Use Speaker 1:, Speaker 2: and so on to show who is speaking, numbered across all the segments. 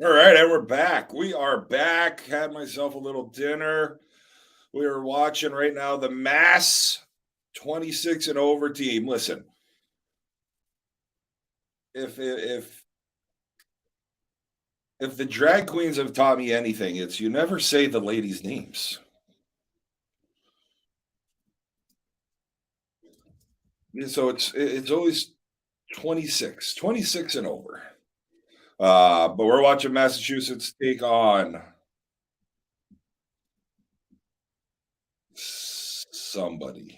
Speaker 1: All right, and we're back. We are back. Had myself a little dinner. We are watching right now the Mass 26 and over team. Listen, if the drag queens have taught me anything, it's you never say the ladies' names. So it's always 26 and over. But we're watching Massachusetts take on somebody.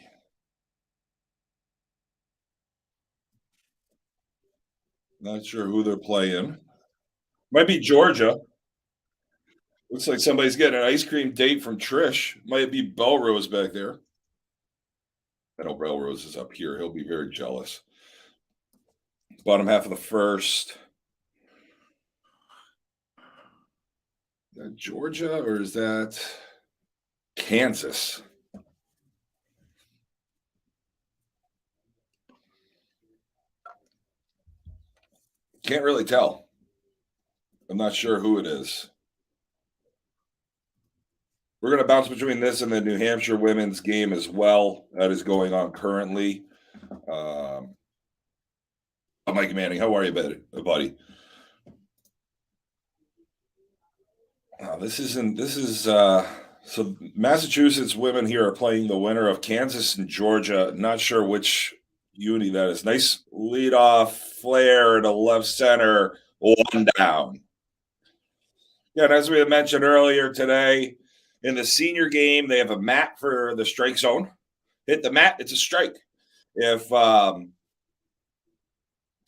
Speaker 1: Not sure who they're playing. Might be Georgia. Looks like somebody's getting an ice cream date from Trish. Might be Belrose back there. I know Belrose is up here. He'll be very jealous. Bottom half of the first. Is that Georgia or is that Kansas? Can't really tell. I'm not sure who it is. We're going to bounce between this and the New Hampshire women's game as well. That is going on currently. Mike Manning, how are you, buddy? This isn't. This is so Massachusetts women here are playing the winner of Kansas and Georgia. Not sure which uni that is. Nice lead off flare to left center, one down. Yeah, and as we had mentioned earlier today, in the senior game, they have a mat for the strike zone. Hit the mat, it's a strike. If you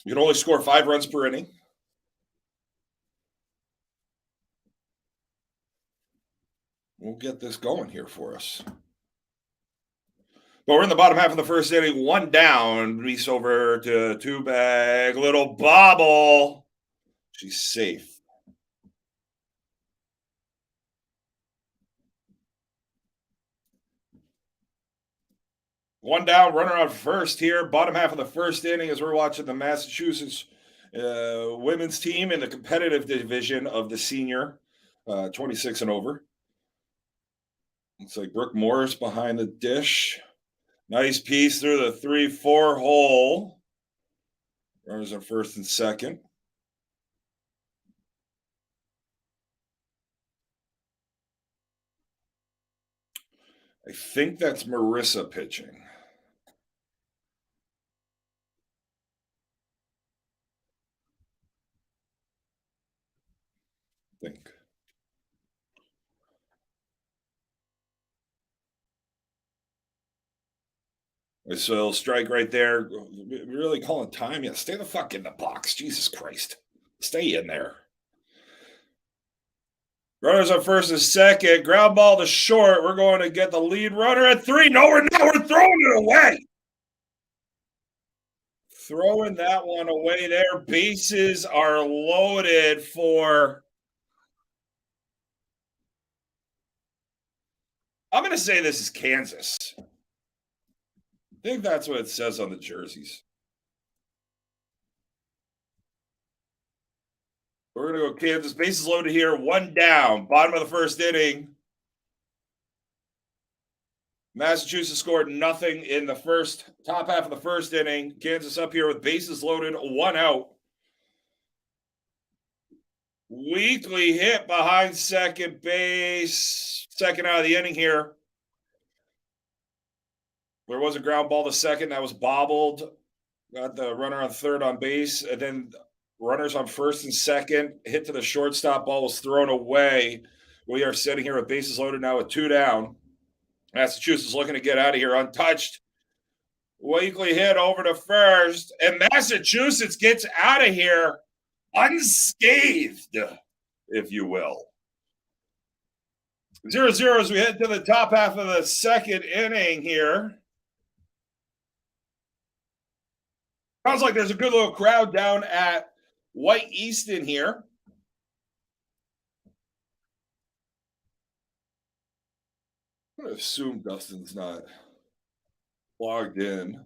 Speaker 1: can only score 5 runs per inning, we'll get this going here for us. But we're in the bottom half of the first inning, one down. Reese over to two bag, little bobble. She's safe. One down, runner on first here. Bottom half of the first inning as we're watching the Massachusetts women's team in the competitive division of the senior 26 and over. Looks like Brooke Morris behind the dish. Nice piece through the 3-4 hole. Runners on first and second. I think that's Marissa pitching. I think. So strike right there. Really calling time. Yeah, stay the fuck in the box. Jesus Christ. Stay in there. Runners on first and second. Ground ball to short. We're going to get the lead runner at 3. No, we're not. We're throwing it away. Throwing that one away there. Bases are loaded for. I'm going to say this is Kansas. I think that's what it says on the jerseys. We're going to go Kansas. Bases loaded here. One down. Bottom of the first inning. Massachusetts scored nothing in the top half of the first inning. Kansas up here with bases loaded, one out. Weekly hit behind second base. Second out of the inning here. There was a ground ball to second that was bobbled. Got the runner on third on base. And then runners on first and second. Hit to the shortstop. Ball was thrown away. We are sitting here with bases loaded now with 2 down. Massachusetts looking to get out of here untouched. Weekly hit over to first. And Massachusetts gets out of here unscathed, if you will. 0-0 as we head to the top half of the second inning here. Sounds like there's a good little crowd down at White Easton here. I'm going to assume Dustin's not logged in.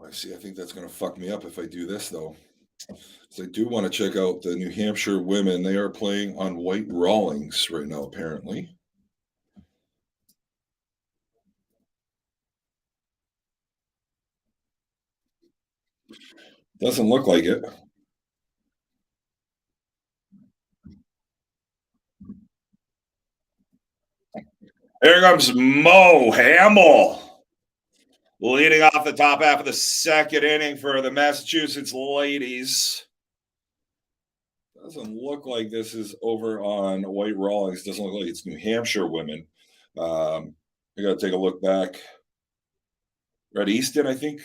Speaker 1: I see. I think that's going to fuck me up if I do this, though. So I do want to check out the New Hampshire women. They are playing on White Rawlings right now, apparently. Doesn't look like it. Here comes Mo Hamill leading off the top half of the second inning for the Massachusetts ladies. Doesn't look like this is over on White Rawlings. Doesn't look like it's New Hampshire women. I got to take a look back. Red Easton, I think.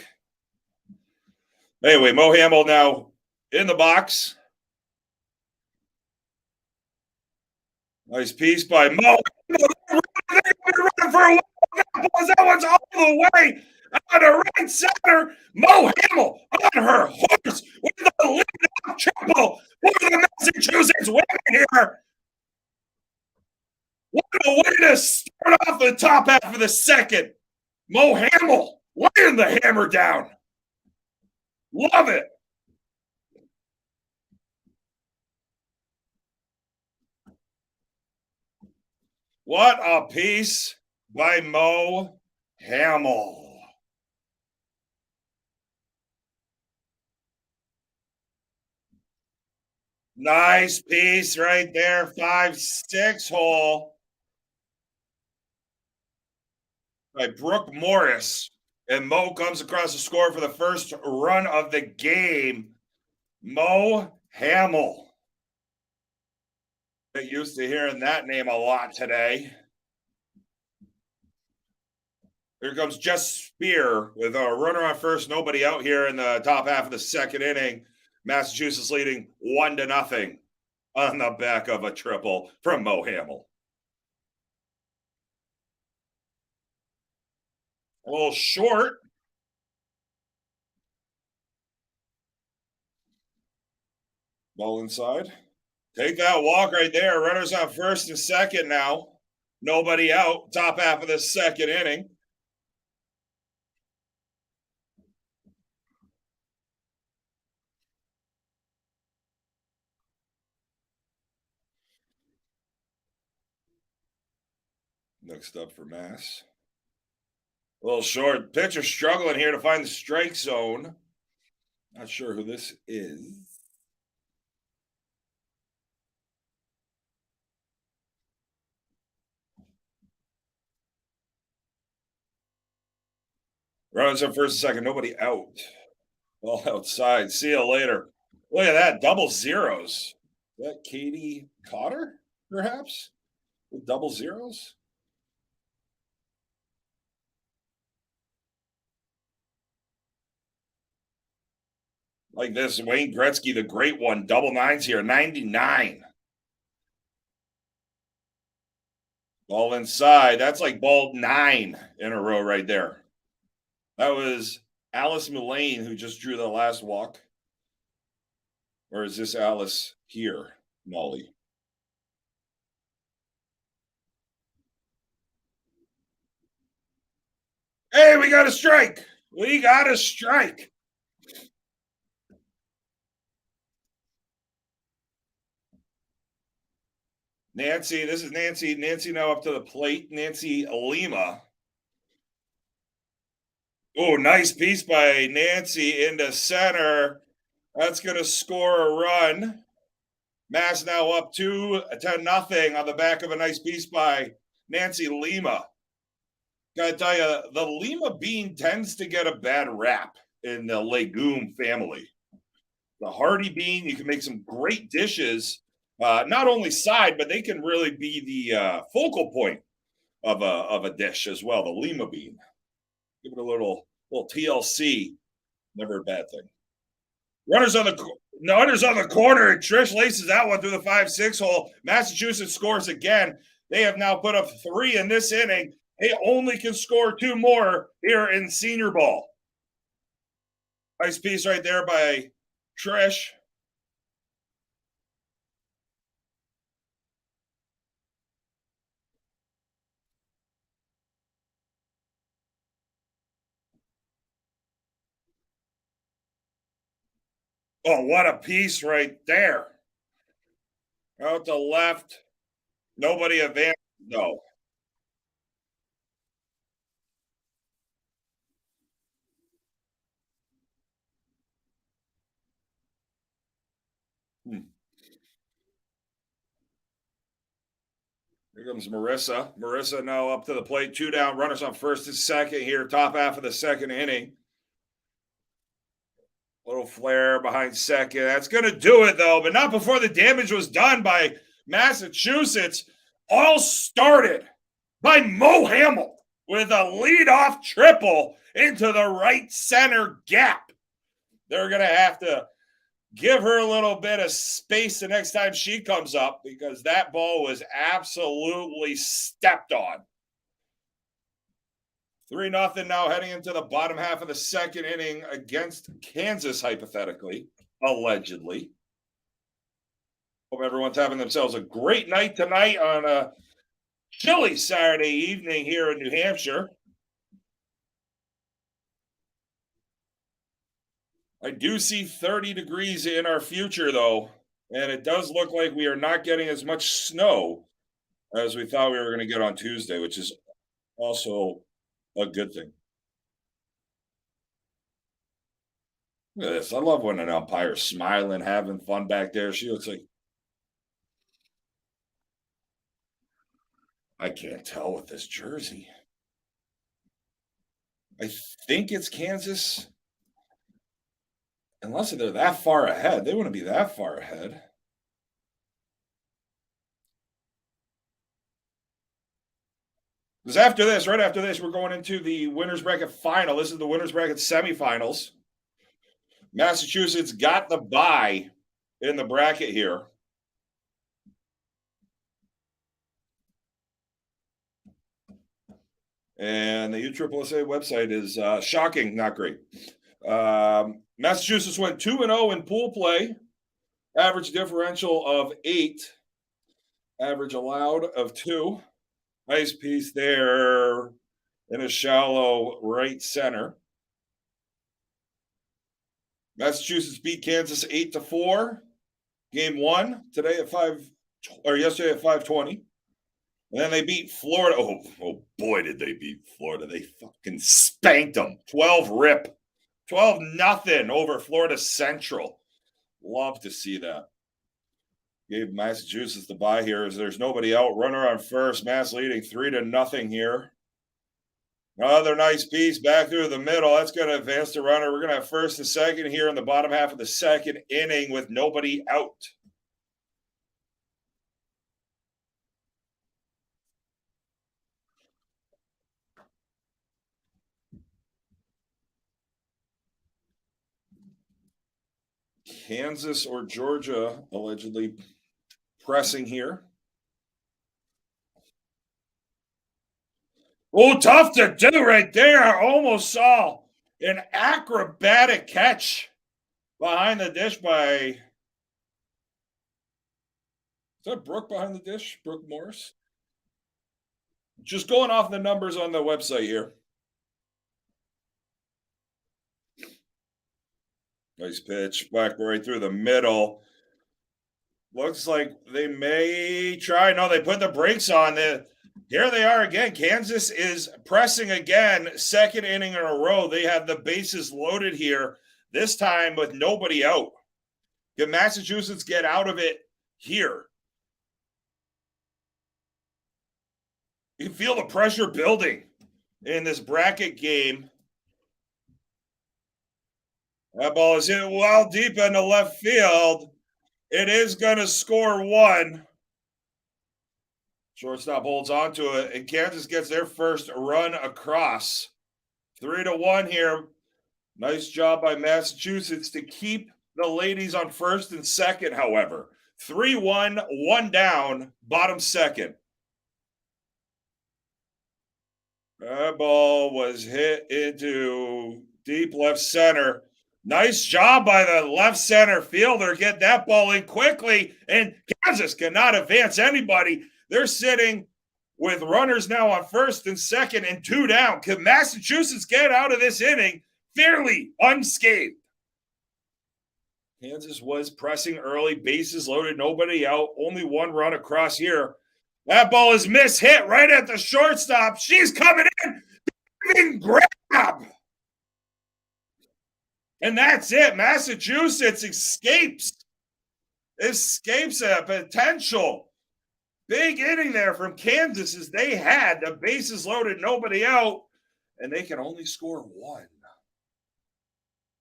Speaker 1: Anyway, Mo Hamill now in the box. Nice piece by Mo. Running for a while. That one's all the way on the right center. Mo Hamill on her horse with the lead triple for the Massachusetts women here. What a way to start off the top half of the second. Mo Hamill laying the hammer down. Love it. What a piece by Mo Hamill. Nice piece right there. 5-6 hole by Brooke Morris. And Mo comes across the score for the first run of the game. Mo Hamill. Get used to hearing that name a lot today. Here comes Jess Spear with a runner on first, nobody out here in the top half of the second inning. Massachusetts leading 1-0 on the back of a triple from Mo Hamill. A little short. Ball inside. Take that walk right there. Runners on first and second now. Nobody out. Top half of the second inning. Next up for Mass. A little short. Pitcher struggling here to find the strike zone. Not sure who this is. Runners on first and second. Nobody out. All outside. See you later. Look at that. Double zeros. Is that Katie Cotter, perhaps? With double zeros? Like this. Wayne Gretzky, the great one. Double nines here. 99. Ball inside. That's like ball 9 in a row right there. That was Alice Mullane who just drew the last walk. Or is this Alice here, Molly? Hey, we got a strike. We got a strike. Nancy, this is Nancy. Nancy now up to the plate. Nancy Lima. Oh, nice piece by Nancy into center. That's going to score a run. Mass now up 2-0 on the back of a nice piece by Nancy Lima. Gotta tell you, the Lima bean tends to get a bad rap in the legume family. The hardy bean, you can make some great dishes, not only side, but they can really be the focal point of a dish as well. The Lima bean. Give it a little TLC. Never a bad thing. Runners on the corner. Trish laces that one through the 5-6 hole. Massachusetts scores again. They have now put up 3 in this inning. They only can score 2 more here in senior ball. Nice piece right there by Trish. Oh, what a piece right there. Out the left. Nobody advanced. No. Hmm. Here comes Marissa. Marissa now up to the plate. Two down, runners on first and second here, top half of the second inning. Little flare behind second. That's going to do it, though, but not before the damage was done by Massachusetts. All started by Mo Hamill with a leadoff triple into the right center gap. They're going to have to give her a little bit of space the next time she comes up because that ball was absolutely stepped on. 3-0 now heading into the bottom half of the second inning against Kansas, hypothetically, allegedly. Hope everyone's having themselves a great night tonight on a chilly Saturday evening here in New Hampshire. I do see 30 degrees in our future, though, and it does look like we are not getting as much snow as we thought we were going to get on Tuesday, which is also a good thing. Look at this. I love when an umpire's smiling, having fun back there. She looks like I can't tell with this jersey. I think it's Kansas. Unless they're that far ahead. They wouldn't be that far ahead. Because after this, right after this, we're going into the winner's bracket final. This is the winner's bracket semifinals. Massachusetts got the bye in the bracket here. And the USSSA website is shocking, not great. Massachusetts went 2-0 in pool play, average differential of 8, average allowed of 2. Nice piece there in a shallow right center. Massachusetts beat Kansas 8-4. Game 1 today at 5 or yesterday at 5:20. And then they beat Florida. Oh boy, did they beat Florida. They fucking spanked them. 12-rip. 12-0 over Florida Central. Love to see that. Gave Massachusetts the bye here as there's nobody out. Runner on first. Mass leading 3-0 here. Another nice piece back through the middle. That's going to advance the runner. We're going to have first and second here in the bottom half of the second inning with nobody out. Kansas or Georgia allegedly pressing here. Oh, tough to do right there. I almost saw an acrobatic catch behind the dish by. Is that Brooke behind the dish? Brooke Morris? Just going off the numbers on the website here. Nice pitch. Back right through the middle. Looks like they may try. No, they put the brakes on. Here they are again. Kansas is pressing again. Second inning in a row. They have the bases loaded here. This time with nobody out. Can Massachusetts get out of it here? You can feel the pressure building in this bracket game. That ball is hit well deep into left field. It is going to score 1. Shortstop holds on to it, and Kansas gets their first run across. 3-1 here. Nice job by Massachusetts to keep the ladies on first and second, however. 3-1, 1 down, bottom second. That ball was hit into deep left center. Nice job by the left center fielder. Get that ball in quickly, and Kansas cannot advance anybody. They're sitting with runners now on first and second and 2 down. Can Massachusetts get out of this inning fairly unscathed? Kansas was pressing early, bases loaded, nobody out, only one run across here. That ball is mishit right at the shortstop. She's coming in, grab. And that's it. Massachusetts escapes a potential big inning there from Kansas as they had the bases loaded, nobody out, and they can only score one.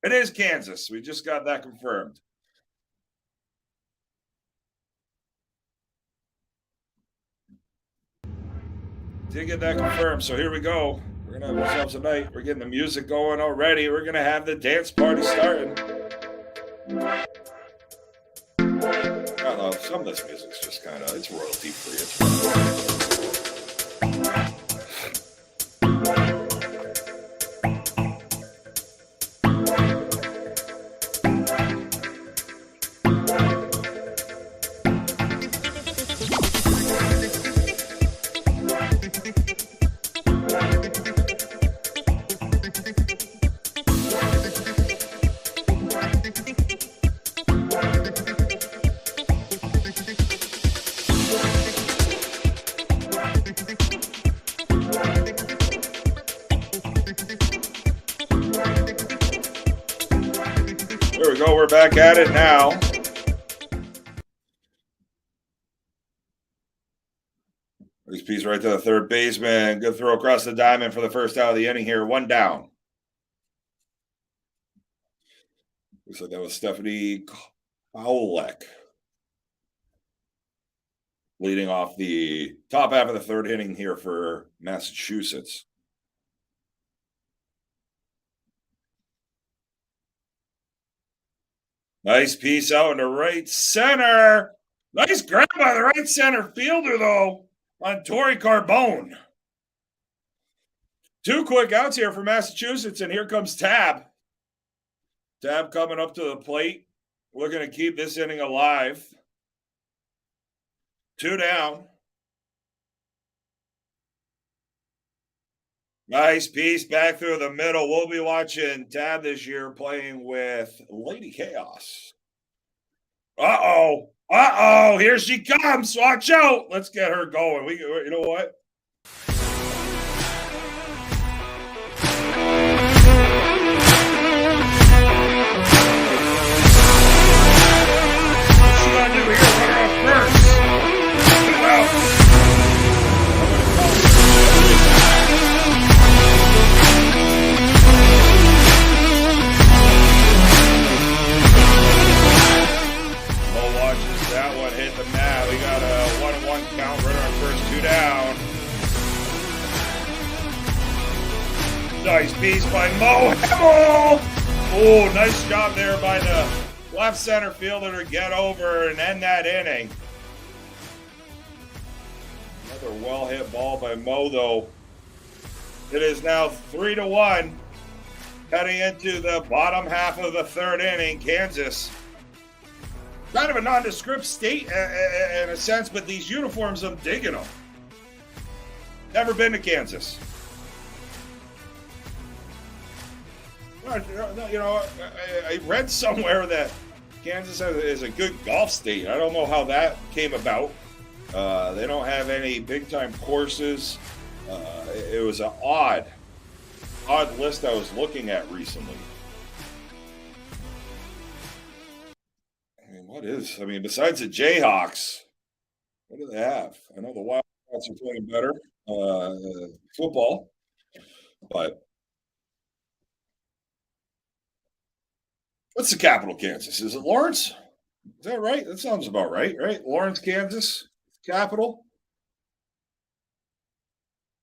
Speaker 1: It is Kansas. We just got that confirmed. Did get that confirmed. So here we go. We're going to have ourselves a night. We're getting the music going already. We're going to have the dance party starting. I don't know. Some of this music's just kind of, it's royalty free. There we go. We're back at it now. This piece right to the third baseman. Good throw across the diamond for the first out of the inning here. One down. Looks like that was Stephanie Howlek leading off the top half of the third inning here for Massachusetts. Nice piece out into right center. Nice grab by the right center fielder, though, on Tori Carbone. Two quick outs here for Massachusetts, and here comes Tab. Tab coming up to the plate, looking to keep this inning alive. Two down. Nice piece back through the middle. We'll be watching Tab this year playing with Lady Chaos. Uh-oh. Here she comes. Watch out. Let's get her going. You know what? What's she gonna do here? Run her off first. That one hit the mat. We got a 1-1 count, runner on first, two down. Nice piece by Mo Hamill. Oh, nice job there by the left center fielder to get over and end that inning. Another well-hit ball by Mo, though. It is now 3-1. Heading into the bottom half of the third inning, Kansas. Kind of a nondescript state in a sense, but these uniforms, I'm digging them. Never been to Kansas. You know, I read somewhere that Kansas is a good golf state. I don't know how that came about. They don't have any big-time courses. It was an odd list I was looking at recently. Besides the Jayhawks, what do they have? I know the Wildcats are playing better football, but what's the capital, Kansas? Is it Lawrence? Is that right? That sounds about right? Lawrence, Kansas, capital.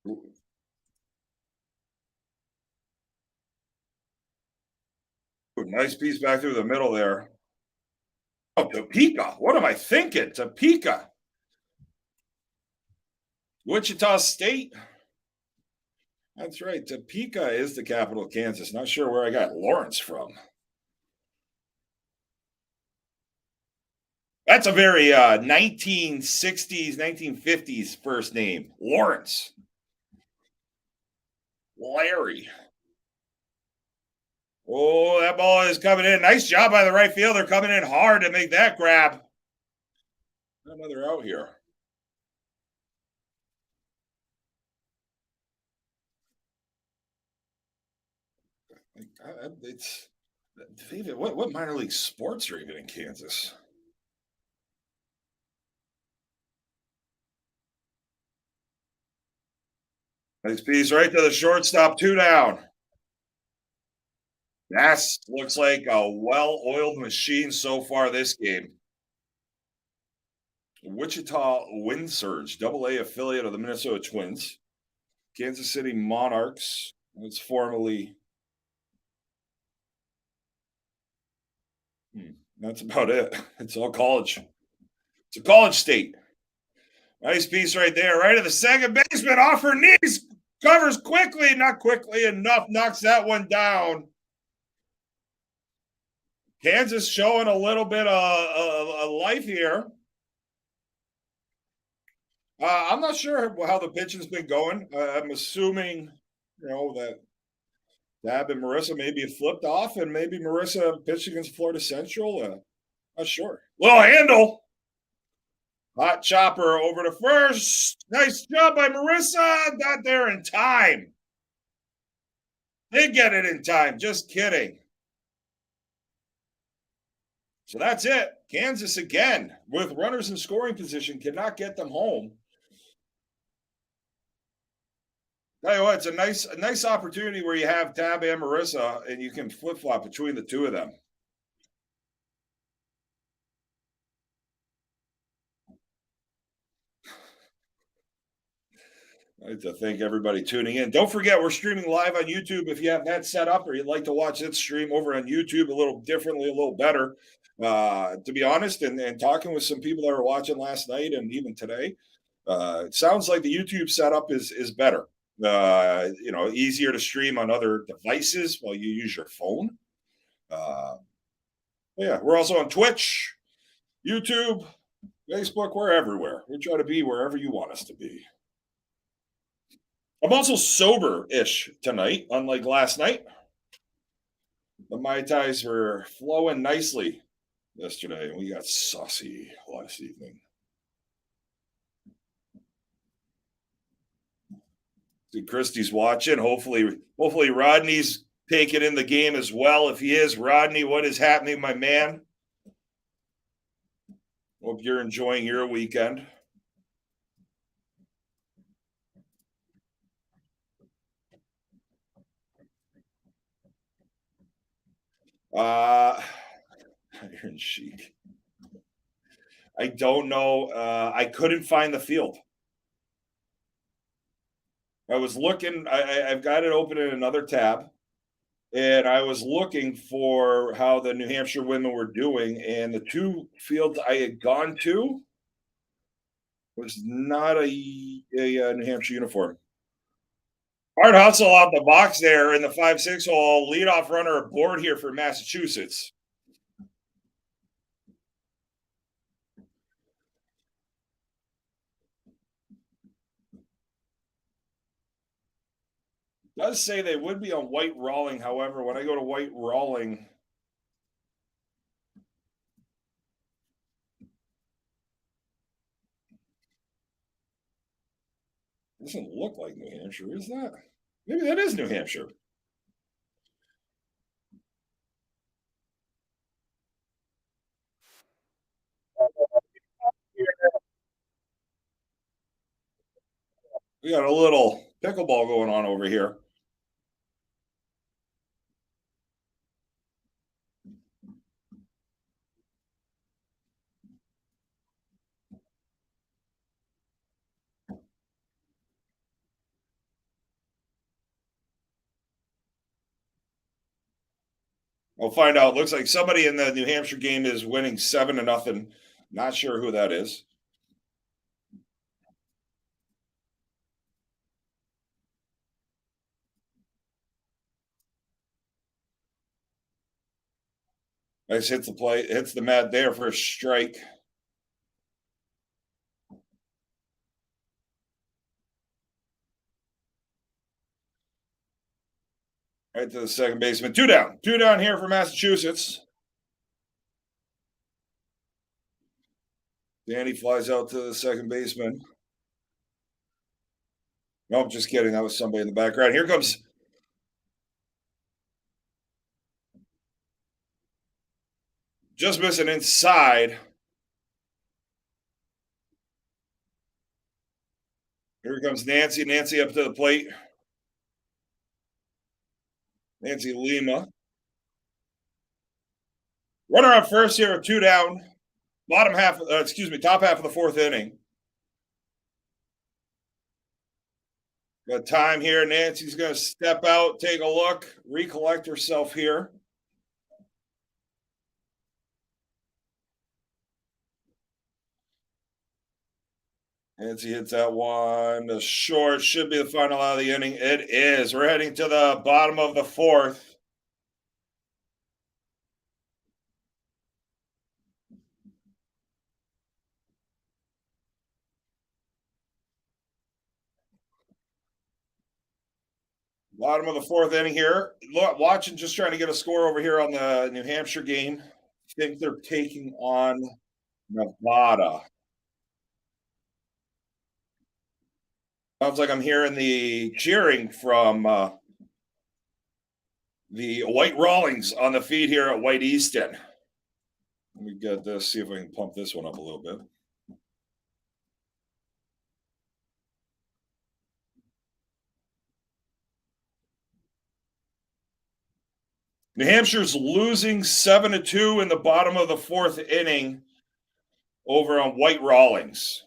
Speaker 1: Ooh, nice piece back through the middle there. Oh, Topeka. What am I thinking? Topeka. Wichita State. That's right. Topeka is the capital of Kansas. Not sure where I got Lawrence from. That's a very 1960s, 1950s first name. Lawrence. Larry. Oh, that ball is coming in. Nice job by the right fielder, coming in hard to make that grab. Another out here. It's David. What minor league sports are even in Kansas? Nice piece right to the shortstop. Two down. That looks like a well-oiled machine so far this game. Wichita Wind Surge, Double A affiliate of the Minnesota Twins. Kansas City Monarchs. It's formerly. That's about it. It's all college. It's a college state. Nice piece right there, right at the second baseman, off her knees, covers quickly, not quickly enough, knocks that one down. Kansas showing a little bit of life here. I'm not sure how the pitching's been going. I'm assuming, that Dab and Marissa maybe have flipped off, and maybe Marissa pitched against Florida Central. Not sure. Little handle. Hot chopper over to first. Nice job by Marissa. Got there in time. Did get it in time. Just kidding. So that's it. Kansas again with runners in scoring position cannot get them home. Tell you what, it's a nice opportunity where you have Tab and Marissa, and you can flip flop between the two of them. I'd like to thank everybody tuning in. Don't forget, we're streaming live on YouTube. If you have that set up or you'd like to watch it stream over on YouTube a little differently, a little better, to be honest, and talking with some people that were watching last night and even today, it sounds like the YouTube setup is better. Easier to stream on other devices while you use your phone. Yeah, we're also on Twitch, YouTube, Facebook. We're everywhere. We try to be wherever you want us to be. I'm also sober-ish tonight, unlike last night. The Mai Tais were flowing nicely yesterday, and we got saucy last evening. See, Christie's watching. Hopefully Rodney's taking in the game as well. If he is, Rodney, what is happening, my man? Hope you're enjoying your weekend. Iron Sheik. I don't know. I couldn't find the field. I was looking. I've got it open in another tab, and I was looking for how the New Hampshire women were doing, and the two fields I had gone to was not a New Hampshire uniform. Hard hustle out the box there in the 5-6 hole. Leadoff runner aboard here for Massachusetts. It does say they would be on White Rawling. However, when I go to White Rawling, it doesn't look like New Hampshire. Is that? Maybe that is New Hampshire. We got a little pickleball going on over here. We'll find out. Looks like somebody in the New Hampshire game is winning 7-0. Not sure who that is. Nice hits the play, hits the mat there for a strike. Right to the second baseman. Two down. Two down here for Massachusetts. Danny flies out to the second baseman. Nope, just kidding. That was somebody in the background. Here comes just missing inside. Here comes Nancy. Nancy up to the plate. Nancy Lima. Runner on first here, two down. Bottom half, top half of the fourth inning. Got time here. Nancy's going to step out, take a look, recollect herself here. Nancy hits that one. The short should be the final out of the inning. It is. We're heading to the bottom of the fourth. Bottom of the fourth inning here. Watching, just trying to get a score over here on the New Hampshire game. I think they're taking on Nevada. Sounds like I'm hearing the cheering from the White Rawlings on the feed here at White Easton. Let me get this, see if I can pump this one up a little bit. New Hampshire's losing 7-2 in the bottom of the fourth inning over on White Rawlings.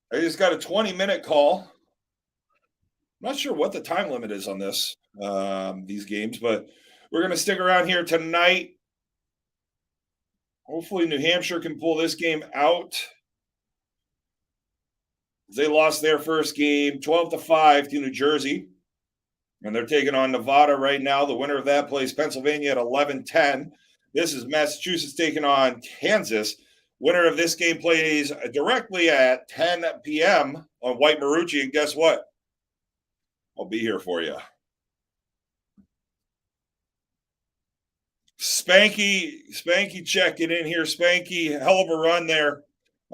Speaker 1: I just got a 20-minute call. I'm not sure what the time limit is on these games, but we're going to stick around here tonight. Hopefully New Hampshire can pull this game out. They lost their first game 12-5 to New Jersey, and they're taking on Nevada right now. The winner of that plays Pennsylvania at 11-10. This is Massachusetts taking on Kansas. Winner of this game plays directly at 10 p.m. on White Marucci, and guess what? I'll be here for you. Spanky checking in here. Spanky, hell of a run there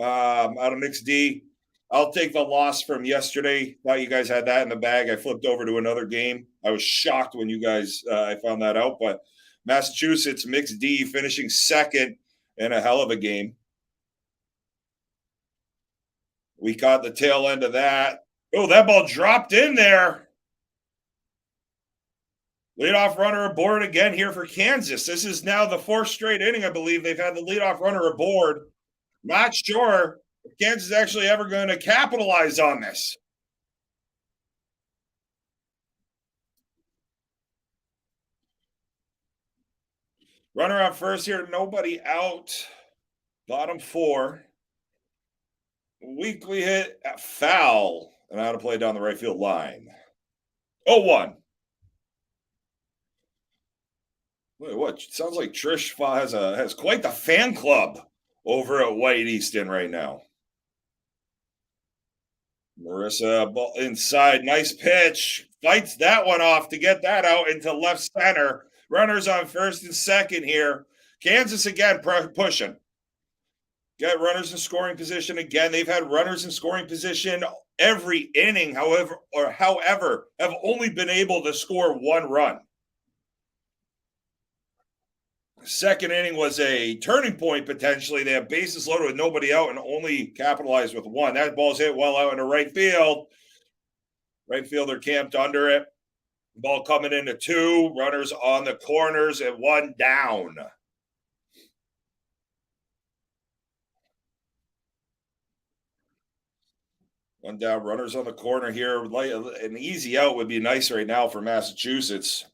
Speaker 1: out of Mixed D. I'll take the loss from yesterday. Thought you guys had that in the bag. I flipped over to another game. I was shocked when you guys, I found that out. But Massachusetts Mixed D finishing second in a hell of a game. We caught the tail end of that. Oh, that ball dropped in there. Leadoff runner aboard again here for Kansas. This is now the fourth straight inning, I believe. They've had the leadoff runner aboard. Not sure if Kansas is actually ever going to capitalize on this. Runner on first here, nobody out. Bottom four. Weekly hit, foul, and out of play down the right field line. 0-1. Wait, what? Sounds like Trish has quite the fan club over at White Easton right now. Marissa ball inside, nice pitch, fights that one off to get that out into left center. Runners on first and second here. Kansas again pushing. Got runners in scoring position again. They've had runners in scoring position every inning, however, have only been able to score one run. Second inning was a turning point potentially. They have bases loaded with nobody out and only capitalized with one. That ball's hit well out into right field. Right fielder camped under it. Ball coming into two. Runners on the corners and one down. One down. Runners on the corner here. An easy out would be nice right now for Massachusetts.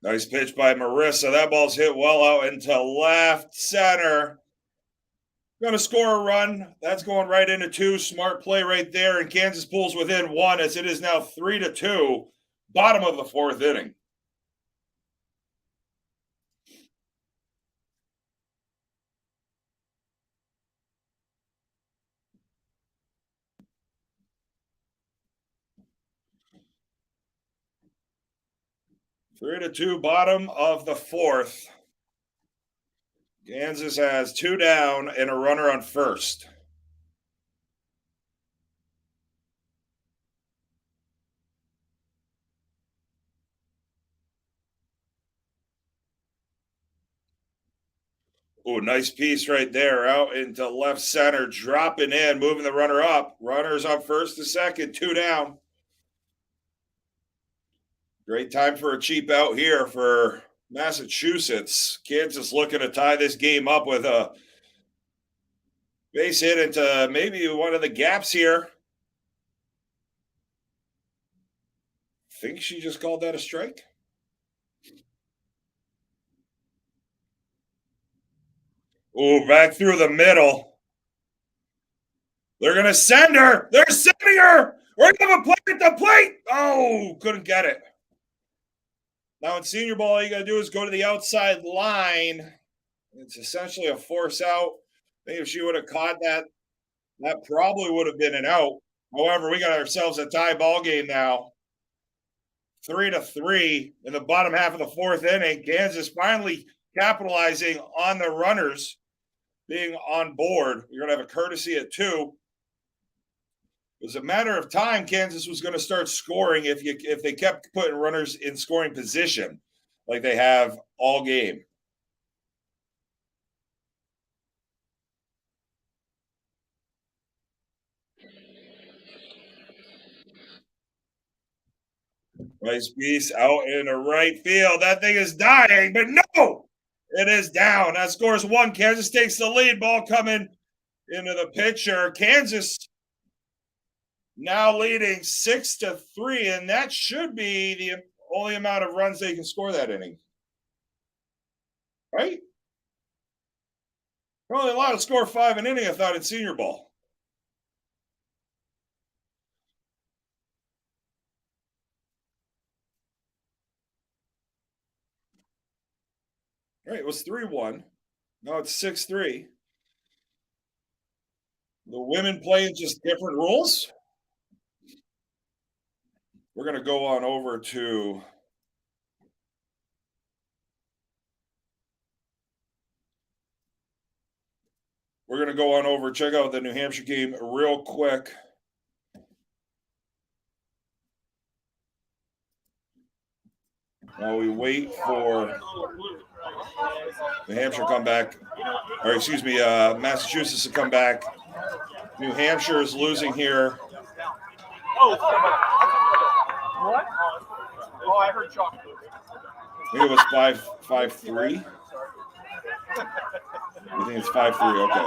Speaker 1: Nice pitch by Marissa. That ball's hit well out into left center. Going to score a run. That's going right into two. Smart play right there. And Kansas pulls within one as it is now 3-2. Bottom of the fourth inning. 3-2, bottom of the fourth. Kansas has 2 down and a runner on first. Oh, nice piece right there, out into left center, dropping in, moving the runner up. Runners on first to second, 2 down. Great time for a cheap out here for Massachusetts. Kansas looking to tie this game up with a base hit into maybe one of the gaps here. Think she just called that a strike? Oh, back through the middle. They're going to send her. They're sending her. We're going to have a play at the plate. Oh, couldn't get it. Now in senior ball, all you got to do is go to the outside line. It's essentially a force out. I think if she would have caught that, that probably would have been an out. However, we got ourselves a tie ball game now. 3-3 in the bottom half of the fourth inning. Kansas finally capitalizing on the runners being on board. You're going to have a courtesy at 2. It was a matter of time. Kansas was going to start scoring if they kept putting runners in scoring position like they have all game. Nice piece out in the right field. That thing is dying, but no, it is down. That scores 1. Kansas takes the lead. Ball coming into the pitcher. Kansas now leading 6-3, and that should be the only amount of runs they can score that inning. Right? They're only allowed to score 5 an inning, I thought, in senior ball. All right, it was 3-1. Now it's 6-3. The women playing just different rules. We're going to go on over to check out the New Hampshire game real quick. While we wait for New Hampshire to come back, or excuse me, Massachusetts to come back. New Hampshire is losing here.
Speaker 2: What? Oh, I heard chocolate.
Speaker 1: I think it was 5-3. I think it's 5-3. Okay.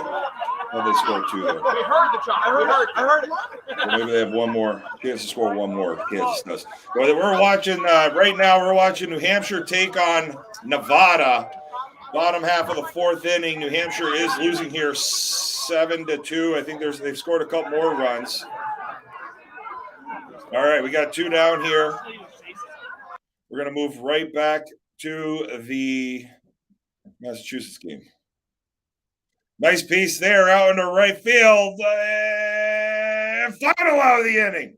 Speaker 1: Well, they scored 2 there.
Speaker 2: We heard the chocolate. I heard it.
Speaker 1: So maybe they have one more. Kansas score one more. Kansas does. Well, we're watching right now. We're watching New Hampshire take on Nevada. Bottom half of the fourth inning. New Hampshire is losing here 7-2. I think they've scored a couple more runs. All right, we got 2 down here. We're going to move right back to the Massachusetts game. Nice piece there out into right field. Final out of the inning.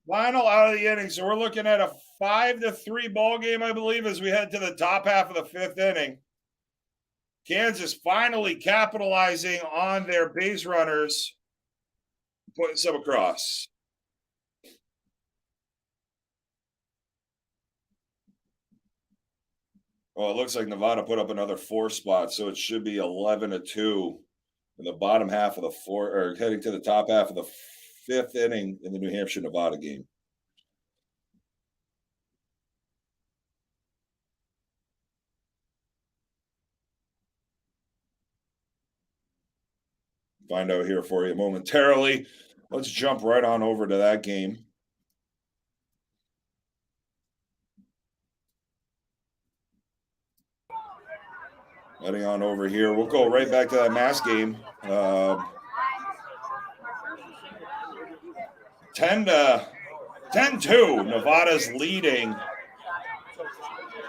Speaker 1: Final out of the inning. So we're looking at a 5-3 ball game, I believe, as we head to the top half of the fifth inning. Kansas finally capitalizing on their base runners, putting some across. Well, it looks like Nevada put up another 4 spot, so it should be 11-2 in the bottom half of the four, or heading to the top half of the fifth inning in the New Hampshire Nevada game. Find out here for you momentarily. Let's jump right on over to that game. Heading on over here. We'll go right back to that Mass game. 10-2. Nevada's leading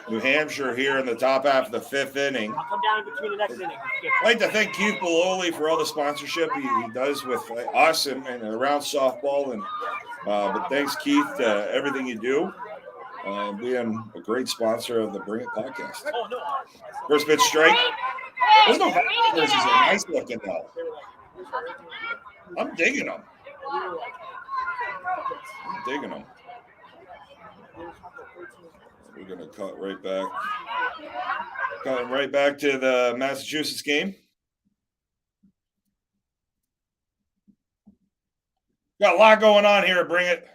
Speaker 1: New Hampshire here in the top half of the fifth inning.
Speaker 2: I'll come down between the next inning.
Speaker 1: I'd like to thank Keith Bololi for all the sponsorship he does with us and around softball. And but thanks, Keith, everything you do. being a great sponsor of the Bring It podcast.
Speaker 2: Oh no.
Speaker 1: First pitch strike. Those November jerseys are nice looking though. I'm digging them. We're gonna cut right back. Cutting right back to the Massachusetts game. Got a lot going on here. Bring it.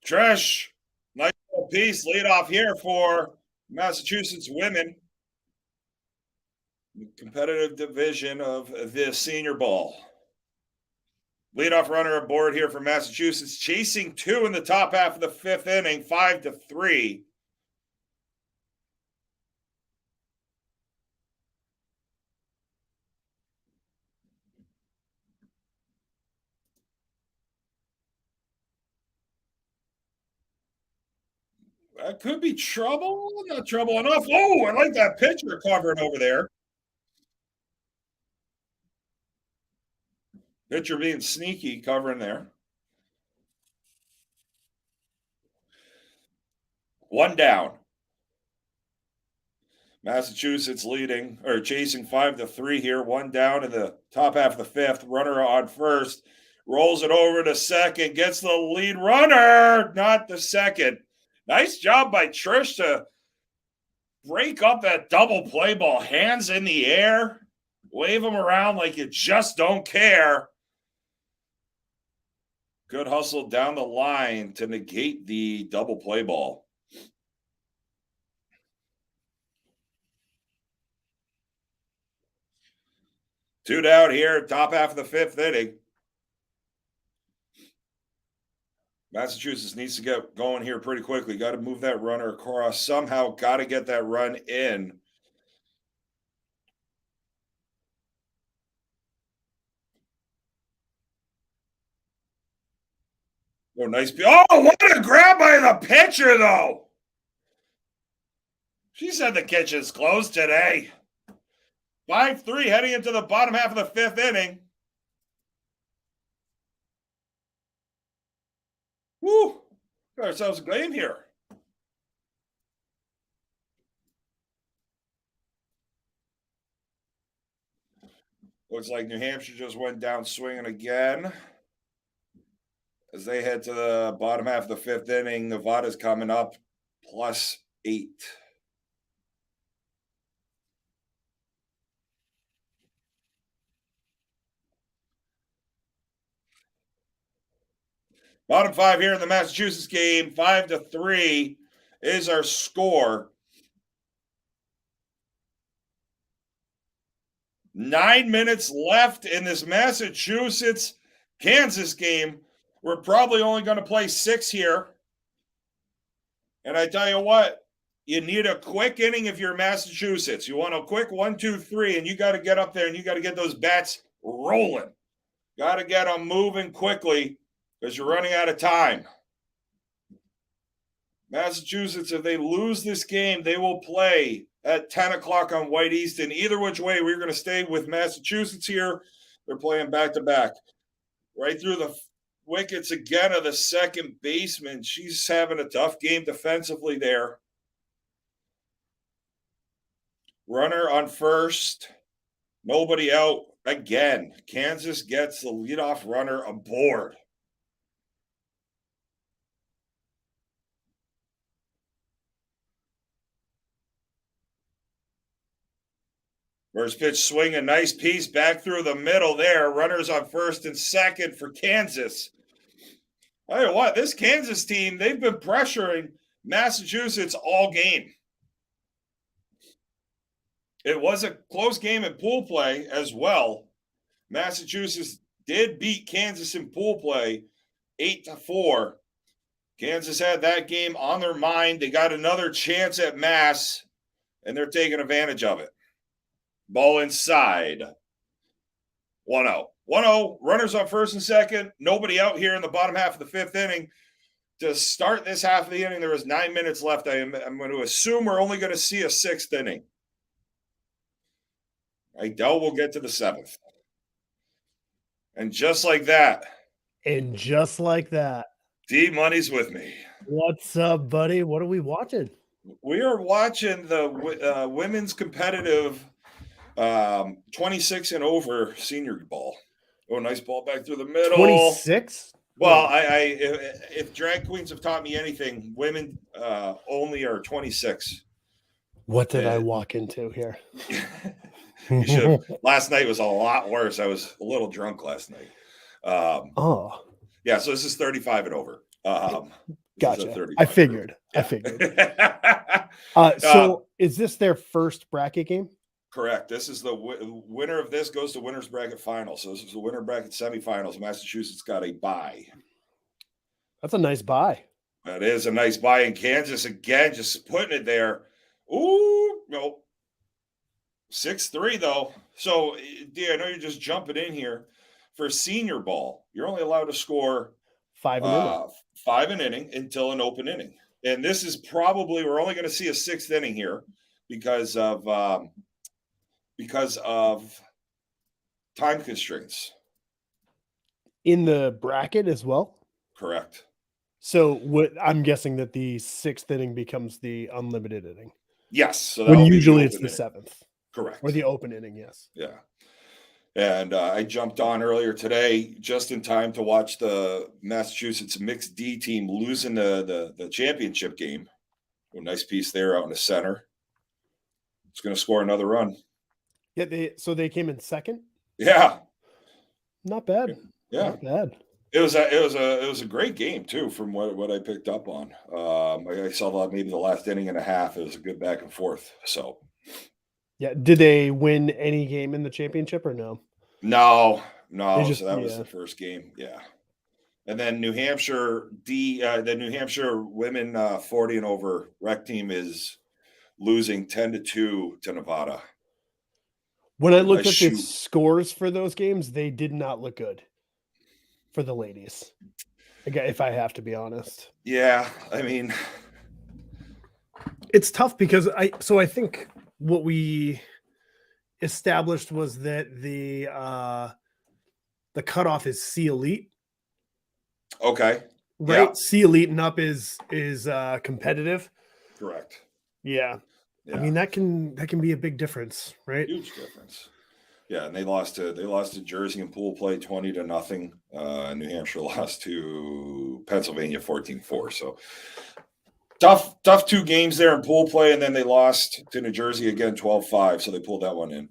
Speaker 1: Trish, nice little piece. Lead off here for Massachusetts women. Competitive division of the senior ball. Leadoff runner aboard here for Massachusetts, chasing 2 in the top half of the 5th inning, 5-3. That could be trouble. Not trouble enough. Oh, I like that pitcher covering over there. Pitcher being sneaky, covering there. 1 down. Massachusetts leading or chasing 5-3 here. 1 down in the top half of the 5th. Runner on first. Rolls it over to second. Gets the lead runner. Not the second. Nice job by Trish to break up that double play ball. Hands in the air. Wave them around like you just don't care. Good hustle down the line to negate the double play ball. Two down here, top half of the 5th inning. Massachusetts needs to get going here pretty quickly. Got to move that runner across. Somehow got to get that run in. Oh, nice. Oh, what a grab by the pitcher, though. She said the kitchen's closed today. 5-3 heading into the bottom half of the 5th inning. Woo! Got ourselves a game here. Looks like New Hampshire just went down swinging again. As they head to the bottom half of the 5th inning, Nevada's coming up +8. Bottom 5 here in the Massachusetts game, 5-3 is our score. 9 minutes left in this Massachusetts-Kansas game. We're probably only going to play 6 here. And I tell you what, you need a quick inning if you're Massachusetts. You want a quick 1, 2, 3, and you got to get up there and you got to get those bats rolling. Got to get them moving quickly because you're running out of time. Massachusetts, if they lose this game, they will play at 10 o'clock on White Easton. Either which way, we're going to stay with Massachusetts here. They're playing back-to-back. Right through the wickets again of the second baseman. She's having a tough game defensively there. Runner on first. Nobody out again. Kansas gets the leadoff runner aboard. First pitch swing, a nice piece back through the middle there. Runners on first and second for Kansas. I tell you what, this Kansas team, they've been pressuring Massachusetts all game. It was a close game in pool play as well. Massachusetts did beat Kansas in pool play 8-4. Kansas had that game on their mind. They got another chance at Mass, and they're taking advantage of it. Ball inside. 1-0. 1-0. Runners on first and second. Nobody out here in the bottom half of the 5th inning. To start this half of the inning, there was 9 minutes left. I'm going to assume we're only going to see a 6th inning. I doubt we'll get to the 7th. And just like that,
Speaker 3: And just like that,
Speaker 1: D Money's with me.
Speaker 3: what's up, buddy? What are we watching?
Speaker 1: We are watching the women's competitive 26 and over senior ball. Oh, nice ball back through the middle.
Speaker 3: 26?
Speaker 1: Well, if drag queens have taught me anything, women only are 26.
Speaker 3: What did I walk into here?
Speaker 1: You should have. Last night was a lot worse. I was a little drunk last night.
Speaker 3: Oh,
Speaker 1: Yeah, so this is 35 and over.
Speaker 3: gotcha. I figured.
Speaker 1: Yeah.
Speaker 3: So is this their first bracket game?
Speaker 1: Correct. This is the winner of this goes to winners bracket final. So this is the winner bracket semifinals. Massachusetts got a bye.
Speaker 3: That's a nice buy.
Speaker 1: That is a nice buy in Kansas again, just putting it there. Ooh, no. 6-3 though. So, D, I know you're just jumping in here. For senior ball, you're only allowed to score
Speaker 3: 5 an inning.
Speaker 1: 5 an inning until an open inning. And this is probably we're only going to see a 6th inning here because of time constraints.
Speaker 3: In the bracket as well?
Speaker 1: Correct.
Speaker 3: So I'm guessing that the 6th inning becomes the unlimited inning.
Speaker 1: Yes. So
Speaker 3: when usually it's the 7th.
Speaker 1: Correct.
Speaker 3: Or the open inning, yes.
Speaker 1: Yeah. And I jumped on earlier today just in time to watch the Massachusetts mixed D team losing the championship game. A nice piece there out in the center. It's going to score another run.
Speaker 3: Yeah, they came in second?
Speaker 1: Yeah.
Speaker 3: Not bad.
Speaker 1: Yeah.
Speaker 3: Not bad.
Speaker 1: It was a great game too, from what I picked up on. I saw maybe the last inning and a half. It was a good back and forth. So,
Speaker 3: yeah, did they win any game in the championship or no?
Speaker 1: No.
Speaker 3: Was
Speaker 1: the first game. Yeah, and then New Hampshire the New Hampshire women 40 and over rec team is losing 10-2 to Nevada.
Speaker 3: When I looked at the scores for those games, they did not look good. For the ladies, if I have to be honest.
Speaker 1: Yeah, I mean,
Speaker 3: it's tough because I think what we established was that the cutoff is C Elite.
Speaker 1: Okay.
Speaker 3: Right?
Speaker 1: Yeah.
Speaker 3: C Elite and up is competitive.
Speaker 1: Correct.
Speaker 3: Yeah. I mean that can be a big difference, right?
Speaker 1: Huge difference. Yeah, and they lost to Jersey in pool play 20-0. New Hampshire lost to Pennsylvania 14-4. So tough 2 games there in pool play, and then they lost to New Jersey again 12-5. So they pulled that one in.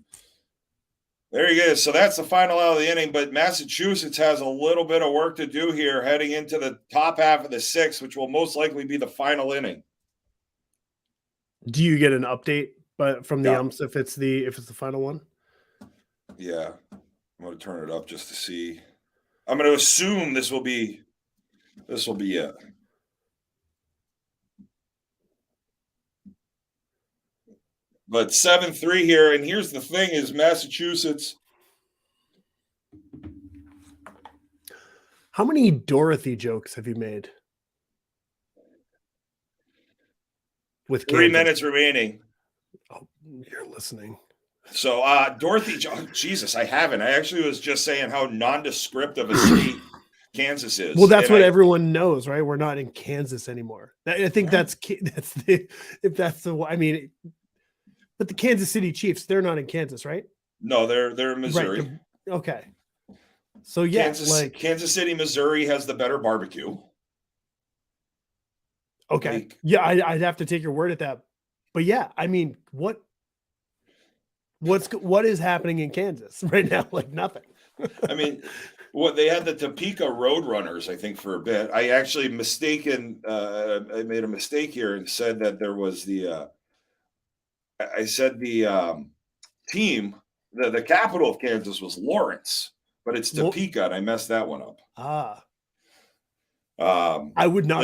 Speaker 1: There you go. So that's the final out of the inning. But Massachusetts has a little bit of work to do here, heading into the top half of the 6th, which will most likely be the final inning.
Speaker 3: Do you get an update from the umps if it's the final one?
Speaker 1: Yeah, I'm going to turn it up just to see. I'm going to assume this will be it. But 7-3 here, and here's the thing: is Massachusetts.
Speaker 3: How many Dorothy jokes have you made? With
Speaker 1: 3 minutes remaining.
Speaker 3: Oh, you're listening.
Speaker 1: So, Dorothy, Jesus, I haven't. I actually was just saying how nondescript of a state Kansas is.
Speaker 3: Well, that's what everyone knows, right? We're not in Kansas anymore. I think but the Kansas City Chiefs, they're not in Kansas, right?
Speaker 1: No, they're in Missouri.
Speaker 3: Right. Okay. So yeah,
Speaker 1: Kansas City, Missouri has the better barbecue.
Speaker 3: Okay. Yeah, I'd have to take your word at that. But yeah, I mean, what is happening in Kansas right now? Like nothing.
Speaker 1: I mean, they had the Topeka Roadrunners, I think, for a bit. I actually I made a mistake here and said that there was the team, the capital of Kansas was Lawrence, but it's Topeka, and I messed that one up.
Speaker 3: I would not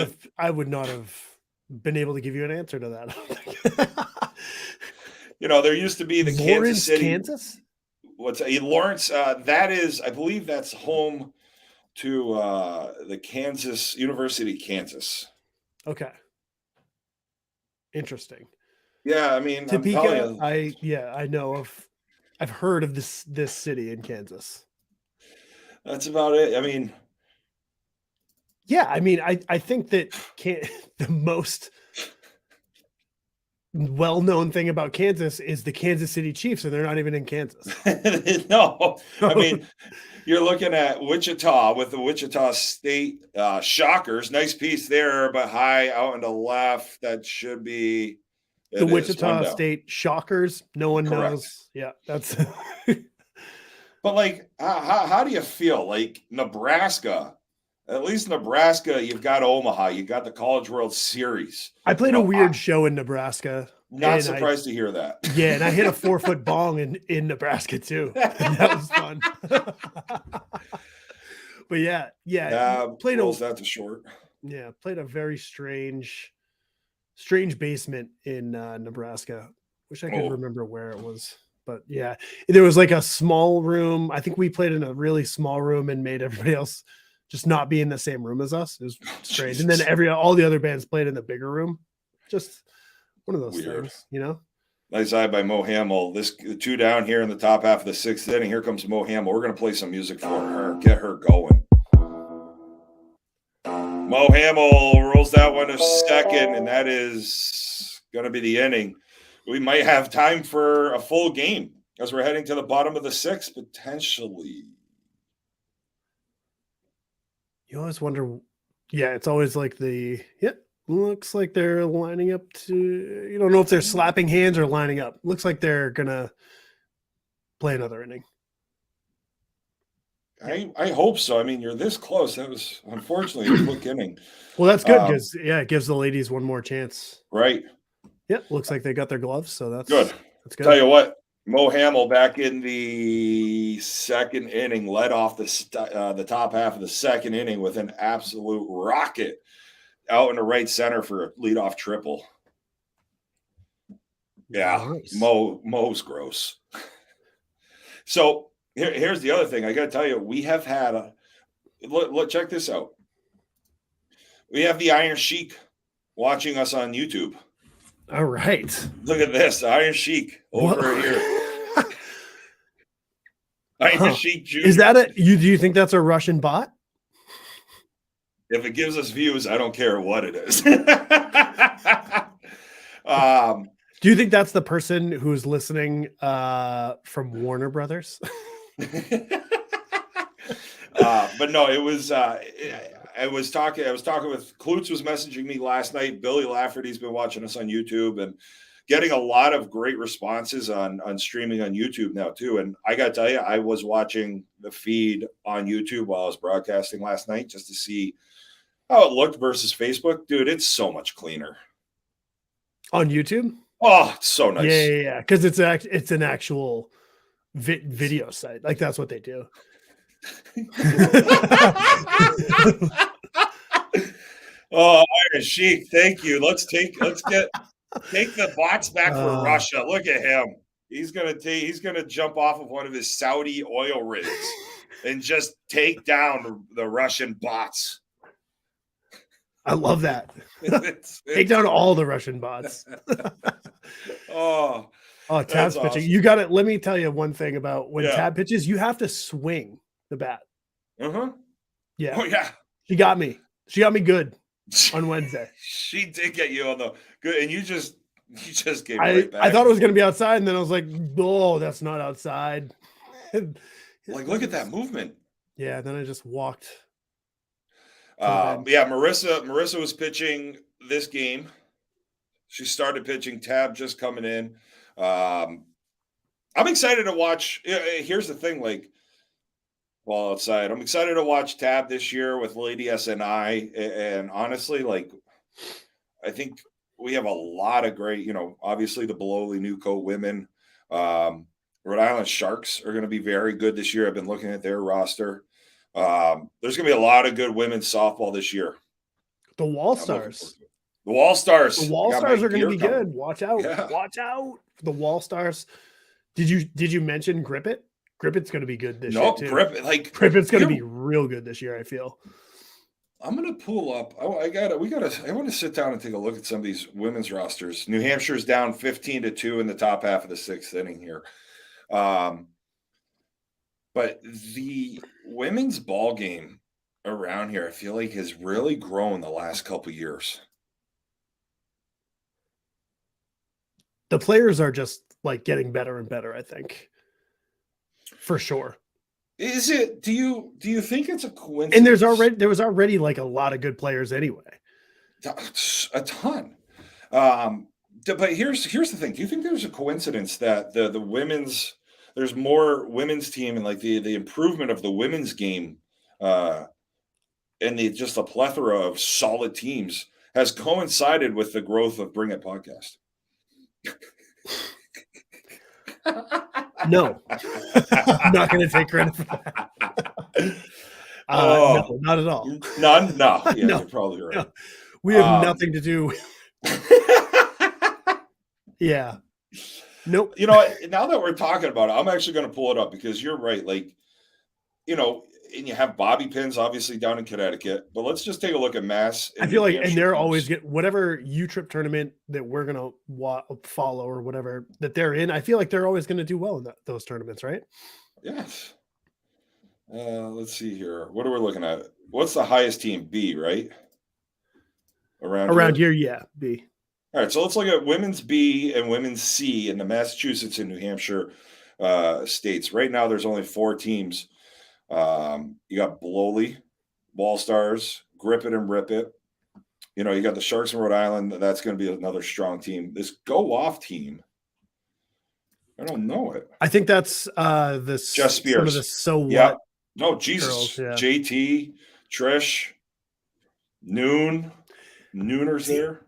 Speaker 3: have been able to give you an answer to that.
Speaker 1: There used to be the
Speaker 3: Lawrence,
Speaker 1: Kansas City,
Speaker 3: Kansas.
Speaker 1: What's Lawrence? That is, I believe, that's home to the Kansas University, Kansas.
Speaker 3: Okay. Interesting.
Speaker 1: Yeah, I mean,
Speaker 3: Topeka. I know of. I've heard of this city in Kansas.
Speaker 1: That's about it. I mean,
Speaker 3: Yeah, I mean, I think that the most well-known thing about Kansas is the Kansas City Chiefs, and they're not even in Kansas.
Speaker 1: No, I mean, you're looking at Wichita with the Wichita State Shockers. Nice piece there, but high out on the left. That should be
Speaker 3: The Wichita State Shockers. No one
Speaker 1: Correct.
Speaker 3: knows. Yeah, that's.
Speaker 1: But like, how do you feel? Like Nebraska, at least Nebraska, you've got Omaha, you got the College World Series.
Speaker 3: I played a weird show in Nebraska.
Speaker 1: Not surprised to hear that.
Speaker 3: Yeah, and I hit a 4-foot bong in Nebraska too. That was fun. But yeah,
Speaker 1: played that to short.
Speaker 3: Yeah, played a very strange basement in Nebraska. Wish I could remember where it was. But yeah, there was like a small room. I think we played in a really small room and made everybody else just not be in the same room as us. It was strange. And then all the other bands played in the bigger room. Just one of those things, you know?
Speaker 1: Nice eye by Mo Hamill. This 2 down here in the top half of the 6th inning. Here comes Mo Hamill. We're going to play some music for her. Get her going. Mo Hamill rolls that one to second, and that is going to be the inning. We might have time for a full game as we're heading to the bottom of the 6th, potentially.
Speaker 3: You always wonder. Yeah, it's always like looks like they're lining up to, you don't know if they're slapping hands or lining up. Looks like they're going to play another inning.
Speaker 1: I hope so. I mean, you're this close. That was unfortunately a quick inning.
Speaker 3: Well, that's good because, it gives the ladies one more chance.
Speaker 1: Right.
Speaker 3: Yeah, looks like they got their gloves, so that's
Speaker 1: good.
Speaker 3: That's good.
Speaker 1: Tell you what, Mo Hamill back in the 2nd inning led off the top half of the 2nd inning with an absolute rocket out in the right center for a leadoff triple. Yeah, nice. Mo's gross. So here's the other thing. I got to tell you, we have had look, check this out. We have the Iron Sheik watching us on YouTube.
Speaker 3: All right.
Speaker 1: Look at this, Iron Sheik over here. Iron Sheik Jr.
Speaker 3: Is that do you think that's a Russian bot?
Speaker 1: If it gives us views, I don't care what it is.
Speaker 3: Do you think that's the person who's listening from Warner Brothers?
Speaker 1: But no, it was. I was talking with Klutz was messaging me last night. Billy Lafferty's been watching us on YouTube and getting a lot of great responses on streaming on YouTube now too. And I got to tell you, I was watching the feed on YouTube while I was broadcasting last night just to see how it looked versus Facebook. Dude, it's so much cleaner
Speaker 3: on YouTube.
Speaker 1: Oh, it's so nice.
Speaker 3: Yeah. Because it's an actual video site. Like that's what they do.
Speaker 1: Oh, Iron Sheik, thank you. Let's take the bots back for Russia. Look at him. He's gonna jump off of one of his Saudi oil rigs and just take down the Russian bots.
Speaker 3: I love that. Take down all the Russian bots.
Speaker 1: Oh,
Speaker 3: Tab's pitching. Awesome. You got it. Let me tell you one thing about when Tab pitches, you have to swing the bat. Yeah.
Speaker 1: Oh yeah.
Speaker 3: She got me good on Wednesday.
Speaker 1: She did get you on the good, and you just gave right back.
Speaker 3: I thought it was gonna be outside, and then I was like, "Oh, that's not outside."
Speaker 1: Like, look at that movement.
Speaker 3: Yeah. Then I just walked.
Speaker 1: Marissa was pitching this game. She started pitching. Tab just coming in. I'm excited to watch. Here's the thing, while outside, I'm excited to watch Tab this year with Lady SNI. And honestly, I think we have a lot of great, obviously the Below Nuco women. Rhode Island Sharks are going to be very good this year. I've been looking at their roster. There's going to be a lot of good women's softball this year.
Speaker 3: The Wall Stars.
Speaker 1: The Wall Stars.
Speaker 3: The Wall Stars are going to be good. Watch out. Yeah. Watch out. The Wall Stars. Did you mention Grip It? Grip It's going to be good this year too.
Speaker 1: Grip
Speaker 3: It's going to be real good this year, I feel.
Speaker 1: I'm going to pull up. I want to sit down and take a look at some of these women's rosters. New Hampshire's down 15-2 in the top half of the 6th inning here. But the women's ball game around here, I feel like has really grown the last couple years.
Speaker 3: The players are just like getting better and better, I think. For sure.
Speaker 1: Is it? Do you think it's a coincidence?
Speaker 3: And there was already like a lot of good players anyway.
Speaker 1: A ton. But here's the thing. Do you think there's a coincidence that the women's there's more women's team and like the improvement of the women's game and just a plethora of solid teams has coincided with the growth of Bring It podcast?
Speaker 3: No, I'm not going to take credit for that. No, not at all.
Speaker 1: None? No. Yeah,
Speaker 3: No,
Speaker 1: you're probably right.
Speaker 3: no. We have nothing to do. Yeah. Nope.
Speaker 1: You know, now that we're talking about it, I'm actually going to pull it up because you're right. Like, you know, and you have bobby pins obviously down in Connecticut, but let's just take a look at Mass.
Speaker 3: I feel like, and they're always get whatever U-Trip tournament that we're gonna follow or whatever that they're in. I feel like they're always gonna do well in those tournaments, right?
Speaker 1: Yes. Let's see here. What are we looking at? What's the highest team? B, right?
Speaker 3: Around here, yeah, B.
Speaker 1: All right, so let's look at women's B and women's C in the Massachusetts and New Hampshire states. Right now, there's only 4 teams. You got Bloley, Ball Stars, Grip It and Rip It. You know, you got the Sharks in Rhode Island. That's going to be another strong team. This Go Off team, I don't know it.
Speaker 3: I think that's this
Speaker 1: Jess Spears.
Speaker 3: Some of the So What.
Speaker 1: Yeah. No, Jesus.
Speaker 3: Girls, yeah.
Speaker 1: JT, Trish, Nooner's there.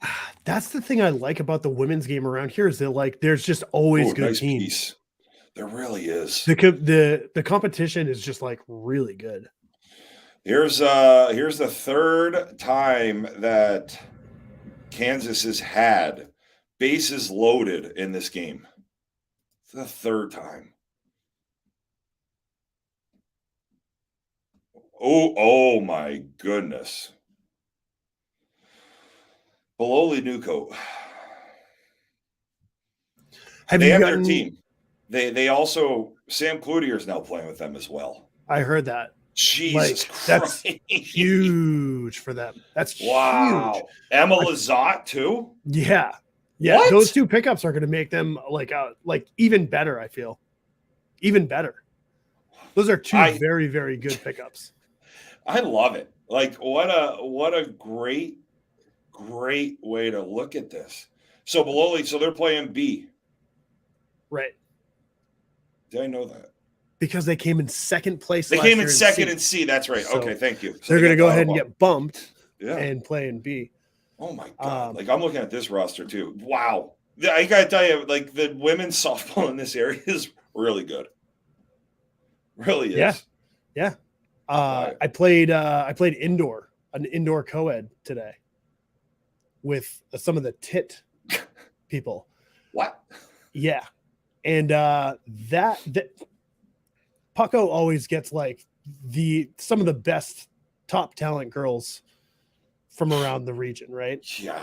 Speaker 3: That's the thing I like about the women's game around here is that like there's just always good
Speaker 1: nice
Speaker 3: teams.
Speaker 1: Piece. There really is.
Speaker 3: The competition is just like really good.
Speaker 1: Here's the third time that Kansas has had bases loaded in this game. It's the third time. Oh my goodness. Bololi Newcoat. They have their team. They also Sam Cloutier is now playing with them as well.
Speaker 3: I heard that.
Speaker 1: Jesus Christ.
Speaker 3: That's huge for them. That's huge.
Speaker 1: Emma Lazat too?
Speaker 3: Yeah. Yeah.
Speaker 1: What?
Speaker 3: Those 2 pickups are going to make them like even better, I feel. Even better. Those are 2 very, very good pickups.
Speaker 1: I love it. Like what a great way to look at this. So Bololi, so they're playing B.
Speaker 3: Right.
Speaker 1: Did I know that?
Speaker 3: Because they came in second place.
Speaker 1: They came in second in C. That's right. So okay, thank you. So
Speaker 3: they're going to go ahead and get bumped and play in B.
Speaker 1: Oh my God. Like I'm looking at this roster too. Wow. I got to tell you, like the women's softball in this area is really good. Really is.
Speaker 3: Yeah. Yeah. I played an indoor co-ed today with some of the tit people.
Speaker 1: What?
Speaker 3: Yeah. And that Pucko always gets like some of the best top talent girls from around the region, right?
Speaker 1: Yeah.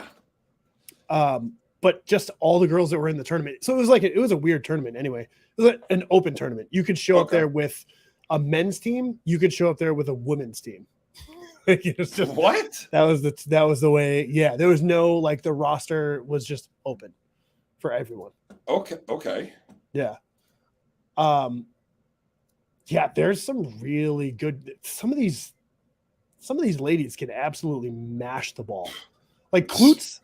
Speaker 3: But just all the girls that were in the tournament. So it was a weird tournament anyway. It was an open tournament. You could show up there with a men's team. You could show up there with a women's team.
Speaker 1: What?
Speaker 3: That was the way. Yeah. There was no, like the roster was just open for everyone.
Speaker 1: Okay.
Speaker 3: Yeah. Yeah, there's some really good some of these ladies can absolutely mash the ball. Like Klutz,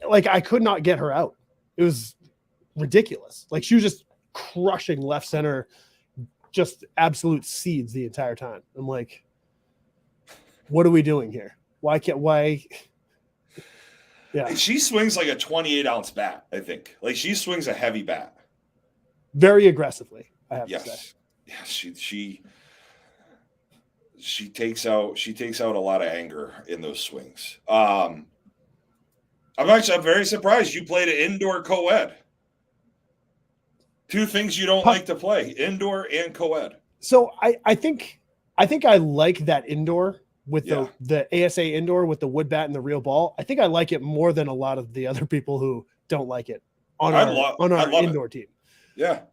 Speaker 3: like I could not get her out. It was ridiculous. Like she was just crushing left center, just absolute seeds the entire time. I'm like, what are we doing here? Why? Yeah.
Speaker 1: She swings like a 28-ounce bat, I think. Like she swings a heavy bat.
Speaker 3: Very aggressively, I have to say.
Speaker 1: Yeah, she takes out a lot of anger in those swings. I'm very surprised you played an indoor co-ed. 2 things you don't like to play, indoor and co-ed.
Speaker 3: So I think I like that indoor with the ASA indoor with the wood bat and the real ball. I think I like it more than a lot of the other people who don't like it on our indoor team.
Speaker 1: Yeah.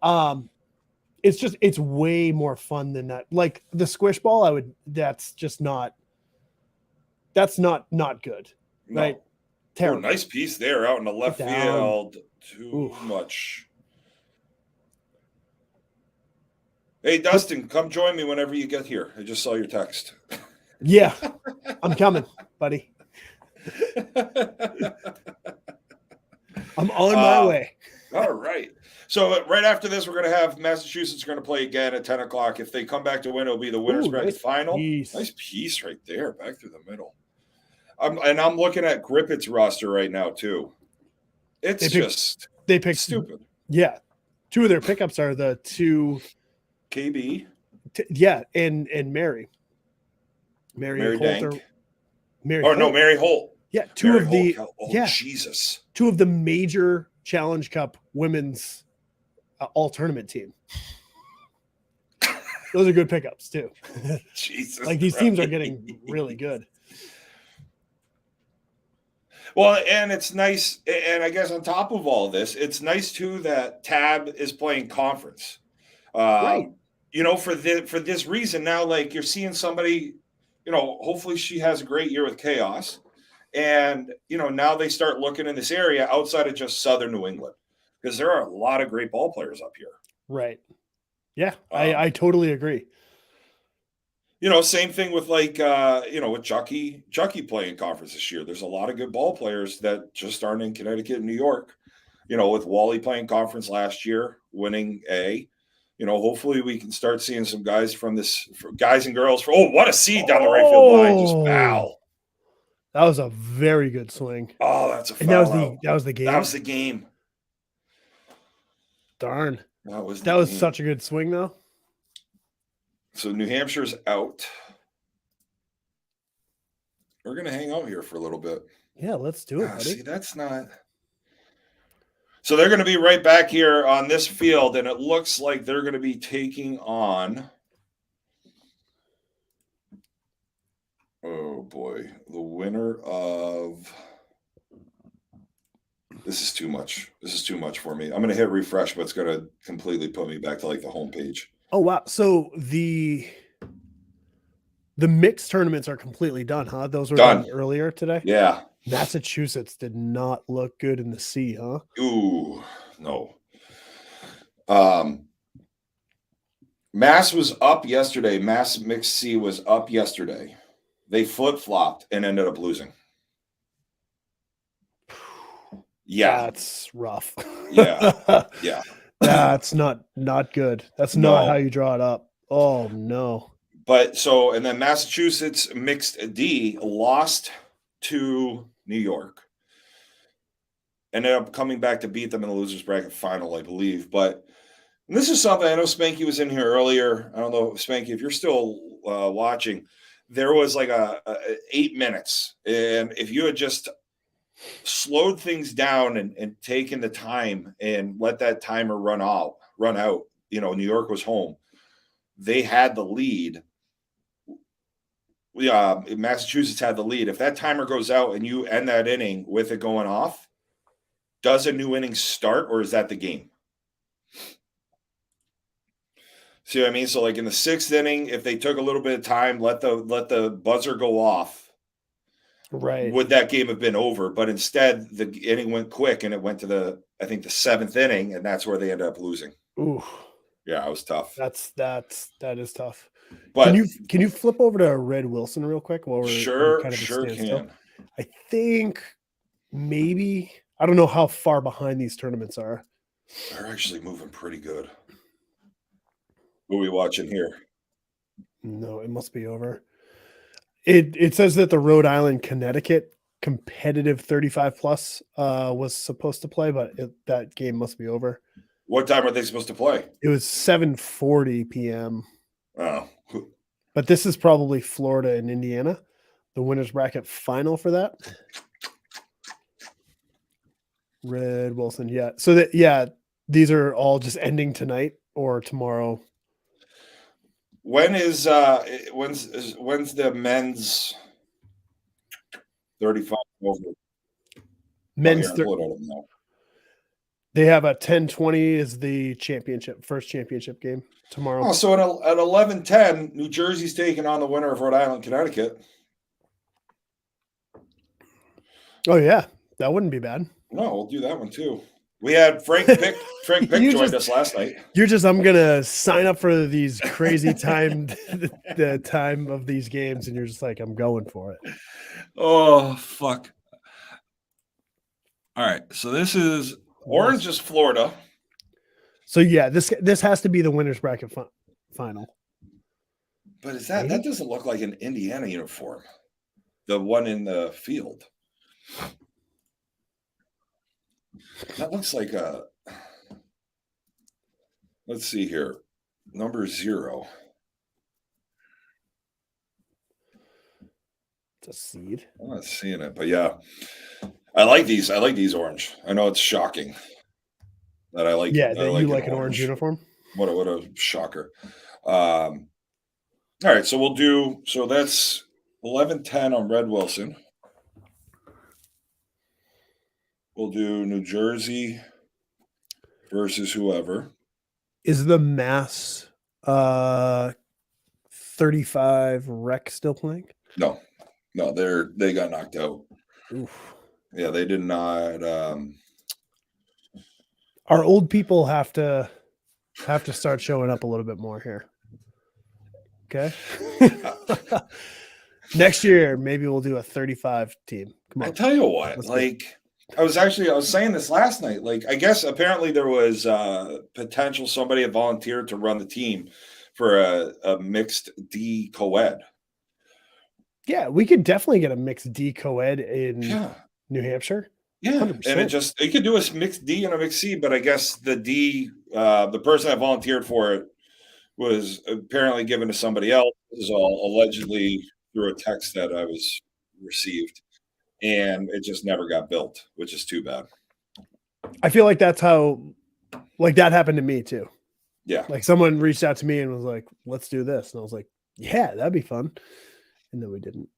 Speaker 3: it's way more fun than that. Like the squish ball, that's not good.
Speaker 1: No.
Speaker 3: Right?
Speaker 1: Oh,
Speaker 3: Terrible.
Speaker 1: nice piece there out in the left
Speaker 3: Get down.
Speaker 1: field. Too
Speaker 3: Oof.
Speaker 1: much. Hey, Dustin, come join me whenever you get here. I just saw your text.
Speaker 3: Yeah, I'm coming, buddy. I'm on my way.
Speaker 1: All right. So right after this, we're going to have Massachusetts going to play again at 10 o'clock. If they come back to win, it'll be the winners
Speaker 3: Ooh,
Speaker 1: bracket
Speaker 3: nice
Speaker 1: final.
Speaker 3: piece.
Speaker 1: Nice piece right there, back through the middle. I'm looking at Grippett's roster right now too. It's
Speaker 3: They picked
Speaker 1: stupid.
Speaker 3: Yeah, two of their pickups are the two.
Speaker 1: KB.
Speaker 3: And Mary
Speaker 1: Dank.
Speaker 3: Mary.
Speaker 1: Oh, no, Mary Holt.
Speaker 3: Yeah,
Speaker 1: Jesus.
Speaker 3: Two of the major Challenge Cup women's all tournament team. Those are good pickups too.
Speaker 1: Jesus.
Speaker 3: Like these teams are getting really good.
Speaker 1: Well, and it's nice, and I guess on top of all this, it's nice too that Tab is playing conference.
Speaker 3: Right.
Speaker 1: You know, for this reason now, like you're seeing somebody, you know, hopefully she has a great year with Chaos. And, you know, now they start looking in this area outside of just Southern New England because there are a lot of great ball players up here.
Speaker 3: Right. Yeah, I totally agree.
Speaker 1: You know, same thing with like, you know, with Chucky playing conference this year. There's a lot of good ball players that just aren't in Connecticut and New York. You know, with Wally playing conference last year, winning A. You know, hopefully we can start seeing some guys from this, guys and girls. What a seed down the right field line. Just foul.
Speaker 3: That was a very good swing.
Speaker 1: Oh, that's a foul.
Speaker 3: And that was the game.
Speaker 1: That was the game.
Speaker 3: Darn.
Speaker 1: That was
Speaker 3: such a good swing, though.
Speaker 1: So New Hampshire's out. We're gonna hang out here for a little bit.
Speaker 3: Yeah, let's do it, buddy.
Speaker 1: See, that's not. So they're going to be right back here on this field, and it looks like they're going to be taking on. Oh boy, the winner of. This is too much. This is too much for me. I'm going to hit refresh, but it's going to completely put me back to like the home page.
Speaker 3: Oh wow! So the mixed tournaments are completely done, huh? Those were done earlier today.
Speaker 1: Yeah.
Speaker 3: Massachusetts did not look good in the C, huh?
Speaker 1: Ooh, no. Mass was up yesterday. Mass Mixed C was up yesterday. They flip-flopped and ended up losing. Yeah.
Speaker 3: That's rough.
Speaker 1: Yeah. Yeah.
Speaker 3: That's not good. That's not how you draw it up. Oh, no.
Speaker 1: But so, and then Massachusetts Mixed D lost to New York. Ended up coming back to beat them in the losers bracket final, I believe. But this is something I know Spanky was in here earlier. I don't know, Spanky, if you're still watching, there was like a 8 minutes. And if you had just slowed things down and taken the time and let that timer run out, you know, New York was home. They had the lead. Massachusetts had the lead. If that timer goes out and you end that inning with it going off, does a new inning start or is that the game? See what I mean? So like in the 6th inning, if they took a little bit of time, let the buzzer go off,
Speaker 3: right?
Speaker 1: Would that game have been over? But instead, the inning went quick and it went to the 7th inning, and that's where they ended up losing.
Speaker 3: Ooh,
Speaker 1: yeah, it was tough.
Speaker 3: That is tough.
Speaker 1: But
Speaker 3: can you flip over to Red Wilson real quick? While we're
Speaker 1: sure
Speaker 3: kind of
Speaker 1: can.
Speaker 3: I think maybe, I don't know how far behind these tournaments are.
Speaker 1: They're actually moving pretty good. What are we watching here?
Speaker 3: No, it must be over. It says that the Rhode Island, Connecticut competitive 35 plus was supposed to play, but that game must be over.
Speaker 1: What time are they supposed to play?
Speaker 3: It was 7:40 p.m.
Speaker 1: Oh.
Speaker 3: But this is probably Florida and Indiana, the winners bracket final for that. Red Wilson, yeah. So these are all just ending tonight or tomorrow.
Speaker 1: When is when's the men's 35 over?
Speaker 3: Men's They have a 10-20 is the first championship game tomorrow.
Speaker 1: Oh, so at 11:10, New Jersey's taking on the winner of Rhode Island, Connecticut.
Speaker 3: Oh yeah, that wouldn't be bad.
Speaker 1: No, we'll do that one too. We had Frank Pick. Frank Pick
Speaker 3: You
Speaker 1: joined
Speaker 3: just-
Speaker 1: us last night.
Speaker 3: You're just I'm gonna sign up for these crazy the time of these games, and you're just like, I'm going for it.
Speaker 1: Oh fuck! All right, so this is Orange is Florida.
Speaker 3: So yeah, this has to be the winners bracket final.
Speaker 1: But is that doesn't look like an Indiana uniform? The one in the field. That looks like a. Let's see here, number 0.
Speaker 3: It's a seed.
Speaker 1: I'm not seeing it, but yeah, I like these. I like these orange. I know it's shocking that I like.
Speaker 3: Yeah,
Speaker 1: I
Speaker 3: that you like an orange uniform.
Speaker 1: What a shocker. All right, so we'll do. So that's 11:10 on Red Wilson. We'll do New Jersey versus whoever.
Speaker 3: Is the Mass 35 Rec still playing?
Speaker 1: No, they got knocked out.
Speaker 3: Oof.
Speaker 1: Yeah, they did not.
Speaker 3: Our old people have to start showing up a little bit more here. Okay. Next year, maybe we'll do a 35 team. Come
Speaker 1: I
Speaker 3: on.
Speaker 1: tell you what,
Speaker 3: Let's go.
Speaker 1: like I was saying this last night. Like, I guess apparently there was potential somebody had volunteered to run the team for a mixed D co-ed.
Speaker 3: Yeah, we could definitely get a mixed D co-ed in
Speaker 1: Yeah.
Speaker 3: New Hampshire.
Speaker 1: Yeah.
Speaker 3: 100%.
Speaker 1: And it could do a mixed D and a mixed C, but I guess the D, the person that volunteered for it was apparently given to somebody else. This is all allegedly through a text that I was received. And it just never got built, which is too bad.
Speaker 3: I feel like that's how, like that happened to me too.
Speaker 1: Yeah.
Speaker 3: Like someone reached out to me and was like, let's do this. And I was like, yeah, that'd be fun. And then we didn't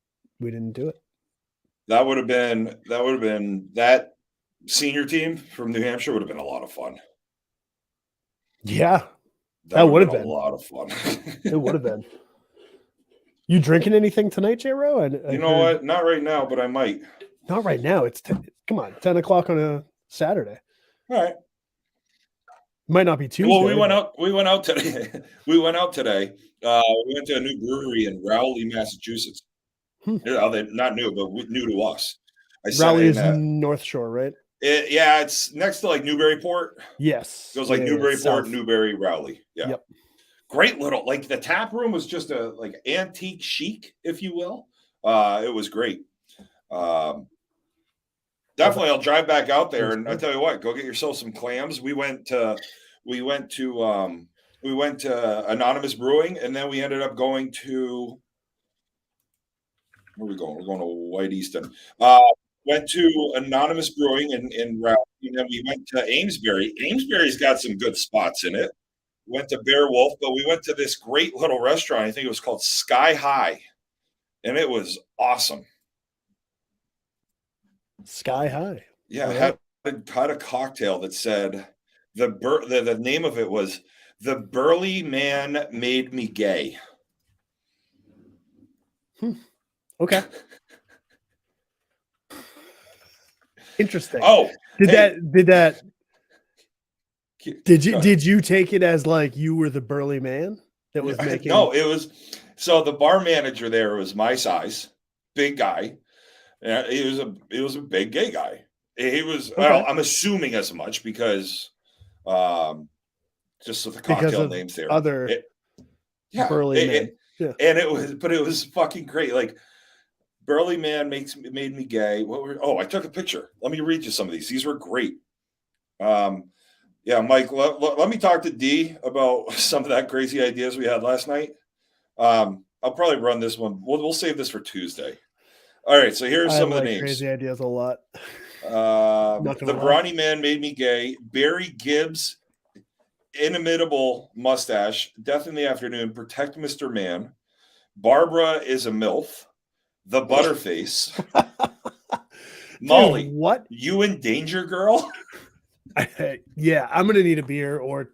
Speaker 3: do it.
Speaker 1: That would have been that senior team from New Hampshire would have been a lot of fun.
Speaker 3: Yeah, that would have been
Speaker 1: a lot of fun.
Speaker 3: it would have been. You drinking anything tonight, J-Ro?
Speaker 1: You know what? Not right now, but I might.
Speaker 3: Not right now. It's come on, 10 o'clock on a Saturday.
Speaker 1: All right.
Speaker 3: Might not be Tuesday.
Speaker 1: Well, we went out today. We went to a new brewery in Rowley, Massachusetts. They're not new, but new to us.
Speaker 3: Rowley is North Shore, right?
Speaker 1: It's next to like Newburyport.
Speaker 3: Yes.
Speaker 1: It goes like Newburyport,
Speaker 3: south.
Speaker 1: Newbury, Rowley. Yeah.
Speaker 3: Yep.
Speaker 1: Great little, like the tap room was just a like antique chic, if you will. It was great. Definitely, I'll drive back out there, and I tell you what, go get yourself some clams. We went to Anonymous Brewing, and then we ended up going to where are we going? We're going to White Easton. Went to Anonymous Brewing in Rowley, and then we went to Amesbury. Amesbury's got some good spots in it. Went to Bear Wolf, but we went to this great little restaurant. I think it was called Sky High, and it was awesome.
Speaker 3: Sky High.
Speaker 1: Yeah,
Speaker 3: Right.
Speaker 1: had a cocktail that said the name of it was The Burly Man Made Me Gay.
Speaker 3: Okay. Interesting.
Speaker 1: Oh,
Speaker 3: Did you take it as like you were the burly man that was making?
Speaker 1: No, it was. So the bar manager there was my size, big guy. Yeah, he was a big gay guy. He was.
Speaker 3: Okay.
Speaker 1: Well, I'm assuming as much because, just with the cocktail
Speaker 3: of
Speaker 1: names there,
Speaker 3: other burly men. Yeah.
Speaker 1: And it was fucking great. Like burly man made me gay. I took a picture. Let me read you some of these. These were great. Yeah, Mike, let me talk to D about some of that crazy ideas we had last night. I'll probably run this one. We'll save this for Tuesday. All right, so here's some of the names.
Speaker 3: Crazy ideas a lot.
Speaker 1: The Brawny Man Made Me Gay. Barry Gibbs, Inimitable Mustache. Death in the Afternoon. Protect Mr. Man. Barbara is a MILF. The Butterface. Molly.
Speaker 3: Dude, what?
Speaker 1: You in Danger Girl?
Speaker 3: Yeah, I'm gonna need a beer or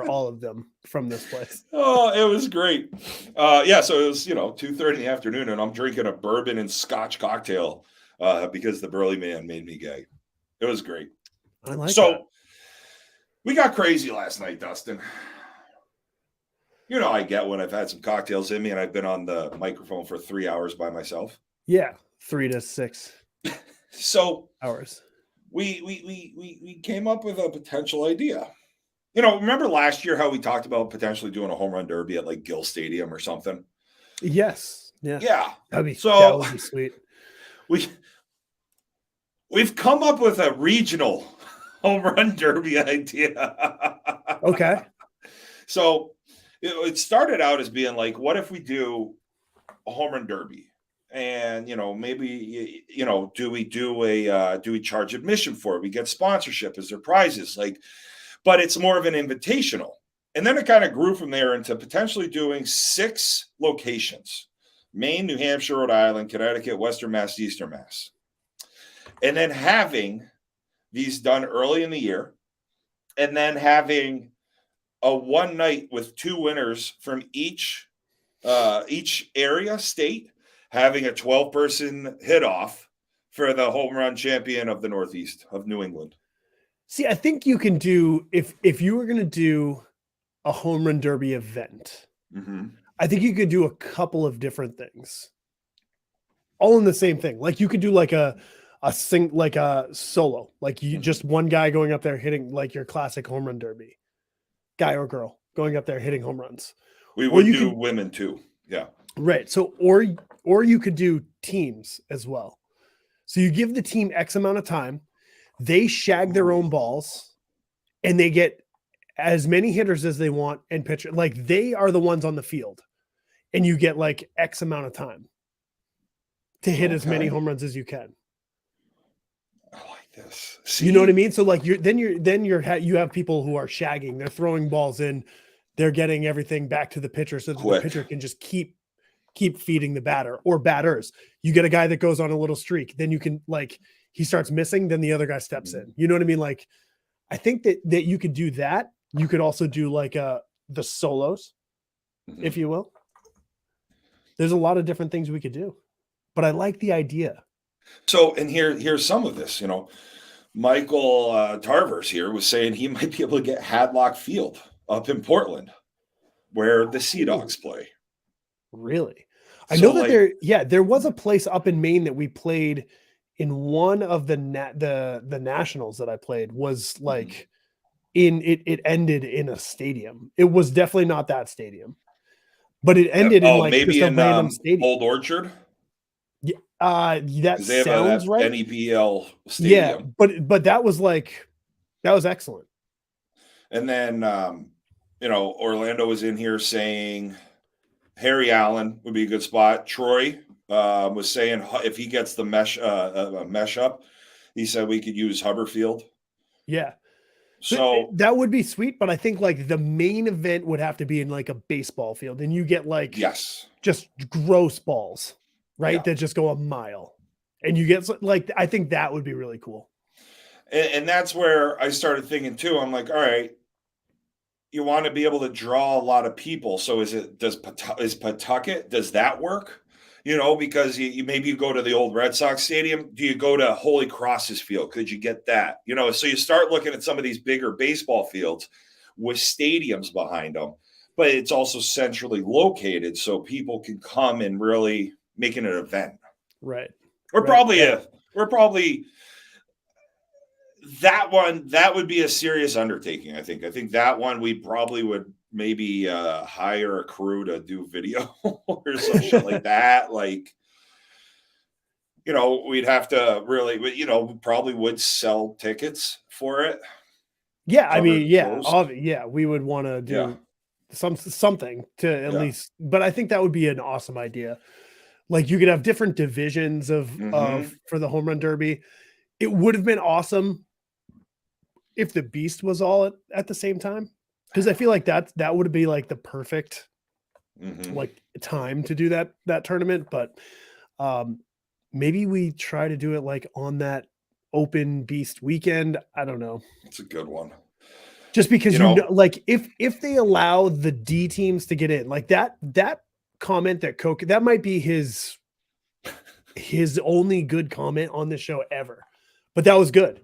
Speaker 3: all of them from this place.
Speaker 1: Oh, it was great. Yeah, so it was 2:30 in the afternoon, and I'm drinking a bourbon and scotch cocktail because the Burly Man made me gay. It was great.
Speaker 3: I like that.
Speaker 1: So we got crazy last night, Dustin. I get when I've had some cocktails in me and I've been on the microphone for 3 hours by myself.
Speaker 3: Yeah, 3 to 6
Speaker 1: So
Speaker 3: hours.
Speaker 1: we came up with a potential idea. Remember last year how we talked about potentially doing a home run derby at like Gill Stadium or something?
Speaker 3: Yes. Yeah.
Speaker 1: Yeah.
Speaker 3: That would
Speaker 1: So
Speaker 3: be sweet.
Speaker 1: we've come up with a regional home run derby idea.
Speaker 3: Okay.
Speaker 1: So it started out as being like, what if we do a home run derby? And maybe do we charge admission for it? We get sponsorship. Is there prizes? But it's more of an invitational. And then it kind of grew from there into potentially doing 6 locations: Maine, New Hampshire, Rhode Island, Connecticut, Western Mass, Eastern Mass. And then having these done early in the year, and then having a one night with 2 winners from each area state, having a 12-person hit off for the home run champion of the Northeast of New England.
Speaker 3: See, I think you can do if you were going to do a home run derby event.
Speaker 1: Mm-hmm.
Speaker 3: I think you could do a couple of different things, all in the same thing. Like you could do like a solo, like you just one guy going up there hitting like your classic home run derby, guy or girl going up there hitting home runs.
Speaker 1: We would do women too, yeah.
Speaker 3: Right. So or you could do teams as well. So you give the team X amount of time. They shag their own balls and they get as many hitters as they want and pitcher. Like they are the ones on the field and you get like X amount of time to hit as many home runs as you can.
Speaker 1: I like this. See?
Speaker 3: You know what I mean? So like you have people who are shagging, they're throwing balls in, they're getting everything back to the pitcher so that the pitcher can just keep feeding the batter or batters. You get a guy that goes on a little streak, then you can like he starts missing, then the other guy steps in. You know what I mean? Like, I think that you could do that. You could also do like the solos, if you will. There's a lot of different things we could do, but I like the idea.
Speaker 1: So, and here's some of this. Michael Tarvers here was saying he might be able to get Hadlock Field up in Portland, where the Sea Dogs play.
Speaker 3: Really? I know that there was a place up in Maine that we played in one of the nationals that I played was like it ended in a stadium. It was definitely not that stadium, but it ended in like
Speaker 1: maybe
Speaker 3: just a
Speaker 1: in
Speaker 3: random stadium.
Speaker 1: Old Orchard.
Speaker 3: Yeah, that
Speaker 1: they
Speaker 3: sounds
Speaker 1: have
Speaker 3: right.
Speaker 1: NEBL stadium.
Speaker 3: Yeah, but that was excellent.
Speaker 1: And then Orlando was in here saying Harry Allen would be a good spot. Troy was saying if he gets the mesh up, he said we could use Hubbard Field.
Speaker 3: Yeah.
Speaker 1: So
Speaker 3: that would be sweet, but I think like the main event would have to be in like a baseball field, and you get like just gross balls, right? That just go a mile, and you get like I think that would be really cool.
Speaker 1: And that's where I started thinking too. I'm like, all right, you want to be able to draw a lot of people. So is Pawtucket? Does that work? Because you maybe you go to the old Red Sox stadium. Do you go to Holy Cross's field? Could you get that? So you start looking at some of these bigger baseball fields with stadiums behind them, but it's also centrally located so people can come and really make it an event.
Speaker 3: Right.
Speaker 1: We're probably that would be a serious undertaking. I think that one we probably would maybe hire a crew to do video or some shit like that. Like, we'd have to really, probably would sell tickets for it.
Speaker 3: Yeah. I mean, we would want to do something to at least, but I think that would be an awesome idea. Like you could have different divisions of for the home run derby. It would have been awesome if the Beast was all at the same time. Because I feel like that would be like the perfect like time to do that tournament. But maybe we try to do it like on that open beast weekend. I don't know.
Speaker 1: It's a good one.
Speaker 3: Just because
Speaker 1: You know-
Speaker 3: like if they allow the D teams to get in, like that comment that Coke, that might be his only good comment on the show ever. But that was good.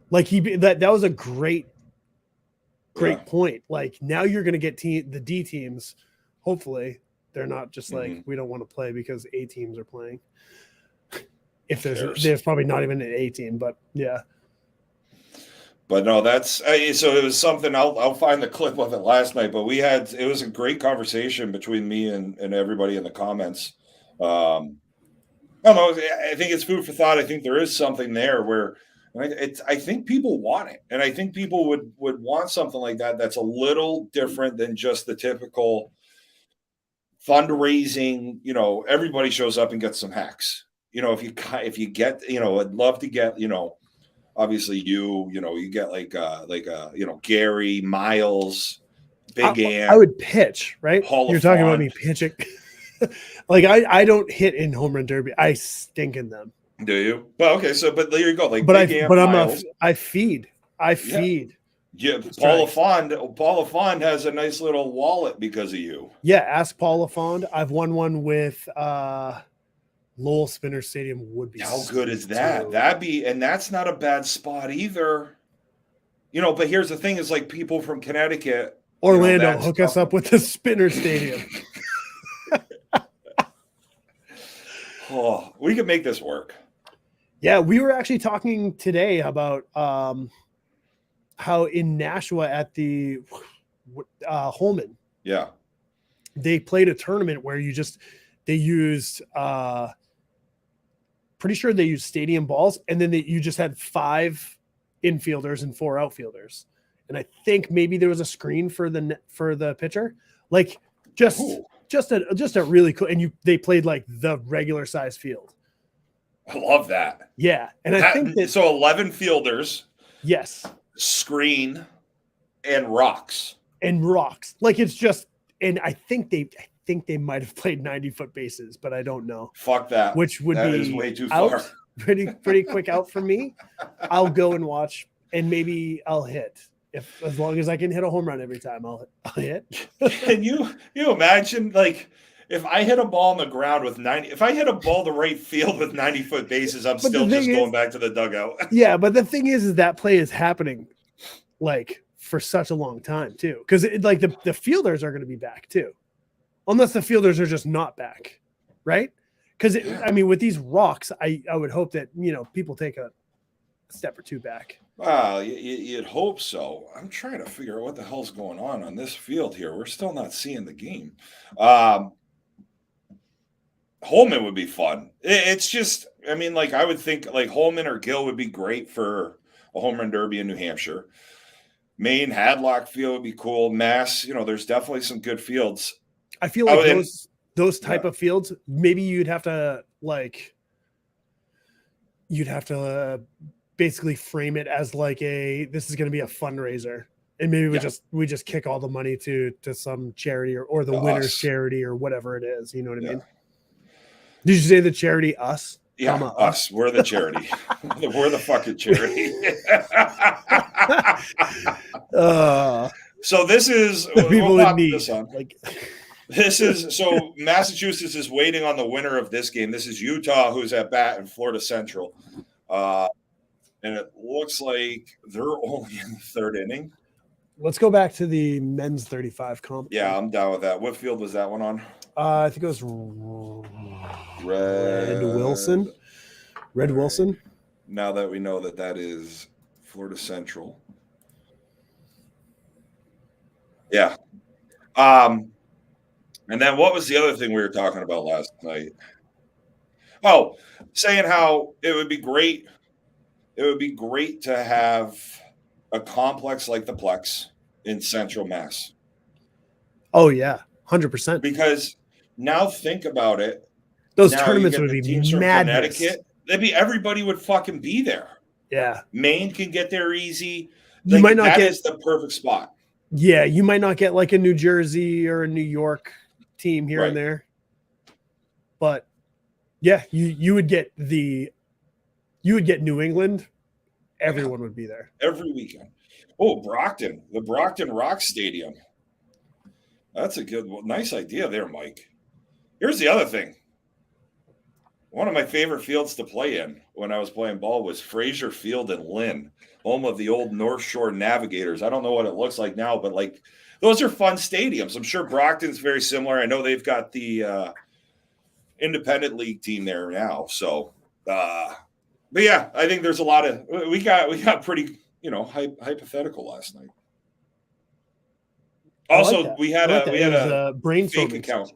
Speaker 3: Like that was a great
Speaker 1: Yeah.
Speaker 3: point. Like now you're going to get the D teams. Hopefully they're not just like, we don't want to play because A teams are playing. If there's probably not even an A team, but yeah.
Speaker 1: But no, that's so it was something. I'll find the clip of it last night. But it was a great conversation between me and everybody in the comments. I don't know. I think it's food for thought. I think there is something there where I think people want it, and I think people would want something like that. That's a little different than just the typical fundraising. You know, everybody shows up and gets some hacks. You know, if you get, you know, I'd love to get, you know. Obviously, you get like Gary, Miles, Big Ant.
Speaker 3: I would pitch, right? You're talking about me pitching. Like I don't hit in home run derby. I stink in them.
Speaker 1: Do you? Well, okay. So, but there you go. Like,
Speaker 3: I feed.
Speaker 1: Yeah, Paul LaFond has a nice little wallet because of you.
Speaker 3: Yeah, ask Paul LaFond. I've won one with Lowell Spinner Stadium would be.
Speaker 1: How good is that? And that's not a bad spot either. You know, but here's the thing: is like people from Connecticut,
Speaker 3: Orlando, hook us up with the Spinner Stadium.
Speaker 1: Oh, we could make this work.
Speaker 3: Yeah, we were actually talking today about how in Nashua at the Holman,
Speaker 1: yeah,
Speaker 3: they played a tournament where they used. Pretty sure they used stadium balls, and then you just had 5 infielders and 4 outfielders, and I think maybe there was a screen for the pitcher, like just a really cool. And they played like the regular size field.
Speaker 1: I love that.
Speaker 3: Yeah, and I think that
Speaker 1: so 11 fielders,
Speaker 3: yes,
Speaker 1: screen, and rocks.
Speaker 3: Like it's just, and I think they might have played 90-foot bases, but I don't know.
Speaker 1: Fuck that.
Speaker 3: Which would
Speaker 1: that
Speaker 3: be
Speaker 1: is way too far.
Speaker 3: Pretty quick out for me. I'll go and watch, and maybe I'll hit. As long as I can hit a home run every time, I'll hit.
Speaker 1: Can you imagine, like, if I hit a ball on the ground with 90, if I hit a ball to right field with 90-foot bases, I'm still just going back to the dugout.
Speaker 3: Yeah, but the thing is that play is happening like for such a long time too, because like the fielders are going to be back too, unless the fielders are just not back, right? Because I mean, with these rocks, I would hope that people take a step or two back.
Speaker 1: Wow, you'd hope so. I'm trying to figure out what the hell's going on this field here. We're still not seeing the game. Holman would be fun. It's just, I mean, like I would think like Holman or Gill would be great for a home run derby in New Hampshire. Maine Hadlock field would be cool. Mass, there's definitely some good fields.
Speaker 3: I feel like those type of fields, maybe you'd have to basically frame it as like this is going to be a fundraiser, and maybe we just kick all the money to some charity or the winner's charity or whatever it is. You know what I mean? Did you say the charity us?
Speaker 1: Yeah, us. We're the charity. We're the fucking charity. So this is
Speaker 3: people in need.
Speaker 1: This is so Massachusetts is waiting on the winner of this game. This is Utah, who's at bat in Florida Central. And it looks like they're only in the third inning.
Speaker 3: Let's go back to the men's 35 comp.
Speaker 1: Yeah, I'm down with that. What field was that one on?
Speaker 3: I think it was Red Wilson. Red Wilson.
Speaker 1: Now that we know that is Florida Central. Yeah. And then what was the other thing we were talking about last night? Oh, saying how it would be great. It would be great to have a complex like the Plex in Central Mass.
Speaker 3: Oh yeah, 100%.
Speaker 1: Because now think about it.
Speaker 3: Those tournaments would be madness.
Speaker 1: Everybody would fucking be there.
Speaker 3: Yeah.
Speaker 1: Maine can get there easy.
Speaker 3: You might not get
Speaker 1: the perfect spot.
Speaker 3: Yeah, you might not get like a New Jersey or a New York team here and there. But yeah, you would get New England everyone would be there.
Speaker 1: Every weekend. Oh, Brockton, the Brockton Rock Stadium. That's a good, nice idea there, Mike. Here's the other thing. One of my favorite fields to play in when I was playing ball was Fraser Field in Lynn, home of the old North Shore Navigators. I don't know what it looks like now, but like those are fun stadiums. I'm sure Brockton's very similar. I know they've got the independent league team there now. So, but yeah, I think there's a lot of we got pretty hypothetical last night. Also,
Speaker 3: like
Speaker 1: we had a
Speaker 3: brainstorming
Speaker 1: fake account.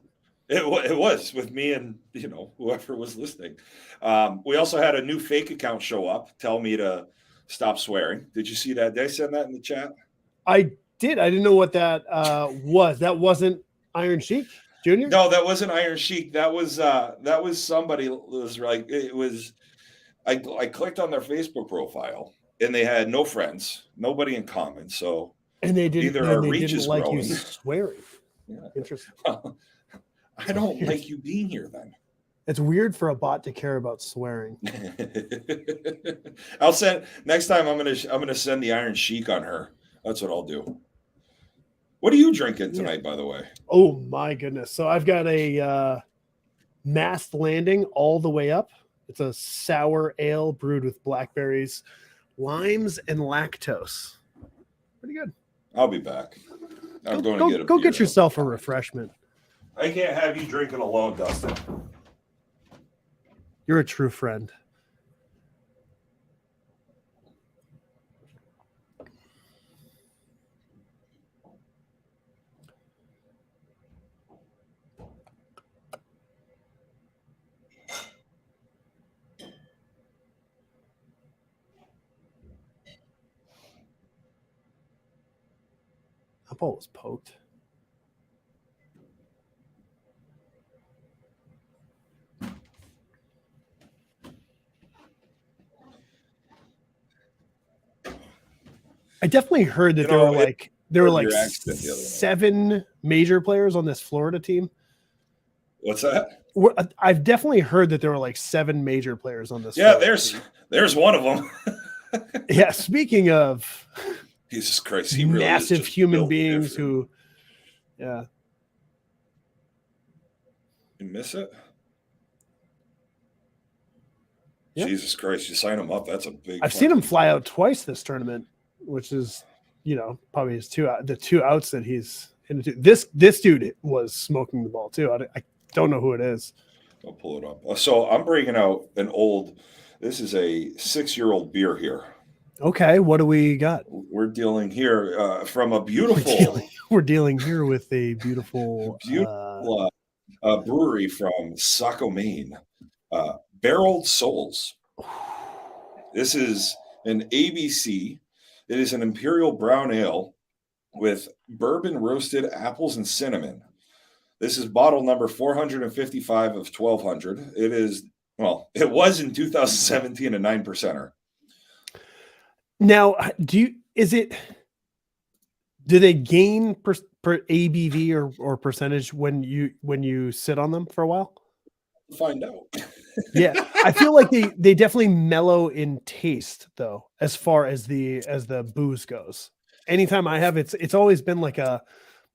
Speaker 1: It was with me and whoever was listening. We also had a new fake account show up. Tell me to stop swearing. Did you see that? Did I send that in the chat?
Speaker 3: I did. I didn't know what that was. That wasn't Iron Sheik Jr.?
Speaker 1: No, that wasn't Iron Sheik. That was somebody was like it was. I clicked on their Facebook profile and they had no friends, nobody in common. So
Speaker 3: and they didn't
Speaker 1: either our
Speaker 3: they
Speaker 1: reach
Speaker 3: didn't
Speaker 1: is
Speaker 3: like
Speaker 1: growing.
Speaker 3: you swearing.
Speaker 1: Yeah.
Speaker 3: Interesting.
Speaker 1: I don't like you being here then.
Speaker 3: It's weird for a bot to care about swearing.
Speaker 1: I'll send next time. I'm gonna send the Iron Sheik on her. That's what I'll do. What are you drinking tonight, by the way?
Speaker 3: Oh my goodness! So I've got a Mast Landing all the way up. It's a sour ale brewed with blackberries, limes, and lactose. Pretty good.
Speaker 1: I'll be back. I'm going to get a
Speaker 3: go
Speaker 1: beer,
Speaker 3: get yourself a refreshment.
Speaker 1: I can't have you drinking alone, Dustin.
Speaker 3: You're a true friend. That ball was poked. I definitely heard that there were like
Speaker 1: your accent the other night.
Speaker 3: 7 major players on this Florida team.
Speaker 1: What's that?
Speaker 3: I've definitely heard that there were like 7 major players on this.
Speaker 1: Yeah,
Speaker 3: Florida team.
Speaker 1: there's one of them.
Speaker 3: Yeah, speaking of
Speaker 1: Jesus Christ, he really
Speaker 3: massive
Speaker 1: is just
Speaker 3: human
Speaker 1: built
Speaker 3: beings
Speaker 1: different.
Speaker 3: who, yeah.
Speaker 1: You miss it?
Speaker 3: Yep.
Speaker 1: Jesus Christ, you sign him up. That's a big.
Speaker 3: I've seen him fly out twice this tournament, which is, probably his the 2 outs that he's into. This dude was smoking the ball too. I don't know who it is.
Speaker 1: I'll pull it up. So I'm bringing out this is a 6-year-old beer here.
Speaker 3: Okay, what do we got?
Speaker 1: We're dealing here from a beautiful.
Speaker 3: We're dealing here with a beautiful
Speaker 1: brewery from Saco, Maine. Barreled Souls. This is an ABC. It is an imperial brown ale with bourbon roasted apples and cinnamon. This is bottle number 455 of 1200. It was in 2017 a 9%er.
Speaker 3: Now, do they gain per ABV or percentage when you sit on them for a while?
Speaker 1: Find out.
Speaker 3: Yeah, I feel like they definitely mellow in taste though, as far as the booze goes. Anytime I have it's always been like a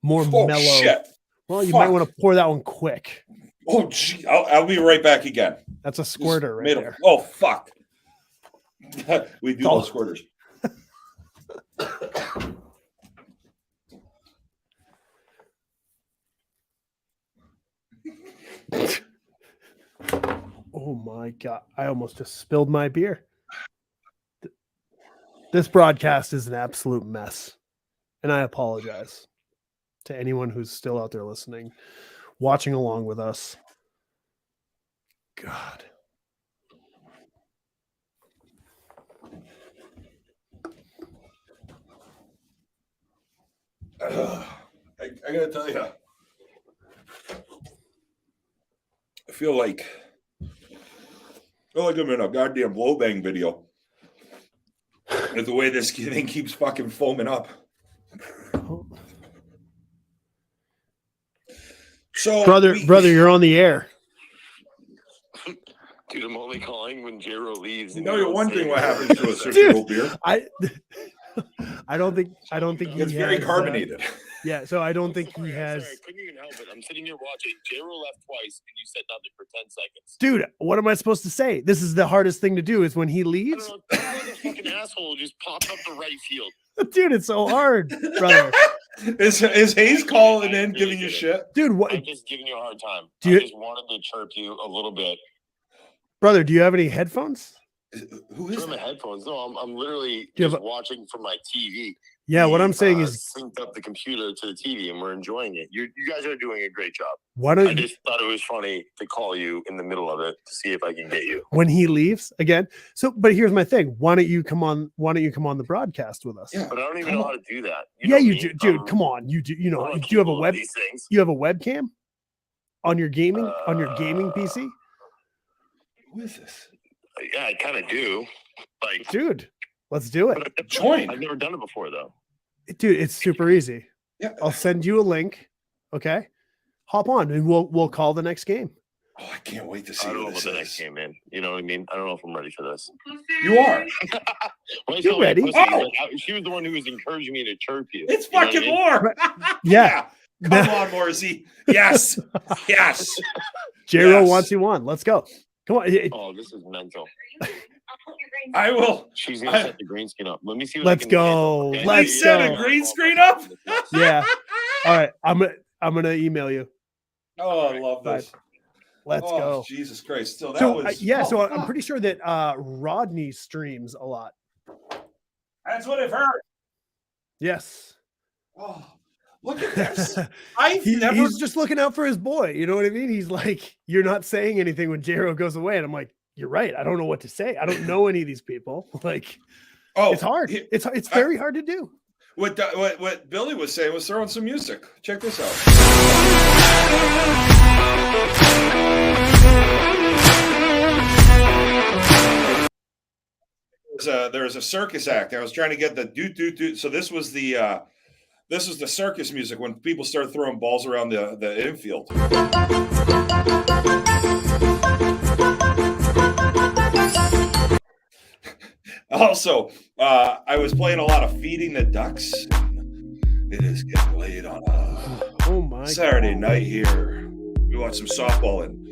Speaker 3: more mellow.
Speaker 1: Shit.
Speaker 3: Well, you might want to pour that one quick.
Speaker 1: Oh, gee, I'll be right back again.
Speaker 3: That's a squirter right there.
Speaker 1: Oh, fuck. We do those squirters.
Speaker 3: Oh my God. I almost just spilled my beer. This broadcast is an absolute mess. And I apologize to anyone who's still out there listening, watching along with us. God.
Speaker 1: I gotta tell you, I feel like I'm in a goddamn blow bang video. With the way this thing keeps fucking foaming up. So,
Speaker 3: brother, you're on the air.
Speaker 4: Dude, I'm only calling when J-Ro leaves.
Speaker 1: You
Speaker 4: and
Speaker 1: know,
Speaker 4: you
Speaker 1: you're
Speaker 4: don't
Speaker 1: wondering
Speaker 4: say
Speaker 1: what
Speaker 4: anything.
Speaker 1: happens to a 6-year-old beer.
Speaker 3: I don't think he
Speaker 1: It's very
Speaker 3: has,
Speaker 1: carbonated.
Speaker 3: yeah, so I don't think
Speaker 4: Sorry,
Speaker 3: he
Speaker 4: I'm
Speaker 3: has.
Speaker 4: sorry, I couldn't even help it. I'm sitting here watching. J-Ro left twice, and you said nothing for 10 seconds.
Speaker 3: Dude, what am I supposed to say? This is the hardest thing to do is when he
Speaker 4: I
Speaker 3: leaves.
Speaker 4: don't know. The fucking asshole just popped up the right field.
Speaker 3: Dude, it's so hard, brother.
Speaker 1: Is Hayes calling in, giving you shit?
Speaker 3: Dude, what,
Speaker 4: I'm just giving you a hard time.
Speaker 3: Do you-
Speaker 4: I just wanted to chirp you a little bit.
Speaker 3: brother, do you have any headphones?
Speaker 1: Who is
Speaker 4: Through my
Speaker 1: that?
Speaker 4: headphones. No, I'm literally
Speaker 3: Do you have
Speaker 4: just watching from my TV.
Speaker 3: Yeah, what
Speaker 4: We,
Speaker 3: I'm saying is,
Speaker 4: synced up the computer to the TV, and we're enjoying it. You guys are doing a great job.
Speaker 3: why
Speaker 4: I
Speaker 3: don't
Speaker 4: just thought it was funny to call you in the middle of it to see if I can get you.
Speaker 3: when he leaves again? So, but here's my thing. Why don't you come on the broadcast with us?
Speaker 1: Yeah.
Speaker 4: But I don't even
Speaker 1: Come
Speaker 4: know
Speaker 1: on.
Speaker 4: how to do that.
Speaker 3: Yeah,
Speaker 4: know
Speaker 3: you
Speaker 4: me.
Speaker 3: do, dude. Come on, you do. You know,
Speaker 4: I'm
Speaker 3: do you have a
Speaker 4: capable of
Speaker 3: web?
Speaker 4: these things.
Speaker 3: You have a webcam on your gaming on your gaming PC,
Speaker 1: Who is this?
Speaker 4: Yeah, I kind of do. Like,
Speaker 3: dude. Let's do it,
Speaker 1: Join.
Speaker 4: I've never done it before though.
Speaker 3: dude. It's super easy.
Speaker 1: Yeah.
Speaker 3: I'll send you a link. Okay, hop on and we'll call the next game.
Speaker 1: Oh, I can't wait to see
Speaker 4: I don't
Speaker 1: who
Speaker 4: know
Speaker 1: this
Speaker 4: about the next
Speaker 1: is.
Speaker 4: game, man. You know what I mean? I don't know if I'm ready for this.
Speaker 1: You are.
Speaker 4: Why you
Speaker 3: You're
Speaker 4: tell me
Speaker 3: ready?
Speaker 4: pussy?
Speaker 1: Oh!
Speaker 4: Like, she was the one who was encouraging me to chirp you.
Speaker 1: It's
Speaker 4: You know what I
Speaker 1: fucking
Speaker 4: mean?
Speaker 1: war.
Speaker 3: Yeah.
Speaker 1: Come on, Morrissey. Yes. Yes.
Speaker 3: J-Ro
Speaker 1: Yes.
Speaker 3: wants you on. Let's go. Come on.
Speaker 4: Oh, this is mental.
Speaker 1: I will.
Speaker 4: She's gonna set the green screen up. Let me see. What
Speaker 3: Let's
Speaker 4: I can
Speaker 3: go.
Speaker 4: handle, okay?
Speaker 3: Let's
Speaker 1: You set a
Speaker 3: go.
Speaker 1: green screen up?
Speaker 3: Yeah. All right. I'm gonna email you.
Speaker 1: Oh, I love this.
Speaker 3: Let's
Speaker 1: Oh,
Speaker 3: go.
Speaker 1: Jesus Christ. So that
Speaker 3: So
Speaker 1: was
Speaker 3: yeah,
Speaker 1: oh,
Speaker 3: so I'm
Speaker 1: fuck.
Speaker 3: pretty sure that Rodney streams a lot.
Speaker 1: That's what I've heard.
Speaker 3: Yes.
Speaker 1: Oh, look at this. I've
Speaker 3: He-
Speaker 1: never
Speaker 3: he's just looking out for his boy. You know what I mean? He's like, you're not saying anything when J-Ro goes away. And I'm like, you're right. I don't know what to say. I don't know any of these people. Like,
Speaker 1: oh
Speaker 3: it's hard.
Speaker 1: he-
Speaker 3: It's very hard to do.
Speaker 1: what Billy was saying was throwing some music. Check this out. There was a circus act. I was trying to get the do. So this was the circus music when people started throwing balls around the infield. Also, I was playing a lot of Feeding the Ducks. It is getting late on a
Speaker 3: Oh my
Speaker 1: Saturday
Speaker 3: God.
Speaker 1: night here. We watch some softball and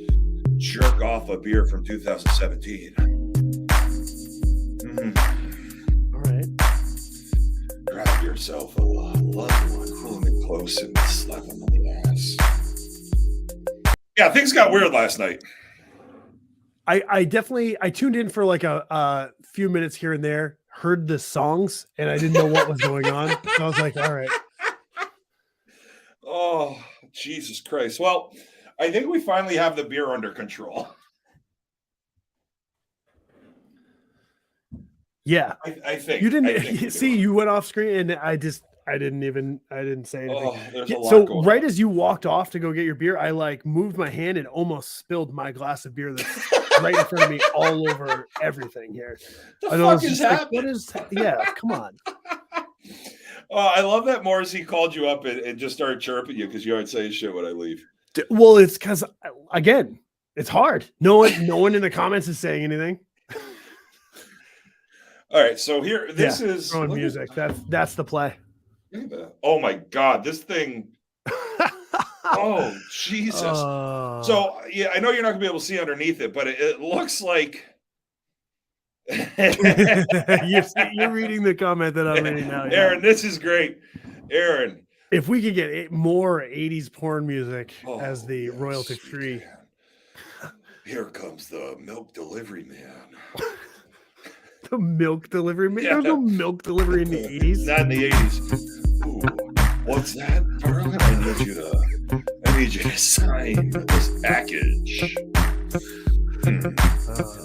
Speaker 1: jerk off a beer from 2017.
Speaker 3: All right.
Speaker 1: Grab yourself a loved one, pull them in close and slap them on the ass. Yeah, things got weird last night.
Speaker 3: I definitely tuned in for like a few minutes here and there, heard the songs, and I didn't know what was going on. So I was like, all right.
Speaker 1: Oh, Jesus Christ. Well, I think we finally have the beer under control.
Speaker 3: Yeah.
Speaker 1: I think
Speaker 3: You
Speaker 1: I think
Speaker 3: didn't
Speaker 1: we
Speaker 3: see,
Speaker 1: do.
Speaker 3: you went off screen and I didn't say anything.
Speaker 1: Oh, there's
Speaker 3: Yeah,
Speaker 1: a lot
Speaker 3: so
Speaker 1: going
Speaker 3: right
Speaker 1: on.
Speaker 3: as you walked off to go get your beer, I like moved my hand and almost spilled my glass of beer that's right in front of me all over everything here.
Speaker 1: The
Speaker 3: And I was
Speaker 1: fuck is
Speaker 3: just like,
Speaker 1: happening?
Speaker 3: what is yeah, come on.
Speaker 1: Oh, I love that Morrissey called you up and just started chirping you because you aren't saying shit when I leave.
Speaker 3: Well, it's because again, it's hard. No one in the comments is saying anything.
Speaker 1: All right, so here, this is
Speaker 3: Throwing
Speaker 1: look at-
Speaker 3: music. That's the play.
Speaker 1: look at that. Oh my God, this thing. Oh Jesus.
Speaker 3: Uh,
Speaker 1: So yeah, I know you're not gonna be able to see underneath it, but it looks like.
Speaker 3: you're reading the comment that I'm reading now. yeah.
Speaker 1: Aaron, this is great. Aaron.
Speaker 3: If we could get more 80s porn music
Speaker 1: Oh,
Speaker 3: as the
Speaker 1: yes,
Speaker 3: royalty
Speaker 1: we
Speaker 3: free.
Speaker 1: can. Here comes the milk delivery man.
Speaker 3: The milk delivery.
Speaker 1: Yeah.
Speaker 3: There's no milk delivery in the 80s.
Speaker 1: Not in the 80s. Ooh, what's that, darling? I need you to sign this package.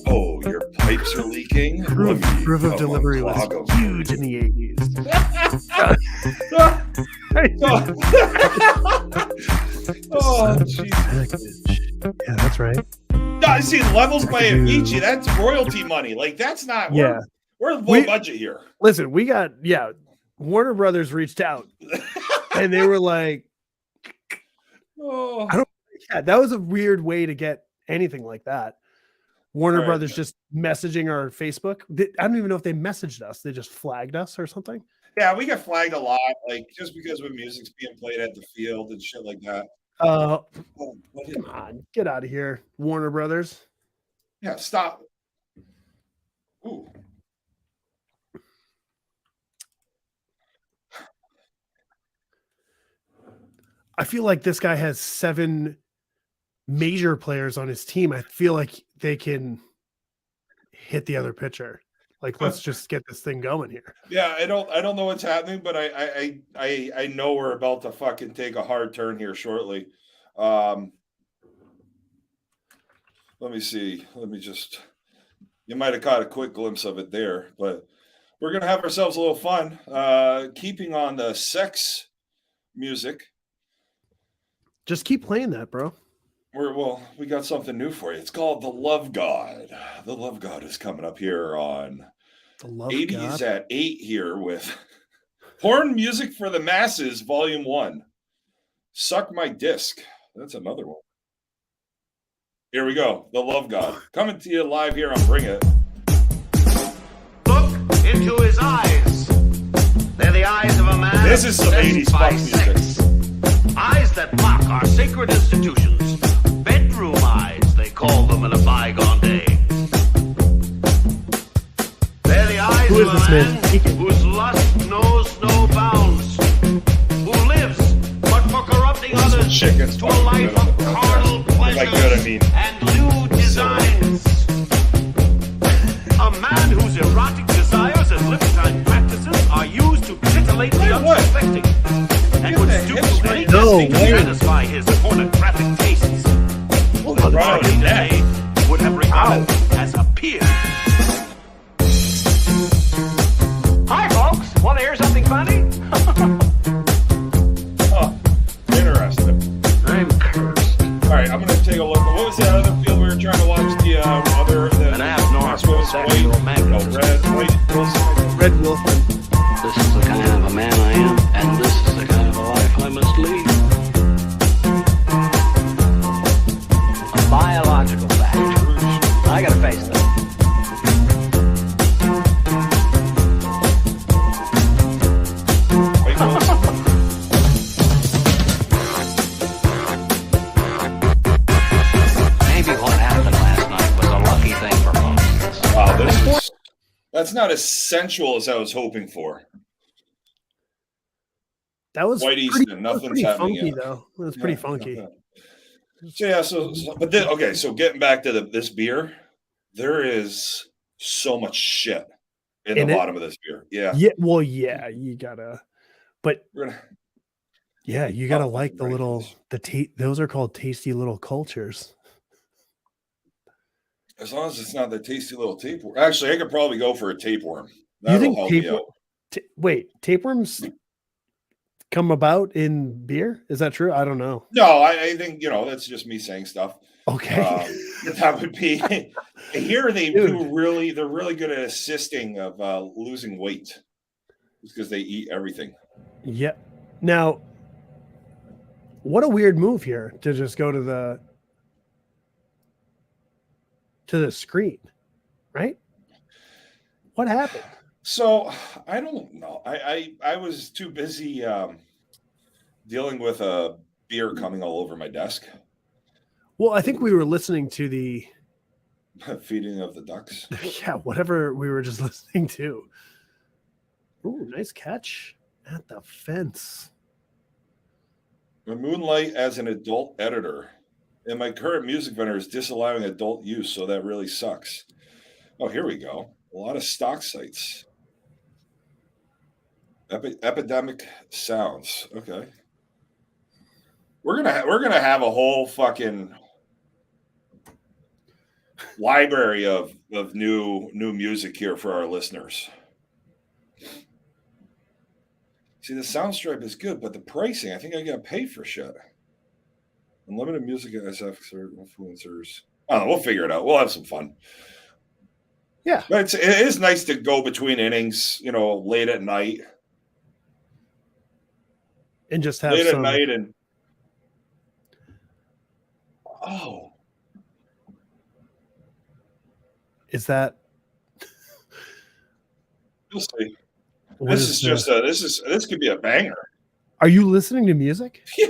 Speaker 1: Oh, your pipes are leaking?
Speaker 3: Proof,
Speaker 1: Let me
Speaker 3: proof of
Speaker 1: come
Speaker 3: delivery was
Speaker 1: unclog 'em.
Speaker 3: huge in the 80s.
Speaker 1: Oh, jeez.
Speaker 3: Package. Yeah, that's right.
Speaker 1: No, I see levels by Avicii. That's royalty money. Like that's not.
Speaker 3: Yeah.
Speaker 1: we're low
Speaker 3: We-
Speaker 1: budget here.
Speaker 3: Listen, we got Warner Brothers reached out and they were like,
Speaker 1: Oh,
Speaker 3: I don't- yeah, that was a weird way to get anything like that. Warner
Speaker 1: All right.
Speaker 3: Brothers just messaging our Facebook. I don't even know if they messaged us. They just flagged us or something.
Speaker 1: Yeah, we get flagged a lot, like just because when music's being played at the field and shit like that.
Speaker 3: Oh,
Speaker 1: What
Speaker 3: come on, get out of here, Warner Brothers.
Speaker 1: Yeah, stop. Ooh.
Speaker 3: I feel like this guy has 7 major players on his team. I feel like they can hit the other pitcher. Like, let's just get this thing going here.
Speaker 1: Yeah, I don't know what's happening, but I know we're about to fucking take a hard turn here shortly. Let me see. You might have caught a quick glimpse of it there, but we're gonna have ourselves a little fun. Keeping on the sex music.
Speaker 3: Just keep playing that, bro.
Speaker 1: We got something new for you. It's called The Love God. The Love God is coming up here on
Speaker 3: The Love
Speaker 1: 80s
Speaker 3: God.
Speaker 1: at 8 here with Porn Music for the Masses, Volume 1. Suck My Disc. That's another one. Here we go. The Love God. Coming to you live here on Bring It.
Speaker 5: Look into his eyes. They're the eyes of a man.
Speaker 1: This is some 80s
Speaker 5: obsessed by
Speaker 1: fuck music.
Speaker 5: sex. Eyes that mock our sacred institutions. Bedroom eyes, they call them in a bygone day. They're the eyes
Speaker 3: Who
Speaker 5: of
Speaker 3: is
Speaker 5: a
Speaker 3: this man
Speaker 5: man
Speaker 3: speaking?
Speaker 5: whose lust knows no bounds. Who lives but for corrupting others
Speaker 1: Shit gets
Speaker 5: to a
Speaker 1: fucking
Speaker 5: life
Speaker 1: good on
Speaker 5: of
Speaker 1: the podcast.
Speaker 5: carnal
Speaker 1: By
Speaker 5: pleasures
Speaker 1: good, I mean
Speaker 5: and lewd designs. A man whose erotic desires and libertine practices are used to titillate the
Speaker 1: Wait, what?
Speaker 5: unsuspecting, and would
Speaker 1: the
Speaker 5: stoop
Speaker 1: hell
Speaker 5: to
Speaker 1: right
Speaker 5: any
Speaker 3: No
Speaker 5: destiny to
Speaker 3: way.
Speaker 5: satisfy his pornographic tastes.
Speaker 1: Right on the neck.
Speaker 5: They would have regarded as a peer. Hi, folks. Want to hear something funny?
Speaker 1: Oh, interesting.
Speaker 5: I'm cursed.
Speaker 1: All right, I'm going to take a look. What was that other field we were trying to watch? The
Speaker 5: An abnormal sexual magnetism.
Speaker 3: Red Wilson.
Speaker 6: This is the kind of a man I am, and this is the kind of a life I must lead. A biological fact. I gotta face that. Maybe what happened last night was a lucky thing for both of us.
Speaker 1: Wow, that's not as sensual as I was hoping for.
Speaker 3: That was
Speaker 1: White East
Speaker 3: pretty,
Speaker 1: and
Speaker 3: that was
Speaker 1: nothing's
Speaker 3: pretty
Speaker 1: happening
Speaker 3: funky,
Speaker 1: yet.
Speaker 3: though. It was pretty funky.
Speaker 1: So yeah, but then, okay, so getting back to this beer, there is so much shit in
Speaker 3: In
Speaker 1: the
Speaker 3: it?
Speaker 1: bottom of this beer. Yeah,
Speaker 3: Yeah, well, yeah, you gotta, but
Speaker 1: we're gonna.
Speaker 3: yeah, you gotta
Speaker 1: Oh,
Speaker 3: like the
Speaker 1: right.
Speaker 3: little those are called tasty little cultures.
Speaker 1: As long as it's not the tasty little tapeworm. Actually, I could probably go for a tapeworm.
Speaker 3: You
Speaker 1: That'll
Speaker 3: think
Speaker 1: help me
Speaker 3: tapeworm?
Speaker 1: out.
Speaker 3: Wait, tapeworms come about in beer? Is that true? I don't know.
Speaker 1: No, I think that's just me saying stuff.
Speaker 3: Okay.
Speaker 1: That would be here. They're
Speaker 3: Dude.
Speaker 1: really good at assisting of losing weight because they eat everything.
Speaker 3: Yeah. Now, what a weird move here to just go to the screen, right? What happened?
Speaker 1: So I don't know. I was too busy dealing with a beer coming all over my desk.
Speaker 3: Well, I think we were listening to the
Speaker 1: Feeding of the ducks.
Speaker 3: yeah, whatever we were just listening to. Ooh, nice catch at the fence.
Speaker 1: The Moonlight as an adult editor. And my current music vendor is disallowing adult use, so that really sucks. Oh, here we go. A lot of stock sites. Epidemic Sounds. Okay. We're gonna have a whole fucking library of new music here for our listeners. See, the Soundstripe is good, but the pricing, I think I got to pay for shit. Unlimited music SF influencers. I don't know. We'll figure it out. We'll have some fun.
Speaker 3: Yeah.
Speaker 1: But it is nice to go between innings, late at night.
Speaker 3: And just have
Speaker 1: Late at
Speaker 3: some
Speaker 1: night and oh.
Speaker 3: Is that
Speaker 1: We'll see.
Speaker 3: what
Speaker 1: This is just this could be a banger.
Speaker 3: Are you listening to music?
Speaker 1: Yeah,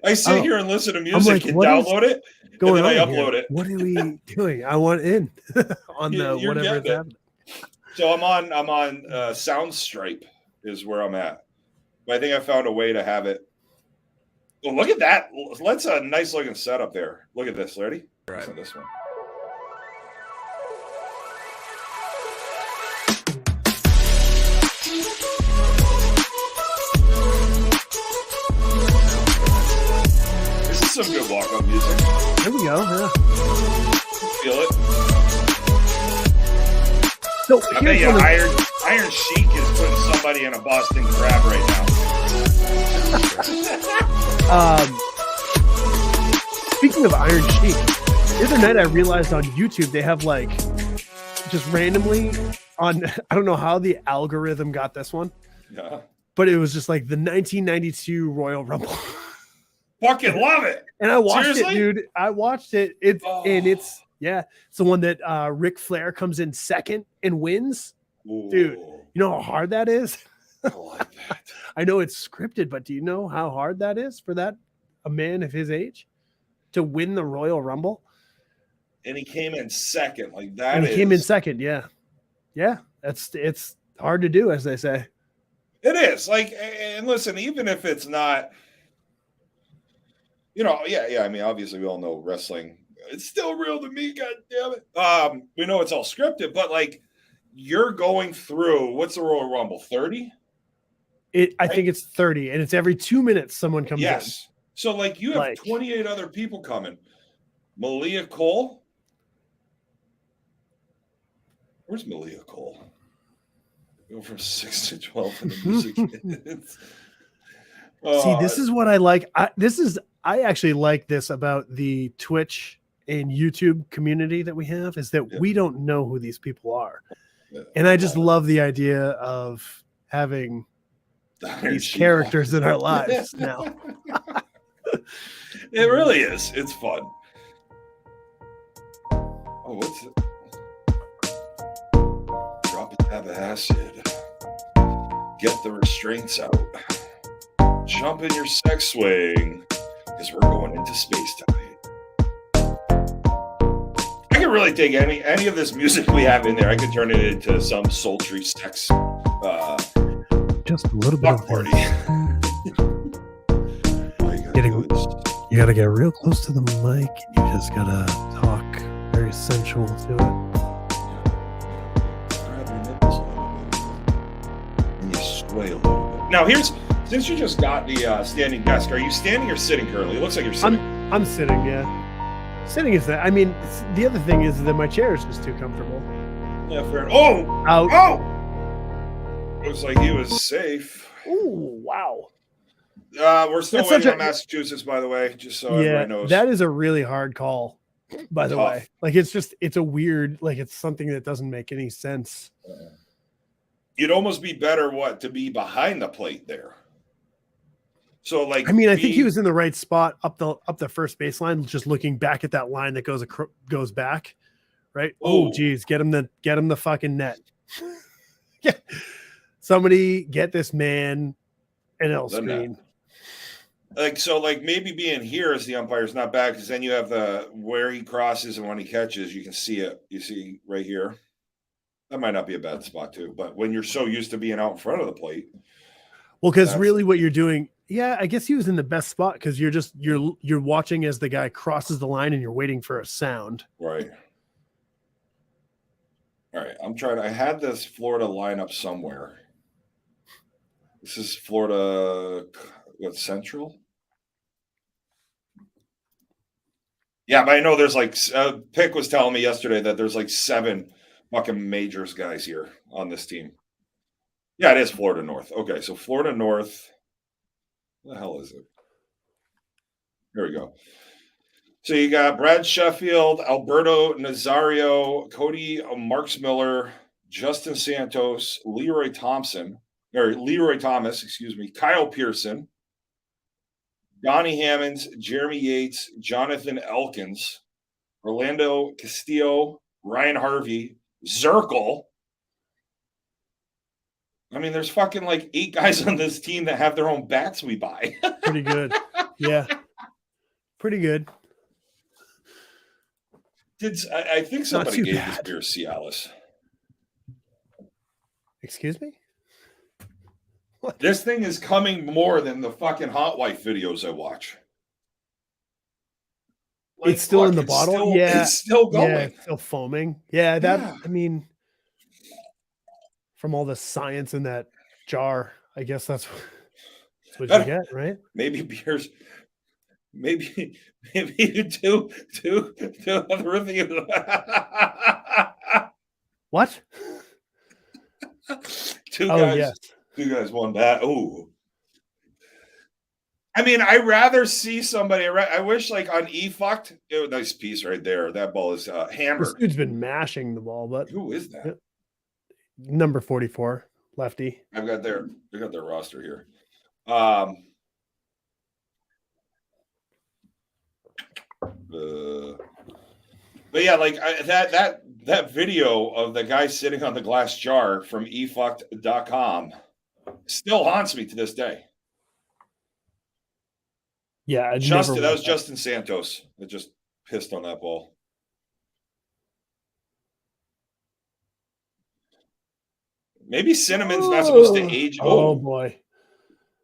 Speaker 1: I sit
Speaker 3: Oh.
Speaker 1: here and listen to music
Speaker 3: like,
Speaker 1: and
Speaker 3: what is
Speaker 1: download it, and
Speaker 3: Going
Speaker 1: then I
Speaker 3: on here?
Speaker 1: upload it.
Speaker 3: What are we doing? I want in on the
Speaker 1: You're
Speaker 3: whatever is
Speaker 1: getting it.
Speaker 3: happening.
Speaker 1: So I'm on Soundstripe is where I'm at. But I think I found a way to have it. Well, look at that. That's a nice looking setup there. Look at this. Ready?
Speaker 7: Right.
Speaker 1: So this one. This is some good walk-up music.
Speaker 3: There we go. Yeah.
Speaker 1: Feel it?
Speaker 3: So
Speaker 1: I bet
Speaker 3: here's
Speaker 1: you
Speaker 3: one of-
Speaker 1: Iron Sheik is putting somebody in a Boston Crab right now.
Speaker 3: Speaking of Iron Sheik, the other night I realized on YouTube they have like just randomly on I don't know how the algorithm got this one,
Speaker 1: Yeah.
Speaker 3: but it was just like the 1992 Royal Rumble.
Speaker 1: Fucking love it.
Speaker 3: And I watched
Speaker 1: Seriously?
Speaker 3: it, dude. I watched it. It's
Speaker 1: Oh.
Speaker 3: and it's the one that Ric Flair comes in second and wins. Dude.
Speaker 1: Ooh,
Speaker 3: You know how hard that is?
Speaker 1: I like that.
Speaker 3: I know it's scripted, but do you know how hard that is for a man of his age to win the Royal Rumble?
Speaker 1: And he came in second. Like that
Speaker 3: And he came in
Speaker 1: is-
Speaker 3: second. Yeah. It's hard to do, as they say.
Speaker 1: It is. Like, and listen, even if it's not, I mean, obviously we all know wrestling. It's still real to me, god damn it. We know it's all scripted, but like you're going through what's the Royal Rumble? 30?
Speaker 3: I think it's 30, and it's every 2 minutes someone comes in.
Speaker 1: Yes. So like you have
Speaker 3: Like-
Speaker 1: 28 other people coming. Malia Cole. Where's Malia Cole? Go from 6 to 12 in the music.
Speaker 3: See, this is what I like. I actually like this about the Twitch and YouTube community that we have is that
Speaker 1: Yeah.
Speaker 3: we don't know who these people are.
Speaker 1: Yeah.
Speaker 3: And I just love the idea of having these characters in our lives now.
Speaker 1: It really is. It's fun. Oh, what's it? Drop a tab of acid. Get the restraints out. Jump in your sex swing. Because we're going into space time. I can really take any of this music we have in there. I could turn it into some sultry sex
Speaker 3: Just a little bit
Speaker 1: block
Speaker 3: of
Speaker 1: party.
Speaker 3: this. You got to get real close to the mic. You just got to talk very sensual to it.
Speaker 1: Grab your nipples a little bit. And you sway a little bit. Now, since you just got the standing desk, are you standing or sitting currently? It looks like you're sitting.
Speaker 3: I'm sitting, yeah. Sitting is that. I mean, the other thing is that my chair is just too comfortable.
Speaker 1: Yeah, fair. Oh!
Speaker 3: Out.
Speaker 1: Oh! Looks like he was safe.
Speaker 3: Ooh, wow.
Speaker 1: We're still
Speaker 3: That's
Speaker 1: waiting
Speaker 3: such
Speaker 1: on
Speaker 3: a-
Speaker 1: Massachusetts, by the way, just so
Speaker 3: Yeah,
Speaker 1: everybody knows.
Speaker 3: that is a really hard call, by the
Speaker 1: Tough.
Speaker 3: way. Like, it's a weird, like, it's something that doesn't make any sense.
Speaker 1: You'd almost be better, to be behind the plate there. So, like,
Speaker 3: I mean, I think he was in the right spot up the first baseline, just looking back at that line that goes back, right?
Speaker 1: Oh.
Speaker 3: Oh, geez, get him the fucking net. Yeah. Somebody get this man an L
Speaker 1: The net.
Speaker 3: screen.
Speaker 1: like maybe being here as the umpire is not bad because then you have where he crosses and when he catches, you can see it. You see right here. That might not be a bad spot too, but when you're so used to being out in front of the plate,
Speaker 3: Well, because
Speaker 1: That's-
Speaker 3: really what you're doing, yeah, I guess he was in the best spot because you're watching as the guy crosses the line and you're waiting for a sound.
Speaker 1: right? All right, I had this Florida lineup somewhere. This is Florida, what, Central? Yeah, but I know there's like Pick was telling me yesterday that there's like 7 fucking majors guys here on this team. Yeah, it is Florida North. Okay, so Florida North. What the hell is it? There we go. So you got Brad Sheffield, Alberto Nazario, Cody Marksmiller, Justin Santos, Leroy Thomas, Kyle Pearson, Donnie Hammonds, Jeremy Yates, Jonathan Elkins, Orlando Castillo, Ryan Harvey, Zirkle. I mean, there's fucking like 8 guys on this team that have their own bats we buy.
Speaker 3: Pretty good. Yeah. Pretty good.
Speaker 1: I think somebody
Speaker 3: too
Speaker 1: gave
Speaker 3: bad.
Speaker 1: this beer Cialis.
Speaker 3: Excuse me?
Speaker 1: This thing is coming more than the fucking Hot Wife videos I watch. Like,
Speaker 3: It's still
Speaker 1: look,
Speaker 3: in the
Speaker 1: it's
Speaker 3: bottle?
Speaker 1: still-
Speaker 3: Yeah.
Speaker 1: It's still going.
Speaker 3: Yeah, it's still foaming. Yeah, that
Speaker 1: Yeah.
Speaker 3: I mean, from all the science in that jar, I guess that's what you get, right?
Speaker 1: Maybe beers. Maybe two other reviews.
Speaker 3: What?
Speaker 1: Two
Speaker 3: Oh,
Speaker 1: guys.
Speaker 3: yes.
Speaker 1: Two guys, one bat. Oh. I mean, I rather see somebody. I wish, like on E-Fucked, nice piece right there. That ball is
Speaker 3: This
Speaker 1: hammered.
Speaker 3: dude's been mashing the ball, but
Speaker 1: Who is that?
Speaker 3: Yep. number 44, lefty.
Speaker 1: I got their roster here. But yeah, like that video of the guy sitting on the glass jar from efucked.com still haunts me to this day.
Speaker 3: Yeah,
Speaker 1: Justin, that was Justin Santos that just pissed on that ball. Maybe Cinnamon's not supposed to age.
Speaker 3: Oh boy,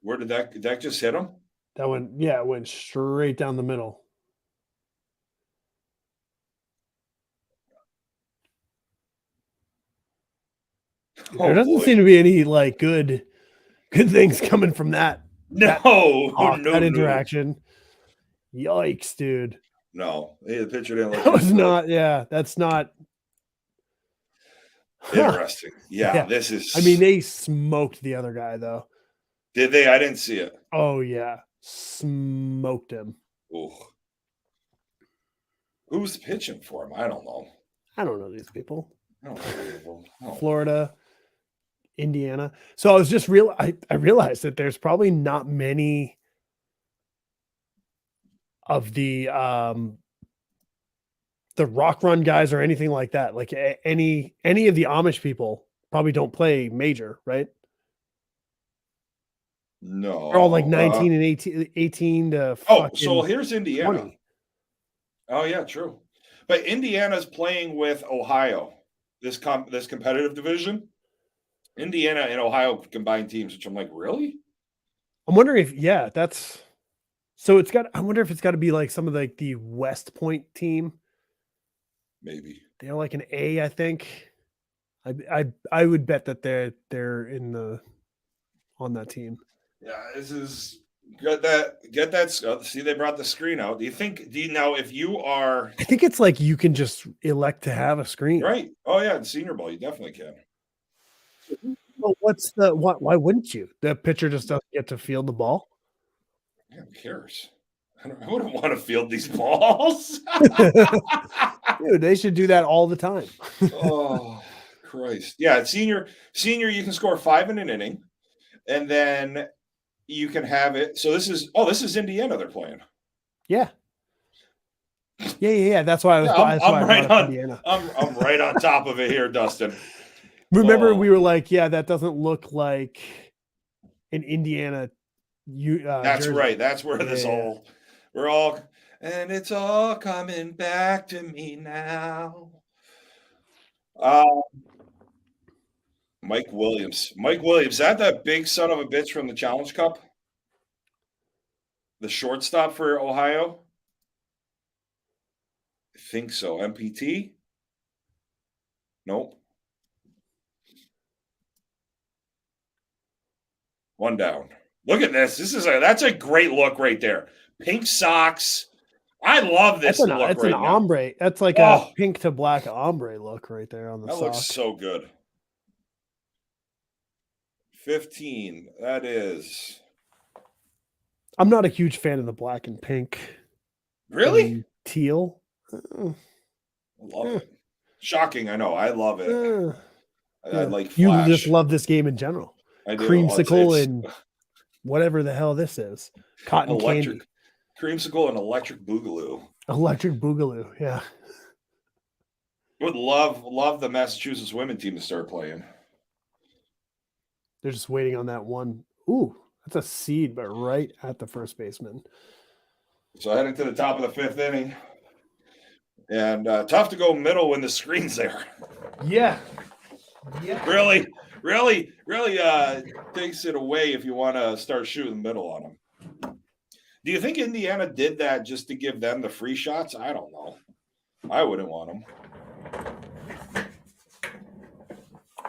Speaker 1: where did that just hit him?
Speaker 3: that went it went straight down the middle. There doesn't seem to be any like good things coming from that. That interaction. Yikes, dude.
Speaker 1: No, hey, the pitcher didn't look.
Speaker 3: That was not. Yeah, that's not
Speaker 1: interesting. Yeah,
Speaker 3: Yeah.
Speaker 1: this is.
Speaker 3: I mean, they smoked the other guy though.
Speaker 1: did they? I didn't see it.
Speaker 3: Oh yeah, smoked him.
Speaker 1: Ooh. Who's pitching for him? I don't know.
Speaker 3: I don't know these people.
Speaker 1: I don't know. any of them. Oh.
Speaker 3: Florida, Indiana. So I was just I realized that there's probably not many of the Rock Run guys or anything like that. Like any of the Amish people probably don't play major, right?
Speaker 1: No.
Speaker 3: They're all like 19 and 18 to
Speaker 1: Oh, so
Speaker 3: fucking
Speaker 1: here's Indiana.
Speaker 3: 20.
Speaker 1: Oh yeah, true. But Indiana's playing with Ohio. This competitive division. Indiana and Ohio combined teams, which I'm like, really?
Speaker 3: I'm wondering if that's so it's got. I wonder if it's got to be like some of like the West Point team.
Speaker 1: Maybe.
Speaker 3: They're like an A, I think. I would bet that they're in the on that team.
Speaker 1: Yeah, this is get that. See, they brought the screen out. Do you know if you are
Speaker 3: I think it's like you can just elect to have a screen.
Speaker 1: right? Oh yeah, in senior ball, you definitely can.
Speaker 3: Well, why wouldn't you? The pitcher just doesn't get to field the ball.
Speaker 1: Yeah, who cares? I wouldn't want to field these balls.
Speaker 3: Dude, they should do that all the time.
Speaker 1: Oh Christ! Yeah, senior, you can score 5 in an inning, and then you can have it. So this is Indiana they're playing.
Speaker 3: Yeah. That's why I was.
Speaker 1: Yeah,
Speaker 3: that's why I
Speaker 1: I'm right
Speaker 3: brought up
Speaker 1: on.
Speaker 3: Indiana.
Speaker 1: I'm right on top of it here, Dustin.
Speaker 3: Remember,
Speaker 1: Oh.
Speaker 3: we were like, that doesn't look like an Indiana.
Speaker 1: That's
Speaker 3: jersey.
Speaker 1: right. That's where this
Speaker 3: Yeah.
Speaker 1: we're all, and it's all coming back to me now. Mike Williams. That big son of a bitch from the Challenge Cup? The shortstop for Ohio? I think so. MPT? Nope. One down. Look at this. That's a great look right there. Pink socks. I love this
Speaker 3: That's
Speaker 1: look
Speaker 3: an
Speaker 1: right now.
Speaker 3: ombre. That's like
Speaker 1: Oh.
Speaker 3: a pink to black ombre look right there on the
Speaker 1: That
Speaker 3: sock.
Speaker 1: looks so good. 15. That is
Speaker 3: I'm not a huge fan of the black and pink.
Speaker 1: really.
Speaker 3: Teal.
Speaker 1: I love it. Shocking. I know. I love it. I like
Speaker 3: You
Speaker 1: Flash.
Speaker 3: just love this game in general.
Speaker 1: I do.
Speaker 3: Creamsicle
Speaker 1: It's
Speaker 3: and whatever the hell this is. Cotton
Speaker 1: electric
Speaker 3: candy.
Speaker 1: creamsicle and electric boogaloo.
Speaker 3: Electric Boogaloo. Yeah.
Speaker 1: Would love the Massachusetts women team to start playing.
Speaker 3: They're just waiting on that one. Ooh, that's a seed, but right at the first baseman.
Speaker 1: So heading to the top of the 5th inning. And tough to go middle when the screen's there.
Speaker 3: Yeah. Yeah.
Speaker 1: Really takes it away if you want to start shooting middle on them. Do you think Indiana did that just to give them the free shots? I don't know. I wouldn't want them.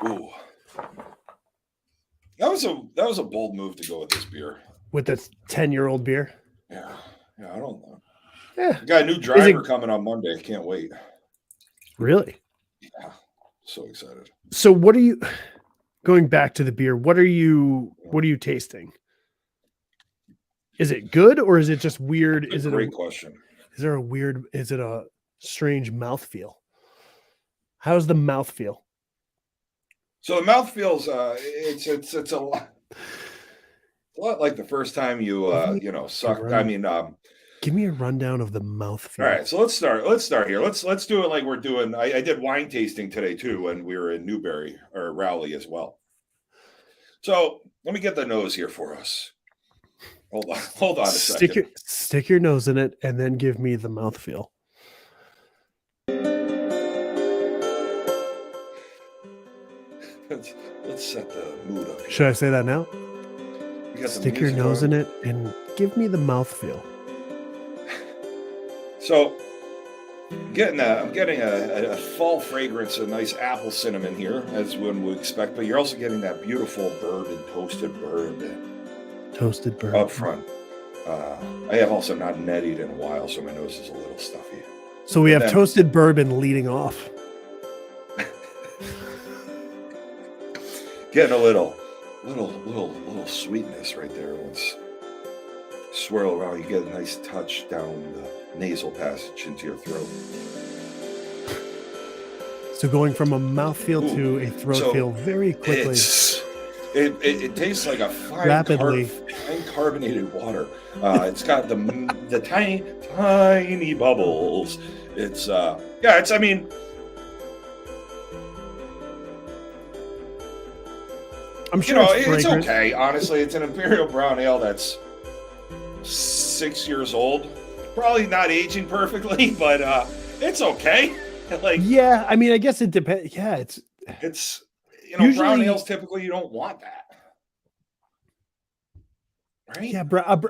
Speaker 1: Ooh. That was a bold move to go with this beer.
Speaker 3: With this 10-year-old beer.
Speaker 1: Yeah, I don't know.
Speaker 3: Yeah.
Speaker 1: I got a new driver coming on Monday. I can't wait.
Speaker 3: Really?
Speaker 1: Yeah. So excited.
Speaker 3: So what are you going back to the beer? What are you tasting? Is it good or is it just weird?
Speaker 1: Is it a great question?
Speaker 3: Is it a strange mouthfeel? How's the mouthfeel?
Speaker 1: So the mouth feels it's a lot like the first time you sucked. I mean,
Speaker 3: give me a rundown of the mouthfeel.
Speaker 1: All right, so let's start here. Let's do it like we're doing. I did wine tasting today too when we were in Newberry or Rowley as well. So let me get the nose here for us. Hold on a second.
Speaker 3: Stick your nose in it and then give me the mouthfeel.
Speaker 1: Let's set the mood up here.
Speaker 3: Should I say that now?
Speaker 1: Stick
Speaker 3: your nose in it and give me the mouthfeel.
Speaker 1: So I'm getting a fall fragrance, a nice apple cinnamon here, as one would expect, but you're also getting that beautiful bourbon, toasted bourbon up front. I have also not nettied in a while, so my nose is a little stuffy.
Speaker 3: So we have toasted bourbon leading off.
Speaker 1: Getting a little sweetness right there. Let's swirl around. You get a nice touch down the nasal passage into your throat.
Speaker 3: So going from a mouthfeel to a throat feel very quickly.
Speaker 1: It tastes like a
Speaker 3: rapidly
Speaker 1: carbonated water. It's got the tiny bubbles.
Speaker 3: I'm sure
Speaker 1: it's okay. Honestly, it's an Imperial Brown Ale that's 6 years old. Probably not aging perfectly, but it's okay.
Speaker 3: Yeah, I mean, I guess it depends. Yeah, it's
Speaker 1: usually, brown ales typically you don't want that, right?
Speaker 3: Yeah,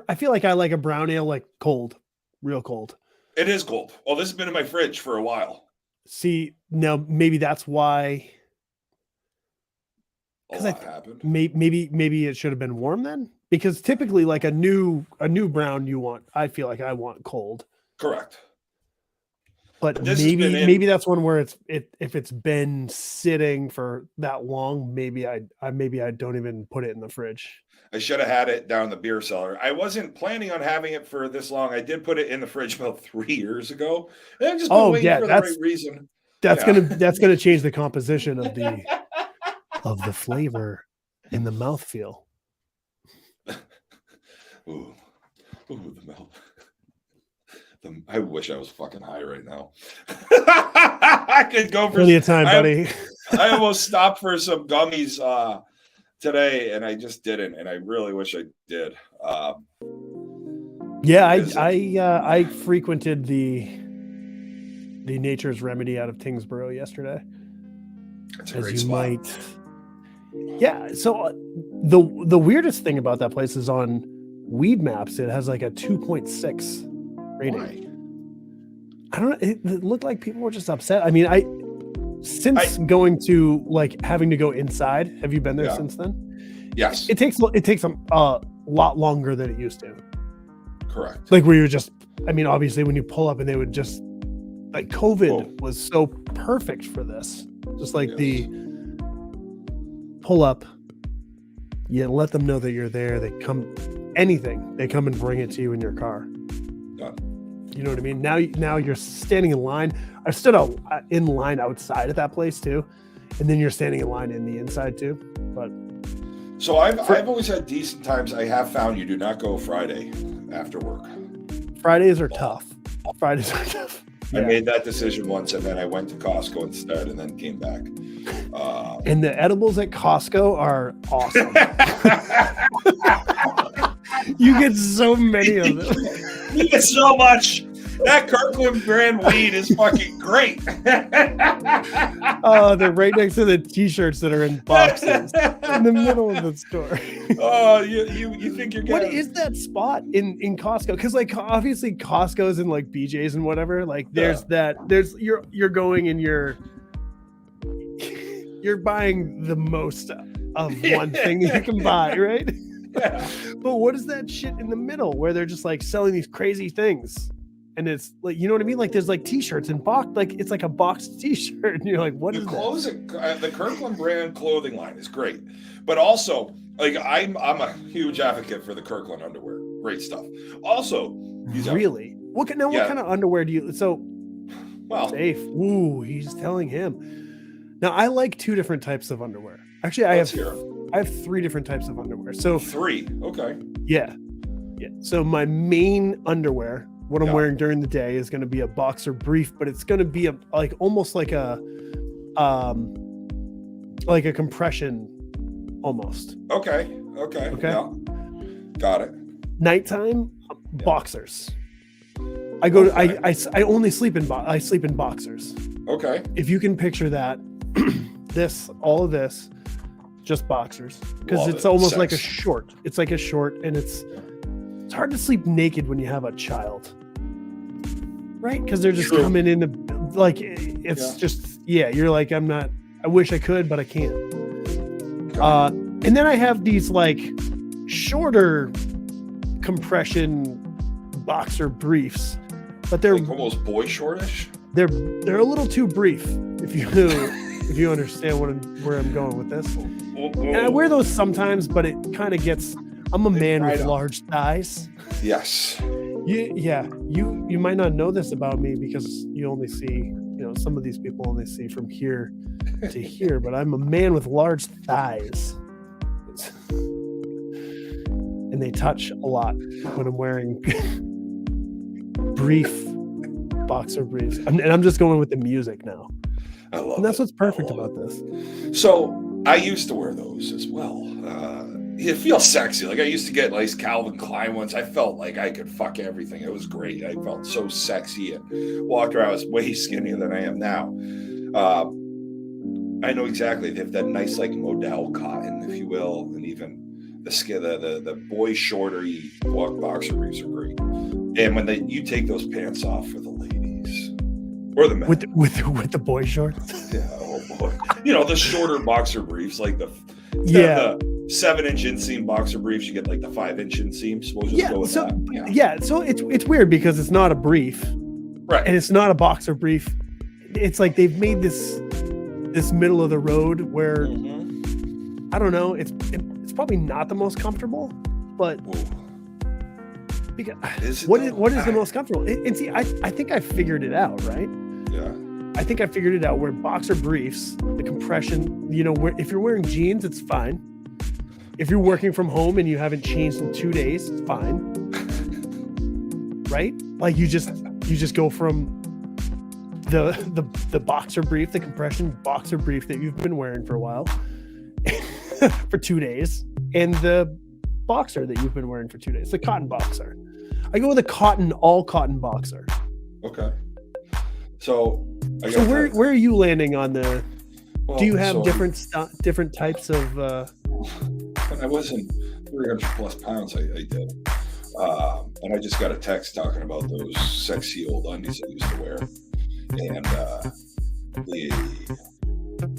Speaker 3: I feel like I like a brown ale like cold, real cold.
Speaker 1: It is cold. Well, this has been in my fridge for a while.
Speaker 3: See, now maybe that's why.
Speaker 1: A lot happened.
Speaker 3: Maybe it should have been warm then, because typically, like a new brown, I feel like I want cold.
Speaker 1: Correct.
Speaker 3: But maybe that's one where if it's been sitting for that long, maybe I don't even put it in the fridge.
Speaker 1: I should have had it down in the beer cellar. I wasn't planning on having it for this long. I did put it in the fridge about 3 years ago. And I've just been waiting for the right reason.
Speaker 3: That's gonna change the composition of the flavor in the mouthfeel.
Speaker 1: Ooh, the mouth. I wish I was fucking high right now. I could go for
Speaker 3: plenty of time, buddy.
Speaker 1: I almost stopped for some gummies today, and I just didn't. And I really wish I did.
Speaker 3: I frequented the Nature's Remedy out of Tingsboro yesterday.
Speaker 1: That's a great spot.
Speaker 3: Yeah. So the weirdest thing about that place is on Weed Maps, it has like a 2.6 rating.
Speaker 1: Why?
Speaker 3: I don't know. It looked like people were just upset. I mean, going to like having to go inside. Have you been there since then?
Speaker 1: Yes.
Speaker 3: It takes a lot longer than it used to.
Speaker 1: Correct.
Speaker 3: Like where you're just, I mean, obviously when you pull up and they would just like COVID was so perfect for this. Just like the pull up, you let them know that you're there. They come and bring it to you in your car.
Speaker 1: Done.
Speaker 3: You know what I mean? Now you're standing in line. I stood in line outside at that place too, and then you're standing in line in the inside too. But
Speaker 1: so I've always had decent times. I have found you do not go Friday after work.
Speaker 3: Fridays are tough.
Speaker 1: I made that decision once, and then I went to Costco instead, and then came back.
Speaker 3: And the edibles at Costco are awesome. You get so many of them.
Speaker 1: You get so much. That Kirkland brand weed is fucking great.
Speaker 3: Oh, they're right next to the t-shirts that are in boxes in the middle of the store.
Speaker 1: Oh, you think you're
Speaker 3: What
Speaker 1: getting
Speaker 3: is that spot in Costco? Because like obviously Costco's and like BJ's and whatever. Like there's you're going and you're buying the most of one thing you can buy, right?
Speaker 1: Yeah.
Speaker 3: But what is that shit in the middle where they're just like selling these crazy things? And it's like, you know what I mean? Like there's like t-shirts and box, like it's like a boxed t-shirt, and you're like, what
Speaker 1: The
Speaker 3: is
Speaker 1: clothes, the Kirkland brand clothing line is great, but also like I'm a huge advocate for the Kirkland underwear. Great stuff. Also,
Speaker 3: that? Really? What kind of underwear do you? So,
Speaker 1: well,
Speaker 3: safe. Ooh, he's telling him. Now I like 2 different types of underwear. Actually, I have 3 different types of underwear. So
Speaker 1: 3. Okay.
Speaker 3: yeah. So my main underwear, what I'm wearing during the day, is going to be a boxer brief, but it's going to be almost like a compression, almost.
Speaker 1: Okay. Yeah. Got it.
Speaker 3: Nighttime boxers. I go. I only sleep in boxers.
Speaker 1: Okay.
Speaker 3: If you can picture that, all of this, just boxers, because it's almost like a short. It's like a short, and it's hard to sleep naked when you have a child, right? Because they're just coming in like it's just you're like, I'm not. I wish I could, but I can't. And then I have these like shorter compression boxer briefs, but they're
Speaker 1: like almost boy shortish.
Speaker 3: They're a little too brief, if you understand where I'm going with this. And I wear those sometimes, but it kind of gets. I'm a man with large thighs.
Speaker 1: Yes.
Speaker 3: You might not know this about me because you only see, some of these people only see from here to here, but I'm a man with large thighs. And they touch a lot when I'm wearing brief boxer briefs. And I'm just going with the music now.
Speaker 1: I love
Speaker 3: and that's
Speaker 1: it.
Speaker 3: what's perfect about this.
Speaker 1: So I used to wear those as well. It feels sexy. Like I used to get nice Calvin Klein ones. I felt like I could fuck everything. It was great. I felt so sexy and walked around. I was way skinnier than I am now. I know exactly. They have that nice like modal cotton, if you will, and even the boy shorty boxer briefs are great. And when you take those pants off for the ladies or the men
Speaker 3: with the boy shorts,
Speaker 1: yeah, oh boy, the shorter boxer briefs, like the 7-inch inseam boxer briefs, you get like the 5-inch inseams. We'll just go with that.
Speaker 3: So it's weird because it's not a brief,
Speaker 1: right?
Speaker 3: And it's not a boxer brief. It's like they've made this middle of the road where I don't know. It's probably not the most comfortable, but because what is the most comfortable? And see, I think I figured it out, right?
Speaker 1: Yeah.
Speaker 3: I think I figured it out where boxer briefs, the compression, if you're wearing jeans, it's fine. If you're working from home and you haven't changed in 2 days, it's fine. Right? Like you just go from the boxer brief, the compression boxer brief that you've been wearing for a while for 2 days, and the boxer that you've been wearing for 2 days, the cotton boxer. I go with a all cotton boxer.
Speaker 1: Okay. So
Speaker 3: where are you landing on the?
Speaker 1: Well,
Speaker 3: do you have different types of?
Speaker 1: When I wasn't 300 plus pounds, I did, and I just got a text talking about those sexy old undies I used to wear, and the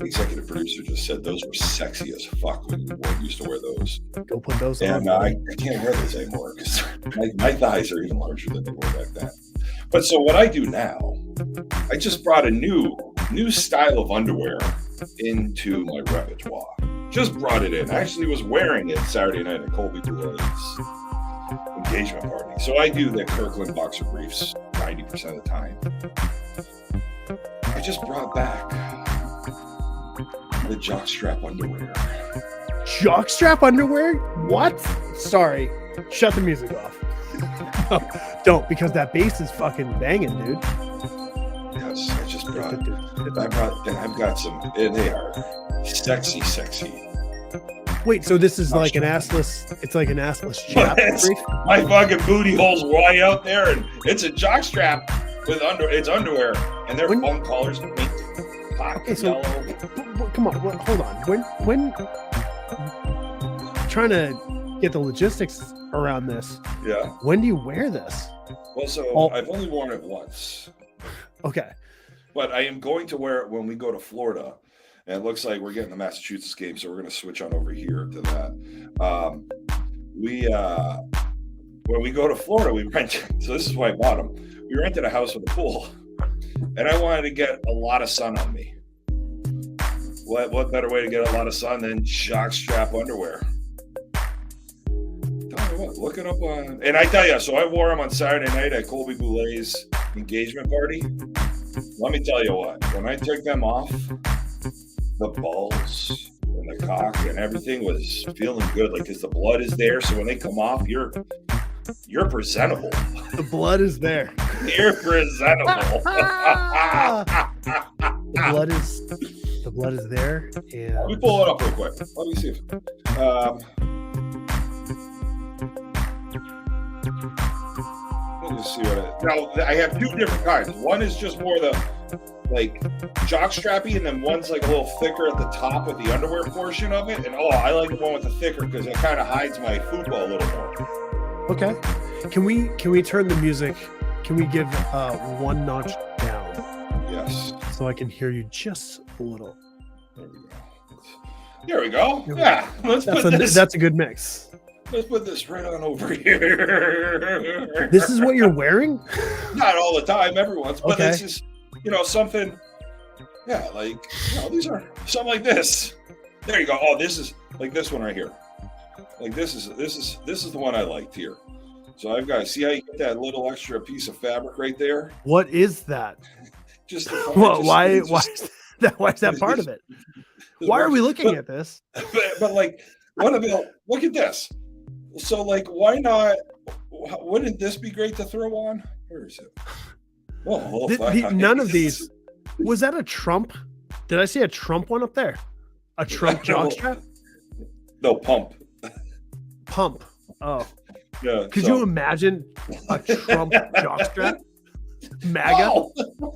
Speaker 1: executive producer just said those were sexy as fuck when you used to wear those.
Speaker 3: Go put those
Speaker 1: and
Speaker 3: on.
Speaker 1: I can't wear those anymore because my thighs are even larger than they were back then. But so what I do now, I just brought a new style of underwear into my repertoire. Just brought it in. I actually was wearing it Saturday night at Colby Dewey's engagement party. So I do the Kirkland boxer briefs 90% of the time. I just brought back the jockstrap underwear.
Speaker 3: Jockstrap underwear? What? Sorry. Shut the music off. No, don't, because that bass is fucking banging, dude.
Speaker 1: I've got some. They are sexy.
Speaker 3: Wait, so this is like an assless? It's like an assless chap
Speaker 1: Yes.
Speaker 3: brief?
Speaker 1: My fucking booty hole's way out there, and it's a jock strap with it's underwear, and they're
Speaker 3: When-
Speaker 1: fun colors, pink, hot,
Speaker 3: Okay, so-
Speaker 1: yellow.
Speaker 3: Come on, hold on. When trying to get the logistics around this,
Speaker 1: Yeah.
Speaker 3: when do you wear this?
Speaker 1: Well, so
Speaker 3: Oh.
Speaker 1: I've only worn it once,
Speaker 3: Okay.
Speaker 1: but I am going to wear it when we go to Florida. And it looks like we're getting the Massachusetts game, so we're going to switch on over here to that. When we go to Florida, we rent. So this is why I bought them. We rented a house with a pool, and I wanted to get a lot of sun on me. What better way to get a lot of sun than jock strap underwear? Tell me what, look it up on. And I tell you, so I wore them on Saturday night at Colby Goulet's engagement party. Let me tell you what, when I took them off, the balls and the cock and everything was feeling good, like because the blood is there. So when they come off, you're presentable.
Speaker 3: The blood is there.
Speaker 1: You're presentable.
Speaker 3: The blood is there. And
Speaker 1: Let me pull it up real quick. Let me see if. Let me see what. Now I have two different kinds. One is just more the like jock strappy, and then one's like a little thicker at the top with the underwear portion of it. And I like the one with the thicker because it kind of hides my football a little more.
Speaker 3: Okay. Can we turn the music? Can we give one notch down
Speaker 1: Yes.
Speaker 3: so I can hear you just a little?
Speaker 1: There we go. Yeah. Let's
Speaker 3: That's a good mix.
Speaker 1: Let's put this right on over here.
Speaker 3: This is what you're wearing?
Speaker 1: Not all the time, every once, but
Speaker 3: Okay.
Speaker 1: it's just something. Yeah, like these are something like this. There you go. Oh, this is like this one right here. Like this is the one I liked here. So I've got see how you get that little extra piece of fabric right there.
Speaker 3: What is that?
Speaker 1: Just
Speaker 3: Why is that part of it? Why are we looking at this?
Speaker 1: But like, what about look at this? So like, why not? Wouldn't this be great to throw on? Where is it? Oh,
Speaker 3: None of these. Was that a Trump? Did I see a Trump one up there? A Trump jockstrap?
Speaker 1: No, pump.
Speaker 3: Pump. Oh.
Speaker 1: Yeah.
Speaker 3: Could you imagine a Trump jockstrap? MAGA?
Speaker 1: Oh,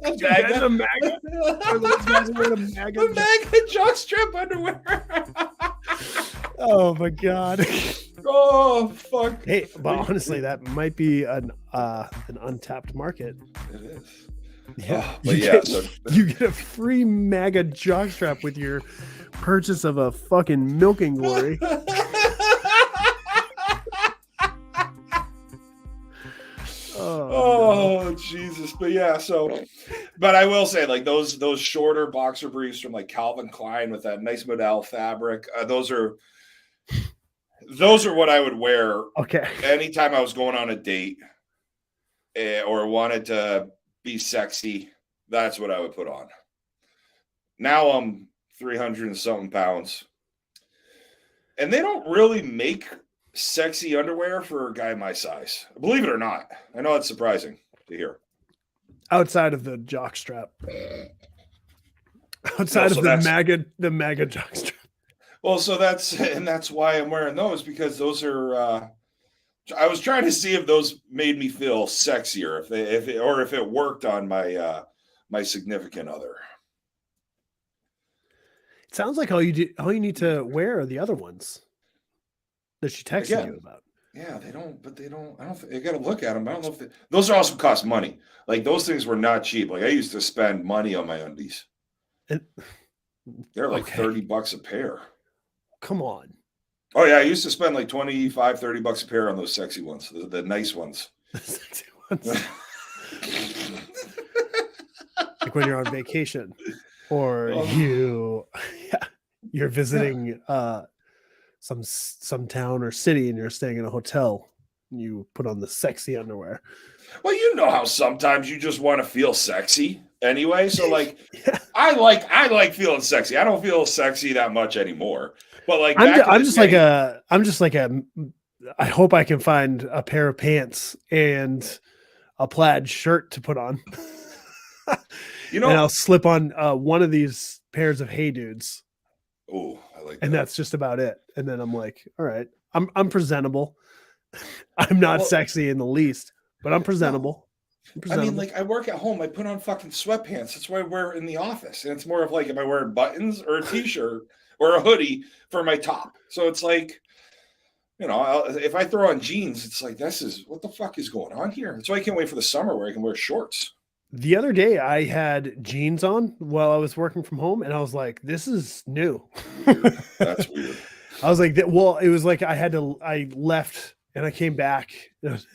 Speaker 3: You guys a MAGA? Are those guys wearing a MAGA?
Speaker 1: the MAGA jockstrap underwear.
Speaker 3: Oh my god.
Speaker 1: Oh fuck.
Speaker 3: Hey, but honestly, that might be an untapped market.
Speaker 1: It is.
Speaker 3: Yeah.
Speaker 1: But
Speaker 3: you
Speaker 1: yeah,
Speaker 3: get,
Speaker 1: so
Speaker 3: you get a free MAGA jockstrap with your purchase of a fucking milking glory.
Speaker 1: Oh Jesus. But yeah, but I will say like those shorter boxer briefs from like Calvin Klein with that nice modal fabric, those are what I would wear
Speaker 3: Okay.
Speaker 1: anytime I was going on a date or wanted to be sexy. That's what I would put on. Now I'm 300 and something pounds, and they don't really make sexy underwear for a guy my size. Believe it or not. I know it's surprising to hear.
Speaker 3: Outside of the jockstrap. Outside
Speaker 1: so
Speaker 3: of the MAGA jockstrap.
Speaker 1: Well, so that's why I'm wearing those, because those are I was trying to see if those made me feel sexier, if it worked on my my significant other.
Speaker 3: It sounds like all you need to wear are the other ones that she texted
Speaker 1: Again.
Speaker 3: you about.
Speaker 1: Yeah, they don't. I don't. You got to look at them. I don't know if those are also cost money. Like those things were not cheap. Like I used to spend money on my undies.
Speaker 3: And
Speaker 1: They're like
Speaker 3: okay.
Speaker 1: $30 a pair.
Speaker 3: Come on.
Speaker 1: Oh yeah, I used to spend like $25-$30 a pair on those sexy ones, the nice ones.
Speaker 3: The sexy ones. Like when you're on vacation or you're visiting some town or city and you're staying in a hotel and you put on the sexy underwear.
Speaker 1: Well, you know how sometimes you just want to feel sexy anyway. So like,
Speaker 3: Yeah.
Speaker 1: I like feeling sexy. I don't feel sexy that much anymore. But like,
Speaker 3: I'm just like I hope I can find a pair of pants and a plaid shirt to put on.
Speaker 1: You
Speaker 3: and
Speaker 1: know,
Speaker 3: I'll slip on one of these pairs of Hey Dudes,
Speaker 1: oh, I like
Speaker 3: and
Speaker 1: that.
Speaker 3: that's just about it. And then I'm like, all right, I'm presentable. I'm not
Speaker 1: Well,
Speaker 3: sexy in the least, but I'm presentable. I'm
Speaker 1: I
Speaker 3: presentable.
Speaker 1: mean, like I work at home. I put on fucking sweatpants. That's what I wear in the office, and it's more of like, am I wearing buttons or a t-shirt or a hoodie for my top? So it's like, if I throw on jeans, it's like this is what the fuck is going on here. That's why I can't wait for the summer where I can wear shorts.
Speaker 3: The other day I had jeans on while I was working from home, and I was like, this is new.
Speaker 1: Weird. That's weird.
Speaker 3: I was like, well, it was like I left and I came back.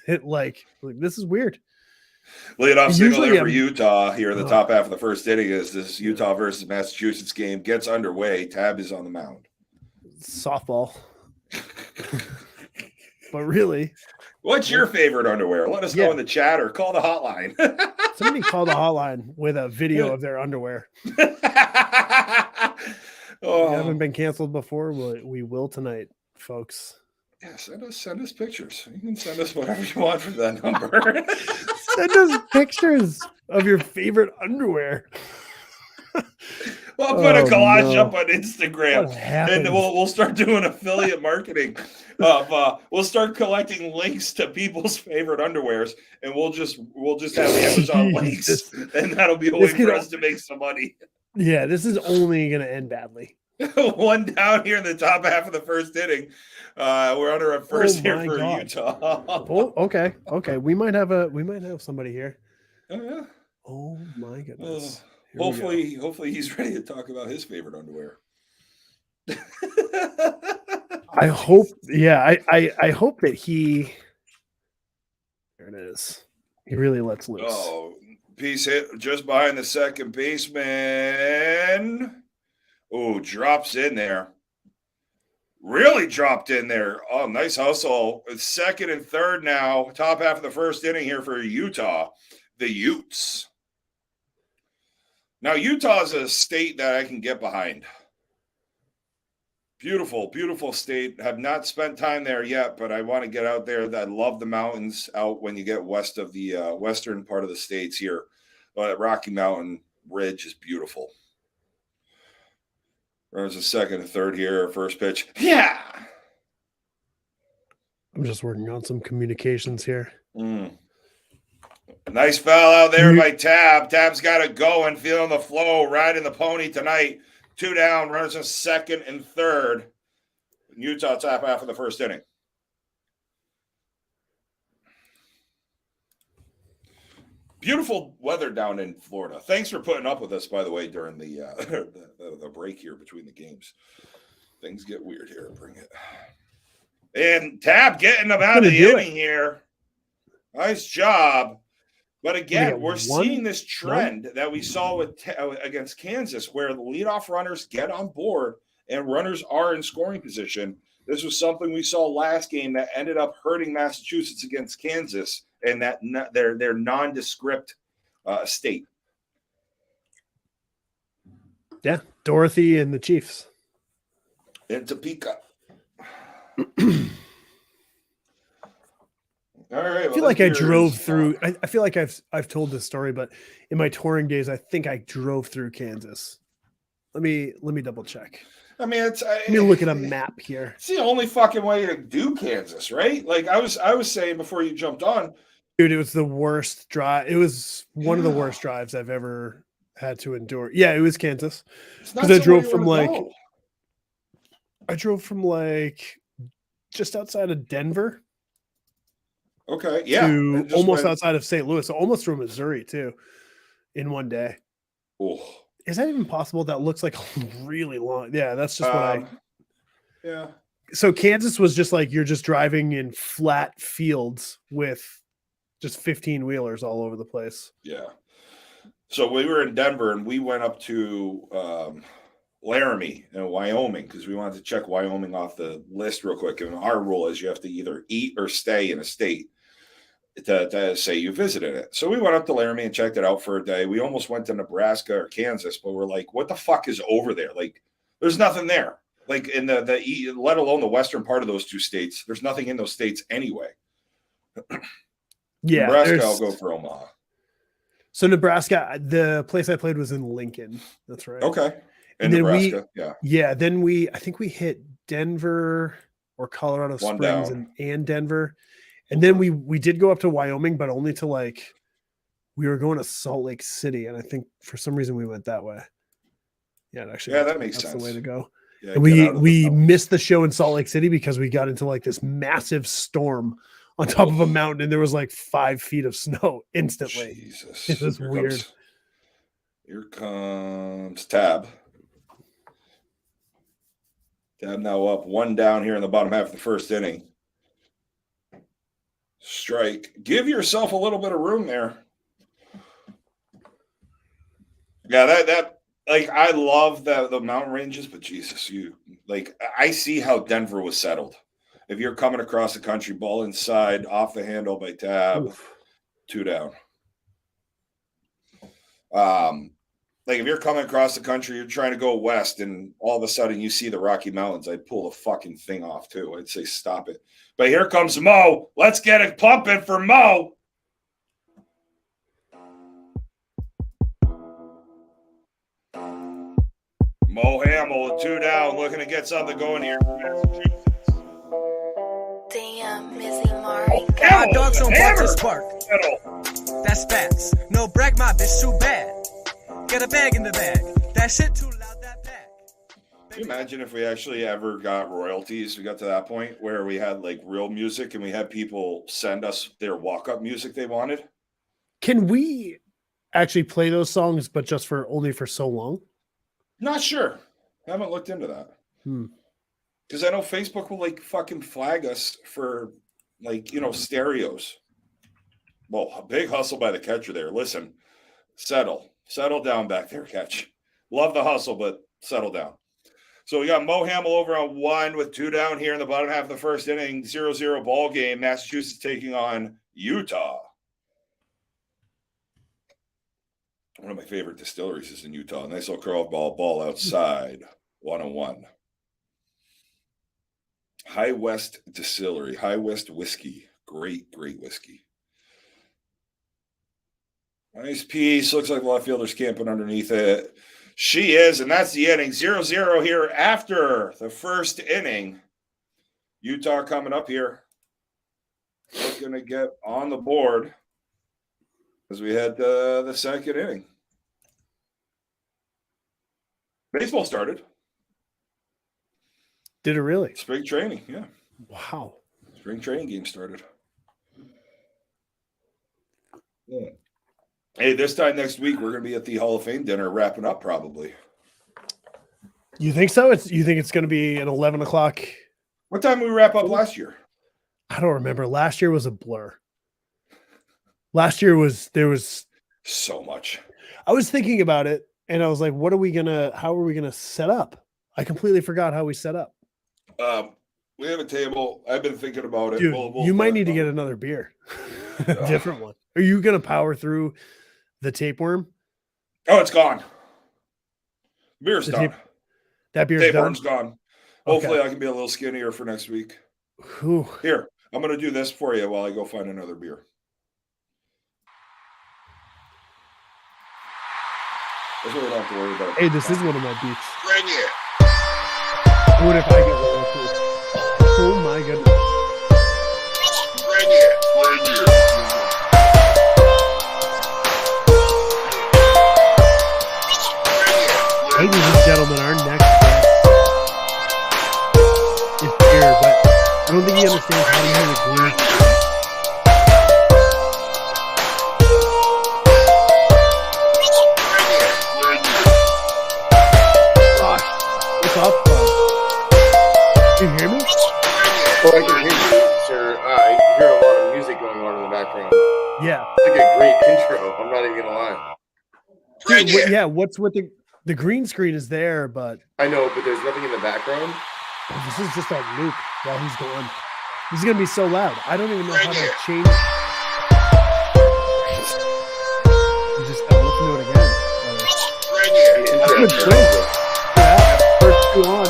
Speaker 3: It like this is weird.
Speaker 1: Leadoff single
Speaker 3: Usually
Speaker 1: there for
Speaker 3: I'm-
Speaker 1: Utah here in the
Speaker 3: Oh.
Speaker 1: top half of the first inning as this Utah versus Massachusetts game gets underway. Tab is on the mound.
Speaker 3: Softball. But really,
Speaker 1: What's your favorite underwear? Let us know
Speaker 3: Yeah.
Speaker 1: in the chat or call the hotline.
Speaker 3: somebody call the hotline with a video of their underwear. We
Speaker 1: Oh,
Speaker 3: haven't been canceled before. We will tonight, folks.
Speaker 1: yeah, send us pictures. You can send us whatever you want from that number.
Speaker 3: Send us pictures of your favorite underwear.
Speaker 1: We'll put a
Speaker 3: Oh,
Speaker 1: collage
Speaker 3: no.
Speaker 1: up on Instagram.
Speaker 3: What happened?
Speaker 1: And we'll start doing affiliate marketing. We'll start collecting links to people's favorite underwears, and we'll just have Amazon links,
Speaker 3: Jesus.
Speaker 1: and that'll be a way
Speaker 3: This could
Speaker 1: for us to make some money.
Speaker 3: Yeah, this is only going to end badly.
Speaker 1: One down here in the top half of the first inning. We're under a first here
Speaker 3: my
Speaker 1: for
Speaker 3: God.
Speaker 1: Utah.
Speaker 3: Oh, okay. We might have somebody here.
Speaker 1: Oh, yeah.
Speaker 3: Oh my goodness.
Speaker 1: Oh,
Speaker 3: Here we go.
Speaker 1: hopefully he's ready to talk about his favorite underwear.
Speaker 3: I hope. Yeah, I hope that he. There it is. He really lets loose.
Speaker 1: Oh, piece hit just behind the second baseman. Oh, drops in there. Really dropped in there. Oh, nice hustle. It's second and third now. Top half of the first inning here for Utah. The Utes. Now, Utah is a state that I can get behind. Beautiful, beautiful state. Have not spent time there yet, but I want to get out there. I love the mountains out when you get west of the western part of the states here. Rocky Mountain Ridge is beautiful. Runners a second and third here. First pitch. Yeah.
Speaker 3: I'm just working on some communications here.
Speaker 1: Nice foul out there by Tab. Tab's got it going, feeling the flow, riding the pony tonight. 2 down, runners in second and third. Utah top half of the first inning. Beautiful weather down in Florida. Thanks for putting up with us, by the way, during the break here between the games. Things get weird here. Bring it. And Tab getting them out of the inning here. Nice job. But again, we're seeing this trend that we saw with against Kansas, where the leadoff runners get on board and runners are in scoring position. This was something we saw last game that ended up hurting Massachusetts against Kansas, and that their nondescript state.
Speaker 3: Yeah, Dorothy and the Chiefs.
Speaker 1: In Topeka. All right.
Speaker 3: I feel like I drove through. I feel like I've told this story, but in my touring days, I think I drove through Kansas. Let me double check.
Speaker 1: I mean,
Speaker 3: Let me look at a map here.
Speaker 1: It's the only fucking way to do Kansas, right? Like I was saying before you jumped on,
Speaker 3: Dude, it was the worst drive. It was one of the worst drives I've ever had to endure. Yeah, it was Kansas.
Speaker 1: it's not
Speaker 3: Because I drove
Speaker 1: somewhere you
Speaker 3: from
Speaker 1: wanna
Speaker 3: like
Speaker 1: go.
Speaker 3: I drove from like just outside of Denver
Speaker 1: Okay, yeah,
Speaker 3: to
Speaker 1: and just
Speaker 3: almost
Speaker 1: went-
Speaker 3: outside of St. Louis, so almost through Missouri too, in one day.
Speaker 1: Oh,
Speaker 3: Is that even possible? That looks like really long. Yeah, that's just what
Speaker 1: yeah.
Speaker 3: So Kansas was just like you're just driving in flat fields with just 15 wheelers all over the place.
Speaker 1: Yeah. So we were in Denver and we went up to Laramie in Wyoming because we wanted to check Wyoming off the list real quick. And our rule is you have to either eat or stay in a state to say you visited it. So we went up to Laramie and checked it out for a day. We almost went to Nebraska or Kansas, but we're like, what the fuck is over there? Like, there's nothing there. Like in the let alone the western part of those two states, there's nothing in those states anyway.
Speaker 3: Yeah.
Speaker 1: Nebraska,
Speaker 3: there's-
Speaker 1: I'll go for Omaha.
Speaker 3: So Nebraska, the place I played was in Lincoln. That's right.
Speaker 1: Okay. In
Speaker 3: And then
Speaker 1: Nebraska. Yeah.
Speaker 3: Yeah. Then I think we hit Denver or Colorado
Speaker 1: One
Speaker 3: Springs
Speaker 1: down.
Speaker 3: and Denver. And then we did go up to Wyoming, but only to like, we were going to Salt Lake City. And I think for some reason we went that way. Yeah. It actually,
Speaker 1: Yeah, that makes
Speaker 3: that's
Speaker 1: sense.
Speaker 3: the way to go.
Speaker 1: Yeah,
Speaker 3: And
Speaker 1: get out of the
Speaker 3: we
Speaker 1: mountains.
Speaker 3: missed the show in Salt Lake City because we got into like this massive storm on top of a mountain and there was like 5 feet of snow instantly.
Speaker 1: Jesus.
Speaker 3: It was weird.
Speaker 1: Here comes Tab. Tab now up 1 down here in the bottom half of the first inning. Strike. Give yourself a little bit of room there. Yeah, that like I love the mountain ranges, but Jesus, I see how Denver was settled. If you're coming across the country, ball inside, off the handle by Tab,
Speaker 3: Oof.
Speaker 1: 2 down. Like if you're coming across the country, you're trying to go west, and all of a sudden you see the Rocky Mountains, I'd pull the fucking thing off too. I'd say stop it. But here comes Mo. Let's get it pumping for Mo. Mo Hamill, 2 down, looking to get something going here.
Speaker 7: Damn, Mizzy Mari.
Speaker 1: Hamill,
Speaker 8: My dogs don't bark,
Speaker 1: hammer.
Speaker 8: just bark.
Speaker 1: Middle.
Speaker 8: That's facts. No brag, my bitch too bad. Get a bag in the bag. That shit too loud, that pack.
Speaker 1: Can you imagine if we actually ever got royalties? We got to that point where we had like real music and we had people send us their walk-up music they wanted.
Speaker 3: Can we actually play those songs, but just only for so long?
Speaker 1: Not sure. I haven't looked into that. Because I know Facebook will like fucking flag us for like, stereos. Well, a big hustle by the catcher there. Listen, settle down back there, catch. Love the hustle, but settle down. So we got Mo Hamill over on 1 with 2 down here in the bottom half of the first inning. 0-0 ball game. Massachusetts taking on Utah. One of my favorite distilleries is in Utah. Nice little curveball ball outside. 1-1. High West Distillery. High West whiskey. Great whiskey. Nice piece. Looks like the left fielder's camping underneath it. She is, and that's the inning. 0-0 here after the first inning. Utah coming up here. Looking to get on the board as we head to the second inning. Baseball started.
Speaker 3: Did it really?
Speaker 1: Spring training, yeah.
Speaker 3: Wow.
Speaker 1: Spring training game started. Yeah. Hey, this time next week, we're going to be at the Hall of Fame dinner wrapping up probably.
Speaker 3: You think so? You think it's going to be at 11 o'clock?
Speaker 1: What time did we wrap up last year?
Speaker 3: I don't remember. Last year was a blur. Last year there was
Speaker 1: So much.
Speaker 3: I was thinking about it and I was like, how are we going to set up? I completely forgot how we set up.
Speaker 1: We have a table. I've been thinking about it.
Speaker 3: Dude,
Speaker 1: We'll
Speaker 3: you might
Speaker 1: work
Speaker 3: need to
Speaker 1: on
Speaker 3: get
Speaker 1: it.
Speaker 3: another beer. A different one. Are you going to power through the tapeworm?
Speaker 1: Oh, it's gone. Beer's
Speaker 3: The
Speaker 1: done.
Speaker 3: That beer's done.
Speaker 1: Tapeworm's gone. Hopefully,
Speaker 3: Okay.
Speaker 1: I can be a little skinnier for next week.
Speaker 3: Whew.
Speaker 1: Here, I'm going to do this for you while I go find another beer. That's what we don't have to worry about.
Speaker 3: Hey, this is one of my beats.
Speaker 1: Bring it.
Speaker 3: What if I get royalties? Oh my goodness.
Speaker 1: Bring it. Bring it.
Speaker 3: Ladies and gentlemen, our next guest is here, but I don't think he understands how to use a green. Gosh, what's up, bud? Can you hear me?
Speaker 9: Oh, I can hear you, sir. I hear a lot of music going on in the background.
Speaker 3: Yeah.
Speaker 9: It's like a great intro. I'm not even gonna lie.
Speaker 3: Dude, yeah, what's with the green screen is there, but
Speaker 9: I know, but there's nothing in the background.
Speaker 3: this is just on loop while he's gone. This is gonna be so loud. I don't even know how to change. You just gotta listen to it again.
Speaker 9: The
Speaker 3: That's
Speaker 9: intro
Speaker 3: good
Speaker 9: sounds
Speaker 3: choice. Yeah, first 2 on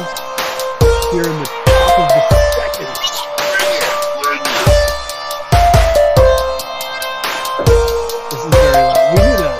Speaker 3: here in the top of the second. This is very loud. We need a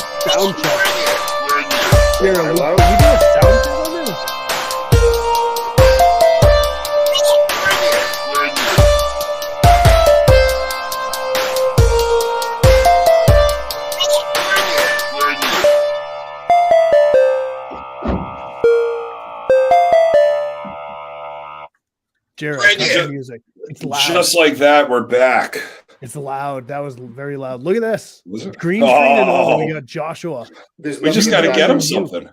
Speaker 3: Jared,
Speaker 1: Right,
Speaker 3: cut
Speaker 1: yeah.
Speaker 3: the music. It's loud.
Speaker 1: Just like that, we're back.
Speaker 3: It's loud. That was very loud. Look at this.
Speaker 1: Was it?
Speaker 3: Green screen and all. We
Speaker 1: Oh.
Speaker 3: got Joshua.
Speaker 9: There's
Speaker 1: We just got
Speaker 9: nothing
Speaker 1: to get him
Speaker 3: You.
Speaker 1: something.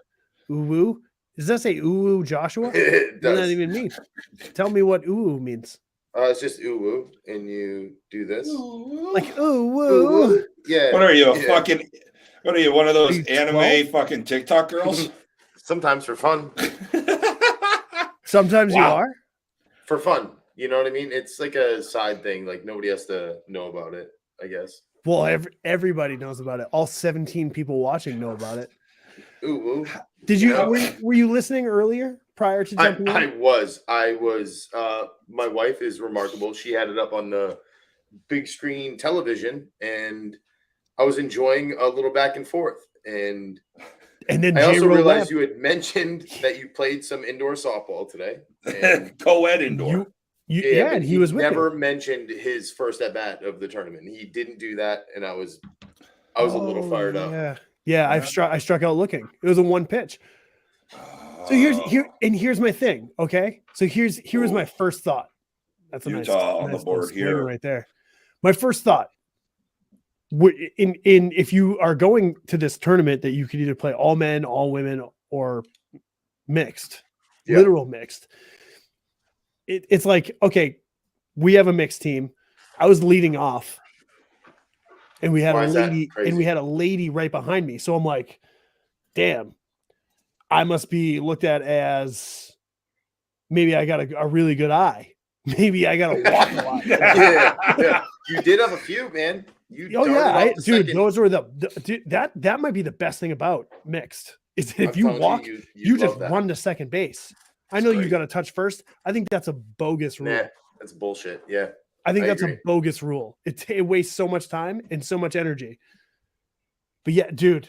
Speaker 3: Ooh. Does that say ooh Joshua? What
Speaker 9: It
Speaker 3: does that
Speaker 9: does.
Speaker 3: even mean? Tell me what ooh means.
Speaker 9: It's just ooh woo, and you do this.
Speaker 3: Like ooh
Speaker 9: Ooh,
Speaker 3: woo.
Speaker 9: woo. Yeah.
Speaker 1: What are you, a
Speaker 9: yeah.
Speaker 1: fucking? What are you, one of those
Speaker 3: you
Speaker 1: anime
Speaker 3: 12?
Speaker 1: fucking TikTok girls?
Speaker 9: Sometimes for fun.
Speaker 3: Sometimes you
Speaker 1: Wow.
Speaker 3: are.
Speaker 9: For fun. You know what I mean? It's like a side thing. Like nobody has to know about it, I guess.
Speaker 3: Well, everybody knows about it. All 17 people watching know about it.
Speaker 9: Ooh woo.
Speaker 3: Did you
Speaker 9: Yeah.
Speaker 3: were you listening earlier prior to jumping
Speaker 9: I
Speaker 3: in?
Speaker 9: was. My wife is remarkable. She had it up on the big screen television, and I was enjoying a little back and forth. And
Speaker 3: And then
Speaker 9: I also
Speaker 3: J-Ro
Speaker 9: realized
Speaker 3: left.
Speaker 9: you had mentioned that you played some indoor softball today. And
Speaker 1: Co-ed indoor.
Speaker 3: Yeah,
Speaker 9: but
Speaker 3: and he was with
Speaker 9: never
Speaker 3: me.
Speaker 9: mentioned his first at bat of the tournament. He didn't do that, and I was a little
Speaker 3: Oh,
Speaker 9: fired up.
Speaker 3: Yeah,
Speaker 1: Yeah.
Speaker 3: I struck out looking. It was a one pitch. So here's my thing. Okay, so here was my first thought. That's a
Speaker 1: Utah on the
Speaker 3: little
Speaker 1: board
Speaker 3: swinger
Speaker 1: here.
Speaker 3: right there. My first thought. In if you are going to this tournament, that you could either play all men, all women, or mixed,
Speaker 9: Yeah.
Speaker 3: literal mixed. It's like, okay, we have a mixed team. I was leading off, and we had
Speaker 9: Why
Speaker 3: a
Speaker 9: is that
Speaker 3: lady,
Speaker 9: crazy?
Speaker 3: and we had a lady right behind me. So I'm like, damn, I must be looked at as maybe I got a really good eye. Maybe I got to walk a lot.
Speaker 9: yeah. You did have a few, man. You
Speaker 3: Oh
Speaker 9: darted
Speaker 3: yeah,
Speaker 9: off the
Speaker 3: dude,
Speaker 9: second.
Speaker 3: those were dude, that might be the best thing about mixed is that if
Speaker 9: I'm
Speaker 3: you
Speaker 9: telling
Speaker 3: walk,
Speaker 9: you
Speaker 3: you just
Speaker 9: love that.
Speaker 3: run to second base. I know you
Speaker 1: great.
Speaker 3: got to touch first. I think that's a bogus rule.
Speaker 9: Nah, that's bullshit. Yeah.
Speaker 3: I think
Speaker 9: I
Speaker 3: that's
Speaker 9: agree.
Speaker 3: a bogus rule. It wastes so much time and so much energy. But yeah, dude,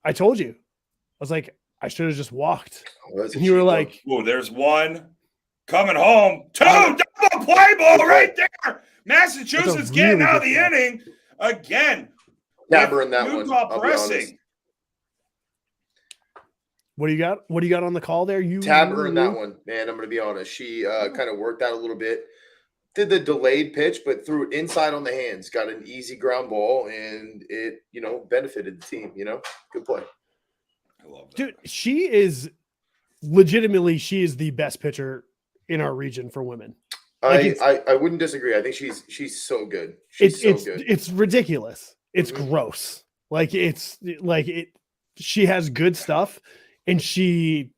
Speaker 3: I told you, I was like, I should have just walked.
Speaker 9: Well, that's a
Speaker 3: And you were
Speaker 9: cheap one.
Speaker 3: like,
Speaker 1: Oh, there's one coming home. Two,
Speaker 3: Oh.
Speaker 1: double play ball right there. Massachusetts
Speaker 3: That's a
Speaker 1: getting
Speaker 3: really
Speaker 1: out of
Speaker 3: good
Speaker 1: the
Speaker 3: catch.
Speaker 1: inning again.
Speaker 9: Dabber
Speaker 1: with
Speaker 9: in that one.
Speaker 1: Utah
Speaker 9: I'll be honest.
Speaker 1: pressing.
Speaker 3: what do you got? What do you got on the call there? You
Speaker 9: Tabber in that one, man. I'm gonna be honest. She kind of worked out a little bit. Did the delayed pitch, but threw it inside on the hands. Got an easy ground ball, and it benefited the team. Good play.
Speaker 1: I love that.
Speaker 3: Dude, she is legitimately the best pitcher in our region for women. Like,
Speaker 9: I wouldn't disagree. I think she's so good. She's so good.
Speaker 3: It's ridiculous. It's
Speaker 9: Mhm.
Speaker 3: gross. She has good stuff, and she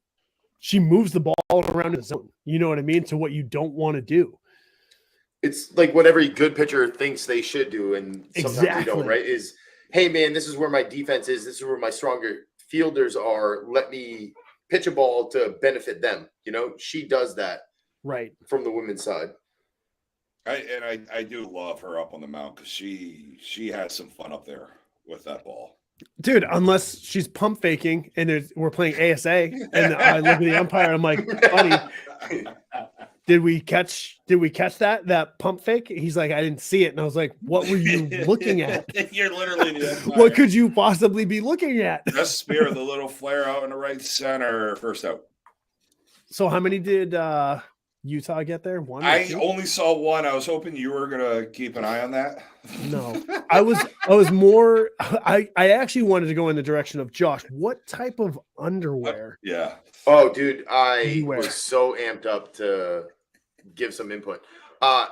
Speaker 3: moves the ball around in the zone. You know what I mean? To what you don't want to do.
Speaker 9: It's like what every good pitcher thinks they should do, and sometimes they
Speaker 3: Exactly.
Speaker 9: don't. Right? Is hey man, this is where my defense is. This is where my stronger fielders are. Let me pitch a ball to benefit them. She does that
Speaker 3: Right.
Speaker 9: from the women's side.
Speaker 1: I do love her up on the mound because she has some fun up there with that ball.
Speaker 3: Dude, unless she's pump faking and we're playing ASA, and I look at the umpire and I'm like, buddy, did we catch that pump fake? He's like, I didn't see it. And I was like, what were you looking at?
Speaker 1: You're literally the
Speaker 3: What could you possibly be looking at?
Speaker 1: just spear the little flare out in the right center, first out.
Speaker 3: So how many did Utah get there? One? or
Speaker 1: I
Speaker 3: two?
Speaker 1: only saw one. I was hoping you were gonna keep an eye on that.
Speaker 3: No, I was more. I actually wanted to go in the direction of Josh. What type of underwear?
Speaker 1: Yeah.
Speaker 9: Oh, dude, I
Speaker 3: Beware.
Speaker 9: was so amped up to give some input.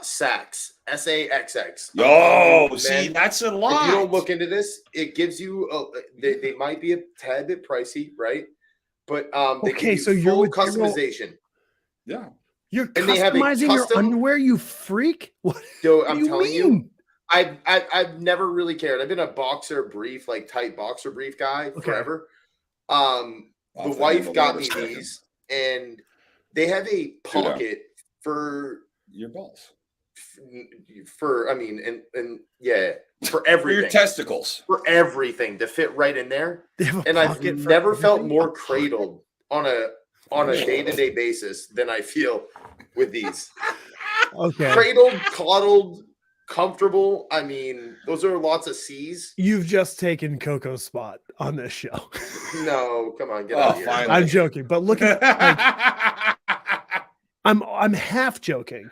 Speaker 9: Sax, SAXX.
Speaker 1: Oh, see,
Speaker 9: man,
Speaker 1: that's a
Speaker 9: if
Speaker 1: lot.
Speaker 9: you don't look into this, it gives you. They might be a tad bit pricey, right? But they
Speaker 3: Okay,
Speaker 9: give you
Speaker 3: so you're
Speaker 9: full
Speaker 3: with Emerald-
Speaker 9: customization.
Speaker 1: Yeah.
Speaker 3: You're
Speaker 9: And they have a
Speaker 3: customizing your
Speaker 9: custom-
Speaker 3: underwear, you freak! What
Speaker 9: So
Speaker 3: do
Speaker 9: I'm
Speaker 3: you
Speaker 9: telling you,
Speaker 3: mean?
Speaker 9: I've never really cared. I've been a boxer brief, like tight boxer brief guy forever. The
Speaker 1: Off the
Speaker 9: wife
Speaker 1: handle
Speaker 9: got
Speaker 1: there
Speaker 9: me
Speaker 1: a second.
Speaker 9: these, and they have a pocket for
Speaker 1: Your balls.
Speaker 9: for
Speaker 1: For your
Speaker 9: everything.
Speaker 1: testicles.
Speaker 9: For everything to fit right in there.
Speaker 3: They have a
Speaker 9: And I've
Speaker 3: pocket for
Speaker 9: never felt
Speaker 3: everything?
Speaker 9: more cradled on a day-to-day basis than I feel with these.
Speaker 3: Okay,
Speaker 9: Cradled, coddled, comfortable. I mean, those are lots of C's.
Speaker 3: you've just taken Coco's spot on this show.
Speaker 9: No, come on, get
Speaker 1: Oh,
Speaker 9: out of here.
Speaker 1: finally.
Speaker 3: I'm joking, but look at I'm half joking.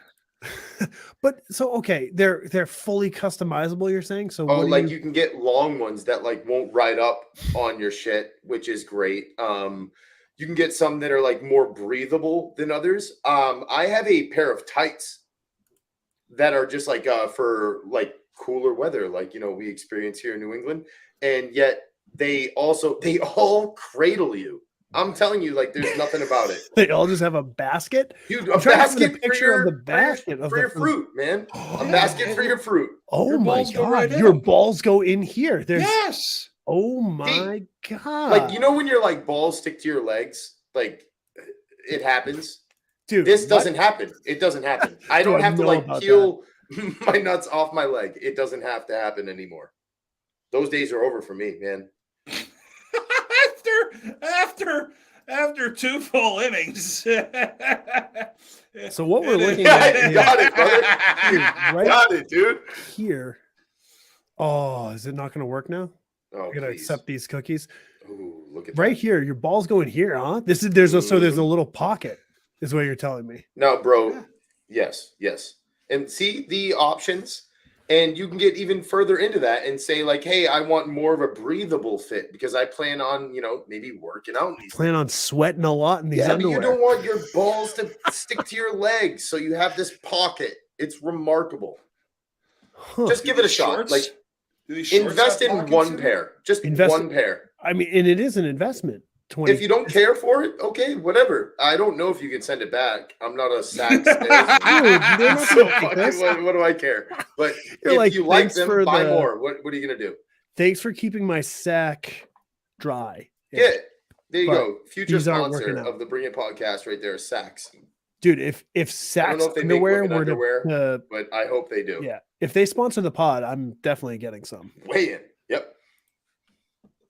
Speaker 3: But so okay, they're fully customizable, you're saying? So
Speaker 9: Oh,
Speaker 3: what do
Speaker 9: like you can get long ones that like won't ride up on your shit, which is great. You can get some that are like more breathable than others. I have a pair of tights that are just like for like cooler weather, like we experience here in New England, and yet they all cradle you. I'm telling you, like there's nothing about it.
Speaker 3: they all just have a basket?
Speaker 9: Dude,
Speaker 3: I'm
Speaker 9: a
Speaker 3: trying to find a
Speaker 9: basket
Speaker 3: picture of the basket of
Speaker 9: for
Speaker 3: the
Speaker 9: your fruit, man. A basket for your fruit.
Speaker 3: Oh
Speaker 1: Your
Speaker 3: my
Speaker 1: balls go
Speaker 3: god,
Speaker 1: right
Speaker 3: your
Speaker 1: in.
Speaker 3: balls go in here. There's
Speaker 1: Yes.
Speaker 3: oh my god.
Speaker 9: Like when your like balls stick to your legs, like it happens.
Speaker 3: dude,
Speaker 9: This
Speaker 3: what?
Speaker 9: doesn't happen. It doesn't happen. I don't
Speaker 3: I
Speaker 9: have to
Speaker 3: know
Speaker 9: like
Speaker 3: about
Speaker 9: peel my nuts off my leg. It doesn't have to happen anymore. Those days are over for me, man.
Speaker 1: After 2 full innings.
Speaker 3: So what we're
Speaker 1: It is-
Speaker 3: looking
Speaker 9: Yeah,
Speaker 3: at
Speaker 9: you
Speaker 3: is
Speaker 9: got it, brother.
Speaker 3: Dude, right
Speaker 9: Got it, dude.
Speaker 3: here. Oh, is it not going to work now?
Speaker 9: Oh,
Speaker 3: I'm going to
Speaker 9: please.
Speaker 3: accept these cookies.
Speaker 9: Ooh, look at
Speaker 3: Right
Speaker 9: that.
Speaker 3: here, your balls go in here, huh? There's a little pocket, is what you're telling me.
Speaker 9: No, bro. Yes. And see the options, and you can get even further into that and say like, hey, I want more of a breathable fit because I plan on, maybe working out. in these
Speaker 3: Plan on sweating a lot in these
Speaker 9: Yeah, but
Speaker 3: underwear.
Speaker 9: you don't want your balls to stick to your legs, so you have this pocket. It's remarkable.
Speaker 3: Huh.
Speaker 9: Just give it a shot.
Speaker 1: Shorts?
Speaker 9: Like
Speaker 1: Do these shorts
Speaker 9: invest
Speaker 1: have
Speaker 9: in
Speaker 1: pockets
Speaker 9: one
Speaker 1: it?
Speaker 9: pair. Just
Speaker 3: Invest-
Speaker 9: one pair.
Speaker 3: I mean, and it is an investment. 20.
Speaker 9: If you don't care for it, okay, whatever. I don't know if you can send it back. I'm not a sack salesman.
Speaker 3: they're not
Speaker 9: So
Speaker 3: gonna take this.
Speaker 9: what do I care? But
Speaker 3: You're
Speaker 9: if
Speaker 3: like,
Speaker 9: you like
Speaker 3: thanks
Speaker 9: them,
Speaker 3: for
Speaker 9: buy
Speaker 3: the-
Speaker 9: more. What are you gonna do?
Speaker 3: Thanks for keeping my sack dry.
Speaker 9: Yeah, there you
Speaker 3: But
Speaker 9: go. Future
Speaker 3: these aren't
Speaker 9: sponsor
Speaker 3: working out.
Speaker 9: of the Bring It podcast right there, Saks.
Speaker 3: Dude, if
Speaker 9: I don't
Speaker 3: Saks
Speaker 9: know if they make
Speaker 3: underwear
Speaker 9: women
Speaker 3: were to
Speaker 9: underwear, but I hope they do.
Speaker 3: yeah, if they sponsor the pod, I'm definitely getting some.
Speaker 9: Weigh in. Yep.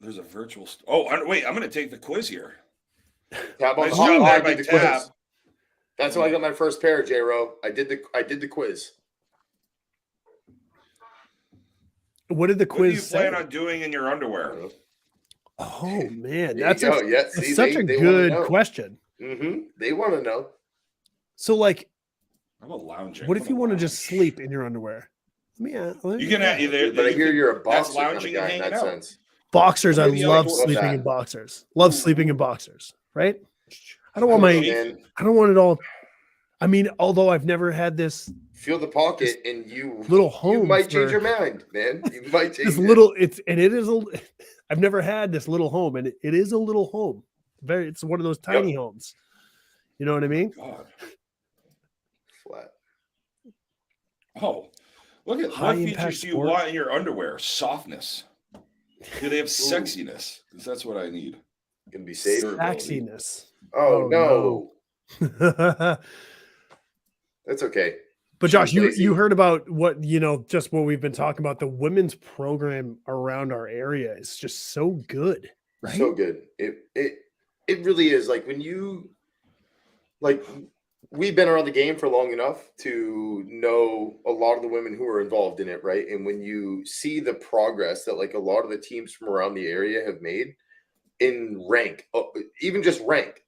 Speaker 1: There's a virtual. Wait, I'm going to take the quiz here.
Speaker 9: Tab on
Speaker 1: Nice
Speaker 9: the
Speaker 1: job
Speaker 9: hot. I
Speaker 1: there by
Speaker 9: did the
Speaker 1: Tab.
Speaker 9: quiz. That's how I got my first pair, J-Ro. I did the quiz.
Speaker 3: What did the
Speaker 1: What do you
Speaker 3: quiz say?
Speaker 1: plan on doing in your underwear?
Speaker 3: Oh man,
Speaker 9: There
Speaker 3: that's
Speaker 9: you go. Yeah,
Speaker 3: it's
Speaker 9: see,
Speaker 3: such a
Speaker 9: they wanna
Speaker 3: good
Speaker 9: know.
Speaker 3: question.
Speaker 9: Mm-hmm. They want to know.
Speaker 3: So, like,
Speaker 1: I'm a lounging.
Speaker 3: what if
Speaker 1: I'm
Speaker 3: you
Speaker 1: a
Speaker 3: want to
Speaker 1: lounge.
Speaker 3: just sleep in your underwear?
Speaker 1: You can have either.
Speaker 9: But I hear you're a
Speaker 1: that's
Speaker 9: boxer kind of
Speaker 1: lounging
Speaker 9: guy
Speaker 1: and
Speaker 9: in
Speaker 1: hanging
Speaker 9: that
Speaker 1: out.
Speaker 9: sense.
Speaker 3: boxers. I
Speaker 1: Maybe I
Speaker 3: love
Speaker 1: love
Speaker 3: sleeping
Speaker 9: that.
Speaker 3: in boxers. Love sleeping in boxers. Right? I don't want my.
Speaker 9: Man,
Speaker 3: I don't want it all. I mean, although I've never had this
Speaker 9: feel the pocket, and you
Speaker 3: little home.
Speaker 9: you might change
Speaker 3: for-
Speaker 9: your mind, man. You might change
Speaker 3: this
Speaker 9: it.
Speaker 3: little. It is a. I've never had this little home, and it is a little home. It's one of those tiny homes. You know what I mean?
Speaker 1: God.
Speaker 9: flat.
Speaker 1: Oh, look at
Speaker 3: High
Speaker 1: what
Speaker 3: impact
Speaker 1: features do you
Speaker 3: sport.
Speaker 1: want in your underwear? Softness. Do they have sexiness? Because that's what I need.
Speaker 9: Gonna be safe.
Speaker 3: Sexiness.
Speaker 9: Oh,
Speaker 3: Oh,
Speaker 9: no.
Speaker 3: But
Speaker 9: That's okay.
Speaker 3: Josh,
Speaker 9: She's lazy.
Speaker 3: you heard about what just what we've been talking about. The women's program around our area is just so good, right?
Speaker 9: So good. It really is. Like when you we've been around the game for long enough to know a lot of the women who are involved in it, right? And when you see the progress that like a lot of the teams from around the area have made in rank, even just rank,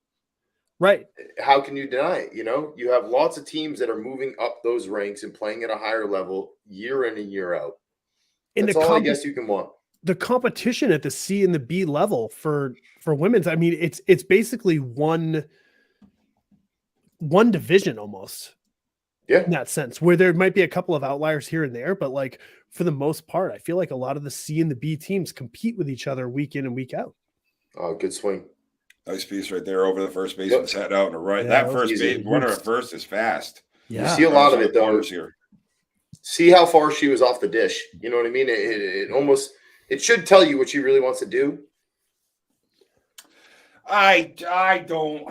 Speaker 3: Right.
Speaker 9: how can you deny it? You have lots of teams that are moving up those ranks and playing at a higher level year in and year out.
Speaker 3: And
Speaker 9: That's all I guess you can want.
Speaker 3: the competition at the C and the B level for women's, I mean, it's basically one division almost.
Speaker 9: Yeah.
Speaker 3: In that sense, where there might be a couple of outliers here and there, but like for the most part, I feel like a lot of the C and the B teams compete with each other week in and week out.
Speaker 9: Oh, good swing.
Speaker 1: Nice piece right there over the first baseman's head out and the right.
Speaker 3: Yeah,
Speaker 1: that
Speaker 3: that
Speaker 1: first
Speaker 9: was easy.
Speaker 1: base runner at first is fast.
Speaker 3: Yeah.
Speaker 9: You see a lot of
Speaker 1: Those are
Speaker 9: it
Speaker 1: the
Speaker 9: though.
Speaker 1: corners here.
Speaker 9: See how far she was off the dish. You know what I mean? It almost should tell you what she really wants to do.
Speaker 1: I don't.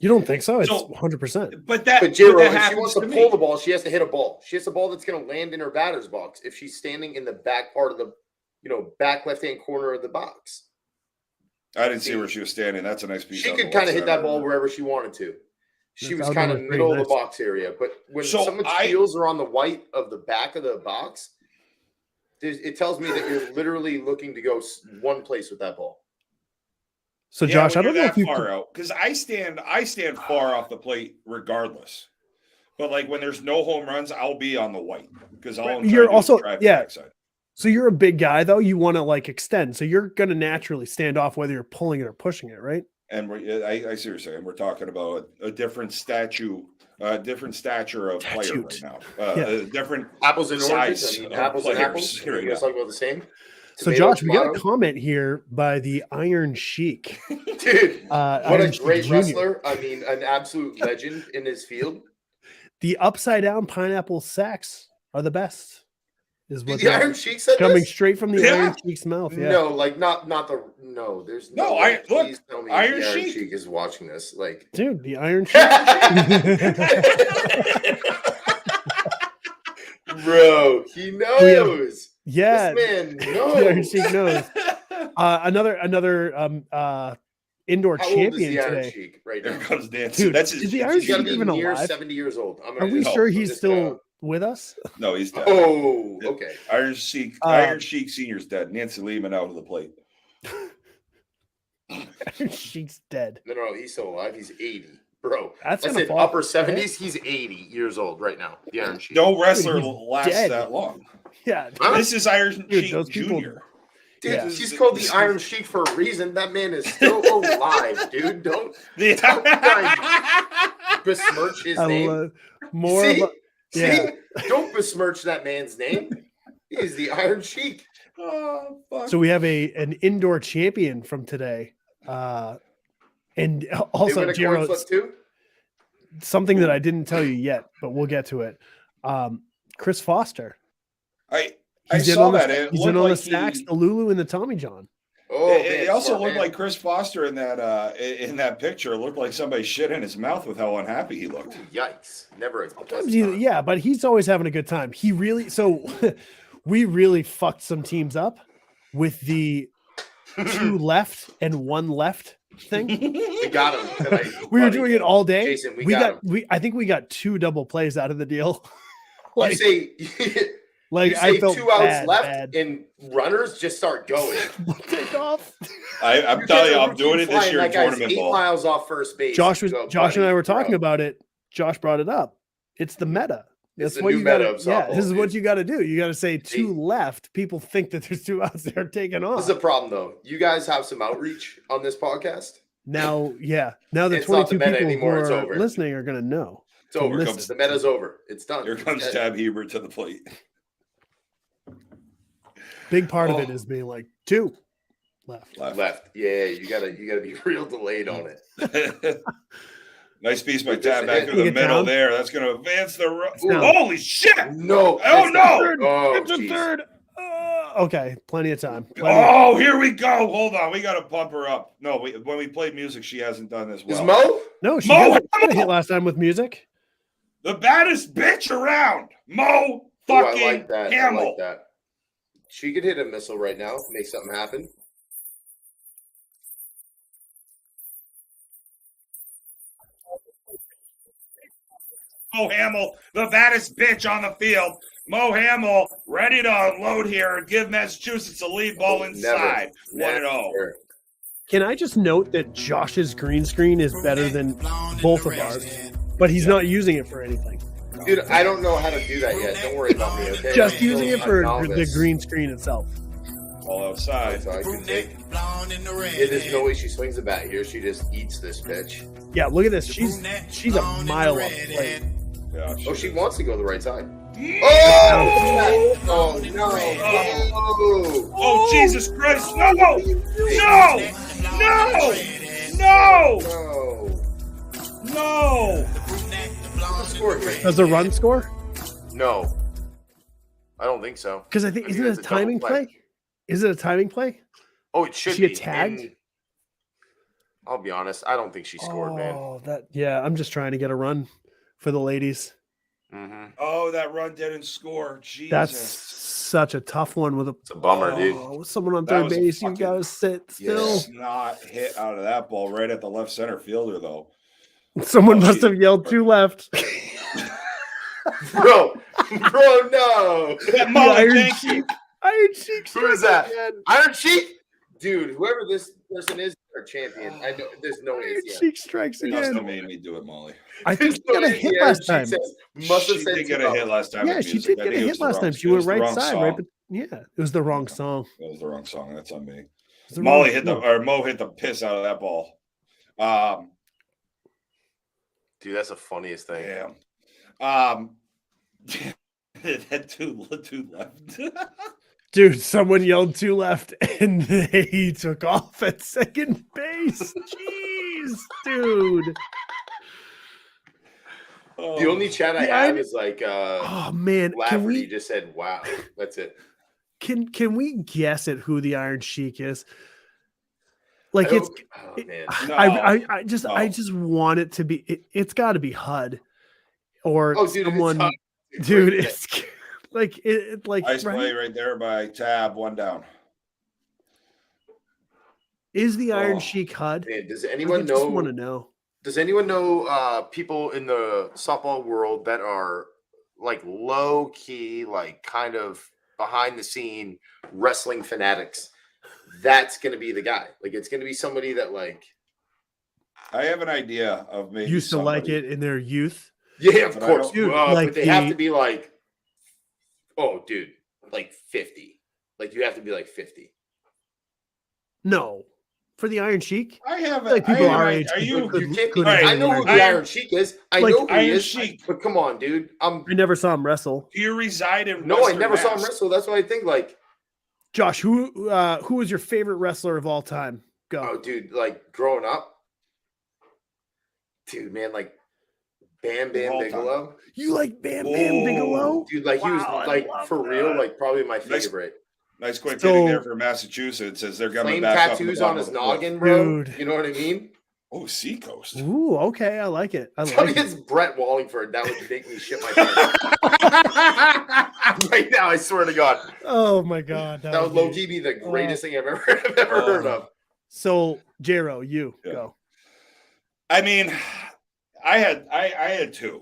Speaker 3: You don't think so? It's
Speaker 1: So-
Speaker 3: 100%.
Speaker 1: But that.
Speaker 9: But J-Ro,
Speaker 1: that
Speaker 9: if she
Speaker 1: happens
Speaker 9: wants to
Speaker 1: me.
Speaker 9: pull the ball, she has to hit a ball. She has a ball that's going to land in her batter's box if she's standing in the back part of the, back left-hand corner of the box.
Speaker 1: I didn't see where she was standing. That's a nice piece.
Speaker 9: She
Speaker 1: out
Speaker 9: could
Speaker 1: the
Speaker 9: kind
Speaker 1: left
Speaker 9: of hit that
Speaker 1: center.
Speaker 9: ball wherever she wanted to. She
Speaker 3: This
Speaker 9: was
Speaker 3: outdoor
Speaker 9: kind of
Speaker 3: was pretty
Speaker 9: middle of
Speaker 3: nice.
Speaker 9: the box area. But when
Speaker 1: So
Speaker 9: so much
Speaker 1: I-
Speaker 9: heels are on the white of the back of the box, it tells me that you're literally looking to go one place with that ball.
Speaker 3: So
Speaker 1: Yeah,
Speaker 3: Josh, I
Speaker 1: when
Speaker 3: don't
Speaker 1: you're
Speaker 3: know if
Speaker 1: that
Speaker 3: you
Speaker 1: far
Speaker 3: could,
Speaker 1: out because I stand far off the plate regardless. But like when there's no home runs, I'll be on the white because all I'm trying
Speaker 3: you're
Speaker 1: to do
Speaker 3: also
Speaker 1: is drive
Speaker 3: yeah.
Speaker 1: the backside.
Speaker 3: So you're a big guy though. You want to like extend, so you're going to naturally stand off whether you're pulling it or pushing it, right?
Speaker 1: And I see what you're saying. We're talking about a different stature of player right now. A different
Speaker 9: Apples and oranges.
Speaker 1: size
Speaker 9: I mean,
Speaker 1: of
Speaker 9: apples and
Speaker 1: players
Speaker 9: apples.
Speaker 1: right
Speaker 9: You guys
Speaker 1: now.
Speaker 9: talk about the same.
Speaker 3: So
Speaker 9: Tomato,
Speaker 3: Josh, we got a
Speaker 9: tomato?
Speaker 3: comment here by the Iron Sheik.
Speaker 9: Dude, what
Speaker 3: Iron
Speaker 9: a
Speaker 3: Sheik
Speaker 9: great
Speaker 3: Jr.
Speaker 9: wrestler. I mean, an absolute legend in his field.
Speaker 3: The upside down pineapple sacks are the best. Is what
Speaker 9: The Iron Sheik said
Speaker 3: coming
Speaker 9: this?
Speaker 3: straight from the
Speaker 1: Yeah.
Speaker 3: Iron Sheik's mouth. Yeah.
Speaker 9: No, like not the no. There's
Speaker 1: No,
Speaker 9: way.
Speaker 1: look,
Speaker 9: Please tell me
Speaker 1: Iron
Speaker 9: the Iron
Speaker 1: Sheik.
Speaker 9: Sheik is watching this. Like,
Speaker 3: Dude, the Iron Sheik.
Speaker 9: bro, he knows.
Speaker 3: Yeah.
Speaker 9: This man
Speaker 3: The Iron
Speaker 9: knows.
Speaker 3: Sheik knows. Another indoor
Speaker 9: How old is
Speaker 3: champion
Speaker 9: the Iron
Speaker 3: today.
Speaker 9: Sheik right
Speaker 1: There
Speaker 9: now?
Speaker 1: comes Nancy.
Speaker 3: Dude,
Speaker 1: That's
Speaker 3: is
Speaker 1: his.
Speaker 3: the
Speaker 1: that's
Speaker 3: Iron
Speaker 1: his
Speaker 9: He's got to
Speaker 3: Sheik
Speaker 9: be
Speaker 3: even
Speaker 9: near
Speaker 3: alive?
Speaker 9: 70 years old. I'm
Speaker 3: Are
Speaker 9: gonna
Speaker 3: we
Speaker 9: just-
Speaker 3: sure
Speaker 9: I'm
Speaker 3: he's
Speaker 9: just
Speaker 3: still
Speaker 9: gonna-
Speaker 3: with us?
Speaker 1: No, he's dead.
Speaker 9: Oh, okay.
Speaker 1: Iron Sheik. Iron Sheik Senior's dead. Nancy Lehman out of the plate.
Speaker 3: Iron Sheik's dead.
Speaker 9: No, he's still alive. He's 80, bro.
Speaker 3: That's
Speaker 9: I
Speaker 3: gonna
Speaker 9: said
Speaker 3: fall.
Speaker 9: upper 70s. He's 80 years old right now. The Iron Sheik.
Speaker 1: No wrestler
Speaker 3: he's
Speaker 1: lasts
Speaker 3: dead.
Speaker 1: that long.
Speaker 3: Yeah.
Speaker 9: Huh?
Speaker 1: This is Iron
Speaker 3: Dude,
Speaker 1: Sheik
Speaker 3: those people-
Speaker 1: Junior.
Speaker 9: Dude,
Speaker 3: Yeah.
Speaker 9: he's called the Iron Sheik for a reason. That man is still alive, dude. Don't besmirch his
Speaker 3: I
Speaker 9: name.
Speaker 3: love more.
Speaker 9: See?
Speaker 3: lo-
Speaker 9: See?
Speaker 3: Yeah.
Speaker 9: Don't besmirch that man's name. He is the Iron Sheik.
Speaker 1: Oh, fuck.
Speaker 3: So we have an indoor champion from today. And
Speaker 9: They
Speaker 3: also,
Speaker 9: win a coin
Speaker 3: Jero,
Speaker 9: flip too?
Speaker 3: something that I didn't tell you yet, but we'll get to it. Chris Foster.
Speaker 1: I
Speaker 3: He's in
Speaker 1: saw
Speaker 3: on the,
Speaker 1: that. It
Speaker 3: he's
Speaker 1: looked
Speaker 3: in on
Speaker 1: like
Speaker 3: the sacks,
Speaker 1: he-
Speaker 3: the Lulu, and the Tommy John.
Speaker 9: Oh,
Speaker 1: it also
Speaker 9: smart
Speaker 1: looked
Speaker 9: man.
Speaker 1: like Chris Foster in that picture. It looked like somebody shit in his mouth with how unhappy he looked.
Speaker 9: Ooh, yikes. Never a
Speaker 3: Sometimes
Speaker 9: pleasant
Speaker 3: he,
Speaker 9: time.
Speaker 3: yeah, but he's always having a good time. He really we really fucked some teams up with the 2 left and 1 left thing.
Speaker 9: We got him tonight.
Speaker 3: We were
Speaker 9: buddy.
Speaker 3: doing it all day.
Speaker 9: Jason, we got him.
Speaker 3: I think we got 2 double plays out of the deal.
Speaker 9: You say,
Speaker 3: Like
Speaker 9: you
Speaker 3: I
Speaker 9: say
Speaker 3: felt
Speaker 9: 2 outs
Speaker 3: bad,
Speaker 9: left
Speaker 3: bad.
Speaker 9: and runners just start going.
Speaker 3: Take off.
Speaker 1: I'm
Speaker 9: You're
Speaker 1: telling you,
Speaker 9: getting a
Speaker 1: I'm doing
Speaker 9: routine
Speaker 1: it this
Speaker 9: flying,
Speaker 1: year in
Speaker 9: that guy's
Speaker 1: tournament
Speaker 9: 8
Speaker 1: ball.
Speaker 9: miles off first base.
Speaker 3: Josh
Speaker 9: You go,
Speaker 3: and
Speaker 9: buddy,
Speaker 3: I were talking
Speaker 9: bro.
Speaker 3: about it. Josh brought it up. It's the meta.
Speaker 9: It's
Speaker 3: That's
Speaker 9: the
Speaker 3: what
Speaker 9: new
Speaker 3: you got
Speaker 9: meta
Speaker 3: to.
Speaker 9: of
Speaker 3: Yeah,
Speaker 9: softball,
Speaker 3: this is what
Speaker 9: dude.
Speaker 3: you got to do. You got to say 2
Speaker 9: See?
Speaker 3: left. People think that there's 2 outs. They're taking off.
Speaker 9: This is a problem, though. You guys have some outreach on this podcast.
Speaker 3: Now, yeah. Now the
Speaker 9: It's not the
Speaker 3: 22
Speaker 9: meta
Speaker 3: people
Speaker 9: anymore,
Speaker 3: who
Speaker 9: it's
Speaker 3: are
Speaker 9: over.
Speaker 3: listening are going to know.
Speaker 9: It's over.
Speaker 3: listen.
Speaker 9: The meta's over. It's done.
Speaker 1: Here comes
Speaker 9: It's
Speaker 1: Tab Hebert to the plate.
Speaker 3: Big part of it
Speaker 9: Oh.
Speaker 3: is being like 2 left.
Speaker 9: left. Yeah, you gotta be real delayed on it.
Speaker 1: Nice piece by
Speaker 9: Just
Speaker 1: Tab back
Speaker 9: hit.
Speaker 1: through the
Speaker 3: Get
Speaker 1: middle
Speaker 3: down.
Speaker 1: there. That's going to advance the.
Speaker 3: down.
Speaker 1: Holy shit!
Speaker 9: No.
Speaker 1: Oh,
Speaker 9: it's
Speaker 1: no!
Speaker 9: the third. Oh,
Speaker 3: It's a
Speaker 9: geez.
Speaker 3: third. Okay, plenty of time.
Speaker 1: Oh, here we go. Hold on. We got to pump her up. No, when we played music, she hasn't done this
Speaker 9: Is
Speaker 1: well.
Speaker 9: Mo?
Speaker 3: No, she
Speaker 1: Mo,
Speaker 3: got a hit last time with music.
Speaker 1: The baddest bitch around. Mo
Speaker 9: Ooh,
Speaker 1: fucking
Speaker 9: I like that. I
Speaker 1: Hamill.
Speaker 9: like that. She could hit a missile right now, make something happen.
Speaker 1: Mo Hamill, the baddest bitch on the field. Mo Hamill, ready to unload here and give Massachusetts a lead ball inside. 1-0.
Speaker 9: Never.
Speaker 3: Can I just note that Josh's green screen is better than both of ours, but he's not using it for anything.
Speaker 9: Dude, I don't know how to do that yet. Don't worry about me, okay?
Speaker 3: Just
Speaker 9: I'm
Speaker 3: using
Speaker 9: still
Speaker 3: it for
Speaker 9: a
Speaker 3: the
Speaker 9: novice.
Speaker 3: green screen itself.
Speaker 1: All outside.
Speaker 9: So I can take. Yeah, there's no way she swings the bat here. She just eats this pitch.
Speaker 3: Yeah, look at this. She's a mile off the plate.
Speaker 1: Yeah,
Speaker 9: Oh, she wants to go the right side.
Speaker 1: Oh!
Speaker 9: Oh no! Oh,
Speaker 1: Oh, Jesus Christ. No! No! No! No!
Speaker 9: no!
Speaker 1: No!
Speaker 9: What's the score here?
Speaker 3: Does the run score?
Speaker 9: No, I don't think so.
Speaker 3: Because I think
Speaker 9: I
Speaker 3: isn't
Speaker 9: think
Speaker 3: it a
Speaker 9: it's a double
Speaker 3: timing
Speaker 9: play.
Speaker 3: play? Is it a timing play?
Speaker 9: Oh, it should
Speaker 3: She
Speaker 9: be
Speaker 3: get tagged?
Speaker 9: And I'll be honest. I don't think she scored, man.
Speaker 3: Oh, yeah. I'm just trying to get a run for the ladies.
Speaker 9: Mm-hmm.
Speaker 1: Oh, that run didn't score. Jesus.
Speaker 3: That's such a tough one with
Speaker 9: It's a bummer, dude.
Speaker 3: with someone on
Speaker 1: That
Speaker 3: third
Speaker 1: was a
Speaker 3: base. You
Speaker 1: fucking-
Speaker 3: gotta sit still.
Speaker 1: It's not hit out of that ball right at the left center fielder, though.
Speaker 3: Someone
Speaker 1: Oh,
Speaker 3: must
Speaker 1: she's-
Speaker 3: have yelled 2 left.
Speaker 9: Bro, no.
Speaker 1: That Molly
Speaker 3: Iron
Speaker 1: Jenkins.
Speaker 3: Sheik. Iron Sheik.
Speaker 9: Who is that?
Speaker 3: again.
Speaker 9: Iron Sheik? Dude, whoever this person is, our champion. I know there's no
Speaker 3: Iron
Speaker 9: ACM.
Speaker 3: Sheik strikes
Speaker 1: Dustin
Speaker 3: again.
Speaker 1: made me do it, Molly.
Speaker 3: I think she got a hit
Speaker 9: Iron
Speaker 3: last
Speaker 9: Sheik
Speaker 3: time.
Speaker 9: says, must have
Speaker 1: She
Speaker 9: said
Speaker 1: did get a hit last time.
Speaker 3: Yeah,
Speaker 1: with
Speaker 3: she
Speaker 1: music.
Speaker 3: did
Speaker 1: I
Speaker 3: get a
Speaker 1: think it
Speaker 3: hit
Speaker 1: was the
Speaker 3: last
Speaker 1: wrong-
Speaker 3: time. She
Speaker 1: it
Speaker 3: went
Speaker 1: was the
Speaker 3: right
Speaker 1: wrong
Speaker 3: side,
Speaker 1: song.
Speaker 3: right? But yeah, it was the wrong song.
Speaker 1: That was the wrong song. That's on me.
Speaker 3: It was the
Speaker 1: Molly
Speaker 3: wrong
Speaker 1: hit the
Speaker 3: song.
Speaker 1: or Mo hit the piss out of that ball.
Speaker 9: Dude, that's the funniest thing.
Speaker 1: Yeah. That two left.
Speaker 3: Dude, someone yelled two left and he took off at second base. Jeez, dude.
Speaker 9: The only chat I
Speaker 3: Yeah,
Speaker 9: have is like
Speaker 3: Oh man, can
Speaker 9: Lafferty
Speaker 3: we
Speaker 9: just said, wow. That's it.
Speaker 3: can we guess at who the Iron Sheik is? Like
Speaker 9: I
Speaker 3: it's
Speaker 9: hope- oh, man.
Speaker 1: No,
Speaker 3: I just
Speaker 1: no.
Speaker 3: want it to be it's got to be HUD or
Speaker 9: Oh, dude,
Speaker 3: someone.
Speaker 9: it's
Speaker 3: Dude,
Speaker 9: great.
Speaker 3: it's like it like
Speaker 1: Ice
Speaker 3: right?
Speaker 1: play right there by Tab, one down.
Speaker 3: Is the Iron
Speaker 1: Oh,
Speaker 3: Sheik HUD?
Speaker 9: Man, does
Speaker 3: I
Speaker 9: anyone
Speaker 3: just want to
Speaker 9: know?
Speaker 3: know.
Speaker 9: Does anyone know people in the softball world that are like low key, like kind of behind the scene wrestling fanatics? That's gonna be the guy. Like it's gonna be somebody that like
Speaker 1: I have an idea of maybe
Speaker 3: Used to like
Speaker 1: somebody.
Speaker 3: it in their youth.
Speaker 9: yeah, of
Speaker 1: But I
Speaker 9: course.
Speaker 1: don't-
Speaker 3: Dude,
Speaker 9: but
Speaker 3: like
Speaker 9: they have
Speaker 3: the-
Speaker 9: to be like, oh, dude, like 50. Like you have to be like 50.
Speaker 3: No, for the Iron Sheik.
Speaker 1: I have
Speaker 3: Like
Speaker 1: I
Speaker 3: people
Speaker 1: have
Speaker 3: our
Speaker 1: an-
Speaker 3: age
Speaker 1: Are
Speaker 3: could-
Speaker 1: you?
Speaker 3: could-
Speaker 9: You can't be,
Speaker 3: could
Speaker 1: Alright,
Speaker 9: I know who the
Speaker 1: Iron-
Speaker 9: Iron Sheik is. I
Speaker 3: like
Speaker 9: know who he
Speaker 1: Iron
Speaker 9: is.
Speaker 1: Sheik.
Speaker 9: But come on, dude.
Speaker 3: I never saw him wrestle.
Speaker 1: Do you reside in?
Speaker 9: No, I
Speaker 1: Western
Speaker 9: never saw him
Speaker 1: Mass?
Speaker 9: wrestle. That's why I think like,
Speaker 3: Josh, who was your favorite wrestler of all time? Go.
Speaker 9: oh, dude, like growing up, dude, man, like Bam Bam
Speaker 1: All time.
Speaker 9: Bigelow,
Speaker 3: You like Bam Bam
Speaker 1: Oh,
Speaker 3: Bigelow?
Speaker 9: dude, like he was
Speaker 3: Wow, I
Speaker 9: like
Speaker 3: love
Speaker 9: for real,
Speaker 3: that.
Speaker 9: like probably my
Speaker 1: Nice.
Speaker 9: favorite.
Speaker 1: Nice quick
Speaker 3: So-
Speaker 1: hitting there for Massachusetts as they're coming
Speaker 9: Flame
Speaker 1: back up in the
Speaker 9: tattoos on
Speaker 1: bottom
Speaker 9: his
Speaker 1: of the fourth.
Speaker 9: noggin, bro.
Speaker 3: Dude.
Speaker 9: You know what I mean?
Speaker 1: Oh, Seacoast.
Speaker 3: Ooh, okay, I like it. I
Speaker 9: Tell me
Speaker 3: like it.
Speaker 9: it's Brett Wallingford. That would make me shit my pants. Right now, I swear to God,
Speaker 3: Oh my god,
Speaker 9: that would
Speaker 3: be-
Speaker 9: low key be the greatest thing I've ever heard of.
Speaker 3: So, Jero, you
Speaker 1: Yeah.
Speaker 3: go.
Speaker 1: I mean, I had two.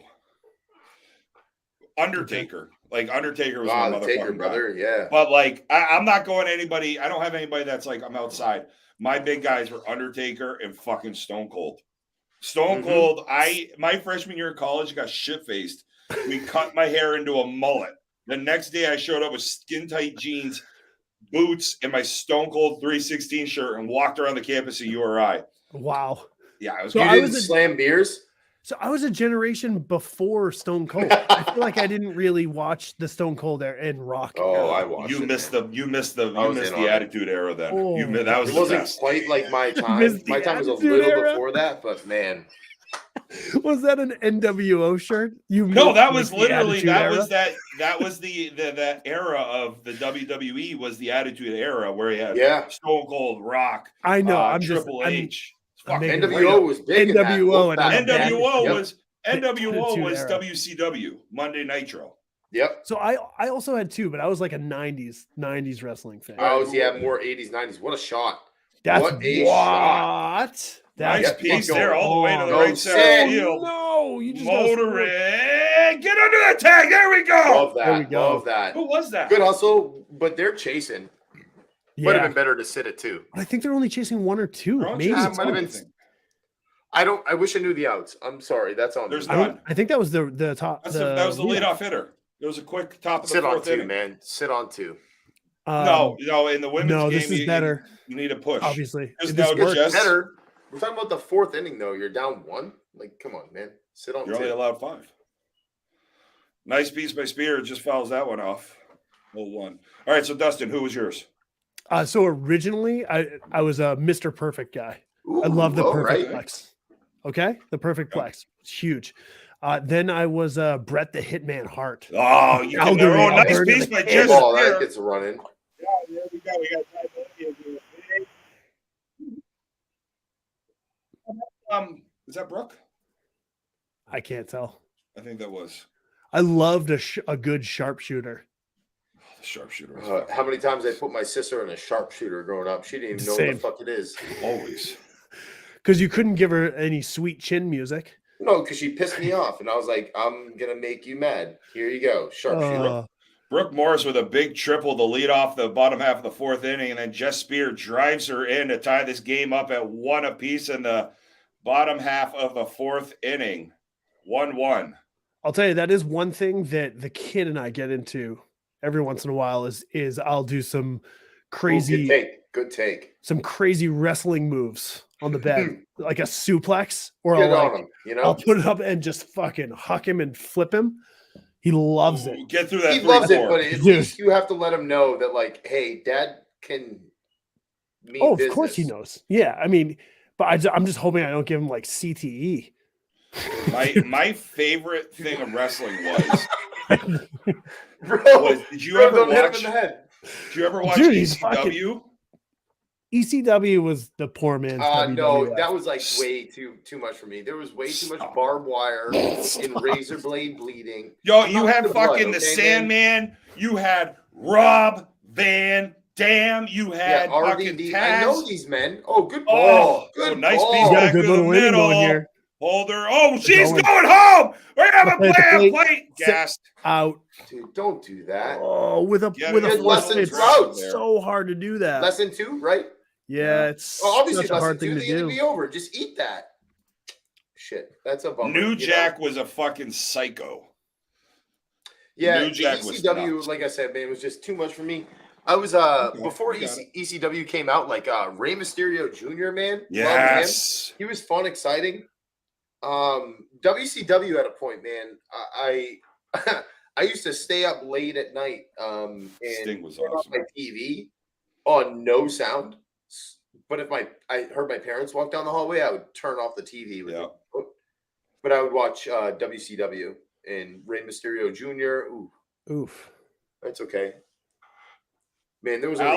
Speaker 1: Undertaker. Like Undertaker was
Speaker 9: Wow,
Speaker 1: my
Speaker 9: the
Speaker 1: motherfucking
Speaker 9: Taker
Speaker 1: guy.
Speaker 9: brother, yeah.
Speaker 1: But like, I'm not going anybody. I don't have anybody that's like I'm outside. My big guys were Undertaker and fucking Stone Cold. Stone
Speaker 9: Mhm.
Speaker 1: Cold. My freshman year of college got shit faced. We cut my hair into a mullet. The next day, I showed up with skin tight jeans, boots, and my Stone Cold 316 shirt, and walked around the campus of URI.
Speaker 3: Wow.
Speaker 1: Yeah, I was.
Speaker 3: So
Speaker 9: You
Speaker 3: I
Speaker 9: didn't
Speaker 3: was a-
Speaker 9: slam beers?
Speaker 3: So I was a generation before Stone Cold. I feel like I didn't really watch the Stone Cold era and Rock.
Speaker 9: Oh,
Speaker 3: era.
Speaker 9: I watched
Speaker 1: You
Speaker 9: it,
Speaker 1: missed
Speaker 9: man.
Speaker 1: you missed the
Speaker 9: I was in on it.
Speaker 1: Attitude Era. Then
Speaker 3: Oh,
Speaker 1: that was
Speaker 9: It
Speaker 1: the
Speaker 9: wasn't
Speaker 1: best.
Speaker 9: quite like my time.
Speaker 3: missed the
Speaker 9: My time was a
Speaker 3: Attitude
Speaker 9: little
Speaker 3: Era.
Speaker 9: before that, but man,
Speaker 3: Was that an NWO shirt? You
Speaker 1: No,
Speaker 3: missed,
Speaker 1: that
Speaker 3: like,
Speaker 1: was
Speaker 3: the
Speaker 1: literally
Speaker 3: Attitude Era?
Speaker 1: that was that era of the WWE was the Attitude Era where he had
Speaker 9: yeah.
Speaker 1: Stone Cold, Rock,
Speaker 3: I know. I'm just
Speaker 1: Triple
Speaker 3: I'm-
Speaker 1: H.
Speaker 3: I'm
Speaker 1: Fucking
Speaker 3: making-
Speaker 9: NWO was big. in that.
Speaker 3: NWO and
Speaker 9: Wolfpack.
Speaker 3: I'm bad.
Speaker 1: NWO
Speaker 9: Yep.
Speaker 1: was NWO
Speaker 3: Attitude
Speaker 1: was
Speaker 3: Era.
Speaker 1: WCW Monday Nitro.
Speaker 9: Yep.
Speaker 3: So I also had two, but I was like a 90s wrestling fan.
Speaker 9: I was more 80s, 90s. What a shot.
Speaker 3: That's
Speaker 9: what a shot.
Speaker 3: what?
Speaker 1: Nice
Speaker 9: Yeah,
Speaker 1: piece
Speaker 9: keep
Speaker 1: there,
Speaker 9: going.
Speaker 1: all the way to the
Speaker 9: Go
Speaker 1: right side of
Speaker 9: set.
Speaker 1: the field.
Speaker 3: No, you just got
Speaker 1: Motor it. Get under the tag. There we go.
Speaker 9: Love
Speaker 3: There we
Speaker 9: that.
Speaker 3: go.
Speaker 9: Love that.
Speaker 1: Who was that?
Speaker 9: Good hustle, but they're chasing. Would have
Speaker 3: Yeah,
Speaker 9: been better to sit at two.
Speaker 3: I think they're only chasing one or two.
Speaker 1: Ron
Speaker 3: Maybe
Speaker 1: Johnson
Speaker 9: might have been-
Speaker 1: anything.
Speaker 9: I wish I knew the outs. I'm sorry. That's on
Speaker 1: There's
Speaker 9: me.
Speaker 1: none.
Speaker 3: I think that was the top.
Speaker 1: That was the
Speaker 3: leadoff.
Speaker 1: leadoff hitter. It was a quick top of the
Speaker 9: Sit on
Speaker 1: fourth
Speaker 9: two,
Speaker 1: inning.
Speaker 9: man. Sit on two.
Speaker 1: No, in the women's
Speaker 3: no,
Speaker 1: game,
Speaker 3: this is better.
Speaker 1: You need a push.
Speaker 3: Obviously,
Speaker 1: There's
Speaker 3: this
Speaker 1: no
Speaker 3: works.
Speaker 1: just-
Speaker 9: Better. We're talking about the fourth inning, though. You're down one. Like, come on, man. Sit on
Speaker 1: You're only
Speaker 9: two.
Speaker 1: allowed 5. Nice piece by Spear. Just fouls that one off. 0-1. All right, so Dustin, who was yours?
Speaker 3: So originally, I was a Mr. Perfect guy.
Speaker 9: Ooh,
Speaker 3: I love the
Speaker 9: all
Speaker 3: perfect
Speaker 9: right.
Speaker 3: plex. Okay, the perfect
Speaker 1: Yeah.
Speaker 3: plex. It's huge. Then I was Brett the Hitman Hart.
Speaker 1: Oh, you can
Speaker 3: Calgary,
Speaker 1: oh, nice
Speaker 3: Alberta,
Speaker 1: piece
Speaker 3: the
Speaker 1: by
Speaker 3: Kid.
Speaker 1: Jess
Speaker 9: Oh, that
Speaker 1: Spear.
Speaker 9: gets a run in.
Speaker 1: Yeah, there we go. We got is that Brooke?
Speaker 3: I can't tell.
Speaker 1: I think that was
Speaker 3: I loved a good sharpshooter.
Speaker 1: the sharpshooter. Was
Speaker 9: How many times I put my sister in a sharpshooter growing up? She didn't even know what
Speaker 3: Same.
Speaker 9: the fuck it is.
Speaker 1: always.
Speaker 3: Because you couldn't give her any sweet chin music.
Speaker 9: No, because she pissed me off, and I was like, "I'm gonna make you mad. Here you go, sharpshooter."
Speaker 1: Brooke Morris with a big triple to lead off the bottom half of the fourth inning, and then Jess Spear drives her in to tie this game up at 1 apiece in the bottom half of the fourth inning. 1-1.
Speaker 3: I'll tell you, that is one thing that the kid and I get into every once in a while is I'll do some crazy,
Speaker 9: Good take.
Speaker 3: some crazy wrestling moves on the bed, like a suplex, or
Speaker 9: Get
Speaker 3: I'll,
Speaker 9: on
Speaker 3: like,
Speaker 9: him, you know.
Speaker 3: I'll put it up and just fucking huck him and flip him. He loves it.
Speaker 1: Get through that.
Speaker 9: He loves it,
Speaker 1: 3-4.
Speaker 9: but at least you have to let him know that, like, hey, Dad can mean
Speaker 3: Oh, of
Speaker 9: business.
Speaker 3: course he knows. Yeah, I mean, but I'm just hoping I don't give him like CTE.
Speaker 1: My favorite thing of wrestling was
Speaker 9: Bro,
Speaker 1: did you
Speaker 9: bro,
Speaker 1: ever
Speaker 9: don't hit him
Speaker 1: watch
Speaker 9: in the head.
Speaker 1: Did you ever watch
Speaker 3: Dude, he's
Speaker 1: ECW?
Speaker 3: ECW was the poor man's
Speaker 9: No,
Speaker 3: WWF.
Speaker 9: that was like way too much for me. There was way too much barbed wire and razor blade bleeding.
Speaker 1: Yo,
Speaker 9: I'm
Speaker 1: you
Speaker 9: not
Speaker 1: had
Speaker 9: into blood,
Speaker 1: fucking the
Speaker 9: okay,
Speaker 1: Sandman. You had Rob Van Dam. You had
Speaker 9: Yeah,
Speaker 1: fucking
Speaker 9: RVD.
Speaker 1: Taz.
Speaker 9: I know these men. Oh, good ball. Good
Speaker 1: nice
Speaker 9: ball.
Speaker 1: piece
Speaker 3: You got a
Speaker 1: back
Speaker 3: good
Speaker 1: to the
Speaker 3: little inning going
Speaker 1: middle.
Speaker 3: here.
Speaker 1: Holder. Oh, she's
Speaker 3: going.
Speaker 1: going home. We're gonna
Speaker 3: Play at the
Speaker 1: play a
Speaker 3: plate.
Speaker 1: plate.
Speaker 3: Sit.
Speaker 1: Gassed.
Speaker 3: Out.
Speaker 9: Dude, don't do that.
Speaker 3: Oh, with a
Speaker 1: Yeah,
Speaker 3: with a
Speaker 1: good
Speaker 3: flush,
Speaker 9: lessons,
Speaker 3: it's
Speaker 9: routes.
Speaker 3: so hard to do that.
Speaker 9: Lesson 2, right?
Speaker 3: Yeah, it's
Speaker 9: Well, obviously,
Speaker 3: such a
Speaker 9: lesson
Speaker 3: hard
Speaker 9: 2,
Speaker 3: thing to
Speaker 9: the end
Speaker 3: do.
Speaker 9: be over. Just eat that. Shit, that's a bummer.
Speaker 1: New
Speaker 9: you
Speaker 1: Jack
Speaker 9: know?
Speaker 1: was a fucking psycho.
Speaker 9: Yeah,
Speaker 1: New
Speaker 9: the
Speaker 1: Jack was
Speaker 9: ECW,
Speaker 1: nuts.
Speaker 9: like I said, man, was just too much for me. I was before
Speaker 1: I got
Speaker 9: ECW came out, like Rey Mysterio Jr. Man, loved him.
Speaker 1: Yes.
Speaker 9: He was fun, exciting. WCW at a point, man. I I used to stay up late at night and
Speaker 1: Sting was
Speaker 9: turn off
Speaker 1: awesome.
Speaker 9: my TV on no sound. But if I heard my parents walk down the hallway, I would turn off the TV. With
Speaker 1: Yeah.
Speaker 9: it. But I would watch WCW and Rey Mysterio Jr. Ooh,
Speaker 3: Oof.
Speaker 9: that's okay. Man, there was only-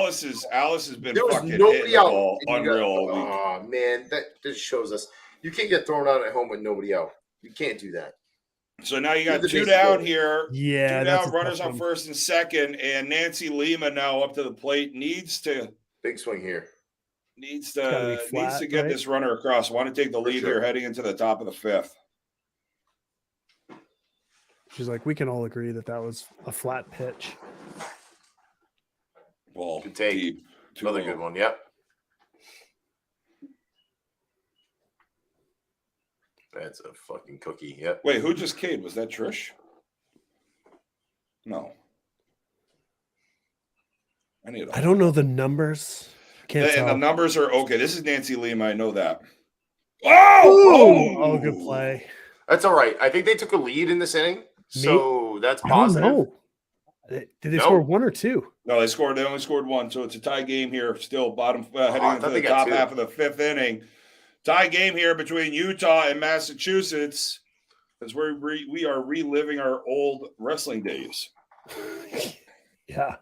Speaker 1: Alice has been
Speaker 9: there was
Speaker 1: fucking hitting
Speaker 9: nobody
Speaker 1: the
Speaker 9: out.
Speaker 1: ball
Speaker 9: and you got-
Speaker 1: unreal all week.
Speaker 9: Oh man, that just shows us you can't get thrown out at home with nobody out. You can't do that.
Speaker 1: So now you got
Speaker 9: the
Speaker 1: 2
Speaker 9: basic
Speaker 1: down
Speaker 9: goal.
Speaker 1: here.
Speaker 3: Yeah,
Speaker 1: 2
Speaker 3: that's
Speaker 1: down,
Speaker 3: a
Speaker 1: runners
Speaker 3: tough
Speaker 1: on
Speaker 3: one.
Speaker 1: first and second, and Nancy Lima now up to the plate needs to
Speaker 9: Big swing here.
Speaker 3: gotta be flat,
Speaker 1: get
Speaker 3: right?
Speaker 1: this runner across. Want to take the lead
Speaker 9: sure.
Speaker 1: here heading into the top of the 5th.
Speaker 3: She's like, we can all agree that was a flat pitch.
Speaker 1: Ball
Speaker 9: Good take.
Speaker 1: deep. Too
Speaker 9: Another
Speaker 1: low.
Speaker 9: good one. Yep. That's a fucking cookie. Yep.
Speaker 1: Wait, who just K'd? Was that Trish? No. I need.
Speaker 3: I don't know the numbers. Can't
Speaker 1: And the
Speaker 3: tell.
Speaker 1: numbers are okay. This is Nancy Lima. I know that. Oh,
Speaker 3: Oh, good play.
Speaker 9: That's all right. I think they took a lead in this inning, so that's
Speaker 3: I don't
Speaker 9: positive.
Speaker 3: know. Did they
Speaker 9: No.
Speaker 3: score 1 or 2?
Speaker 1: No, they only scored 1, so it's a tie game here. Still bottom heading
Speaker 9: I
Speaker 1: into
Speaker 9: thought they
Speaker 1: the
Speaker 9: got
Speaker 1: top
Speaker 9: 2.
Speaker 1: half of the 5th inning. Tie game here between Utah and Massachusetts, as we are reliving our old wrestling days.
Speaker 3: Yeah.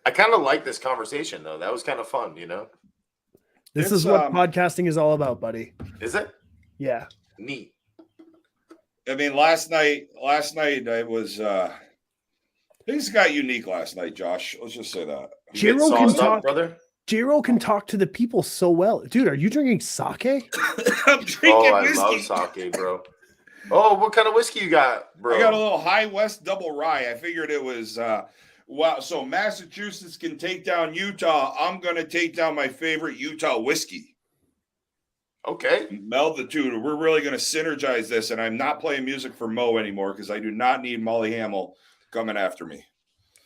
Speaker 9: I kind of like this conversation though. That was kind of fun, you know.
Speaker 3: This
Speaker 1: It's,
Speaker 3: is what podcasting is all about, buddy.
Speaker 9: Is it
Speaker 3: Yeah.
Speaker 9: neat?
Speaker 1: I mean, last night it was things got unique last night, Josh. Let's just say that.
Speaker 9: You get
Speaker 3: Jiro can
Speaker 9: sauced up,
Speaker 3: talk.
Speaker 9: brother.
Speaker 3: Jiro can talk to the people so well. Dude, are you drinking sake?
Speaker 1: I'm drinking
Speaker 9: Oh, I
Speaker 1: whiskey.
Speaker 9: love sake, bro. Oh, what kind of whiskey you got, bro?
Speaker 1: I got a little High West double rye. I figured it was wow. So Massachusetts can take down Utah. I'm gonna take down my favorite Utah whiskey.
Speaker 9: Okay.
Speaker 1: Meld the two. We're really gonna synergize this, and I'm not playing music for Mo anymore because I do not need Molly Hamill coming after me.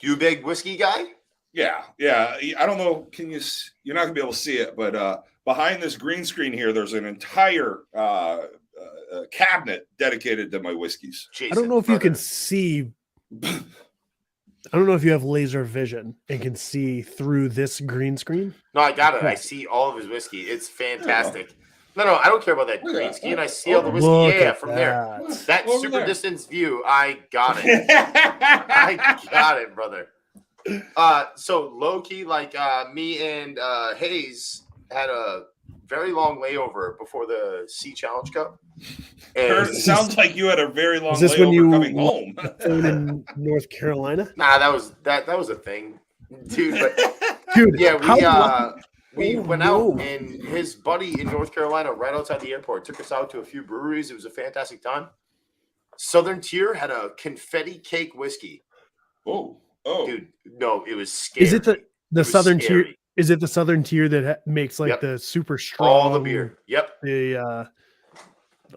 Speaker 9: You a big whiskey guy?
Speaker 1: Yeah. I don't know. You're not gonna be able to see it, but behind this green screen here, there's an entire cabinet dedicated to my whiskeys.
Speaker 3: I don't know if you can see. I don't know if you have laser vision and can see through this green screen.
Speaker 9: No, I got it.
Speaker 3: Yeah.
Speaker 9: I see all of his whiskey. It's fantastic. No, I don't care about that
Speaker 1: Look at
Speaker 9: green
Speaker 1: that.
Speaker 9: screen. I see all the whiskey.
Speaker 3: Look
Speaker 9: Yeah,
Speaker 3: at
Speaker 9: from there.
Speaker 3: that.
Speaker 9: That
Speaker 1: Over
Speaker 9: super
Speaker 1: there.
Speaker 9: distance view, I got it. I got it, brother. So low key, like me and Hayes had a very long layover before the Sea Challenge Cup. And
Speaker 1: It sounds like you had a very long
Speaker 3: Is this when
Speaker 1: layover
Speaker 3: you
Speaker 1: coming home.
Speaker 3: Phone in North Carolina,
Speaker 9: nah, that was a thing, dude. But
Speaker 3: dude.
Speaker 9: yeah,
Speaker 3: how
Speaker 9: we
Speaker 3: Oh,
Speaker 9: went
Speaker 3: no.
Speaker 9: out, and his buddy in North Carolina, right outside the airport, took us out to a few breweries. It was a fantastic time. Southern Tier had a confetti cake whiskey.
Speaker 1: Oh, Oh,
Speaker 9: Dude, no, it was scary.
Speaker 3: Is it the
Speaker 9: was
Speaker 3: southern tier?
Speaker 9: scary.
Speaker 3: Is it the southern tier that makes like
Speaker 9: Yep.
Speaker 3: the super strong
Speaker 9: all the beer? Yep.
Speaker 3: the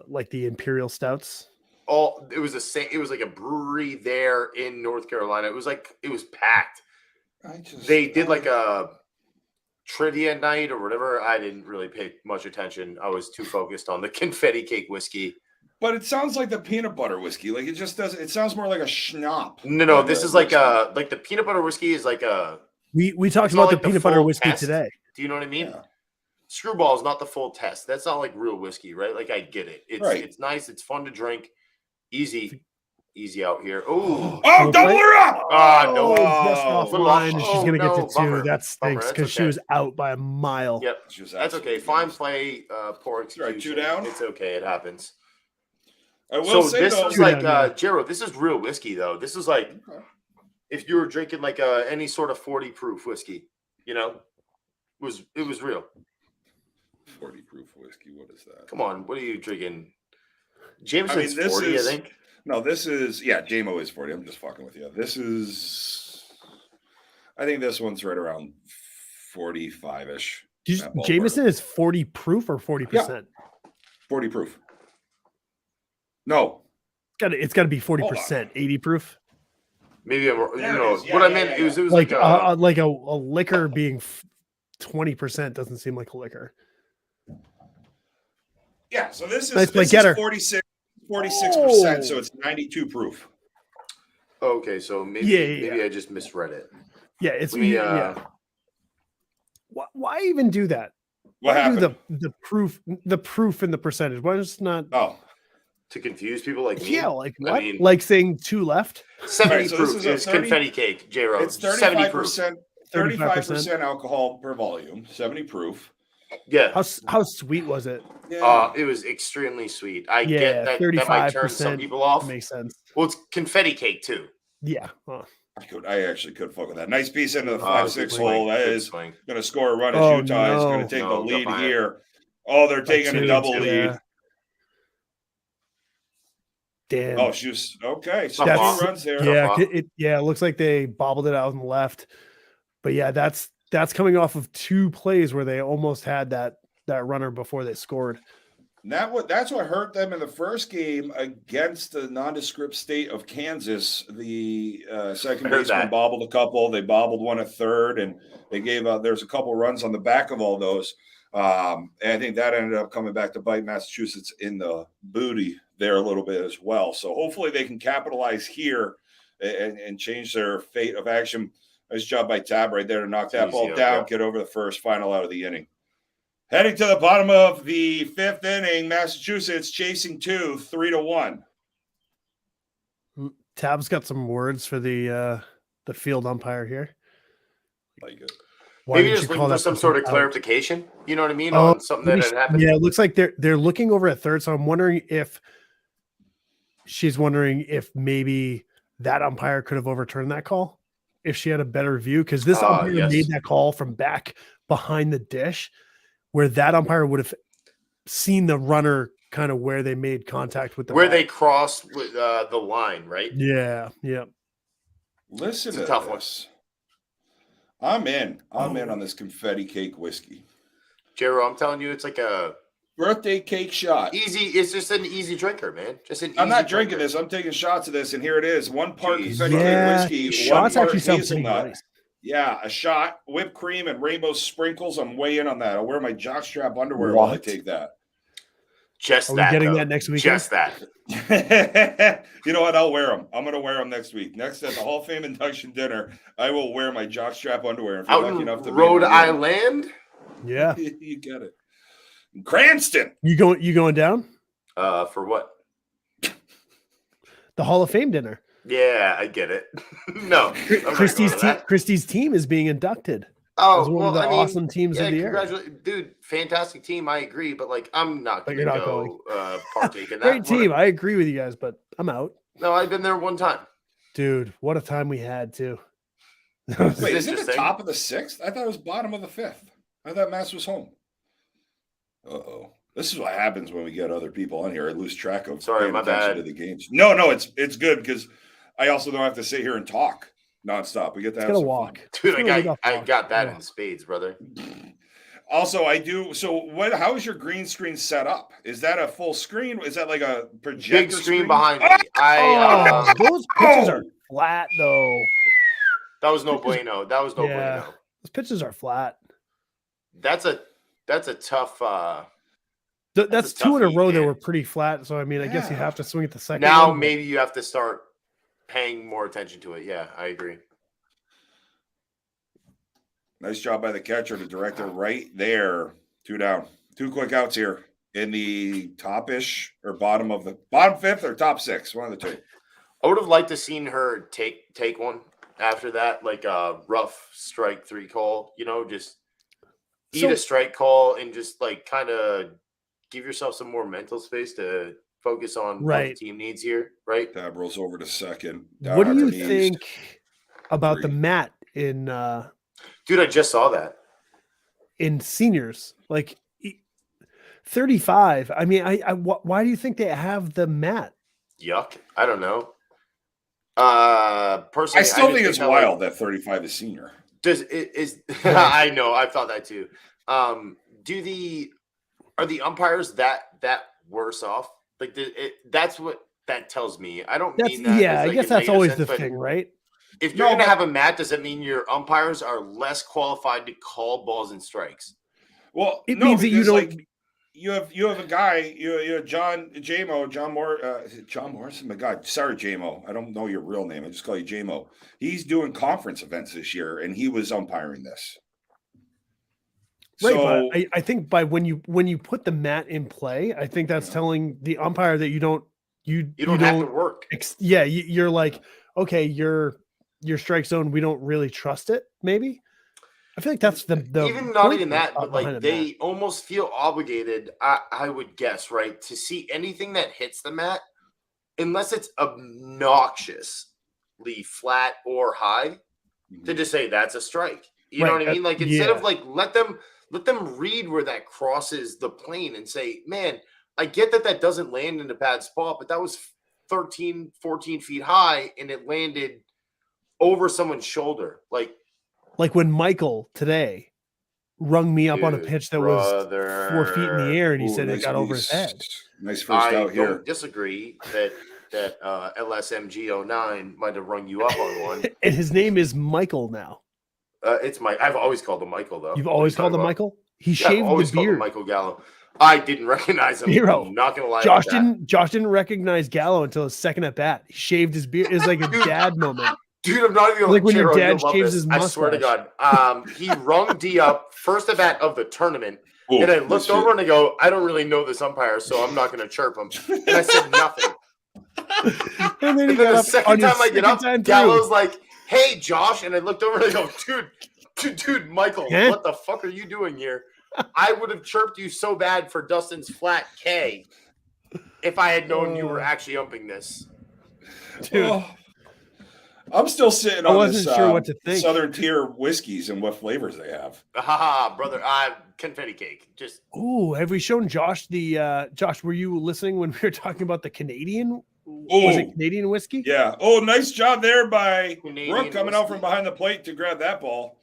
Speaker 3: like the imperial stouts?
Speaker 9: All it was the same. It was like a brewery there in North Carolina. It was packed. They did like a trivia night or whatever. I didn't really pay much attention. I was too focused on the confetti cake whiskey.
Speaker 1: But it sounds like the peanut butter whiskey. Like it just does. It sounds more like a schnapp.
Speaker 9: No. This is like the peanut butter whiskey is like a.
Speaker 3: We talked
Speaker 9: It's not
Speaker 3: about
Speaker 9: like
Speaker 3: the peanut butter
Speaker 9: full
Speaker 3: whiskey
Speaker 9: test.
Speaker 3: today.
Speaker 9: Do you know what I mean?
Speaker 1: Yeah.
Speaker 9: Screwball is not the full test. That's not like real whiskey, right? Like I get it. It's nice. It's fun to drink. Easy out here. Ooh.
Speaker 1: Oh, double her up!
Speaker 9: No.
Speaker 3: Just offline.
Speaker 9: Oh,
Speaker 3: She's gonna get to
Speaker 9: no,
Speaker 3: 2.
Speaker 9: bummer.
Speaker 3: That stinks
Speaker 9: That's
Speaker 3: because she
Speaker 9: okay.
Speaker 3: was out by a mile.
Speaker 9: Yep.
Speaker 1: She was
Speaker 9: That's okay.
Speaker 1: absolutely
Speaker 9: Fine
Speaker 1: amazing.
Speaker 9: play. Poor execution.
Speaker 1: Right, 2 down?
Speaker 9: It's okay. It happens.
Speaker 1: I will
Speaker 9: So
Speaker 1: say
Speaker 9: this
Speaker 1: though,
Speaker 9: was
Speaker 3: Two
Speaker 9: like
Speaker 3: down, yeah.
Speaker 9: Jero. This is real whiskey though. This is like if you were drinking like any sort of 40 proof whiskey. You know, it was real.
Speaker 1: 40 proof whiskey. What is that?
Speaker 9: Come on, what are you drinking? Jameson's
Speaker 1: this
Speaker 9: 40,
Speaker 1: is-
Speaker 9: I think.
Speaker 1: No, this is JMO is 40. I'm just fucking with you. This is, I think this one's right around 45-ish. that ballpark.
Speaker 3: Jameson is 40 proof or 40%?
Speaker 1: 40 proof. No,
Speaker 3: It's got to be 40%. 80 proof.
Speaker 9: Maybe I'm,
Speaker 1: There it
Speaker 9: know
Speaker 1: is. Yeah,
Speaker 9: what I
Speaker 1: yeah,
Speaker 9: meant.
Speaker 1: yeah,
Speaker 9: It was like
Speaker 3: Like a liquor being 20% doesn't seem like a liquor.
Speaker 1: yeah. So this is
Speaker 3: Nice play,
Speaker 1: this
Speaker 3: get
Speaker 1: is
Speaker 3: her.
Speaker 1: 46%.
Speaker 3: Oh.
Speaker 1: So it's 92 proof.
Speaker 9: okay, so maybe
Speaker 3: Yeah.
Speaker 9: maybe I just misread it.
Speaker 3: Yeah, it's
Speaker 9: Let me,
Speaker 3: yeah. Why even do that?
Speaker 1: What
Speaker 3: Why
Speaker 1: happened?
Speaker 3: do the proof and the percentage? Why just not?
Speaker 1: Oh,
Speaker 9: To confuse people like me.
Speaker 3: Yeah, like
Speaker 9: I
Speaker 3: what?
Speaker 9: mean-
Speaker 3: Like saying 2 left?
Speaker 9: 70
Speaker 1: Alright, so this
Speaker 9: proof
Speaker 1: is a
Speaker 9: is
Speaker 1: 30
Speaker 9: confetti cake, J-Ro.
Speaker 1: it's
Speaker 9: 70 proof.
Speaker 1: 35%. 35% alcohol per volume. 70 proof.
Speaker 9: Yeah.
Speaker 3: How sweet was it?
Speaker 1: Yeah.
Speaker 9: It was extremely sweet. I
Speaker 3: Yeah,
Speaker 9: get that that might turn some
Speaker 3: 35%
Speaker 9: people off.
Speaker 3: Makes sense.
Speaker 9: Well, it's confetti cake too.
Speaker 3: Yeah. Huh.
Speaker 1: I actually could fuck with that. Nice piece into the
Speaker 9: Oh,
Speaker 1: 5-6
Speaker 9: good swing,
Speaker 1: hole. That
Speaker 9: good
Speaker 1: is
Speaker 9: swing.
Speaker 1: going to score a run as
Speaker 3: Oh,
Speaker 1: Utah is going
Speaker 3: no.
Speaker 1: to take
Speaker 9: No,
Speaker 1: the
Speaker 9: go
Speaker 1: lead
Speaker 9: behind.
Speaker 1: here. Oh, they're taking a
Speaker 3: Two,
Speaker 1: double
Speaker 3: two,
Speaker 1: lead.
Speaker 3: yeah. Damn.
Speaker 1: Oh, she's okay. So
Speaker 9: That's-
Speaker 1: 2 runs there.
Speaker 3: yeah.
Speaker 9: off.
Speaker 3: It looks like they bobbled it out on the left. But yeah, that's coming off of 2 plays where they almost had that runner before they scored.
Speaker 1: And that's what hurt them in the first game against the nondescript state of Kansas. The second
Speaker 9: I heard
Speaker 1: baseman
Speaker 9: that.
Speaker 1: bobbled a couple. They bobbled one at third, and they gave there's a couple runs on the back of all those. And I think that ended up coming back to bite Massachusetts in the booty there a little bit as well. So hopefully they can capitalize here and change their fate of action. Nice job by Tab right there to knock that ball
Speaker 9: Easy,
Speaker 1: down,
Speaker 9: okay.
Speaker 1: get over the first final out of the inning. Heading to the bottom of the 5th inning, Massachusetts chasing 2, 3-1.
Speaker 3: Tab's got some words for the field umpire here.
Speaker 1: Like it.
Speaker 3: Why
Speaker 9: Maybe
Speaker 3: didn't
Speaker 9: just
Speaker 3: you
Speaker 9: looking
Speaker 3: call
Speaker 9: for
Speaker 3: that
Speaker 9: some
Speaker 3: person
Speaker 9: sort of
Speaker 3: out?
Speaker 9: clarification. You know what I mean?
Speaker 3: Oh,
Speaker 9: On something that had happened.
Speaker 3: Yeah, it looks like they're looking over at third. So I'm wondering if she's wondering if maybe that umpire could have overturned that call if she had a better view. Because this umpire
Speaker 9: yes.
Speaker 3: made that call from back behind the dish, where that umpire would have seen the runner kind of where they made contact with the
Speaker 9: Where
Speaker 3: ball.
Speaker 9: they crossed with the line, right?
Speaker 3: Yeah, yeah.
Speaker 1: Listen
Speaker 9: It's
Speaker 1: to
Speaker 9: a tough one.
Speaker 1: this. I'm in on this confetti cake whiskey.
Speaker 9: Jero, I'm telling you, it's like a
Speaker 1: Birthday cake shot.
Speaker 9: easy. It's just an easy drinker, man. Just an.
Speaker 1: I'm
Speaker 9: easy
Speaker 1: not drinking
Speaker 9: drinker.
Speaker 1: this. I'm taking shots of this, and here it is. 1 part
Speaker 9: Jeez.
Speaker 1: confetti
Speaker 3: Yeah,
Speaker 1: cake whiskey,
Speaker 3: shots
Speaker 1: 1 part
Speaker 3: actually sound pretty
Speaker 1: hazelnut.
Speaker 3: nice.
Speaker 1: Yeah, a shot, whipped cream, and rainbow sprinkles. I'm way in on that. I'll wear my jockstrap underwear while I
Speaker 3: What?
Speaker 1: take that.
Speaker 9: Just
Speaker 3: Are we
Speaker 9: that.
Speaker 3: getting
Speaker 9: though.
Speaker 3: that next weekend?
Speaker 9: Just that.
Speaker 1: You know what? I'll wear them. I'm going to wear them next week. Next at the Hall of Fame induction dinner, I will wear my jockstrap underwear. If you're
Speaker 9: Out
Speaker 1: lucky
Speaker 9: in
Speaker 1: enough to
Speaker 9: Rhode
Speaker 1: be in
Speaker 9: Island.
Speaker 3: Yeah.
Speaker 1: you get it. Cranston.
Speaker 3: You going down?
Speaker 9: For what?
Speaker 3: The Hall of Fame dinner.
Speaker 9: Yeah, I get it. No, I'm not
Speaker 3: Christie's
Speaker 9: going to that.
Speaker 3: Christie's team is being inducted
Speaker 9: Oh,
Speaker 3: as one
Speaker 9: well,
Speaker 3: of the
Speaker 9: I mean,
Speaker 3: awesome teams
Speaker 9: yeah,
Speaker 3: of the year.
Speaker 9: congratulations, dude! Fantastic team. I agree, but like, I'm not
Speaker 3: But
Speaker 9: going to
Speaker 3: you're not
Speaker 9: go partake in that.
Speaker 3: Great team. I agree with you guys, but I'm out.
Speaker 9: No, I've been there one time.
Speaker 3: Dude, what a time we had too.
Speaker 1: Wait, is it the
Speaker 9: interesting.
Speaker 1: top of the 6th? I thought it was bottom of the 5th. I thought Mass was home. Uh-oh. This is what happens when we get other people on here. I lose track of
Speaker 9: Sorry,
Speaker 1: paying
Speaker 9: my
Speaker 1: attention
Speaker 9: bad.
Speaker 1: to the games. No, it's good because I also don't have to sit here and talk. nonstop. We get to
Speaker 3: It's
Speaker 1: have
Speaker 3: gonna
Speaker 1: some
Speaker 3: walk.
Speaker 1: fun.
Speaker 9: Dude,
Speaker 3: It's gonna
Speaker 9: I
Speaker 3: walk.
Speaker 9: got that
Speaker 3: Yeah.
Speaker 9: in spades, brother.
Speaker 1: Also, I do. So, what? How is your green screen set up? Is that a full screen? Is that like a projector
Speaker 9: Big screen behind me.
Speaker 3: Oh, those pitches are
Speaker 1: Oh!
Speaker 3: flat though.
Speaker 9: That was no bueno. That was no
Speaker 3: Yeah.
Speaker 9: bueno.
Speaker 3: Those pitches are flat.
Speaker 9: That's a tough.
Speaker 3: That's
Speaker 9: a
Speaker 3: two in a
Speaker 9: toughie,
Speaker 3: row that
Speaker 9: man.
Speaker 3: were pretty flat. So I mean, I guess you
Speaker 1: Yeah.
Speaker 3: have to swing at the second.
Speaker 9: Now
Speaker 3: one, but-
Speaker 9: maybe you have to start paying more attention to it. Yeah, I agree.
Speaker 1: Nice job by the catcher to direct it right there. 2 down. 2 quick outs here in the top-ish or bottom fifth or top 6. One of the 2.
Speaker 9: I would have liked to seen her take one after that, like a rough strike 3 call. You know, just eat
Speaker 3: So-
Speaker 9: a strike call and just like kind of give yourself some more mental space to focus on what the
Speaker 3: Right.
Speaker 9: team needs here. Right?
Speaker 1: Tab rolls over to second.
Speaker 3: What do
Speaker 1: Down
Speaker 3: you
Speaker 1: on the knees.
Speaker 3: think about the
Speaker 1: 3.
Speaker 3: mat in
Speaker 9: Dude, I just saw that.
Speaker 3: seniors? Like 35. I mean, why do you think they have the mat?
Speaker 9: Yuck. I don't know. Personally,
Speaker 1: I still
Speaker 9: just
Speaker 1: think it's
Speaker 9: that, like,
Speaker 1: wild that 35 is senior.
Speaker 9: Does it is I know, I've thought that too. Are the umpires that worse off? Like that's what that tells me. I don't
Speaker 3: That's
Speaker 9: mean that.
Speaker 3: yeah.
Speaker 9: as,
Speaker 3: I
Speaker 9: like,
Speaker 3: guess
Speaker 9: a
Speaker 3: that's
Speaker 9: negative
Speaker 3: always
Speaker 9: sense,
Speaker 3: the
Speaker 9: but
Speaker 3: thing, right?
Speaker 9: If you're
Speaker 1: No,
Speaker 9: gonna
Speaker 1: but-
Speaker 9: have a mat, does it mean your umpires are less qualified to call balls and strikes?
Speaker 1: Well,
Speaker 3: It
Speaker 1: no,
Speaker 3: means that you
Speaker 1: because,
Speaker 3: don't.
Speaker 1: like, you have a guy, you have John is it John Morrison? My God, sorry, JMO. I don't know your real name. I just call you JMO. He's doing conference events this year, and he was umpiring this.
Speaker 3: Right,
Speaker 1: So
Speaker 3: but I think by when you put the mat in play, I think that's telling the umpire that you don't
Speaker 9: have to work.
Speaker 3: You're like, okay, your strike zone, we don't really trust it. Maybe I feel like that's the
Speaker 9: Even not
Speaker 3: point
Speaker 9: even that, but
Speaker 3: behind
Speaker 9: like
Speaker 3: the mat.
Speaker 9: they almost feel obligated, I would guess, right, to see anything that hits the mat, unless it's obnoxiously flat or high, to just say that's a strike. You know
Speaker 3: Right,
Speaker 9: what I mean? Like instead of
Speaker 3: yeah.
Speaker 9: like let them read where that crosses the plane and say, man, I get that doesn't land in a bad spot, but that was 13, 14 feet high and it landed over someone's shoulder. Like
Speaker 3: when Michael today rung me up on a
Speaker 9: dude,
Speaker 3: pitch that was 4 feet in the air, and he
Speaker 1: Ooh,
Speaker 3: said it
Speaker 1: nice
Speaker 3: got over his
Speaker 1: piece.
Speaker 3: head.
Speaker 1: Nice first
Speaker 9: I
Speaker 1: out here.
Speaker 9: don't disagree that LSMG09 might have rung you up on one.
Speaker 3: And his name is Michael now.
Speaker 9: It's Mike. I've always called him Michael though.
Speaker 3: You've
Speaker 9: What are
Speaker 3: always
Speaker 9: you
Speaker 3: called him
Speaker 9: talking about?
Speaker 3: Michael. He
Speaker 9: Yeah, I've
Speaker 3: shaved
Speaker 9: always
Speaker 3: the
Speaker 9: called him
Speaker 3: beard.
Speaker 9: Michael Gallo. I didn't recognize him.
Speaker 3: Zero.
Speaker 9: I'm not gonna lie.
Speaker 3: Josh
Speaker 9: about that.
Speaker 3: didn't recognize Gallo until his second at bat. He shaved his beard. It's like a dad moment.
Speaker 9: Dude, I'm not even gonna
Speaker 3: Like when your
Speaker 9: Chiro, you'll
Speaker 3: dad
Speaker 9: love
Speaker 3: shaves
Speaker 9: this.
Speaker 3: his
Speaker 9: I swear to
Speaker 3: mustache.
Speaker 9: God. He rung D up first at bat of the tournament.
Speaker 1: Ooh,
Speaker 9: And I
Speaker 1: nice
Speaker 9: looked
Speaker 1: shit.
Speaker 9: over and I go, I don't really know this umpire, so I'm not gonna chirp him. And I said nothing.
Speaker 3: And then he
Speaker 9: And then
Speaker 3: got
Speaker 9: the
Speaker 3: up
Speaker 9: second
Speaker 3: on his
Speaker 9: time I get
Speaker 3: second
Speaker 9: up,
Speaker 3: time through.
Speaker 9: Gallo's like, hey Josh. And I looked over and I go, dude, Michael,
Speaker 3: Huh?
Speaker 9: what the fuck are you doing here? I would have chirped you so bad for Dustin's flat K if I had known you were actually umping this.
Speaker 3: Dude.
Speaker 1: Oh, I'm still sitting
Speaker 3: I
Speaker 1: on
Speaker 3: wasn't
Speaker 1: this
Speaker 3: sure what to think.
Speaker 1: Southern Tier whiskeys and what flavors they have.
Speaker 9: Haha, brother. Confetti cake. Just
Speaker 3: Ooh, have we shown Josh the Josh, were you listening when we were talking about the Canadian? Was it
Speaker 1: Ooh.
Speaker 3: Canadian whiskey?
Speaker 1: Yeah. Oh, nice job there by
Speaker 9: Canadian
Speaker 1: Rook coming out
Speaker 9: whiskey.
Speaker 1: from behind the plate to grab that ball.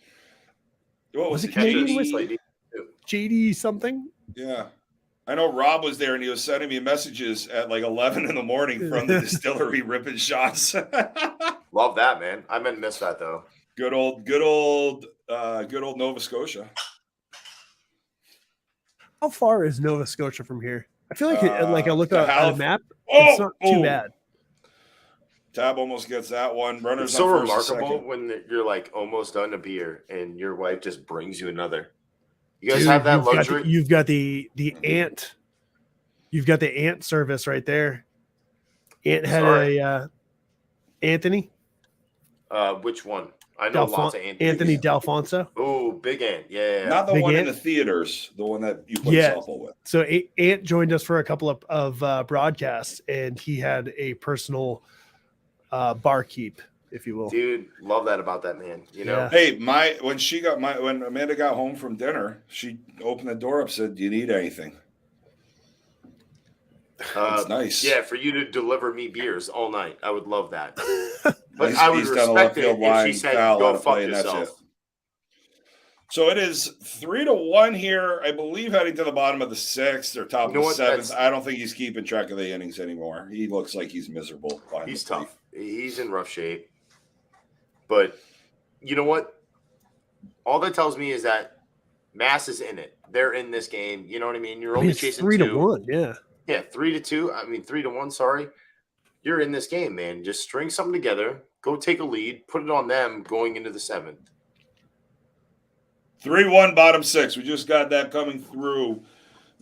Speaker 1: What
Speaker 3: Was it
Speaker 1: it?
Speaker 3: Canadian
Speaker 1: JD?
Speaker 3: whiskey? JD something?
Speaker 1: Yeah. I know Rob was there and he was sending me messages at like 11 in the morning from the distillery ripping shots.
Speaker 9: love that, man. I meant to miss that though.
Speaker 1: good old Nova Scotia.
Speaker 3: How far is Nova Scotia from here? I feel like like I looked
Speaker 1: to
Speaker 3: at a
Speaker 1: Halifax.
Speaker 3: map.
Speaker 1: Oh,
Speaker 3: It's not too
Speaker 1: oh.
Speaker 3: bad.
Speaker 1: Tab almost gets that one. Runners
Speaker 9: It's so
Speaker 1: on first and
Speaker 9: remarkable
Speaker 1: second.
Speaker 9: when you're like almost done a beer and your wife just brings you another. You guys
Speaker 3: Dude,
Speaker 9: have that
Speaker 3: you've got
Speaker 9: luxury?
Speaker 3: you've got the ant. You've got the ant service right there. Ant had
Speaker 9: Sorry.
Speaker 3: a Anthony
Speaker 9: Which one? I know lots of
Speaker 3: Anthony D'Alfonso.
Speaker 9: Oh, big ant. Yeah.
Speaker 1: Not the
Speaker 3: Big
Speaker 1: one
Speaker 3: Ant?
Speaker 1: in the theaters, the one that you play
Speaker 3: Yeah.
Speaker 1: softball with.
Speaker 3: So Ant joined us for a couple of broadcasts, and he had a personal barkeep, if you will.
Speaker 9: Dude, love that about that man. You know?
Speaker 3: Yeah.
Speaker 1: Hey, when Amanda got home from dinner, she opened the door up, said, "Do you need anything?" It's nice.
Speaker 9: Yeah, for you to deliver me beers all night. I would love that. But
Speaker 1: He's-
Speaker 9: I would
Speaker 1: he's done a
Speaker 9: respect
Speaker 1: left
Speaker 9: it
Speaker 1: field
Speaker 9: if
Speaker 1: line
Speaker 9: she said,
Speaker 1: foul
Speaker 9: "Go
Speaker 1: out of
Speaker 9: fuck
Speaker 1: play, and that's
Speaker 9: yourself."
Speaker 1: it. So it is 3-1 here, I believe, heading to the bottom of the sixth or top
Speaker 9: You know
Speaker 1: of the
Speaker 9: what?
Speaker 1: seventh.
Speaker 9: That's-
Speaker 1: I don't think he's keeping track of the innings anymore. He looks like he's miserable. behind
Speaker 9: He's
Speaker 1: the plate.
Speaker 9: tough. He's in rough shape. But you know what? All that tells me is that Mass is in it. They're in this game. You know what I mean? You're
Speaker 3: I
Speaker 9: only
Speaker 3: mean, it's
Speaker 9: chasing
Speaker 3: 3-1. Yeah.
Speaker 9: Yeah, 3-2. I mean, 3-1. Sorry, you're in this game, man. Just string something together. Go take a lead. Put it on them going into the seventh.
Speaker 1: 3-1 bottom six. We just got that coming through.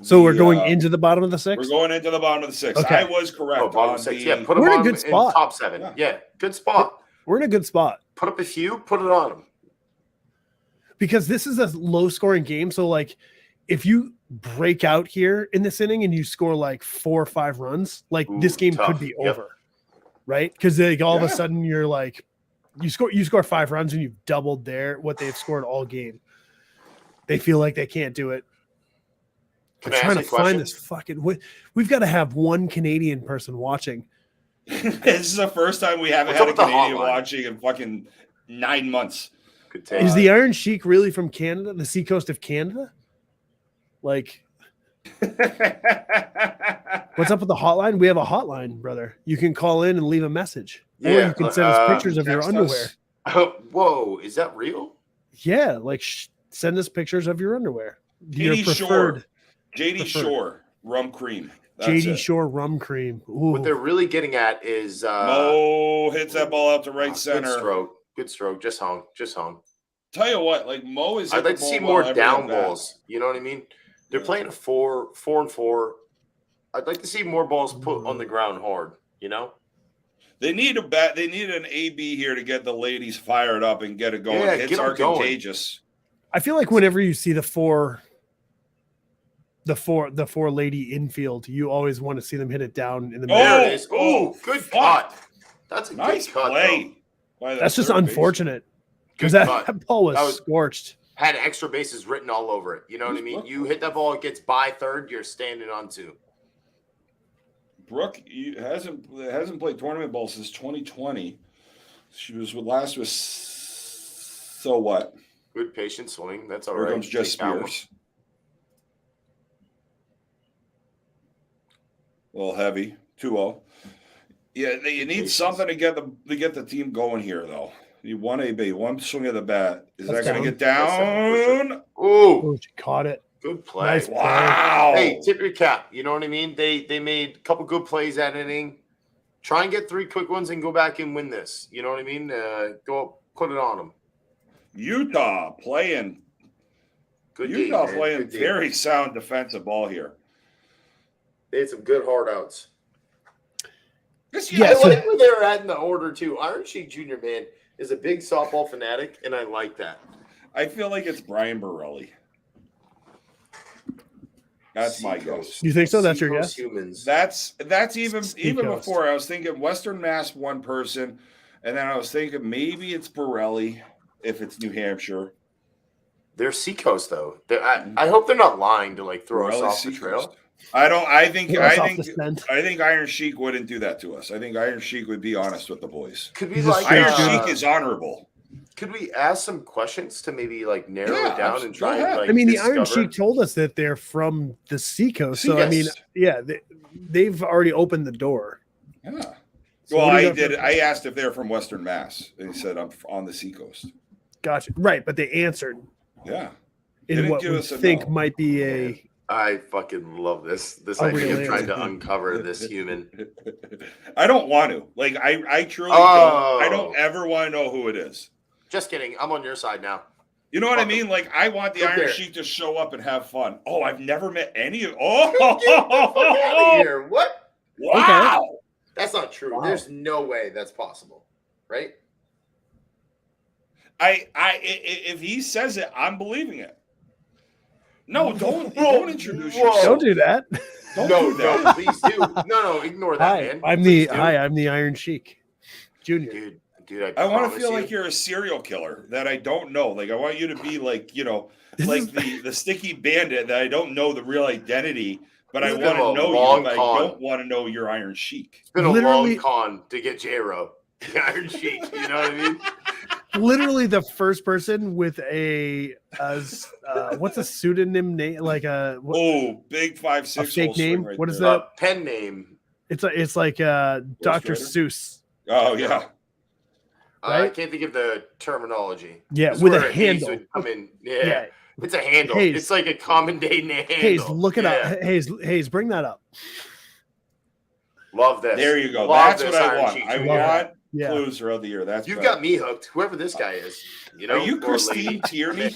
Speaker 3: So we're
Speaker 1: the,
Speaker 3: going into the bottom of the
Speaker 1: We're
Speaker 3: sixth.
Speaker 1: going into the bottom of the sixth.
Speaker 3: Okay.
Speaker 1: I was correct.
Speaker 9: Oh, bottom
Speaker 1: on
Speaker 9: six.
Speaker 1: the-
Speaker 9: Yeah, put
Speaker 3: We're
Speaker 9: them
Speaker 3: in a
Speaker 9: on
Speaker 3: good spot.
Speaker 9: top seven.
Speaker 1: Yeah.
Speaker 9: Yeah, good spot.
Speaker 3: We're in a good spot
Speaker 9: Put up a few. Put it on them.
Speaker 3: because this is a low scoring game. So like, if you break out here in this inning and you score like 4 or 5 runs, like this
Speaker 9: Ooh,
Speaker 3: game
Speaker 9: tough.
Speaker 3: could be
Speaker 9: Yep.
Speaker 3: over, right? Because like all of
Speaker 1: Yeah.
Speaker 3: a sudden you're like, you score 5 runs and you've doubled what they've scored all game. They feel like they can't do it.
Speaker 9: Can
Speaker 3: I'm
Speaker 9: I
Speaker 3: trying to
Speaker 9: ask you a question?
Speaker 3: find this fucking. We've got to have one Canadian person watching.
Speaker 1: This is the first time we haven't
Speaker 9: What's
Speaker 1: had a
Speaker 9: up with the
Speaker 1: Canadian
Speaker 9: hotline?
Speaker 1: watching in fucking 9 months.
Speaker 9: Good take.
Speaker 3: Is the Iron Sheik really from Canada, the seacoast of Canada? Like, what's up with the hotline? We have a hotline, brother. You can call in and leave a message, or
Speaker 9: Yeah,
Speaker 3: you can send us pictures of your
Speaker 1: text
Speaker 3: underwear.
Speaker 1: us.
Speaker 9: Whoa, is that real?
Speaker 3: Yeah, like send us pictures of your underwear. Your
Speaker 1: JD Shore.
Speaker 3: preferred
Speaker 1: JD
Speaker 3: Preferred.
Speaker 1: Shore, rum cream. That's
Speaker 3: JD
Speaker 1: it.
Speaker 3: Shore rum cream. Ooh.
Speaker 9: What they're really getting at is
Speaker 1: Mo hits that ball out to right
Speaker 9: Good
Speaker 1: center.
Speaker 9: stroke. Good stroke. Just hung. Just hung.
Speaker 1: Tell you what, like Mo is.
Speaker 9: I'd
Speaker 1: hit
Speaker 9: like
Speaker 1: the
Speaker 9: to see
Speaker 1: ball
Speaker 9: more
Speaker 1: well every
Speaker 9: down
Speaker 1: at bat.
Speaker 9: balls. You know what I mean? They're
Speaker 1: Yeah.
Speaker 9: playing a 4-4. I'd like to see more balls put on the ground hard. You know?
Speaker 1: They need a bat. They need an AB here to get the ladies fired up and get it going.
Speaker 9: Yeah,
Speaker 1: Hits
Speaker 9: get 'em
Speaker 1: are
Speaker 9: going.
Speaker 1: contagious.
Speaker 3: I feel like whenever you see the four lady infield, you always want to see them hit it down in the middle.
Speaker 1: Oh,
Speaker 9: There it is. Oh, good
Speaker 1: fuck.
Speaker 9: cut. That's a
Speaker 1: Nice
Speaker 9: good cut.
Speaker 1: play. by the
Speaker 3: That's just
Speaker 1: third baseman.
Speaker 3: unfortunate because
Speaker 9: Good
Speaker 3: that,
Speaker 9: cut.
Speaker 3: that ball was,
Speaker 9: That was-
Speaker 3: scorched.
Speaker 9: Had extra bases written all over it. You know what I mean? You hit that ball, it gets by third, you're standing on 2.
Speaker 1: Brooke hasn't played tournament ball since 2020. She was last was so what?
Speaker 9: Good patient swing. That's all
Speaker 1: Here
Speaker 9: right.
Speaker 1: comes Jess
Speaker 9: Take that one.
Speaker 1: Spears. A little heavy, 2-0. Yeah, you need
Speaker 9: Patience.
Speaker 1: something to get the team going here, though. You want one swing of the bat. Is
Speaker 3: That's
Speaker 1: that going to get
Speaker 9: That's
Speaker 1: down?
Speaker 9: Ooh,
Speaker 3: Oh, she caught it.
Speaker 9: good play.
Speaker 3: Nice play.
Speaker 1: Wow.
Speaker 9: Hey, tip your cap. You know what I mean? They made a couple good plays that inning. Try and get 3 quick ones and go back and win this. You know what I mean? Go put it on them.
Speaker 1: Utah playing.
Speaker 9: Good
Speaker 1: Utah
Speaker 9: game, man.
Speaker 1: playing
Speaker 9: Good game.
Speaker 1: very sound defensive ball here.
Speaker 9: They had some good hard outs.
Speaker 3: Yeah,
Speaker 9: I
Speaker 3: so-
Speaker 9: like where they were at in the order too. Iron Sheik Jr. man is a big softball fanatic, and I like that.
Speaker 1: I feel like it's Brian Borelli. That's my
Speaker 9: Seacoast.
Speaker 1: guess.
Speaker 3: You think so? That's your
Speaker 9: Seacoast
Speaker 3: guess?
Speaker 9: Humans.
Speaker 1: That's even
Speaker 3: Seacoast.
Speaker 1: before I was thinking Western Mass one person, and then I was thinking maybe it's Borelli if it's New Hampshire.
Speaker 9: They're Seacoast though. I hope they're not lying to like throw us
Speaker 1: Borelli,
Speaker 9: off the trail.
Speaker 1: Seacoast. I think
Speaker 3: Throw us off the scent.
Speaker 1: Iron Sheik wouldn't do that to us. I think Iron Sheik would be honest with the boys.
Speaker 9: Could we
Speaker 3: He's a
Speaker 9: like
Speaker 3: straight
Speaker 1: Iron
Speaker 3: shooter.
Speaker 1: Sheik is honorable.
Speaker 9: Could we ask some questions to maybe like narrow
Speaker 1: Yeah,
Speaker 9: it down and try
Speaker 1: go
Speaker 9: and
Speaker 1: ahead.
Speaker 9: like
Speaker 3: I mean, the Iron
Speaker 9: discover-
Speaker 3: Sheik told us that they're from the seacoast. So, I mean,
Speaker 1: Yes.
Speaker 3: yeah, they've already opened the door.
Speaker 1: Yeah.
Speaker 3: So
Speaker 1: Well,
Speaker 3: what do you
Speaker 1: I
Speaker 3: got
Speaker 1: did.
Speaker 3: for-
Speaker 1: I asked if they're from Western Mass, and he said I'm on the seacoast.
Speaker 3: Gotcha. Right. But they answered
Speaker 1: Yeah.
Speaker 3: in
Speaker 1: Didn't
Speaker 3: what
Speaker 1: give
Speaker 3: we
Speaker 1: us a
Speaker 3: think
Speaker 1: no.
Speaker 3: might be a.
Speaker 9: I fucking love this
Speaker 3: A
Speaker 9: idea
Speaker 3: real
Speaker 9: of trying to
Speaker 3: answer.
Speaker 9: uncover this human.
Speaker 1: I don't want to. Like I truly
Speaker 9: Oh.
Speaker 1: don't. I don't ever want to know who it is.
Speaker 9: Just kidding. I'm on your side now.
Speaker 1: You know what I
Speaker 9: Fuck 'em.
Speaker 1: mean? Like I want the
Speaker 9: Go
Speaker 1: Iron
Speaker 9: there.
Speaker 1: Sheik to show up and have fun. Oh, I've never met any of.
Speaker 9: Get the fuck out
Speaker 1: Oh,
Speaker 9: of here. What?
Speaker 1: wow!
Speaker 9: That's not true.
Speaker 3: Wow.
Speaker 9: There's no way that's possible. Right?
Speaker 1: If he says it, I'm believing it. No, don't
Speaker 9: Whoa,
Speaker 1: introduce
Speaker 9: whoa.
Speaker 1: yourself.
Speaker 3: Don't do that.
Speaker 1: Don't
Speaker 9: no,
Speaker 1: do that.
Speaker 9: no, please do. No, ignore that,
Speaker 3: Hi,
Speaker 9: man.
Speaker 3: I'm
Speaker 9: Please do.
Speaker 3: I'm the Iron Sheik, Junior.
Speaker 9: Dude,
Speaker 1: I want to
Speaker 9: promise
Speaker 1: feel
Speaker 9: you.
Speaker 1: like you're a serial killer that I don't know. Like I want you to be like, you know,
Speaker 3: This
Speaker 1: like
Speaker 3: is-
Speaker 1: the sticky bandit that I don't know the real identity, but
Speaker 9: This
Speaker 1: I
Speaker 9: has
Speaker 1: want
Speaker 9: been
Speaker 1: to
Speaker 9: a
Speaker 1: know
Speaker 9: long
Speaker 1: you, but
Speaker 9: con.
Speaker 1: I don't want to know your Iron Sheik.
Speaker 9: It's been a
Speaker 3: Literally-
Speaker 9: long con to get J-Ro. The Iron Sheik. You know what I mean?
Speaker 3: Literally the first person with what's a pseudonym name? Like
Speaker 1: Oh, big 5'6"
Speaker 3: a fake name?
Speaker 1: Right
Speaker 3: What is
Speaker 1: there.
Speaker 3: that?
Speaker 9: Pen name.
Speaker 3: It's like Dr.
Speaker 1: Illustrator?
Speaker 3: Seuss.
Speaker 1: Oh yeah.
Speaker 9: I
Speaker 3: Right?
Speaker 9: can't think of the terminology.
Speaker 3: Yeah,
Speaker 9: This is
Speaker 3: with a
Speaker 9: where Hayes
Speaker 3: handle.
Speaker 9: would come in. Yeah.
Speaker 3: Yeah.
Speaker 9: It's a handle.
Speaker 3: Hayes.
Speaker 9: It's like a common day name.
Speaker 3: Hayes, look it
Speaker 9: Yeah.
Speaker 3: up. Hayes, bring that up.
Speaker 9: Love this.
Speaker 1: There you go.
Speaker 9: Love
Speaker 1: That's what
Speaker 9: this
Speaker 1: I
Speaker 9: Iron
Speaker 1: want.
Speaker 9: Sheik.
Speaker 1: I
Speaker 3: Yeah.
Speaker 1: want
Speaker 3: Yeah.
Speaker 1: clues throughout the year. That's
Speaker 9: You've
Speaker 1: better.
Speaker 9: got me hooked. Whoever this guy is. You know,
Speaker 1: Are you
Speaker 9: or
Speaker 1: Christine
Speaker 9: lady.
Speaker 1: Tierney?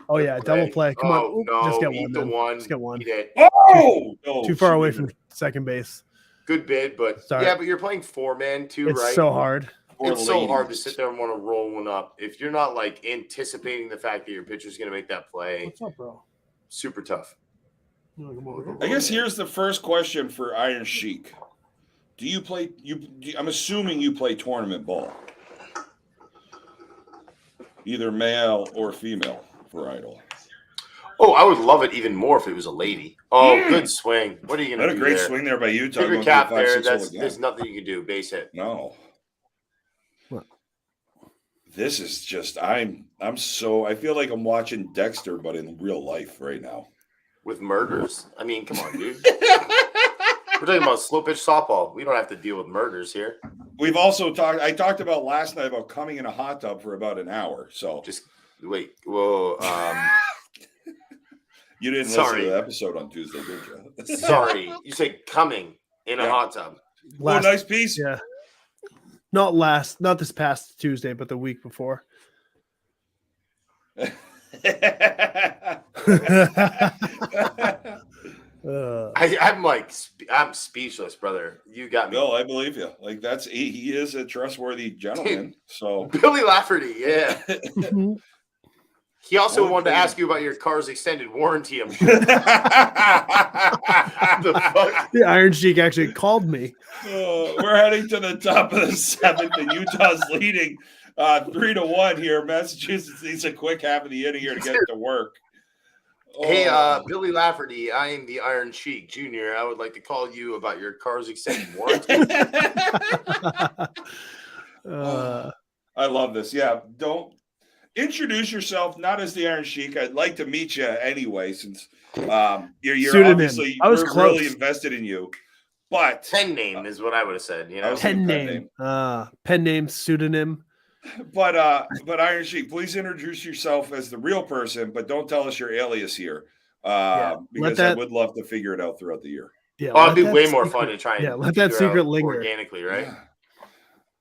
Speaker 3: Oh yeah, double play. Come on. Oop,
Speaker 9: No,
Speaker 3: just get
Speaker 9: eat
Speaker 3: one.
Speaker 9: the
Speaker 3: then.
Speaker 9: one.
Speaker 3: Just get one.
Speaker 9: Eat it.
Speaker 1: Oh, no,
Speaker 3: Too far
Speaker 1: she
Speaker 3: away
Speaker 1: didn't.
Speaker 3: from second base.
Speaker 9: Good bid, but
Speaker 3: Sorry.
Speaker 9: yeah, but you're playing 4-man too,
Speaker 3: It's
Speaker 9: right?
Speaker 3: so hard.
Speaker 1: Poor
Speaker 9: It's so hard to
Speaker 1: ladies.
Speaker 9: sit there and want to roll one up. If you're not like anticipating the fact that your pitcher's going to make that play,
Speaker 3: What's up, bro?
Speaker 9: super tough.
Speaker 1: I guess here's the first question for Iron Sheik. Do you play? I'm assuming you play tournament ball, either male or female for Idol.
Speaker 9: Oh, I would love it even more if it was a lady. Oh, good swing. What are you going
Speaker 1: What
Speaker 9: to
Speaker 1: a
Speaker 9: do
Speaker 1: great
Speaker 9: there?
Speaker 1: swing there by Utah.
Speaker 9: Tip your
Speaker 1: going
Speaker 9: cap
Speaker 1: for a 5-6
Speaker 9: there.
Speaker 1: hole
Speaker 9: There's
Speaker 1: again.
Speaker 9: nothing you can do. Base hit.
Speaker 1: No.
Speaker 3: What?
Speaker 1: This is just I feel like I'm watching Dexter, but in real life right now.
Speaker 9: With murders. I mean, come on, dude. We're talking about slow pitch softball. We don't have to deal with murders here.
Speaker 1: We've also I talked about last night about coming in a hot tub for about an hour. So
Speaker 9: Just wait. Whoa.
Speaker 1: you didn't
Speaker 9: sorry.
Speaker 1: listen to the episode on Tuesday, did you?
Speaker 9: Sorry. You said coming in a
Speaker 1: Yeah.
Speaker 9: hot tub.
Speaker 1: Oh, nice piece.
Speaker 3: Yeah. Not this past Tuesday, but the week before.
Speaker 9: I'm speechless, brother. You got me.
Speaker 1: No, I believe you. Like he is a trustworthy gentleman. So
Speaker 9: Billy Lafferty, yeah. He also
Speaker 1: What
Speaker 9: wanted to
Speaker 1: thing?
Speaker 9: ask you about your car's extended warranty. I'm sure. The fuck?
Speaker 3: The Iron Sheik actually called me.
Speaker 1: we're heading to the top of the seventh, and Utah's leading 3-1 here. Massachusetts needs a quick half of the inning here to get it to work.
Speaker 9: Hey,
Speaker 1: Oh.
Speaker 9: Billy Lafferty, I am the Iron Sheik Jr. I would like to call you about your car's extended warranty.
Speaker 1: I love this. Yeah, don't introduce yourself not as the Iron Sheik. I'd like to meet you anyway, since you're
Speaker 3: Pseudonym.
Speaker 1: obviously
Speaker 3: I was
Speaker 1: we're
Speaker 3: close.
Speaker 1: really invested in you. But
Speaker 9: Pen name is what I would have said. You
Speaker 1: I
Speaker 9: know,
Speaker 1: was-
Speaker 3: Pen
Speaker 1: pen
Speaker 3: name. Pen name, pseudonym.
Speaker 1: but Iron Sheik, please introduce yourself as the real person, but don't tell us your alias here.
Speaker 3: Yeah,
Speaker 1: Because I would love to figure it out throughout the year.
Speaker 3: Yeah,
Speaker 9: oh,
Speaker 3: let
Speaker 9: it'd be
Speaker 3: that
Speaker 9: way more
Speaker 3: secret-
Speaker 9: fun to try and
Speaker 3: Yeah, let that
Speaker 9: figure
Speaker 3: secret
Speaker 9: out
Speaker 3: linger.
Speaker 9: organically, right?
Speaker 1: Yeah.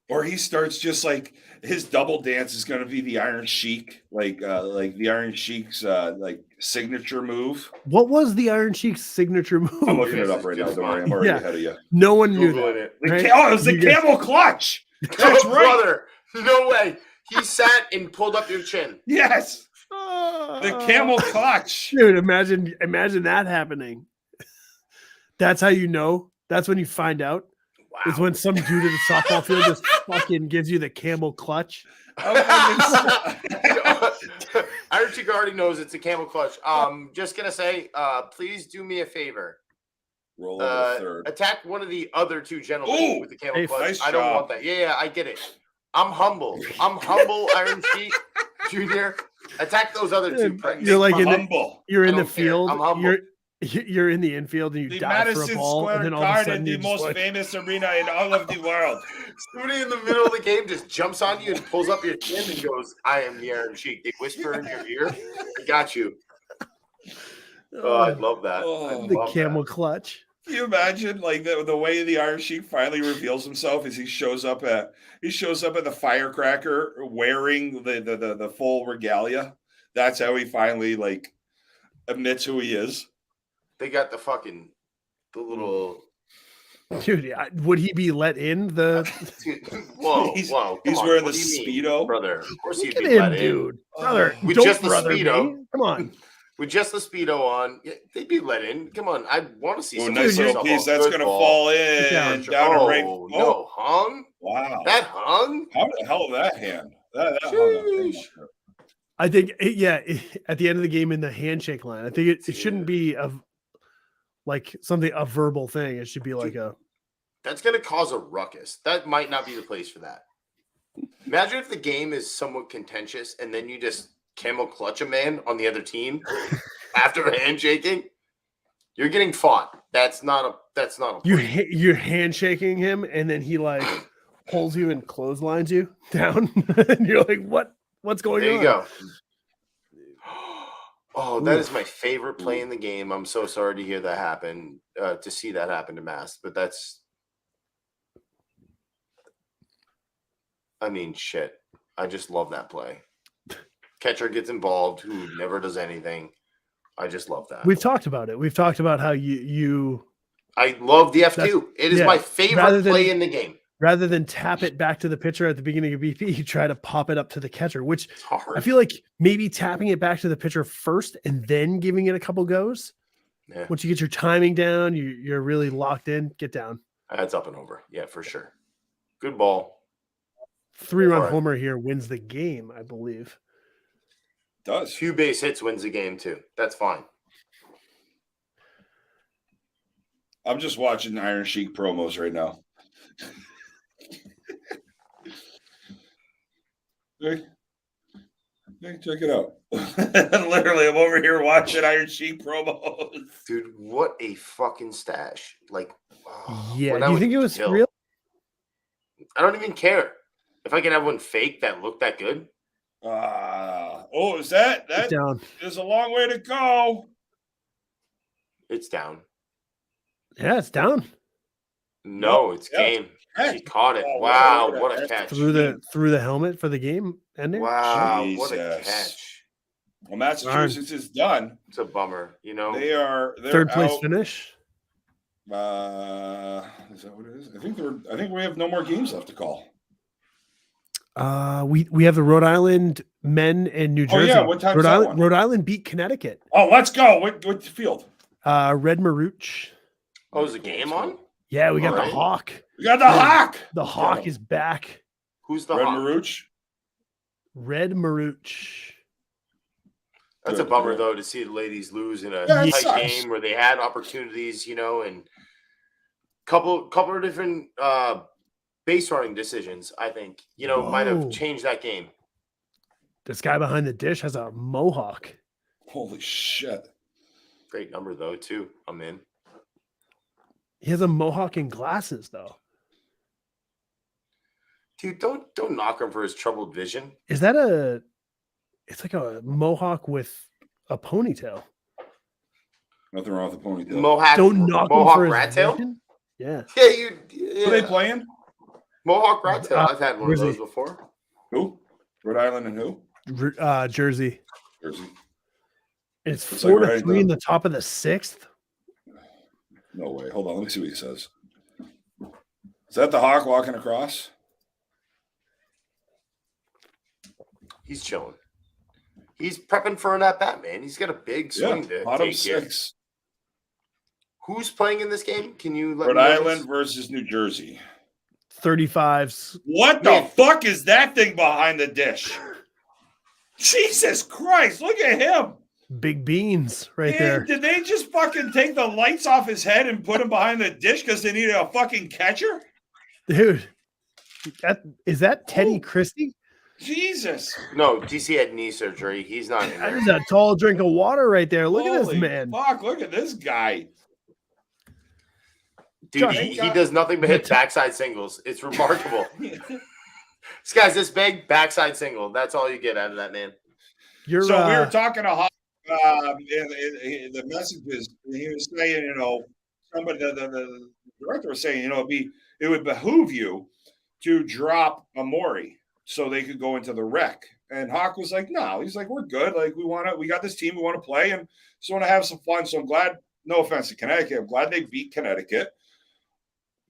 Speaker 1: Or he starts just like his double dance is going to be the Iron Sheik, like the Iron Sheik's like signature move.
Speaker 3: What was the Iron Sheik's signature
Speaker 1: I'm
Speaker 3: move?
Speaker 1: looking it up right now.
Speaker 9: Just
Speaker 1: Don't worry, I'm
Speaker 9: fine.
Speaker 1: already
Speaker 3: Yeah.
Speaker 1: ahead of you.
Speaker 3: No one knew
Speaker 9: Googling
Speaker 3: that.
Speaker 9: it.
Speaker 3: Right?
Speaker 1: It was the
Speaker 3: You guys-
Speaker 1: camel clutch. That's
Speaker 9: Oh,
Speaker 1: right.
Speaker 9: brother. No way. He sat and pulled up your chin.
Speaker 1: Yes, the camel clutch.
Speaker 3: Dude, imagine that happening. That's how you know. That's when you find out.
Speaker 9: Wow.
Speaker 3: Is when some dude at the softball field just fucking gives you the camel clutch.
Speaker 9: Iron Sheik already knows it's a camel clutch. Just gonna say, please do me a favor.
Speaker 1: Roll over third.
Speaker 9: Attack one of the other two gentlemen
Speaker 1: Ooh,
Speaker 9: with the camel
Speaker 3: hey,
Speaker 9: clutch.
Speaker 1: nice
Speaker 9: I don't
Speaker 1: job.
Speaker 9: want that. Yeah, I get it. I'm humble, Iron Sheik Jr. Attack those other two pricks.
Speaker 3: You're like in the,
Speaker 1: Humble.
Speaker 3: you're in
Speaker 9: I
Speaker 3: the
Speaker 9: don't care.
Speaker 3: field.
Speaker 9: I'm humble.
Speaker 3: You're in the infield and you
Speaker 1: The
Speaker 3: dive for a
Speaker 1: Madison
Speaker 3: ball, and
Speaker 1: Square
Speaker 3: then all of a
Speaker 1: Garden,
Speaker 3: sudden
Speaker 1: the
Speaker 3: you're just
Speaker 1: most
Speaker 3: like,
Speaker 1: famous arena in all of the world.
Speaker 9: Somebody in the middle of the game just jumps on you and pulls up your chin and goes, "I am the Iron Sheik." They whisper in your ear, "I got you." Oh, I love that.
Speaker 1: Oh,
Speaker 9: I
Speaker 3: the
Speaker 9: love
Speaker 3: camel
Speaker 9: that.
Speaker 3: clutch.
Speaker 1: Can you imagine like the way the Iron Sheik finally reveals himself is he shows up at the firecracker wearing the full regalia. That's how he finally like admits who he is.
Speaker 9: They got the little.
Speaker 3: Dude, would he be let in?
Speaker 9: Whoa,
Speaker 1: He's-
Speaker 9: whoa!
Speaker 1: he's
Speaker 9: come on,
Speaker 1: wearing
Speaker 9: what
Speaker 1: the
Speaker 9: do you mean,
Speaker 1: Speedo.
Speaker 9: brother. Of course
Speaker 3: Look
Speaker 9: he'd
Speaker 3: at
Speaker 9: be let
Speaker 3: him,
Speaker 9: in.
Speaker 3: dude. Brother,
Speaker 9: With
Speaker 3: don't
Speaker 9: just the
Speaker 3: brother
Speaker 9: Speedo.
Speaker 3: me. Come on.
Speaker 9: With just the Speedo on, yeah, they'd be let in. Come on, I want to see
Speaker 1: Oh,
Speaker 9: some
Speaker 1: nice
Speaker 3: Dude,
Speaker 1: little piece. That's gonna fall in
Speaker 3: down.
Speaker 1: down to right.
Speaker 9: Oh, no, hung?
Speaker 1: Wow!
Speaker 9: That hung?
Speaker 1: How the hell did that hand? That hung up.
Speaker 9: Sheesh.
Speaker 3: I think, at the end of the game in the handshake line, I think it shouldn't be like something, a verbal thing. It should be like a,
Speaker 9: That's going to cause a ruckus. That might not be the place for that. Imagine if the game is somewhat contentious and then you just camel clutch a man on the other team after a handshaking. You're getting fought. That's not a
Speaker 3: You're handshaking him, and then he like pulls you and clotheslines you down, and you're like, what's going
Speaker 9: There
Speaker 3: on?
Speaker 9: you go. Oh, that is my favorite play in the game. I'm so sorry to hear that happen, to see that happen to Mass, but shit. I just love that play. Catcher gets involved, who never does anything. I just love that.
Speaker 3: We've talked about it. We've talked about how you
Speaker 9: I love the F2. It is my favorite play in the game.
Speaker 3: Rather than tap it back to the pitcher at the beginning of BP, you try to pop it up to the catcher, which
Speaker 9: It's hard.
Speaker 3: I feel like maybe tapping it back to the pitcher first and then giving it a couple goes.
Speaker 9: Yeah.
Speaker 3: Once you get your timing down, you're really locked in. Get down.
Speaker 9: That's up and over. Yeah, for sure. Good ball.
Speaker 3: 3-run
Speaker 9: All right.
Speaker 3: homer here wins the game, I believe.
Speaker 1: Does.
Speaker 9: Few base hits wins the game too. That's fine.
Speaker 1: I'm just watching Iron Sheik promos right now. Hey, check it out. Literally, I'm over here watching Iron Sheik promos.
Speaker 9: Dude, what a fucking stash. Like,
Speaker 3: Yeah.
Speaker 9: when
Speaker 3: Do
Speaker 9: I
Speaker 3: you
Speaker 9: would
Speaker 3: think it was
Speaker 9: kill.
Speaker 3: real?
Speaker 9: I don't even care. If I can have one fake that looked that good.
Speaker 1: Is that
Speaker 3: Get down.
Speaker 1: is a long way to go.
Speaker 9: It's down.
Speaker 3: Yeah, it's down.
Speaker 9: No, it's
Speaker 1: Yeah.
Speaker 9: game.
Speaker 1: Hey.
Speaker 9: He caught it.
Speaker 1: Oh,
Speaker 9: Wow,
Speaker 1: wow,
Speaker 9: what a
Speaker 1: that's
Speaker 9: catch.
Speaker 3: Through the helmet for the game ending.
Speaker 9: Wow, what a
Speaker 1: Jesus.
Speaker 9: catch.
Speaker 1: Well, Massachusetts is done.
Speaker 9: It's a bummer, you know.
Speaker 1: They're
Speaker 3: Third place
Speaker 1: out.
Speaker 3: finish.
Speaker 1: Is that what it is? I think we have no more games left to call.
Speaker 3: We have the Rhode Island men and New
Speaker 1: Oh,
Speaker 3: Jersey.
Speaker 1: yeah, what time's
Speaker 3: Rhode
Speaker 1: that
Speaker 3: Island,
Speaker 1: one?
Speaker 3: Rhode Island beat Connecticut.
Speaker 1: Oh, let's go. What field?
Speaker 3: Red Maruch.
Speaker 9: Oh, is the game on?
Speaker 3: Yeah, we got
Speaker 9: Alright.
Speaker 3: the Hawk.
Speaker 1: We got the Hawk.
Speaker 3: The Hawk is back.
Speaker 9: Who's the
Speaker 1: Red
Speaker 9: Hawk?
Speaker 1: Maruch.
Speaker 3: Red Maruch.
Speaker 9: That's a
Speaker 1: Good,
Speaker 9: bummer
Speaker 1: yeah.
Speaker 9: though to see the ladies lose in a
Speaker 1: Yeah, it
Speaker 9: tight
Speaker 1: sucks.
Speaker 9: game where they had opportunities, you know, and couple of different base running decisions. I think might
Speaker 3: Whoa.
Speaker 9: have changed that game.
Speaker 3: This guy behind the dish has a mohawk.
Speaker 1: Holy shit.
Speaker 9: Great number though too. I'm in.
Speaker 3: He has a mohawk and glasses, though.
Speaker 9: Dude, don't knock him for his troubled vision.
Speaker 3: Is that it's like a mohawk with a ponytail.
Speaker 1: Nothing wrong with the ponytail.
Speaker 3: Don't knock him
Speaker 9: Mohawk
Speaker 3: for his
Speaker 9: rat tail.
Speaker 3: vision? Yeah.
Speaker 9: Yeah,
Speaker 1: Who are they playing?
Speaker 9: Mohawk rat tail. I've had one
Speaker 3: where's
Speaker 9: of those
Speaker 3: he?
Speaker 9: before.
Speaker 1: Who? Rhode Island and who?
Speaker 3: Jersey.
Speaker 1: Jersey.
Speaker 3: It's
Speaker 1: It's like
Speaker 3: 4-3
Speaker 1: right
Speaker 3: in
Speaker 1: the-
Speaker 3: the top of the sixth.
Speaker 1: No way. Hold on. Let me see what he says. Is that the Hawk walking across?
Speaker 9: He's chilling. He's prepping for an at bat, man. He's got a big swing to
Speaker 1: bottom
Speaker 9: take here.
Speaker 1: 6.
Speaker 9: Who's playing in this game? Can you let
Speaker 1: Rhode
Speaker 9: me know
Speaker 1: Island
Speaker 9: this?
Speaker 1: versus New Jersey.
Speaker 3: 35s.
Speaker 1: What the
Speaker 9: Man.
Speaker 1: fuck is that thing behind the dish? Jesus Christ. Look at him.
Speaker 3: Big beans right
Speaker 1: Man,
Speaker 3: there.
Speaker 1: Did they just fucking take the lights off his head and put him behind the dish because they needed a fucking catcher?
Speaker 3: Dude. Is that Teddy
Speaker 1: Oh.
Speaker 3: Christie?
Speaker 1: Jesus.
Speaker 9: No, DC had knee surgery. He's not in
Speaker 3: That
Speaker 9: there.
Speaker 3: is a tall drink of water right there. Look at
Speaker 1: Holy
Speaker 3: this man.
Speaker 1: Fuck, look at this guy.
Speaker 9: Dude,
Speaker 3: Josh,
Speaker 9: he does nothing but hit backside singles. It's remarkable. This guy's this big, backside single. That's all you get out of that man.
Speaker 3: You're
Speaker 1: So we were talking to Hawk in the messages. And he was saying, somebody, the director was saying, it would behoove you to drop Amori so they could go into the rec. And Hawk was like, no. He's like, we're good. Like we got this team we want to play and just want to have some fun. So I'm glad. No offense to Connecticut, I'm glad they beat Connecticut.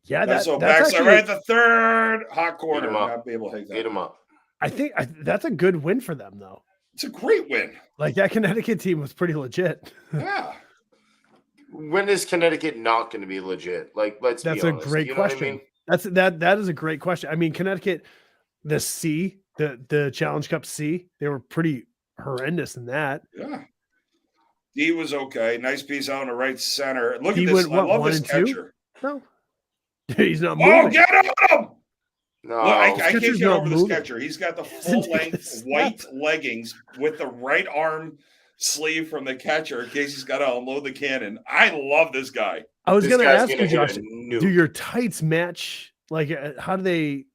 Speaker 3: yeah,
Speaker 1: That's so
Speaker 3: that's
Speaker 1: backside
Speaker 3: actually,
Speaker 1: right at the third hot corner.
Speaker 9: him up.
Speaker 1: Not be able to take
Speaker 9: Get
Speaker 1: that.
Speaker 9: him up.
Speaker 3: I think that's a good win for them though.
Speaker 1: It's a great win.
Speaker 3: Like that Connecticut team was pretty legit.
Speaker 1: Yeah.
Speaker 9: When is Connecticut not going to be legit? Like, let's
Speaker 3: That's
Speaker 9: be
Speaker 3: a
Speaker 9: honest.
Speaker 3: great
Speaker 9: You know what I
Speaker 3: question.
Speaker 9: mean?
Speaker 3: That is a great question. I mean, Connecticut, the Challenge Cup C, they were pretty horrendous in that.
Speaker 1: Yeah. D was okay. Nice piece out in the right center. Look
Speaker 3: He
Speaker 1: at this.
Speaker 3: went,
Speaker 1: I
Speaker 3: what,
Speaker 1: love
Speaker 3: 1
Speaker 1: this
Speaker 3: and 2?
Speaker 1: catcher.
Speaker 3: No, He's not
Speaker 1: Oh,
Speaker 3: moving.
Speaker 1: get him!
Speaker 9: No,
Speaker 1: Look, I can't
Speaker 3: catcher's
Speaker 1: get
Speaker 3: not
Speaker 1: over this
Speaker 3: moving.
Speaker 1: catcher. He's got the
Speaker 3: Doesn't
Speaker 1: full
Speaker 3: take a
Speaker 1: length
Speaker 3: step.
Speaker 1: white leggings with the right arm sleeve from the catcher in case he's got to unload the cannon. I love this guy.
Speaker 3: I was
Speaker 9: this
Speaker 3: going to
Speaker 9: guy's
Speaker 3: ask you,
Speaker 9: gonna hit
Speaker 3: Josh,
Speaker 9: a nuke.
Speaker 3: do your tights match? Like, how do they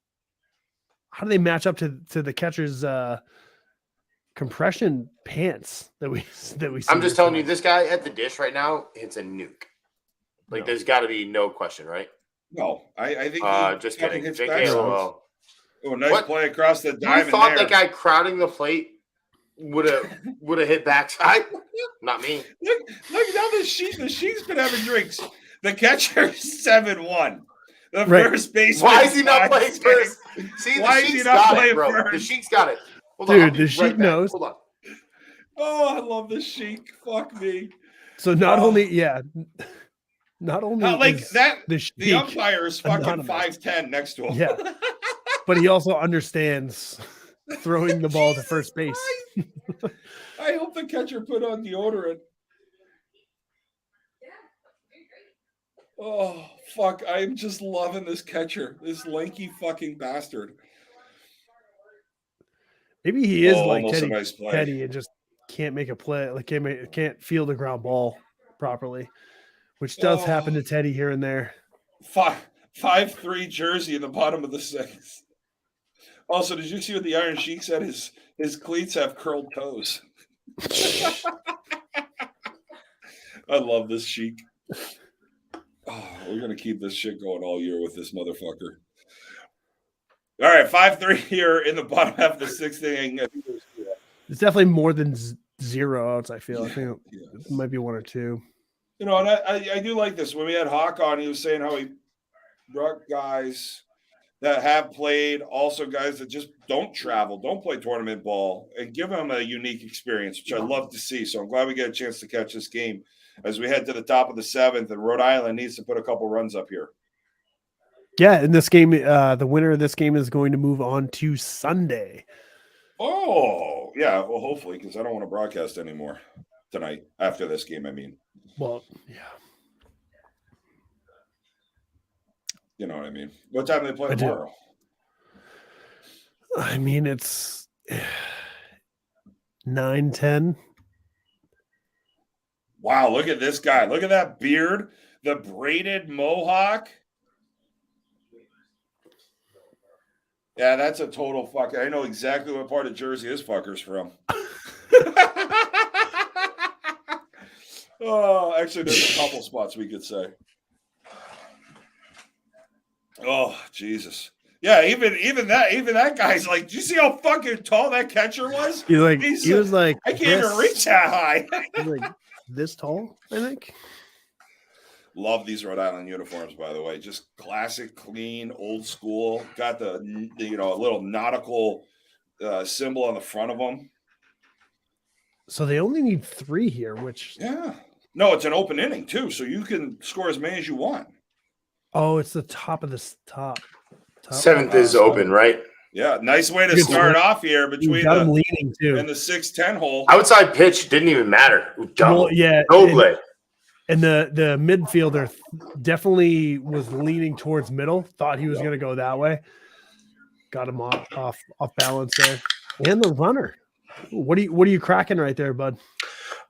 Speaker 3: match up to the catcher's compression pants that we see?
Speaker 9: I'm just telling you,
Speaker 3: tonight?
Speaker 9: this guy at the dish right now hits a nuke. Like,
Speaker 3: No.
Speaker 9: there's got to be no question, right?
Speaker 1: No, I think
Speaker 9: Just
Speaker 1: fucking
Speaker 9: kidding.
Speaker 1: hits
Speaker 9: JK,
Speaker 1: back.
Speaker 9: LOL.
Speaker 1: Oh, nice
Speaker 9: What?
Speaker 1: play across the
Speaker 9: You
Speaker 1: diamond
Speaker 9: thought
Speaker 1: there.
Speaker 9: that guy crowding the plate would have hit backside? Not me.
Speaker 1: Look now the sheik's been having drinks. The catcher 7-1. The
Speaker 3: Right.
Speaker 1: first baseman.
Speaker 9: Why is he not
Speaker 1: 5-6.
Speaker 9: playing first? See,
Speaker 1: Why
Speaker 9: the
Speaker 1: is he
Speaker 9: Sheik's
Speaker 1: not
Speaker 9: got
Speaker 1: playing
Speaker 9: it, bro.
Speaker 1: first?
Speaker 9: The Sheik's got it. Hold
Speaker 3: Dude,
Speaker 9: on, I'll be
Speaker 3: the Sheik
Speaker 9: back.
Speaker 3: knows.
Speaker 9: Hold on.
Speaker 1: Oh, I love the sheik. Fuck me.
Speaker 3: So not
Speaker 1: Oh.
Speaker 3: only, not only
Speaker 1: Like
Speaker 3: is
Speaker 1: that.
Speaker 3: the
Speaker 1: The
Speaker 3: Sheik,
Speaker 1: umpire is fucking
Speaker 3: anonymous.
Speaker 1: 5'10" next to him.
Speaker 3: Yeah. but he also understands throwing the ball to first base.
Speaker 1: I hope the catcher put on deodorant. Oh, fuck. I'm just loving this catcher. This lanky fucking bastard.
Speaker 3: Maybe he is
Speaker 1: Oh,
Speaker 3: like
Speaker 1: almost a
Speaker 3: Teddy,
Speaker 1: nice play.
Speaker 3: Teddy and just can't make a play, like can't field a ground ball properly, which does happen to Teddy here and there.
Speaker 1: 5'3" jersey in the bottom of the sixth. Also, did you see what the Iron Sheik said? His cleats have curled toes. I love this Sheik. Oh, we're gonna keep this shit going all year with this motherfucker. All right, 5-3 here in the bottom half of the sixth inning.
Speaker 3: It's definitely more than 0 outs. I feel. I think
Speaker 1: Yeah.
Speaker 3: it might be 1 or 2.
Speaker 1: You know, and I do like this. When we had Hawk on, he was saying how he brought guys that have played, also guys that just don't travel, don't play tournament ball, and give them a unique experience, which I love to see. So I'm glad we get a chance to catch this game as we head to the top of the seventh, and Rhode Island needs to put a couple runs up here.
Speaker 3: Yeah, in this game, the winner of this game is going to move on to Sunday.
Speaker 1: Oh, yeah. Well, hopefully, because I don't want to broadcast anymore tonight after this game. I mean,
Speaker 3: Well, yeah.
Speaker 1: you know what I mean? What time do they play
Speaker 3: I do.
Speaker 1: tomorrow?
Speaker 3: I mean, it's 9-10.
Speaker 1: Wow, look at this guy. Look at that beard, the braided mohawk. Yeah, that's a total fuck. I know exactly what part of Jersey this fucker's from. Oh, actually, there's a couple spots we could say. Oh, Jesus. Yeah, even that guy's like, do you see how fucking tall that catcher was?
Speaker 3: He
Speaker 1: He's,
Speaker 3: was like,
Speaker 1: I can't even reach that high.
Speaker 3: he was like this tall, I think.
Speaker 1: Love these Rhode Island uniforms, by the way. Just classic, clean, old school. Got the little nautical symbol on the front of them.
Speaker 3: So they only need 3 here, which
Speaker 1: Yeah. No, it's an open inning too, so you can score as many as you want.
Speaker 3: it's the top of this top.
Speaker 9: Seventh is open, right?
Speaker 1: Yeah, nice way to
Speaker 3: Good
Speaker 1: start
Speaker 3: point.
Speaker 1: off here
Speaker 3: You
Speaker 1: between
Speaker 3: got him
Speaker 1: the
Speaker 3: leaning too.
Speaker 1: and the 6-10 hole.
Speaker 9: Outside pitch didn't even matter. Double.
Speaker 3: Well, yeah,
Speaker 9: Noble.
Speaker 3: and the midfielder definitely was leaning towards middle. Thought he was going to go that way. Got him off balance there, and the runner. What are you cracking right there, bud?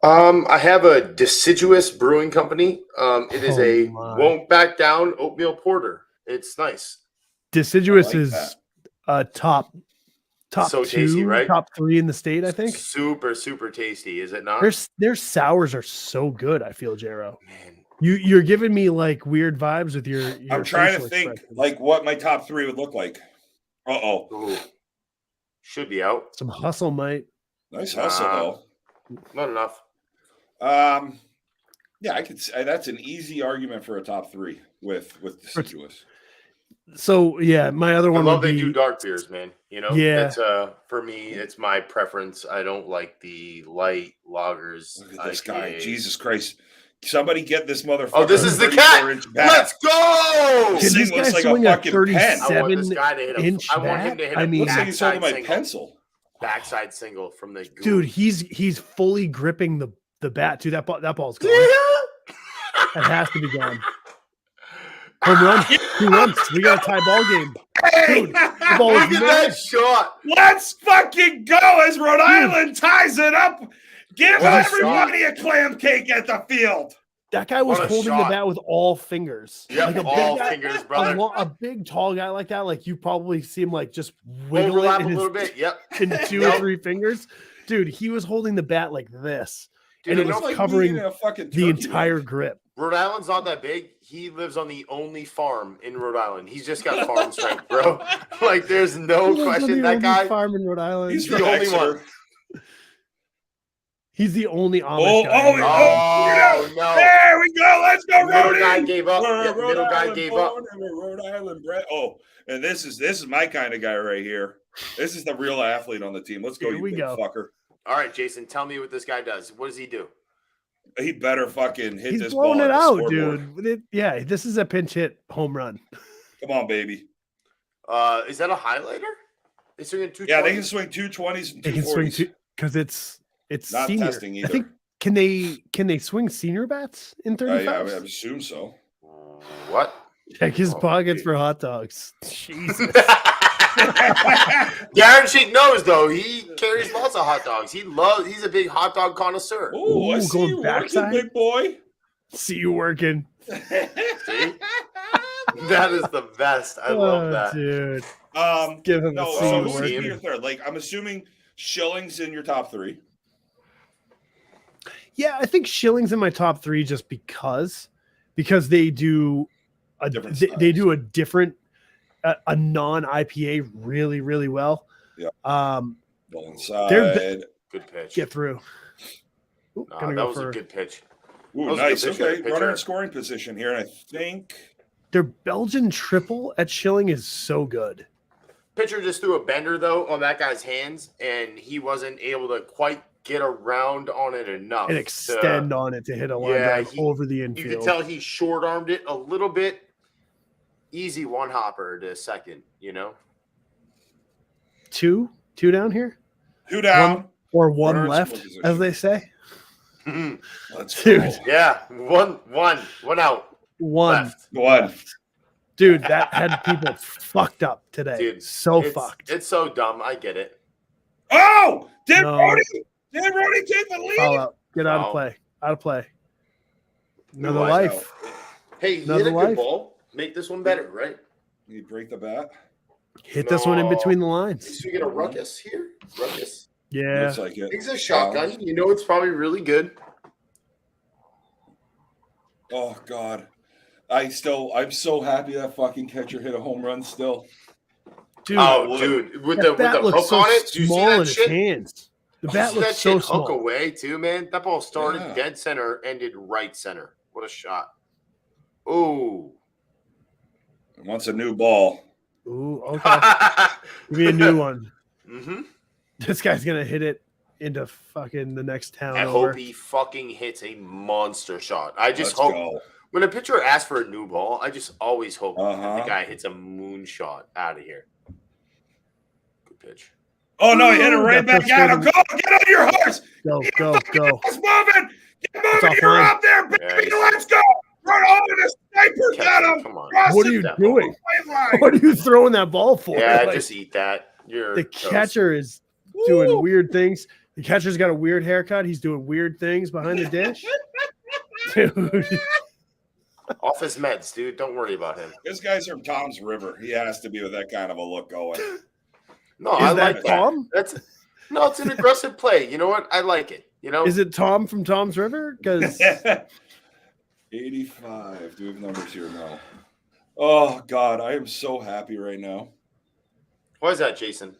Speaker 9: I have a Deciduous Brewing Company. It is a
Speaker 3: my.
Speaker 9: won't back down oatmeal porter. It's nice.
Speaker 3: Deciduous
Speaker 1: like
Speaker 3: is
Speaker 1: that.
Speaker 3: top
Speaker 9: So
Speaker 3: 2,
Speaker 9: tasty, right?
Speaker 3: top 3 in the state, I think.
Speaker 9: Super, super tasty, is it not?
Speaker 3: Their sours are so good. I feel, Jero.
Speaker 9: Man,
Speaker 3: You're giving me like weird vibes with your
Speaker 1: I'm trying to
Speaker 3: facial
Speaker 1: think
Speaker 3: expressions.
Speaker 1: like what my top 3 would look like. Uh-oh.
Speaker 9: ooh. Should be out.
Speaker 3: Some hustle might.
Speaker 1: Nice hustle, though.
Speaker 9: Not enough.
Speaker 1: Yeah, I could say that's an easy argument for a top 3 with Deciduous.
Speaker 3: So yeah, my other
Speaker 9: I
Speaker 3: one
Speaker 9: love
Speaker 3: would
Speaker 9: they
Speaker 3: be
Speaker 9: do dark beers, man. You know,
Speaker 3: Yeah.
Speaker 9: It's for me, it's my preference. I don't like the light lagers.
Speaker 1: Look at this guy.
Speaker 9: IPAs.
Speaker 1: Jesus Christ. Somebody get this motherfucker.
Speaker 9: Oh, this is the
Speaker 1: 34-inch
Speaker 9: cat.
Speaker 1: bat.
Speaker 9: Let's go.
Speaker 1: This
Speaker 3: Can this
Speaker 1: thing looks
Speaker 3: guy
Speaker 1: like a
Speaker 3: swing a
Speaker 1: fucking pen.
Speaker 9: I want this
Speaker 3: 37
Speaker 9: guy to hit a.
Speaker 3: inch
Speaker 9: I want him to
Speaker 3: bat?
Speaker 9: hit
Speaker 3: I
Speaker 9: a
Speaker 3: mean-
Speaker 1: Looks like he's holding
Speaker 9: backside
Speaker 1: my
Speaker 9: single.
Speaker 1: pencil.
Speaker 9: Backside single from the goal.
Speaker 3: dude, he's fully gripping the bat. Dude, that ball's gone. That has to be gone. Home run. 2 runs. We got a tie ball game.
Speaker 1: Hey,
Speaker 3: Dude, the ball
Speaker 9: Look
Speaker 3: was
Speaker 9: at
Speaker 3: mad.
Speaker 9: that shot.
Speaker 1: let's fucking go as Rhode Island ties it up. Give
Speaker 9: What a
Speaker 1: everybody a clam cake at the field.
Speaker 3: That guy was
Speaker 9: What a
Speaker 3: holding
Speaker 9: shot.
Speaker 3: the bat with all fingers.
Speaker 9: Yep,
Speaker 3: Like a
Speaker 9: all
Speaker 3: big guy,
Speaker 9: fingers, brother.
Speaker 3: a big tall guy like that, like you probably see him like just wiggle
Speaker 9: Overlap
Speaker 3: it
Speaker 9: a
Speaker 3: in,
Speaker 9: little
Speaker 3: his,
Speaker 9: bit. Yep.
Speaker 3: in 2 or 3 fingers. Dude, he was holding the bat like this.
Speaker 9: Dude,
Speaker 3: And it
Speaker 9: you
Speaker 3: was
Speaker 9: know,
Speaker 1: Like
Speaker 3: covering
Speaker 1: being a fucking
Speaker 3: the
Speaker 1: turkey
Speaker 3: entire
Speaker 1: leg.
Speaker 3: grip.
Speaker 9: Rhode Island's not that big. He lives on the only farm in Rhode Island. He's just got farm strength, bro. Like, there's no
Speaker 3: He lives on
Speaker 9: question
Speaker 3: the
Speaker 9: that
Speaker 3: only
Speaker 9: guy.
Speaker 3: farm in Rhode Island.
Speaker 1: He's
Speaker 9: the
Speaker 1: from
Speaker 9: only
Speaker 1: Exeter.
Speaker 9: one.
Speaker 3: He's the only Amish
Speaker 1: Oh,
Speaker 3: guy.
Speaker 1: oh,
Speaker 3: in Rhode
Speaker 1: oh.
Speaker 3: Island.
Speaker 9: Oh, no.
Speaker 1: There we go. Let's go,
Speaker 9: Middle
Speaker 1: Rhody.
Speaker 9: guy gave up.
Speaker 1: We're
Speaker 9: Yep,
Speaker 1: Rhode
Speaker 9: middle guy
Speaker 1: Island
Speaker 9: gave up.
Speaker 1: born and we're Rhode Island bred. Oh, and this is my kind of guy right here. This is the real athlete on the team. Let's go,
Speaker 3: Here
Speaker 1: you
Speaker 3: we
Speaker 1: big
Speaker 3: go.
Speaker 1: fucker.
Speaker 9: All right, Jason, tell me what this guy does. What does he do?
Speaker 1: He better fucking hit
Speaker 3: He's
Speaker 1: this
Speaker 3: blowing
Speaker 1: ball
Speaker 3: it
Speaker 1: at the
Speaker 3: out,
Speaker 1: scoreboard.
Speaker 3: dude. Yeah, this is a pinch hit home run.
Speaker 1: Come on, baby.
Speaker 9: Is that a highlighter? They swinging 220?
Speaker 1: Yeah, they can swing 220s and
Speaker 3: They can swing
Speaker 1: 240s.
Speaker 3: because it's
Speaker 1: Not
Speaker 3: senior.
Speaker 1: testing
Speaker 3: I
Speaker 1: either.
Speaker 3: think can they swing senior bats in 35?
Speaker 1: I assume so.
Speaker 9: What?
Speaker 3: Check his
Speaker 9: Oh,
Speaker 3: pockets
Speaker 9: dude.
Speaker 3: for hot dogs. Jesus.
Speaker 9: Darren Sheik knows though. He carries lots of hot dogs. He's a big hot dog connoisseur.
Speaker 1: Oh, I
Speaker 3: Ooh,
Speaker 1: see
Speaker 3: going
Speaker 1: you working,
Speaker 3: backside?
Speaker 1: big boy.
Speaker 3: See you working.
Speaker 9: See? That is the best. I love that.
Speaker 3: Dude.
Speaker 1: Um,
Speaker 3: Give him
Speaker 1: no,
Speaker 3: the
Speaker 1: so
Speaker 3: see
Speaker 9: Oh,
Speaker 3: you
Speaker 1: who's
Speaker 9: see
Speaker 1: in
Speaker 3: working.
Speaker 1: your third? Like, I'm assuming Schilling's in your top 3.
Speaker 3: Yeah, I think Schilling's in my top 3 just because they do
Speaker 1: Different
Speaker 3: they do
Speaker 1: styles.
Speaker 3: a different a non-IPA really, really well.
Speaker 1: Yeah.
Speaker 3: Ball
Speaker 1: Inside.
Speaker 9: Good pitch.
Speaker 3: Get through. Ooh,
Speaker 9: Nah,
Speaker 3: gonna
Speaker 9: that
Speaker 3: go
Speaker 9: was
Speaker 3: for
Speaker 9: a good pitch.
Speaker 1: Ooh,
Speaker 9: That was a
Speaker 1: nice.
Speaker 9: good pitch,
Speaker 1: Okay,
Speaker 9: good
Speaker 1: runner in
Speaker 9: pitcher.
Speaker 1: scoring position here, and I think
Speaker 3: their Belgian triple at Schilling is so good.
Speaker 9: Pitcher just threw a bender though on that guy's hands, and he wasn't able to quite get around on it enough.
Speaker 3: And
Speaker 9: to-
Speaker 3: extend on it to hit a line
Speaker 9: Yeah,
Speaker 3: drive over the
Speaker 9: You
Speaker 3: infield.
Speaker 9: could tell he short armed it a little bit. Easy one hopper to second, you know.
Speaker 3: Two down here,
Speaker 1: 2 down.
Speaker 3: or one
Speaker 1: Runner in
Speaker 3: left,
Speaker 1: scoring
Speaker 3: as
Speaker 1: position.
Speaker 3: they say.
Speaker 1: Let's
Speaker 3: Dude.
Speaker 1: go.
Speaker 9: Yeah, one out.
Speaker 3: One,
Speaker 9: Left.
Speaker 1: One.
Speaker 3: dude, that had people fucked up today.
Speaker 9: Dude,
Speaker 3: so
Speaker 9: it's,
Speaker 3: fucked.
Speaker 9: It's so dumb. I get it.
Speaker 1: Oh, did
Speaker 3: No.
Speaker 1: Rhody take the lead?
Speaker 3: Foul out. Get out
Speaker 9: Foul.
Speaker 3: of play. Out of play. Another
Speaker 1: Ooh, I
Speaker 3: life.
Speaker 9: Hey, you
Speaker 3: Another
Speaker 9: hit a
Speaker 3: life.
Speaker 9: good ball. Make this one better, right?
Speaker 1: You break the bat.
Speaker 3: Hit this one in
Speaker 9: No.
Speaker 3: between the lines.
Speaker 9: So we get a ruckus here. Ruckus.
Speaker 3: Yeah.
Speaker 1: Looks like it.
Speaker 9: It's a shotgun. You know it's probably really good.
Speaker 1: Oh God, I'm so happy that fucking catcher hit a home run. Still,
Speaker 3: Dude,
Speaker 9: Oh, dude, with
Speaker 3: that
Speaker 9: the
Speaker 3: bat
Speaker 9: hook
Speaker 3: looks so
Speaker 9: on it. Do you see
Speaker 3: small in
Speaker 9: that
Speaker 3: his
Speaker 9: shit?
Speaker 3: hands. The
Speaker 9: You
Speaker 3: bat
Speaker 9: see
Speaker 3: looks
Speaker 9: that
Speaker 3: so
Speaker 9: shit hook
Speaker 3: small.
Speaker 9: away too, man. That ball started
Speaker 1: Yeah.
Speaker 9: dead center, ended right center. What a shot! Oh,
Speaker 1: wants a new ball.
Speaker 3: Ooh, okay. Give me a new one.
Speaker 9: Mm-hmm.
Speaker 3: This guy's gonna hit it into fucking the next town
Speaker 9: I
Speaker 3: over.
Speaker 9: hope he fucking hits a monster shot. I just
Speaker 1: Let's
Speaker 9: hope
Speaker 1: go.
Speaker 9: when a pitcher asks for a new ball, I just always hope that
Speaker 1: Uh-huh.
Speaker 9: the guy hits a moonshot out of here. Good pitch.
Speaker 1: Oh no, he hit it
Speaker 3: Ooh,
Speaker 1: right
Speaker 3: that
Speaker 1: back at him.
Speaker 3: first
Speaker 1: Go, get on your horse.
Speaker 3: Go, go, go.
Speaker 1: It's moving. Get moving.
Speaker 3: off
Speaker 1: You're
Speaker 3: line.
Speaker 1: up there, baby.
Speaker 9: Yeah, he's-
Speaker 1: Let's go. Run over the sniper.
Speaker 9: Catch
Speaker 1: Got
Speaker 9: it,
Speaker 1: him.
Speaker 9: come on.
Speaker 1: Cross
Speaker 3: What are
Speaker 1: it
Speaker 3: you
Speaker 9: that
Speaker 3: doing?
Speaker 1: white line.
Speaker 3: What are you throwing that ball for?
Speaker 9: Yeah,
Speaker 3: Like,
Speaker 9: just eat that. You're
Speaker 3: the
Speaker 9: toast.
Speaker 3: catcher is doing
Speaker 1: Woo.
Speaker 3: weird things. The catcher's got a weird haircut. He's doing weird things behind the dish. Dude.
Speaker 9: Off his meds, dude. Don't worry about him.
Speaker 1: This guy's from Tom's River. He has to be with that kind of a look going.
Speaker 9: No, I
Speaker 3: Is that
Speaker 9: like
Speaker 3: Tom?
Speaker 9: that. It's an aggressive play. You know what? I like it. You know,
Speaker 3: Is it Tom from Tom's River? Because
Speaker 1: 85. Do we have numbers here? No. Oh God, I am so happy right now.
Speaker 9: why is that, Jason?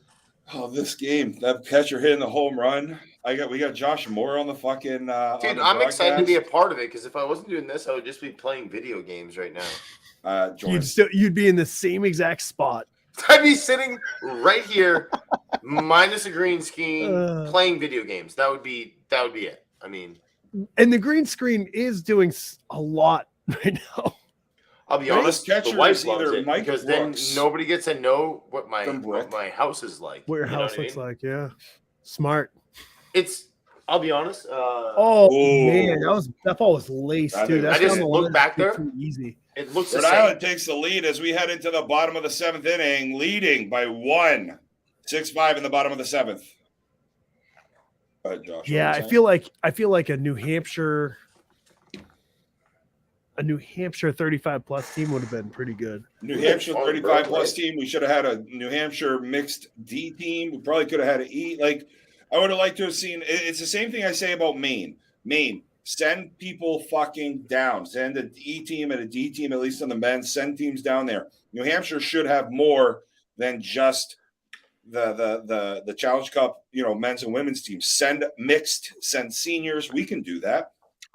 Speaker 1: Oh, this game, that catcher hitting the home run. We got Josh Moore on the fucking.
Speaker 9: Dude, I'm excited to be a part of it because if I wasn't doing this, I would just be playing video games right now.
Speaker 1: Jordan.
Speaker 3: you'd be in the same exact spot.
Speaker 9: I'd be sitting right here, minus a green screen, playing video games. That would be it. I mean,
Speaker 3: And the green screen is doing a lot right now.
Speaker 9: I'll be
Speaker 1: Right?
Speaker 9: honest.
Speaker 1: Catcher
Speaker 9: The wife
Speaker 1: is
Speaker 9: loves
Speaker 1: either
Speaker 9: it
Speaker 1: Mike
Speaker 9: because
Speaker 1: Brooks
Speaker 9: then nobody gets to know what
Speaker 1: from Brick.
Speaker 9: my house is like.
Speaker 3: What your
Speaker 9: You know
Speaker 3: house
Speaker 9: what I
Speaker 3: looks
Speaker 9: mean?
Speaker 3: like, yeah. Smart.
Speaker 9: It's. I'll be honest.
Speaker 3: Oh
Speaker 1: Ooh.
Speaker 3: man, that ball was laced,
Speaker 1: That
Speaker 3: dude.
Speaker 1: is-
Speaker 3: That's
Speaker 1: I just
Speaker 3: down the
Speaker 9: look
Speaker 3: line.
Speaker 9: back there.
Speaker 3: Too easy.
Speaker 9: It looks the
Speaker 1: Rhode
Speaker 9: same.
Speaker 1: Island takes the lead as we head into the bottom of the 7th inning, leading by 1, 6-5 in the bottom of the 7th. Go ahead, Josh.
Speaker 3: Yeah,
Speaker 1: what
Speaker 3: I
Speaker 1: were you
Speaker 3: feel like a New Hampshire 35 plus team would have been pretty good.
Speaker 1: New Hampshire
Speaker 9: Fun,
Speaker 1: 35
Speaker 9: bro,
Speaker 1: plus
Speaker 9: right?
Speaker 1: team. We should have had a New Hampshire mixed D team. We probably could have had an E. Like, I would have liked to have seen. It's the same thing I say about Maine. Maine, send people fucking down. Send an E team and a D team, at least on the men's. Send teams down there. New Hampshire should have more than just the Challenge Cup, men's and women's teams. Send mixed, send seniors. We can do that.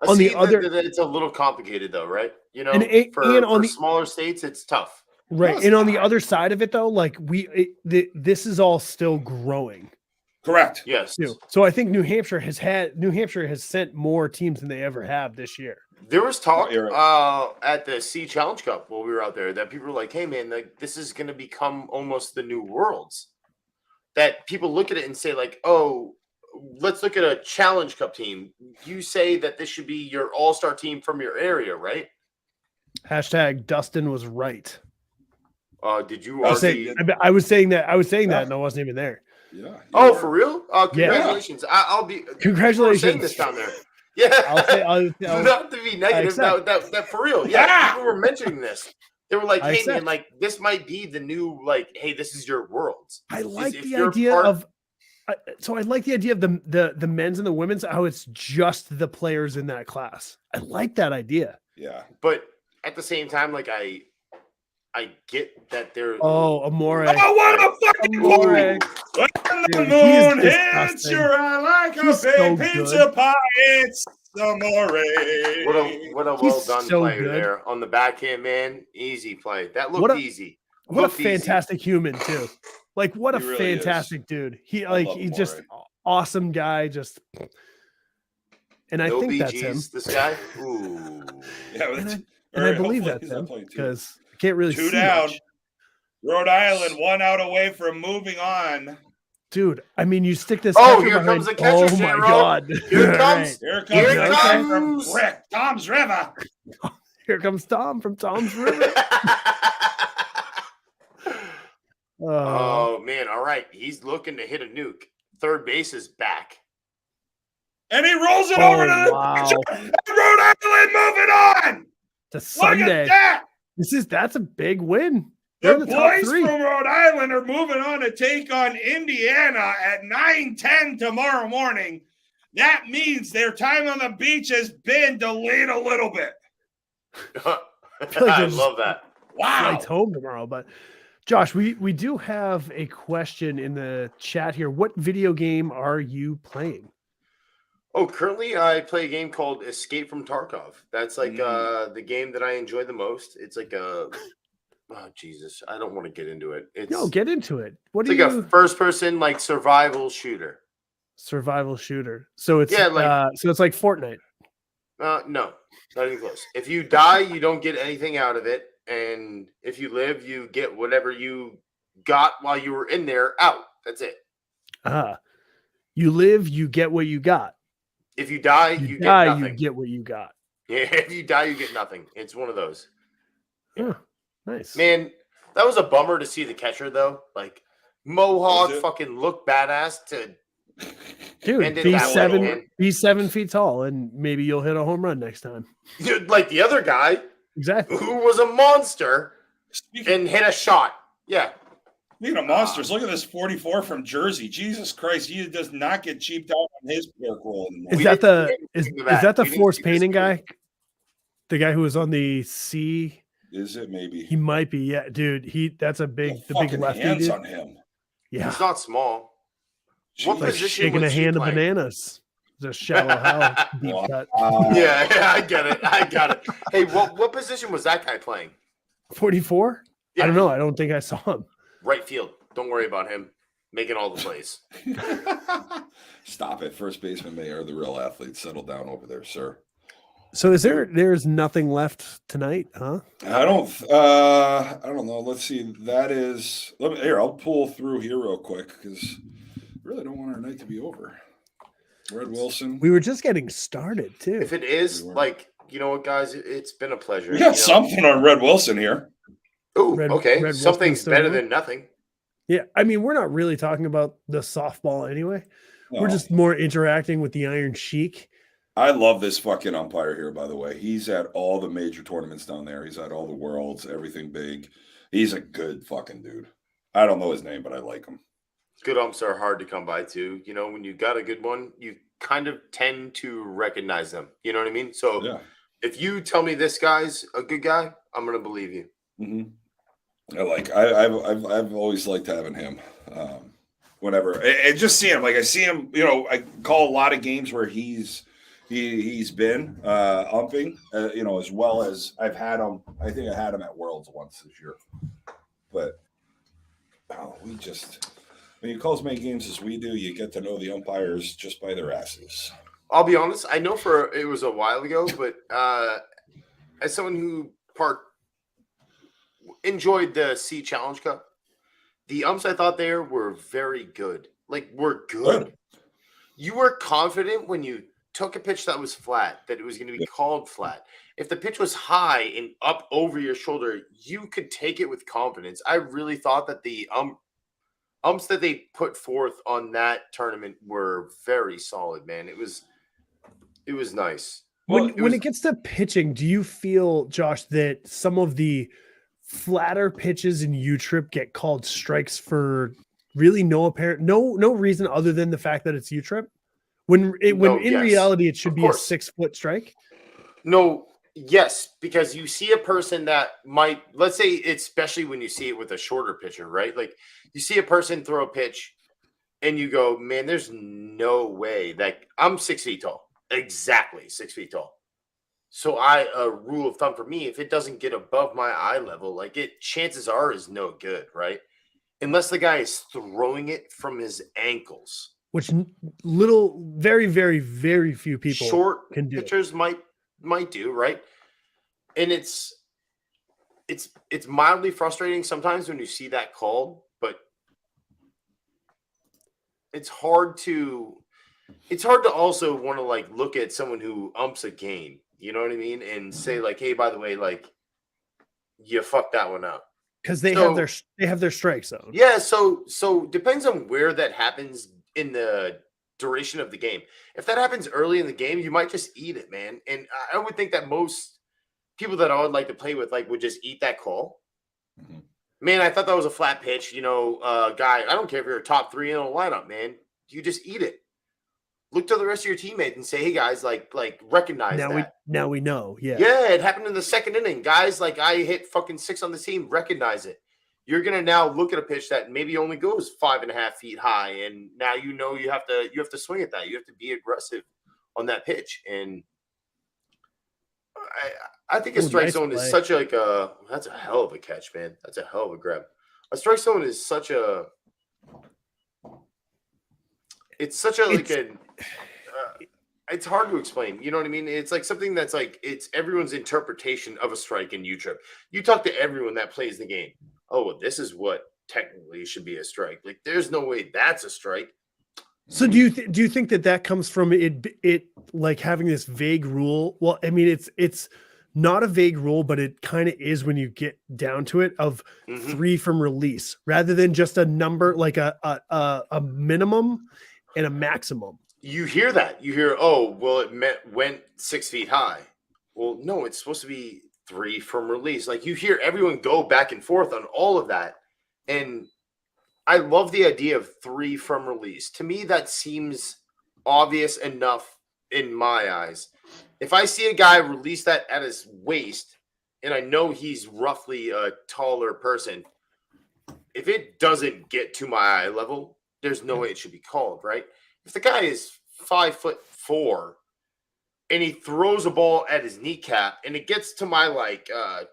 Speaker 3: On the
Speaker 9: See,
Speaker 3: other-
Speaker 9: it's a little complicated though, right?
Speaker 3: And
Speaker 9: For smaller states, it's tough.
Speaker 3: Right.
Speaker 1: No,
Speaker 3: And on
Speaker 1: it's
Speaker 3: the
Speaker 1: not.
Speaker 3: other side of it, though, like this is all still growing.
Speaker 1: Correct.
Speaker 9: Yes.
Speaker 3: Too. So I think New Hampshire has sent more teams than they ever have this year.
Speaker 9: There was talk
Speaker 1: You're right.
Speaker 9: at the Sea Challenge Cup while we were out there that people were like, "Hey, man, like this is going to become almost the new Worlds." That people look at it and say, like, "Oh, let's look at a Challenge Cup team." You say that this should be your all-star team from your area, right?
Speaker 3: Hashtag Dustin was right.
Speaker 9: Did you
Speaker 3: I was
Speaker 9: already?
Speaker 3: saying, I was saying that,
Speaker 1: Yeah.
Speaker 3: and I wasn't even there.
Speaker 1: Yeah.
Speaker 9: Oh, for real?
Speaker 3: Yeah.
Speaker 9: Congratulations! I'll be. People were saying
Speaker 3: Congratulations.
Speaker 9: this down there. Yeah.
Speaker 3: I'll
Speaker 9: Not to be negative,
Speaker 3: accept.
Speaker 9: that for real. Yeah,
Speaker 1: Yeah.
Speaker 9: people were mentioning this. They were like,
Speaker 3: I
Speaker 9: "Hey, man,
Speaker 3: accept.
Speaker 9: like this might be the new, like, hey, this is your Worlds."
Speaker 3: I
Speaker 9: Because
Speaker 3: like
Speaker 9: if
Speaker 3: the
Speaker 9: you're
Speaker 3: idea
Speaker 9: part-
Speaker 3: of. So I like the idea of the men's and the women's. How it's just the players in that class. I like that idea.
Speaker 1: Yeah.
Speaker 9: But at the same time, like I get that they're
Speaker 3: Oh, Amore.
Speaker 1: Oh, what a fucking
Speaker 3: Amore.
Speaker 1: When the
Speaker 3: Dude,
Speaker 1: moon
Speaker 3: he is
Speaker 1: hits
Speaker 3: disgusting.
Speaker 1: your eye like a
Speaker 3: He's
Speaker 1: big
Speaker 3: so
Speaker 1: pizza
Speaker 3: good.
Speaker 1: pie, it's Amore.
Speaker 9: what a
Speaker 3: He's
Speaker 9: well done
Speaker 3: so
Speaker 9: player
Speaker 3: good.
Speaker 9: there on the backhand, man. Easy play. That
Speaker 3: What
Speaker 9: looked
Speaker 3: a-
Speaker 9: easy.
Speaker 3: What a
Speaker 9: Looked easy.
Speaker 3: fantastic human too. Like what a
Speaker 1: He really is.
Speaker 3: fantastic dude. He
Speaker 1: I
Speaker 3: like
Speaker 1: love
Speaker 3: he's just
Speaker 1: Amore.
Speaker 3: awesome guy. Just and I
Speaker 9: No
Speaker 3: think that's
Speaker 9: BGs,
Speaker 3: him.
Speaker 9: this guy. Ooh.
Speaker 1: Yeah,
Speaker 3: And I believe that's him because I can't really
Speaker 1: Two
Speaker 3: see
Speaker 1: down.
Speaker 3: much.
Speaker 1: Rhode Island 1 out away from moving on.
Speaker 3: Dude, I mean, you stick this.
Speaker 9: Oh,
Speaker 3: catcher
Speaker 9: here
Speaker 3: behind-
Speaker 9: comes the catcher,
Speaker 3: Oh my
Speaker 9: Shannon.
Speaker 3: god!
Speaker 9: Here it
Speaker 3: All
Speaker 9: comes.
Speaker 1: Here
Speaker 9: Here
Speaker 1: comes
Speaker 9: it
Speaker 1: the guy from
Speaker 9: comes.
Speaker 1: Brick, Tom's River.
Speaker 3: Here comes Tom from Tom's River.
Speaker 9: Oh man! All right, he's looking to hit a nuke. Third base is back.
Speaker 1: And he rolls it
Speaker 3: Oh,
Speaker 1: over to the
Speaker 3: wow.
Speaker 1: pitcher. And Rhode Island moving on.
Speaker 3: To
Speaker 1: Look
Speaker 3: Sunday.
Speaker 1: at that.
Speaker 3: That's a big win. They're
Speaker 1: The
Speaker 3: in the top
Speaker 1: boys
Speaker 3: three.
Speaker 1: from Rhode Island are moving on to take on Indiana at 9:10 tomorrow morning. That means their time on the beach has been delayed a little bit.
Speaker 3: feel like
Speaker 9: I
Speaker 3: there's-
Speaker 9: love that.
Speaker 1: Wow.
Speaker 3: Flights home tomorrow. But Josh, we do have a question in the chat here. What video game are you playing?
Speaker 9: Oh, currently I play a game called Escape from Tarkov. That's like the game that I enjoy the most. It's like a Jesus, I don't want to get into it. It's
Speaker 3: No, get into it. What
Speaker 9: it's
Speaker 3: do
Speaker 9: like
Speaker 3: you
Speaker 9: a first person like survival shooter.
Speaker 3: survival shooter? So it's
Speaker 9: Yeah, like-
Speaker 3: so it's like Fortnite.
Speaker 9: No, not even close. If you die, you don't get anything out of it. And if you live, you get whatever you got while you were in there out. That's it.
Speaker 3: You live, you get what you got.
Speaker 9: If you die,
Speaker 3: You
Speaker 9: you
Speaker 3: die,
Speaker 9: get
Speaker 3: you
Speaker 9: nothing.
Speaker 3: get what you got.
Speaker 9: Yeah, if you die, you get nothing. It's one of those.
Speaker 3: Yeah, nice.
Speaker 9: Man, that was a bummer to see the catcher though. Like Mohawk
Speaker 1: Was it?
Speaker 9: fucking looked badass to
Speaker 3: Dude,
Speaker 9: ended
Speaker 3: be
Speaker 9: that way,
Speaker 3: seven,
Speaker 9: man.
Speaker 3: be 7 feet tall, and maybe you'll hit a home run next time.
Speaker 9: like the other guy
Speaker 3: Exactly.
Speaker 9: who was a monster
Speaker 1: Speaking
Speaker 9: and hit a shot. Yeah.
Speaker 1: of monsters, look at this 44 from Jersey. Jesus Christ, he does not get cheaped out on his work roll anymore.
Speaker 3: Is
Speaker 9: We
Speaker 3: that
Speaker 9: didn't
Speaker 3: the
Speaker 9: see
Speaker 3: is,
Speaker 9: anything of
Speaker 3: is
Speaker 9: that.
Speaker 3: that the
Speaker 9: We didn't
Speaker 3: force
Speaker 9: see this
Speaker 3: painting
Speaker 9: game.
Speaker 3: guy? The guy who was on the C?
Speaker 1: Is it maybe?
Speaker 3: He might be. Yeah, dude. That's a big, the big
Speaker 1: Fucking
Speaker 3: lefty
Speaker 1: hands
Speaker 3: dude.
Speaker 1: on him.
Speaker 3: Yeah,
Speaker 9: He's not small. What
Speaker 1: Jeez.
Speaker 3: like
Speaker 9: position
Speaker 3: shaking a
Speaker 9: was he
Speaker 3: hand of
Speaker 9: playing?
Speaker 3: bananas. It's a shallow hell deep
Speaker 1: Wow.
Speaker 3: cut.
Speaker 9: Yeah, I get it. I got it. Hey, what position was that guy playing?
Speaker 3: 44.
Speaker 9: Yeah.
Speaker 3: I don't know. I don't think I saw him.
Speaker 9: Right field. Don't worry about him making all the plays.
Speaker 1: Stop it. First baseman may are the real athletes. Settle down over there, sir.
Speaker 3: So there's nothing left tonight, huh?
Speaker 1: I don't know. Let's see. That is I'll pull through here real quick because I really don't want our night to be over. Red Wilson.
Speaker 3: We were just getting started too.
Speaker 9: If it is,
Speaker 1: We were.
Speaker 9: like, you know what, guys? It's been a pleasure.
Speaker 1: We got something on Red Wilson here.
Speaker 9: Oh,
Speaker 3: Red-
Speaker 9: okay.
Speaker 3: Red
Speaker 9: Something's
Speaker 3: Wilson's still
Speaker 9: better
Speaker 3: going?
Speaker 9: than nothing.
Speaker 3: Yeah, I mean, we're not really talking about the softball anyway. We're
Speaker 1: No.
Speaker 3: just more interacting with the Iron Sheik.
Speaker 1: I love this fucking umpire here, by the way. He's at all the major tournaments down there. He's at all the worlds, everything big. He's a good fucking dude. I don't know his name, but I like him.
Speaker 9: Good umps are hard to come by too. You know, when you got a good one, you kind of tend to recognize them. You know what I mean? So
Speaker 1: Yeah.
Speaker 9: if you tell me this guy's a good guy, I'm gonna believe you.
Speaker 1: I've always liked having him. Whenever and just see him, like I see him, you know, I call a lot of games where he's been umping, you know, as well as I've had him. I think I had him at Worlds once this year, but when you call as many games as we do, you get to know the umpires just by their asses.
Speaker 9: I'll be honest. I know it was a while ago, but as someone who enjoyed the C Challenge Cup, the umps I thought there were very good. Like, were good. You were confident when you took a pitch that was flat, that it was going to be called flat. If the pitch was high and up over your shoulder, you could take it with confidence. I really thought that the umps that they put forth on that tournament were very solid, man. It was nice.
Speaker 3: When it gets to pitching, do you feel, Josh, that some of the flatter pitches in U-Trip get called strikes for really no reason other than the fact that it's U-Trip? When in reality it should be a 6-foot strike?
Speaker 9: No, yes, because you see a person that might, let's say, especially when you see it with a shorter pitcher, right? Like you see a person throw a pitch and you go, man, there's no way that I'm 6 feet tall. Exactly 6 feet tall. So a rule of thumb for me, if it doesn't get above my eye level, like chances are is no good, right? Unless the guy is throwing it from his ankles.
Speaker 3: Which very, very, very few people
Speaker 9: Short
Speaker 3: can do.
Speaker 9: Pitchers might do, right? And it's mildly frustrating sometimes when you see that called, but it's hard to also want to like look at someone who umps a game, you know what I mean, and say like, hey, by the way, like you fucked that one up.
Speaker 3: Because they have their strike zone.
Speaker 9: Yeah, so depends on where that happens in the duration of the game. If that happens early in the game, you might just eat it, man. And I would think that most people that I would like to play with would just eat that call.
Speaker 1: Mm-hmm.
Speaker 9: Man, I thought that was a flat pitch, you know, guy. I don't care if you're a top 3 in the lineup, man. You just eat it. Look to the rest of your teammates and say, hey guys, like recognize that.
Speaker 3: Now we know. Yeah.
Speaker 9: Yeah, it happened in the second inning. Guys, like I hit fucking 6 on the team, recognize it. You're gonna now look at a pitch that maybe only goes 5.5 feet high, and now you know you have to swing at that. You have to be aggressive on that pitch. And I think a strike zone is such that's a hell of a catch, man. That's a hell of a grab. A strike zone is such a it's hard to explain. You know what I mean? It's like something that's like it's everyone's interpretation of a strike in U-Trip. You talk to everyone that plays the game. Oh, well, this is what technically should be a strike. Like, there's no way that's a strike.
Speaker 3: So do you think that comes from it like having this vague rule? Well, I mean, it's not a vague rule, but it kind of is when you get down to it of 3 from release rather than just a number like a minimum and a maximum.
Speaker 9: You hear that. You hear, oh, well, it went 6 feet high. Well, no, it's supposed to be 3 from release. Like you hear everyone go back and forth on all of that. And I love the idea of 3 from release. To me, that seems obvious enough in my eyes. If I see a guy release that at his waist, and I know he's roughly a taller person, if it doesn't get to my eye level, there's no way it should be called, right? If the guy is 5'4" and he throws a ball at his kneecap and it gets to my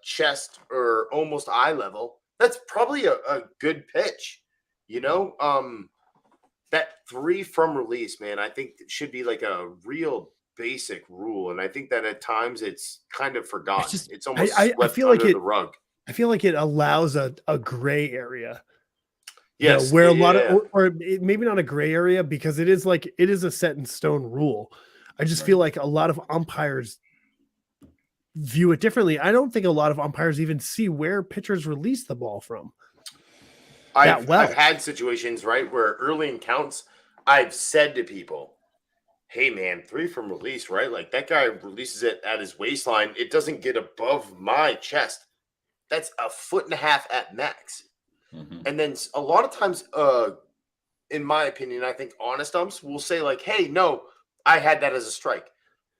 Speaker 9: chest or almost eye level, that's probably a good pitch, you know? That 3 from release, man, I think it should be like a real basic rule. And I think that at times it's kind of forgotten. It's almost
Speaker 3: I feel like
Speaker 9: under the rug.
Speaker 3: I feel like it allows a gray area.
Speaker 9: Yes,
Speaker 3: where a lot of, or maybe not a gray area because it is a set in stone rule. I just feel like a lot of umpires view it differently. I don't think a lot of umpires even see where pitchers release the ball from.
Speaker 9: I've
Speaker 3: well.
Speaker 9: had situations, right, where early in counts, I've said to people, hey, man, 3 from release, right? Like that guy releases it at his waistline. It doesn't get above my chest. That's 1.5 feet at max. And then a lot of times, in my opinion, I think honest umps will say like, hey, no, I had that as a strike.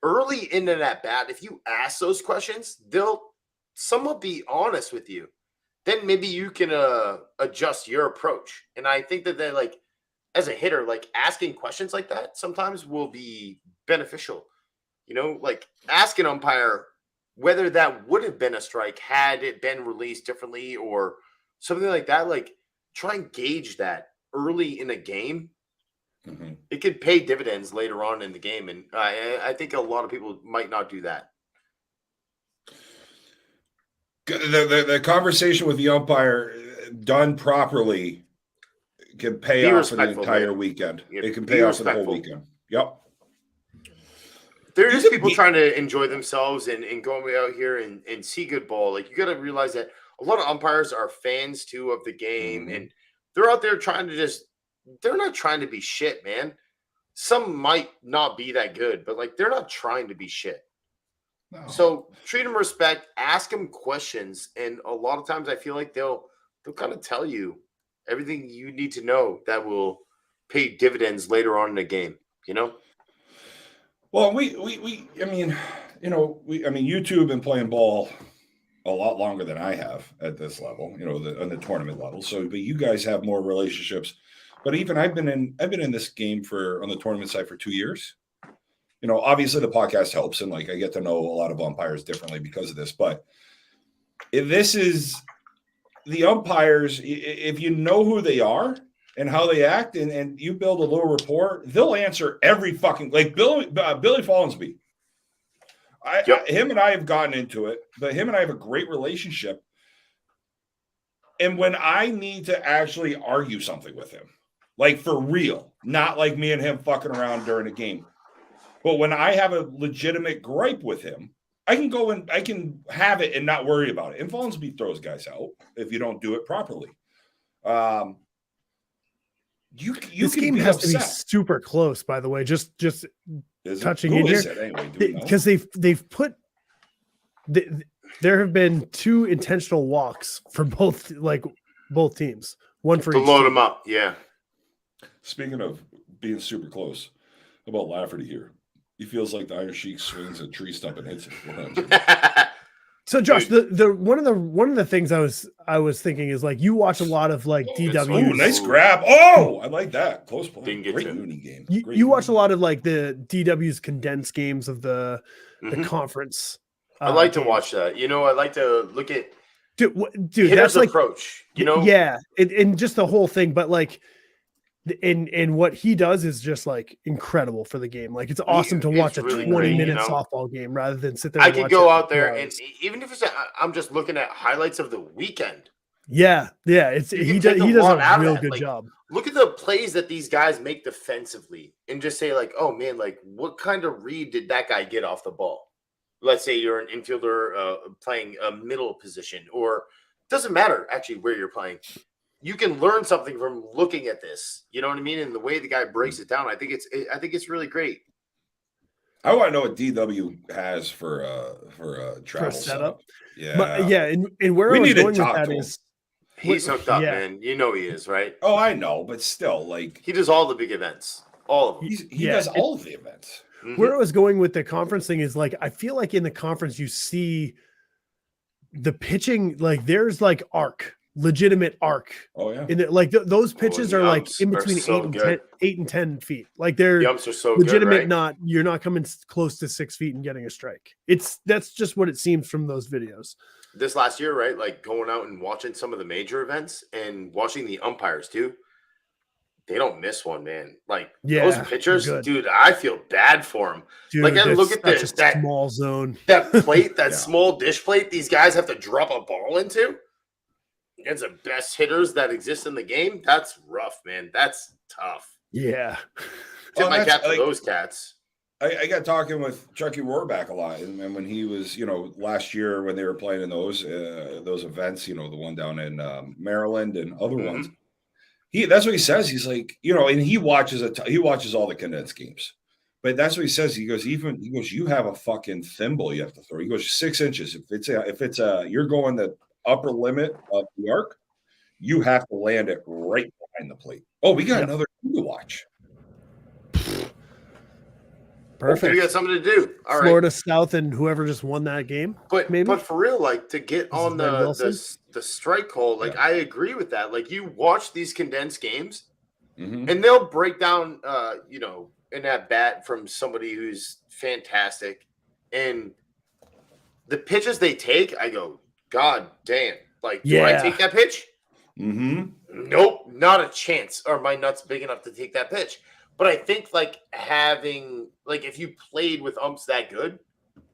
Speaker 9: Early in an at bat, if you ask those questions, they'll somewhat be honest with you. Then maybe you can adjust your approach. And I think that they like, as a hitter, like asking questions like that sometimes will be beneficial. You know, like ask an umpire whether that would have been a strike had it been released differently or something like that. Like try and gauge that early in a game. It could pay dividends later on in the game. And I think a lot of people might not do that.
Speaker 1: The conversation with the umpire done properly can pay off for the entire weekend. It can pay off for the whole weekend. Yep.
Speaker 9: There are just people trying to enjoy themselves and going out here and see good ball. Like you got to realize that a lot of umpires are fans too of the game, and they're out there trying to they're not trying to be shit, man. Some might not be that good, but like they're not trying to be shit. No. So treat them respect, ask them questions, and a lot of times I feel like they'll kind of tell you everything you need to know that will pay dividends later on in the game, you know?
Speaker 1: Well, I mean, you two have been playing ball a lot longer than I have at this level, on the tournament level. So, but you guys have more relationships. But even I've been in this game on the tournament side for 2 years. Obviously the podcast helps, and like I get to know a lot of umpires differently because of this. But if this is the umpires, if you know who they are and how they act, and you build a little rapport, they'll answer every fucking like Billy Follansby. Him and I have gotten into it, but him and I have a great relationship. And when I need to actually argue something with him, like for real, not like me and him fucking around during a game, but when I have a legitimate gripe with him, I can go and I can have it and not worry about it. And Follansby throws guys out if you don't do it properly.
Speaker 3: This game has to be super close, by the way. Just touching in here, because they've put there have been 2 intentional walks for both teams, one for
Speaker 9: to
Speaker 3: each
Speaker 9: load
Speaker 3: team.
Speaker 9: them up. Yeah.
Speaker 1: Speaking of being super close, how about Lafferty here? He feels like the Iron Sheik swings a tree stump and hits it.
Speaker 3: So Josh, the one of the things I was thinking is like you watch a lot of like DW.
Speaker 1: Oh, nice grab! Oh, I like that close play.
Speaker 9: Didn't get
Speaker 1: Great
Speaker 9: to
Speaker 1: Mooney game.
Speaker 3: You watch a lot of like the DW's condensed games of the conference.
Speaker 9: I like to watch that. I like to look at
Speaker 3: dude that's like
Speaker 9: approach.
Speaker 3: Yeah, and just the whole thing, but like. And what he does is just like incredible for the game. Like it's awesome to watch really a 20-minute softball game rather than sit there.
Speaker 9: I could go out there and even if I'm just looking at highlights of the weekend.
Speaker 3: Yeah. He does a real good job.
Speaker 9: Look at the plays that these guys make defensively and just say like, oh man, like what kind of read did that guy get off the ball? Let's say you're an infielder playing a middle position, or doesn't matter actually where you're playing. You can learn something from looking at this. You know what I mean? And the way the guy breaks it down, I think it's really great.
Speaker 1: I want to know what DW has for a travel setup. Yeah,
Speaker 3: but, and where I was going with that is
Speaker 9: he's hooked up, man. You know he is, right?
Speaker 1: Oh, I know, but still, like
Speaker 9: he does all the big events, all of them.
Speaker 1: He does all of the events.
Speaker 3: Where I was going with the conference thing is like I feel like in the conference you see the pitching, like there's like legitimate arc.
Speaker 1: Oh yeah.
Speaker 3: And like those pitches are like in between 8 and 10 feet. Like they're
Speaker 9: jumps are so
Speaker 3: legitimate.
Speaker 9: Good, right?
Speaker 3: You're not coming close to 6 feet and getting a strike. That's just what it seems from those videos.
Speaker 9: This last year, right? Like going out and watching some of the major events and watching the umpires too. They don't miss one, man. Like those pitchers, dude. I feel bad for them.
Speaker 3: Dude,
Speaker 9: like I look at that
Speaker 3: small zone,
Speaker 9: that plate, that small dish plate. These guys have to drop a ball into. Against the best hitters that exist in the game, that's rough, man. That's tough.
Speaker 3: Yeah.
Speaker 9: Tip my cap to those cats.
Speaker 1: I got talking with Chucky Rohrback a lot, and when he was, last year when they were playing in those events, the one down in Maryland and other ones, that's what he says. He's like, and he watches all the condensed games, but that's what he says. He goes, you have a fucking thimble you have to throw. He goes 6 inches. If it's you're going the upper limit of the arc, you have to land it right behind the plate. Oh, we got another thing to watch.
Speaker 3: Perfect.
Speaker 9: You got something to do. All
Speaker 3: Florida
Speaker 9: right.
Speaker 3: South and whoever just won that game.
Speaker 9: But
Speaker 3: maybe?
Speaker 9: but for real, like to get on the strike call, like I agree with that. Like you watch these condensed games, and they'll break down, an at bat from somebody who's fantastic, and the pitches they take, I go, God damn! Like, do I take that pitch? Nope, not a chance. Are my nuts big enough to take that pitch? But I think if you played with umps that good,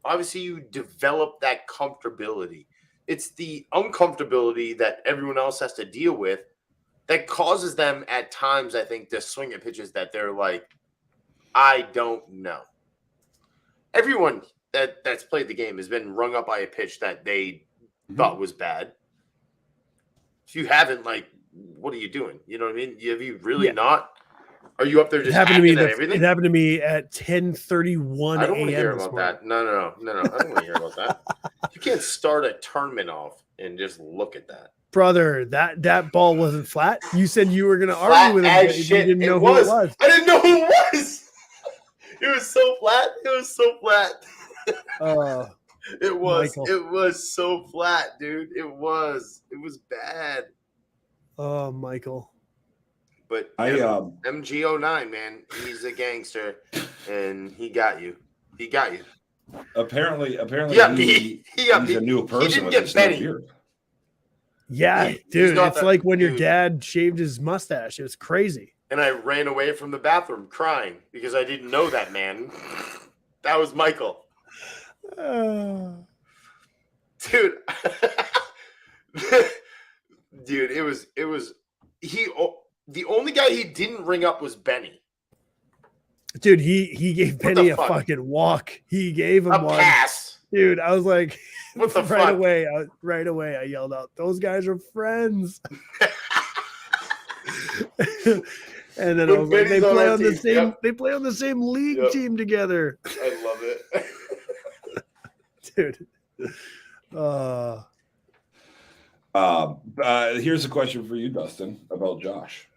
Speaker 9: obviously you develop that comfortability. It's the uncomfortability that everyone else has to deal with that causes them at times, I think, to swing at pitches that they're like, I don't know. Everyone that's played the game has been rung up by a pitch that they thought was bad. If you haven't, what are you doing? You know what I mean? Have you really not? Are you up there just
Speaker 3: happened to me?
Speaker 9: everything?
Speaker 3: It happened to me at 10:31 a.m.
Speaker 9: I don't want to hear about that. No. I don't want to hear about that. You can't start a tournament off and just look at that.
Speaker 3: Brother, that ball wasn't flat. You said you were going to argue with him, but you didn't know who it was.
Speaker 9: I didn't know who it was. It was so flat. It was so flat. It was.
Speaker 3: Michael.
Speaker 9: It was so flat, dude. It was bad.
Speaker 3: Oh, Michael.
Speaker 9: But MG09, man, he's a gangster, and he got you. He got you.
Speaker 1: Apparently,
Speaker 9: he's
Speaker 1: a new person.
Speaker 9: He didn't
Speaker 1: with
Speaker 9: get
Speaker 1: this
Speaker 9: Benny.
Speaker 1: new beard.
Speaker 3: Yeah, dude, it's like when your
Speaker 9: dude.
Speaker 3: dad shaved his mustache. It was crazy.
Speaker 9: And I ran away from the bathroom crying because I didn't know that man. That was Michael. Dude. Dude, it was the only guy he didn't ring up was Benny.
Speaker 3: Dude, he gave Benny a
Speaker 9: fuck?
Speaker 3: fucking walk. He gave him
Speaker 9: A
Speaker 3: one.
Speaker 9: pass.
Speaker 3: Dude, I was like,
Speaker 9: What the
Speaker 3: right
Speaker 9: fuck?
Speaker 3: away. Right away, I yelled out, "Those guys are friends." And then I was like,
Speaker 9: Benny's on our team. Yep.
Speaker 3: They play on the same league team together.
Speaker 9: I love it.
Speaker 3: Dude.
Speaker 1: Here's a question for you, Dustin, about Josh.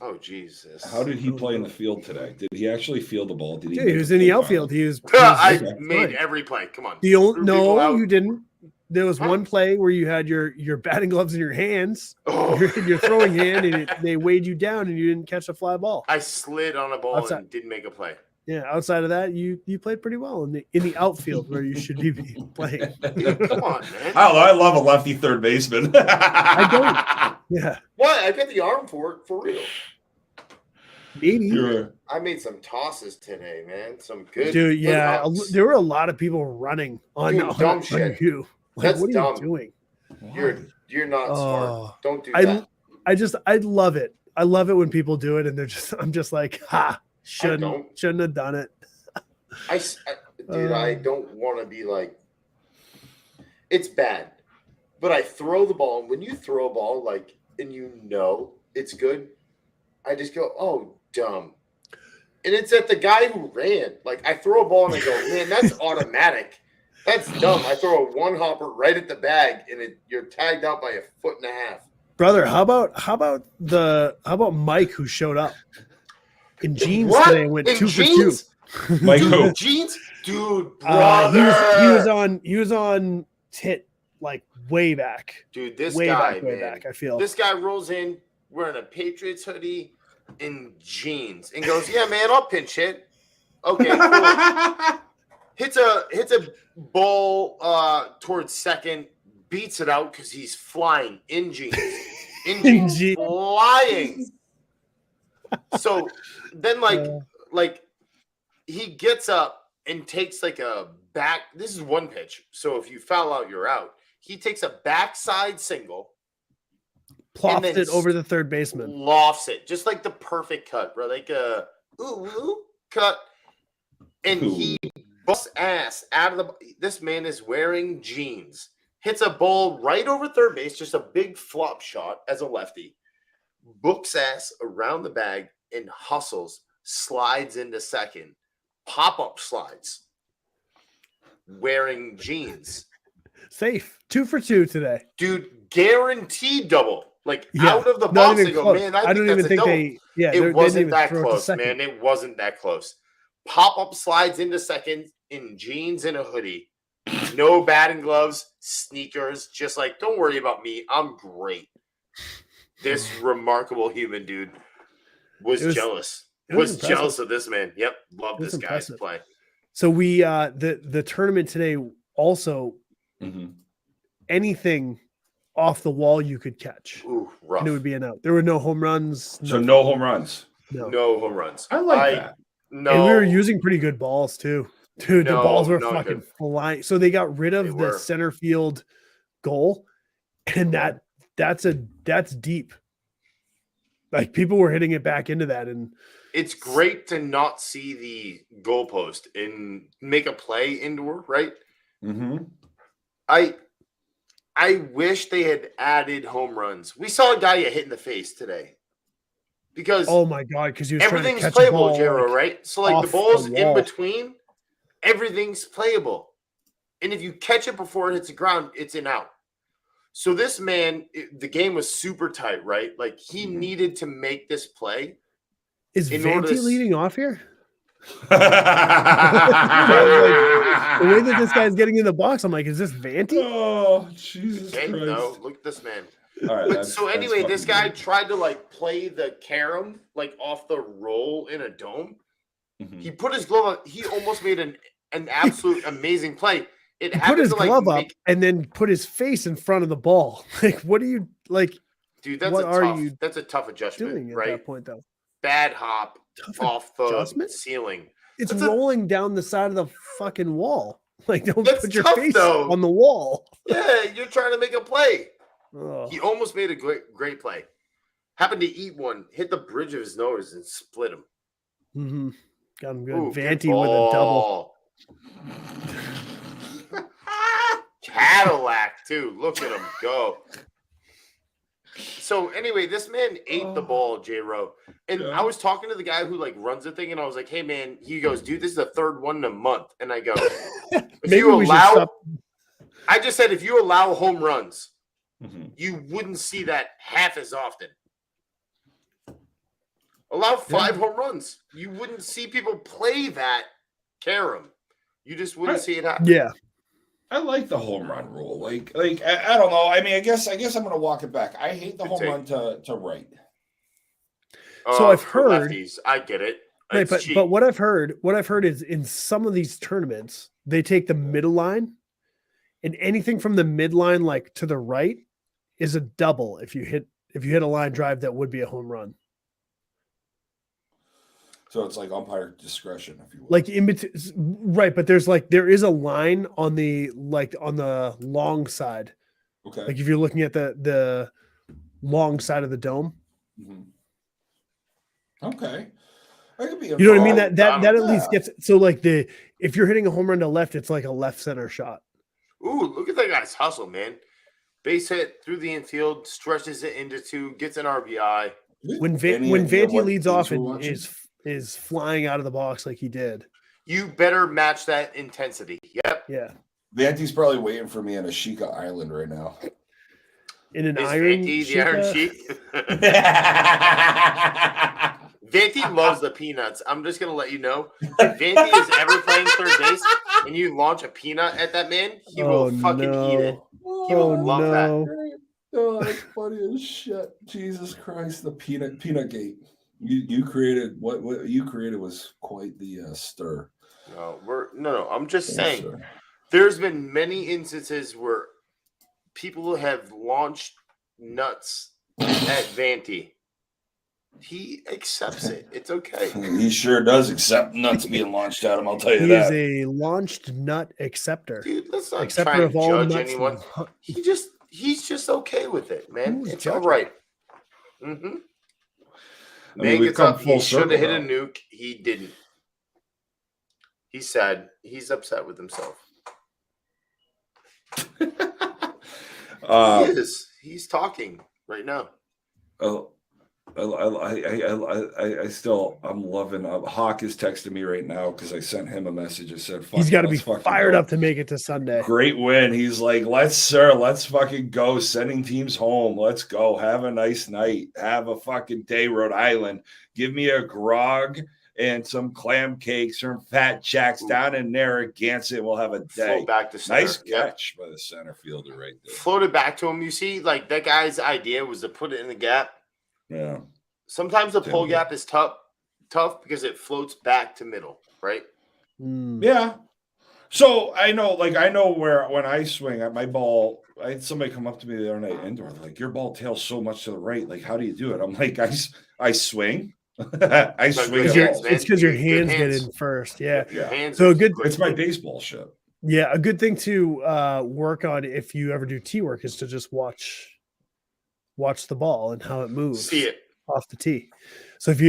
Speaker 9: Oh, Jesus.
Speaker 1: How did he play in the field today? Did he actually field the ball? Did he?
Speaker 3: Dude, he was in the outfield. He was
Speaker 9: I
Speaker 3: fine.
Speaker 9: made every play. Come on.
Speaker 3: No,
Speaker 9: people out.
Speaker 3: you didn't. There was one play where you had your batting gloves in your hands,
Speaker 9: Oh.
Speaker 3: your throwing hand, and they weighed you down, and you didn't catch a fly ball.
Speaker 9: I slid on a ball
Speaker 3: Outside.
Speaker 9: and didn't make a play.
Speaker 3: Yeah, outside of that, you played pretty well in the outfield where you should be playing.
Speaker 9: Come on, man.
Speaker 1: I don't know. I love a lefty third baseman.
Speaker 3: I don't. Yeah,
Speaker 9: What? I got the arm for it, for real.
Speaker 3: maybe.
Speaker 9: I made some tosses today, man. Some good.
Speaker 3: Dude,
Speaker 9: good
Speaker 3: yeah,
Speaker 9: ups.
Speaker 3: there were a lot of people running on,
Speaker 9: Dude, dumb
Speaker 3: on
Speaker 9: shit.
Speaker 3: you. Like,
Speaker 9: That's
Speaker 3: what are
Speaker 9: dumb.
Speaker 3: you doing?
Speaker 9: You're not
Speaker 3: Oh.
Speaker 9: smart. Don't do that.
Speaker 3: I love it. I love it when people do it, and I'm just like, ha, shouldn't have done it.
Speaker 9: Dude, I don't want to be like. It's bad, but I throw the ball, and when you throw a ball and it's good, I just go, oh, dumb. And it's at the guy who ran. Like, I throw a ball and I go, man, that's automatic. That's dumb. I throw a one hopper right at the bag, and you're tagged out by 1.5 feet.
Speaker 3: Brother, how about Mike, who showed up in jeans
Speaker 9: What?
Speaker 3: today and went
Speaker 9: In
Speaker 3: 2
Speaker 9: jeans?
Speaker 3: for 2?
Speaker 1: Mike who?
Speaker 9: Jeans, dude,
Speaker 3: He
Speaker 9: brother.
Speaker 3: was on tit like way back.
Speaker 9: Dude, this
Speaker 3: Way
Speaker 9: guy,
Speaker 3: back,
Speaker 9: man.
Speaker 3: way back, I feel.
Speaker 9: This guy rolls in wearing a Patriots hoodie and jeans and goes, "Yeah, man, I'll pinch hit." Okay, cool. hits a ball towards second, beats it out because he's flying in jeans. In jeans, flying. So then, like he gets up and takes like a back. This is one pitch. So if you foul out, you're out. He takes a backside single,
Speaker 3: Plopped it over the third baseman.
Speaker 9: lofts it, just like the perfect cut, bro. Like a ooh cut. and he busts ass out of the. This man is wearing jeans. Hits a ball right over third base, just a big flop shot as a lefty. Books ass around the bag and hustles, slides into second. Pop-up slides. Wearing jeans.
Speaker 3: Safe. 2 for 2 today.
Speaker 9: Dude, guaranteed double. Like
Speaker 3: Yeah,
Speaker 9: out of the
Speaker 3: not
Speaker 9: box,
Speaker 3: even
Speaker 9: I go,
Speaker 3: close.
Speaker 9: man,
Speaker 3: I don't even think
Speaker 9: double.
Speaker 3: they. Yeah,
Speaker 9: It wasn't
Speaker 3: even
Speaker 9: that
Speaker 3: throw it to
Speaker 9: close,
Speaker 3: second.
Speaker 9: man. It wasn't that close. Pop-up slides into second in jeans and a hoodie. No batting gloves, sneakers. Just like, don't worry about me. I'm great. This remarkable human dude was jealous. Was
Speaker 3: impressive.
Speaker 9: jealous of this man. Yep, love
Speaker 3: It was
Speaker 9: this guy's
Speaker 3: impressive.
Speaker 9: play.
Speaker 3: So we the tournament today also anything off the wall you could catch.
Speaker 9: Ooh, rough.
Speaker 3: And it would be an out. There were no home runs.
Speaker 1: So no home runs.
Speaker 9: No home runs.
Speaker 1: I like that.
Speaker 9: No,
Speaker 3: And we were using pretty good balls too. Dude, the
Speaker 9: No,
Speaker 3: balls were
Speaker 9: not
Speaker 3: fucking
Speaker 9: good.
Speaker 3: flying. So they got rid
Speaker 9: They
Speaker 3: of the
Speaker 9: were.
Speaker 3: center field goal, and that's deep. Like people were hitting it back into that, and
Speaker 9: It's great to not see the goalpost and make a play indoor, right?
Speaker 1: Mm-hmm.
Speaker 9: I wish they had added home runs. We saw a guy get hit in the face today because
Speaker 3: oh my god, because he was trying to
Speaker 9: everything's
Speaker 3: catch a
Speaker 9: playable,
Speaker 3: ball,
Speaker 9: Jero,
Speaker 3: like,
Speaker 9: right? So like the
Speaker 3: off
Speaker 9: balls
Speaker 3: the
Speaker 9: in
Speaker 3: wall.
Speaker 9: between, everything's playable. And if you catch it before it hits the ground, it's an out. So this man, the game was super tight, right? Like he needed to make this play.
Speaker 3: Is
Speaker 9: in order
Speaker 3: Vanty
Speaker 9: to-
Speaker 3: leading off here?
Speaker 1: the
Speaker 3: The way that this guy's getting in the box, I'm like, is this Vanty?
Speaker 1: Oh, Jesus
Speaker 9: Okay,
Speaker 1: Christ.
Speaker 9: no, look at this man.
Speaker 1: All right,
Speaker 9: But
Speaker 1: that's-
Speaker 9: so
Speaker 1: that's
Speaker 9: anyway, this
Speaker 1: fucking
Speaker 9: guy
Speaker 1: good.
Speaker 9: tried to like play the carom like off the roll in a dome.
Speaker 1: Mhm.
Speaker 9: He put his glove on. He almost made an absolute amazing play. It
Speaker 3: He put
Speaker 9: happened
Speaker 3: his
Speaker 9: to like
Speaker 3: glove up
Speaker 9: make,
Speaker 3: and then put his face in front of the ball. Like, what are you like
Speaker 9: dude. That's
Speaker 3: what
Speaker 9: a
Speaker 3: are
Speaker 9: tough.
Speaker 3: you
Speaker 9: That's a tough adjustment,
Speaker 3: doing at
Speaker 9: right?
Speaker 3: that point, though?
Speaker 9: Bad hop
Speaker 3: Tough
Speaker 9: off the
Speaker 3: adjustment?
Speaker 9: ceiling.
Speaker 3: It's
Speaker 9: That's a-
Speaker 3: rolling down the side of the fucking wall. Like, don't
Speaker 9: That's
Speaker 3: put your
Speaker 9: tough,
Speaker 3: face
Speaker 9: though.
Speaker 3: on the wall.
Speaker 9: Yeah, you're trying to make a play.
Speaker 3: Oh,
Speaker 9: He almost made a great play. Happened to eat one, hit the bridge of his nose, and split him.
Speaker 3: mhm. Got him good.
Speaker 9: Ooh, good
Speaker 3: Vanty with a double.
Speaker 9: ball. Cadillac too. Look at him go. So anyway, this man ate the ball, J-Ro. And
Speaker 1: Yeah.
Speaker 9: I was talking to the guy who like runs the thing, and I was like, "Hey man," he goes, "Dude, this is the third one in a month." And I go, "If
Speaker 3: Maybe
Speaker 9: you
Speaker 3: we should
Speaker 9: allow,"
Speaker 3: stop.
Speaker 9: I just said, "If you allow home runs,
Speaker 1: Mhm.
Speaker 9: you wouldn't see that half as often. Allow 5 home runs. You wouldn't see people play that carom. You just wouldn't see it happen."
Speaker 3: Yeah.
Speaker 1: I like the home run rule. Like I don't know. I mean, I guess I'm gonna walk it back. I hate the
Speaker 9: Good
Speaker 1: home
Speaker 9: take.
Speaker 1: run to right.
Speaker 3: So I've
Speaker 9: For
Speaker 3: heard-
Speaker 9: lefties, I get it.
Speaker 3: Right,
Speaker 9: It's
Speaker 3: but
Speaker 9: cheap.
Speaker 3: but what I've heard is in some of these tournaments, they take the middle line, and anything from the midline like to the right is a double if you hit a line drive that would be a home run.
Speaker 1: So it's like umpire discretion, if you will.
Speaker 3: Like in between, right? But there is a line on the long side.
Speaker 1: okay.
Speaker 3: Like if you're looking at the long side of the dome,
Speaker 1: Mhm. Okay. I could be.
Speaker 3: you know what I mean?
Speaker 1: involved.
Speaker 3: That at least
Speaker 1: Yeah.
Speaker 3: gets so like if you're hitting a home run to left, it's like a left center shot.
Speaker 9: Ooh, look at that guy's hustle, man. Base hit through the infield, stretches it into 2, gets an RBI.
Speaker 3: When
Speaker 1: Any idea
Speaker 3: Vanty
Speaker 1: what
Speaker 3: leads
Speaker 1: games
Speaker 3: off
Speaker 1: we're
Speaker 3: and
Speaker 1: watching?
Speaker 3: is flying out of the box like he did.
Speaker 9: You better match that intensity. Yep.
Speaker 3: Yeah.
Speaker 1: Vanty's probably waiting for me on Ashika Island right now.
Speaker 3: In an
Speaker 9: Is
Speaker 3: iron
Speaker 9: Vanty the Iron
Speaker 3: Sheikah?
Speaker 9: Sheik? Vanty loves the peanuts. I'm just gonna let you know. If Vanty is ever playing third base and you launch a peanut at that man, he will fucking eat it. He will
Speaker 3: Oh
Speaker 9: love that.
Speaker 3: no.
Speaker 1: Oh, that's funny as shit. Jesus Christ, the peanut gate. You created what you created was quite the stir.
Speaker 9: No. I'm just
Speaker 1: Yes,
Speaker 9: saying.
Speaker 1: sir.
Speaker 9: There's been many instances where people have launched nuts at Vanty. He accepts it. It's okay.
Speaker 1: He sure does accept nuts being launched at him. I'll tell you
Speaker 3: He is
Speaker 1: that.
Speaker 3: a launched nut acceptor.
Speaker 9: Dude, let's not
Speaker 3: Acceptor
Speaker 9: try
Speaker 3: of
Speaker 9: and
Speaker 3: all
Speaker 9: judge
Speaker 3: nuts.
Speaker 9: anyone. He's just okay with it, man.
Speaker 3: Who's
Speaker 9: It's all
Speaker 3: judging?
Speaker 9: right. Mm-hmm.
Speaker 1: I mean, we've
Speaker 9: gets
Speaker 1: come
Speaker 9: up.
Speaker 1: full
Speaker 9: He should have hit
Speaker 1: circle
Speaker 9: a
Speaker 1: now.
Speaker 9: nuke. He didn't. He's sad. He's upset with himself. He is. He's talking right now.
Speaker 1: I'm loving. Hawk is texting me right now because I sent him a message. I said, Fuck,
Speaker 3: He's got to be
Speaker 1: let's fucking
Speaker 3: fired
Speaker 1: go."
Speaker 3: up to make it to Sunday.
Speaker 1: Great win. He's like, let's fucking go. Sending teams home. Let's go. Have a nice night. Have a fucking day, Rhode Island. Give me a grog and some clam cakes from Fat Jack's down in Narragansett. We'll have a day.
Speaker 9: Float back to center.
Speaker 1: Nice
Speaker 9: Yep.
Speaker 1: catch by the center fielder right there.
Speaker 9: Floated back to him. You see, like that guy's idea was to put it in the gap.
Speaker 1: Yeah.
Speaker 9: Sometimes the pull
Speaker 1: Yeah.
Speaker 9: gap is tough because it floats back to middle, right?
Speaker 3: Mm.
Speaker 1: Yeah. So I know where when I swing at my ball, I had somebody come up to me the other night indoor, like, your ball tails so much to the right. Like, how do you do it? I'm like, I swing. I swing.
Speaker 9: good
Speaker 1: at
Speaker 9: hands,
Speaker 1: balls.
Speaker 9: man.
Speaker 3: It's because your
Speaker 9: Good
Speaker 3: hands
Speaker 9: hands.
Speaker 3: get in first. Yeah.
Speaker 9: Your hands
Speaker 3: So
Speaker 9: are
Speaker 3: a good-
Speaker 9: quick.
Speaker 1: It's my baseball shit.
Speaker 3: Yeah. A good thing to work on if you ever do tee work is to just watch the ball and how it moves.
Speaker 9: See it.
Speaker 3: Off the tee. So if